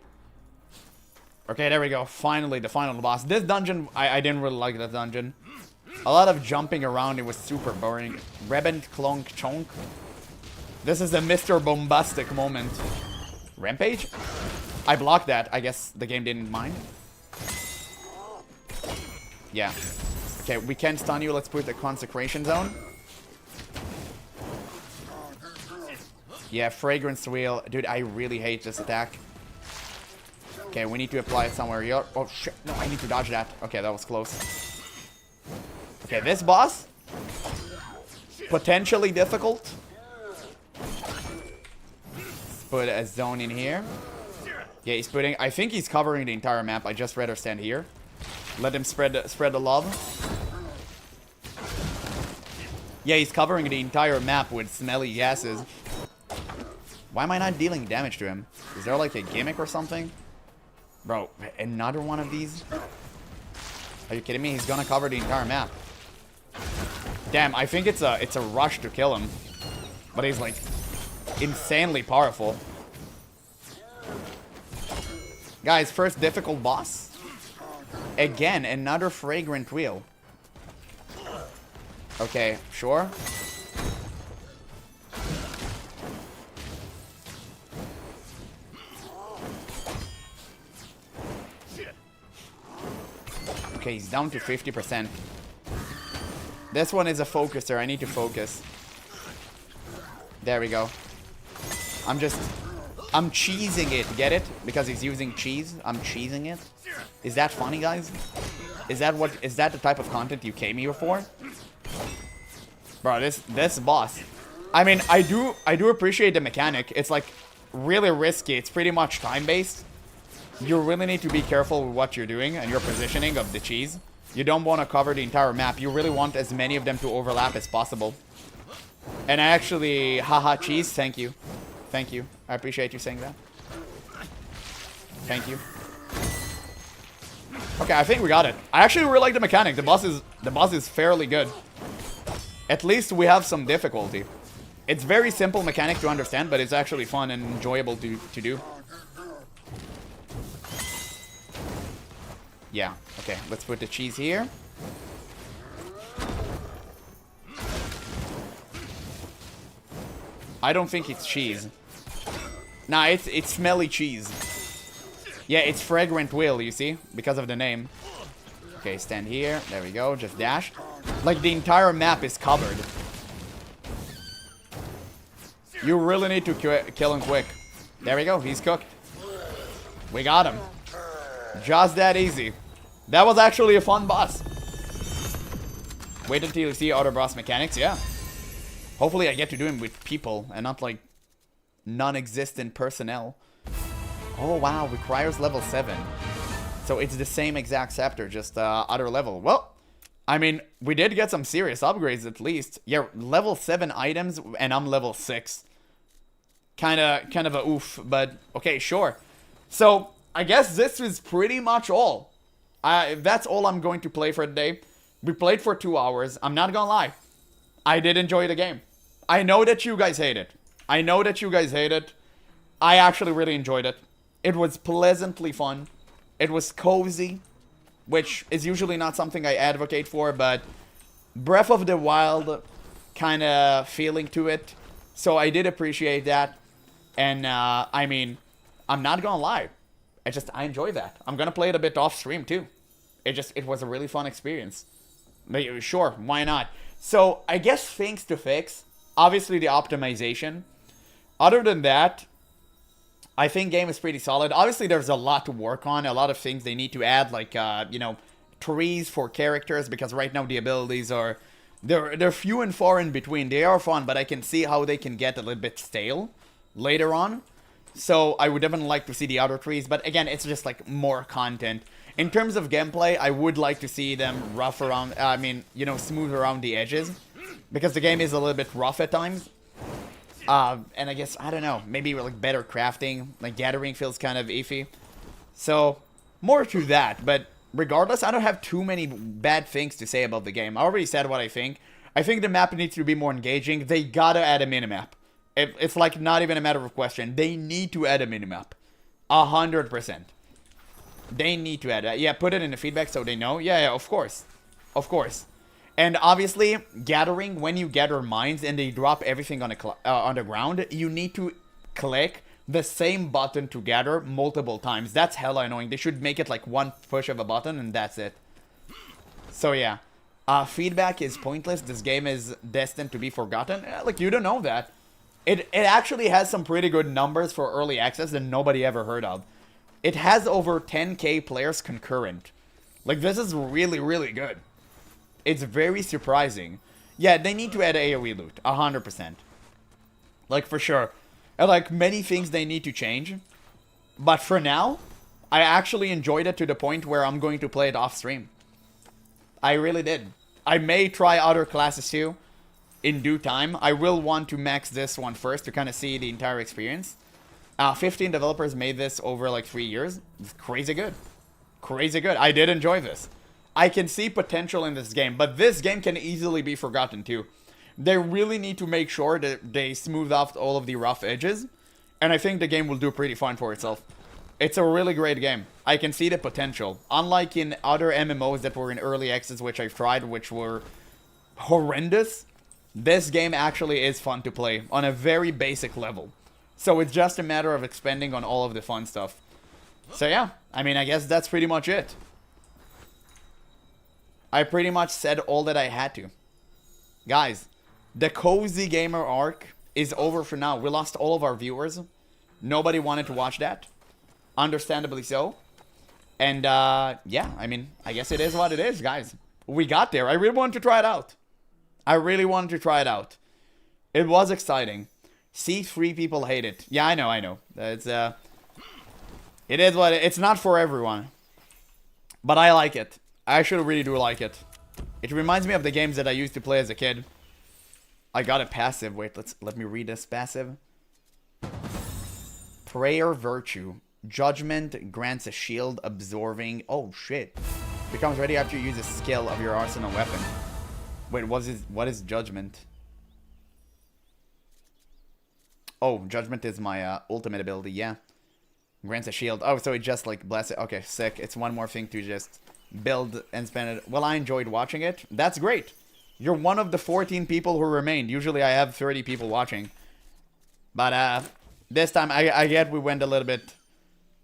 Okay, there we go. Finally, the final boss. This dungeon, I didn't really like that dungeon. A lot of jumping around. It was super boring. Rebent Clonk Chonk. This is a Mr. Bombastic moment. Rampage? I blocked that. I guess the game didn't mind. Yeah. Okay, we can stun you. Let's put the Consecration Zone. Yeah, Fragrance Wheel. Dude, I really hate this attack. Okay, we need to apply it somewhere here. Oh, shit. No, I need to dodge that. Okay, that was close. Okay, this boss. Potentially difficult. Let's put a zone in here. Yeah, he's putting... I think he's covering the entire map. I just rather stand here. Let him spread the love. Yeah, he's covering the entire map with smelly gases. Why am I not dealing damage to him? Is there like a gimmick or something? Bro, another one of these? Are you kidding me? He's gonna cover the entire map. Damn, I think it's a rush to kill him. But he's like insanely powerful. Guys, first difficult boss. Again, another fragrant wheel. Okay, sure. Okay, he's down to 50%. This one is a focuser. I need to focus. There we go. I'm cheesing it. Get it? Because he's using cheese. I'm cheesing it. Is that funny, guys? Is that the type of content you came here for? Bro, this boss. I mean, I do appreciate the mechanic. It's like really risky. It's pretty much time-based. You really need to be careful with what you're doing and your positioning of the cheese. You don't want to cover the entire map. You really want as many of them to overlap as possible. And I actually... Haha, cheese. Thank you. Thank you. I appreciate you saying that. Thank you. Okay, I think we got it. I actually really like the mechanic. The boss is fairly good. At least we have some difficulty. It's very simple mechanic to understand, but it's actually fun and enjoyable to do. Yeah, okay, let's put the cheese here. I don't think it's cheese. Nah, it's smelly cheese. Yeah, it's fragrant wheel, you see? Because of the name. Okay, stand here. There we go, just dash. Like, the entire map is covered. You really need to kill him quick. There we go, he's cooked. We got him. Just that easy. That was actually a fun boss. Wait until you see other boss mechanics, yeah. Hopefully I get to do him with people and not like non-existent personnel. Oh wow, requires level 7. So it's the same exact scepter, just other level. Well, I mean, we did get some serious upgrades at least. Yeah, level 7 items and I'm level 6. Kind of a oof, but okay, sure. So I guess this is pretty much all. That's all I'm going to play for today. We played for 2 hours. I'm not gonna lie. I did enjoy the game. I know that you guys hate it. I know that you guys hate it. I actually really enjoyed it. It was pleasantly fun. It was cozy, which is usually not something I advocate for, but Breath of the Wild kind of feeling to it. So I did appreciate that. And, I mean, I'm not gonna lie. I enjoy that. I'm gonna play it a bit off stream too. It was a really fun experience. Maybe, sure, why not? So, I guess things to fix. Obviously, the optimization. Other than that, I think game is pretty solid. Obviously, there's a lot to work on. A lot of things they need to add, like, you know, trees for characters. Because right now, the abilities are... They're few and far in between. They are fun, but I can see how they can get a little bit stale later on. So, I would definitely like to see the other trees. But again, it's just like more content. In terms of gameplay, I would like to see them rough around, I mean, you know, smooth around the edges. Because the game is a little bit rough at times. And I guess, I don't know, maybe like better crafting. Like gathering feels kind of iffy. So, more to that. But regardless, I don't have too many bad things to say about the game. I already said what I think. I think the map needs to be more engaging. They gotta add a minimap. It's like not even a matter of question. They need to add a minimap. 100%. They need to add that. Yeah, put it in the feedback so they know. Yeah, of course. Of course. And obviously, gathering, when you gather mines and they drop everything on the ground, you need to click the same button to gather multiple times. That's hella annoying. They should make it like one push of a button and that's it. So yeah. feedback is pointless. This game is destined to be forgotten. Like, you don't know that. It actually has some pretty good numbers for early access that nobody ever heard of. It has over 10k players concurrent. Like, this is really, really good. It's very surprising. Yeah, they need to add AoE loot, 100%. Like, for sure. And, like, many things they need to change. But for now, I actually enjoyed it to the point where I'm going to play it off stream. I really did. I may try other classes too in due time. I will want to max this one first to kind of see the entire experience. 15 developers made this over like 3 years. It's crazy good. Crazy good. I did enjoy this. I can see potential in this game, but this game can easily be forgotten too. They really need to make sure that they smooth off all of the rough edges, and I think the game will do pretty fine for itself. It's a really great game. I can see the potential. Unlike in other MMOs that were in early access, which I've tried, which were horrendous, this game actually is fun to play on a very basic level. So it's just a matter of expanding on all of the fun stuff. So yeah, I mean, I guess that's pretty much it. I pretty much said all that I had to. Guys, the Cozy Gamer arc is over for now. We lost all of our viewers. Nobody wanted to watch that. Understandably so. And, yeah, I mean, I guess it is what it is, guys. We got there. I really wanted to try it out. I really wanted to try it out. It was exciting. See, 3 people hate it. Yeah, I know. It's, it is what it's not for everyone. But I like it. I actually really do like it. It reminds me of the games that I used to play as a kid. I got a passive. Wait, let me read this passive. Prayer Virtue. Judgment grants a shield absorbing. Oh shit. Becomes ready after you use a skill of your arsenal weapon. Wait, what is Judgment? Oh, Judgment is my ultimate ability, yeah. Grants a shield. Oh, so it just like bless it. Okay, sick. It's one more thing to just build and spend it. Well, I enjoyed watching it. That's great. You're one of the 14 people who remained. Usually I have 30 people watching. But this time I get we went a little bit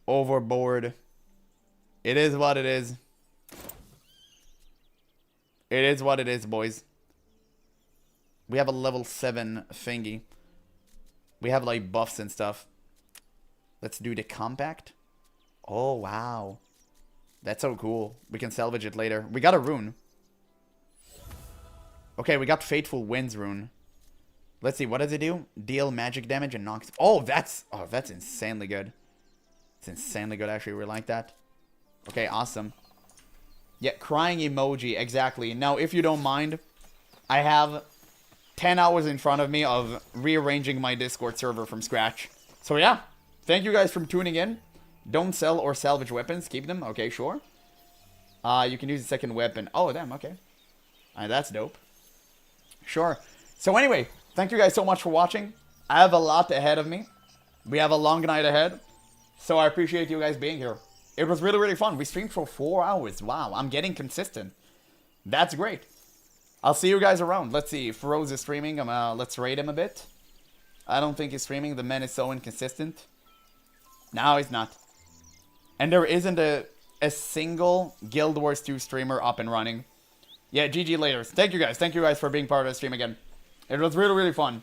overboard. It is what it is. It is what it is, boys. We have a level 7 thingy. We have like buffs and stuff. Let's do the compact. Oh, wow. That's so cool. We can salvage it later. We got a rune. Okay, we got Fateful Winds rune. Let's see, what does it do? Deal magic damage and knocks. Oh, that's insanely good. It's insanely good, actually. We like that. Okay, awesome. Yeah, crying emoji, exactly. Now, if you don't mind, I have 10 hours in front of me of rearranging my Discord server from scratch. So yeah, thank you guys for tuning in. Don't sell or salvage weapons. Keep them. Okay, sure. You can use a second weapon. Oh, damn, okay. That's dope. Sure. So anyway, thank you guys so much for watching. I have a lot ahead of me. We have a long night ahead. So I appreciate you guys being here. It was really, really fun. We streamed for 4 hours. Wow, I'm getting consistent. That's great. I'll see you guys around. Let's see. If Rose is streaming, let's rate him a bit. I don't think he's streaming. The man is so inconsistent. No, he's not. And there isn't a single Guild Wars 2 streamer up and running. Yeah, GG later. Thank you guys. Thank you guys for being part of the stream again. It was really, really fun.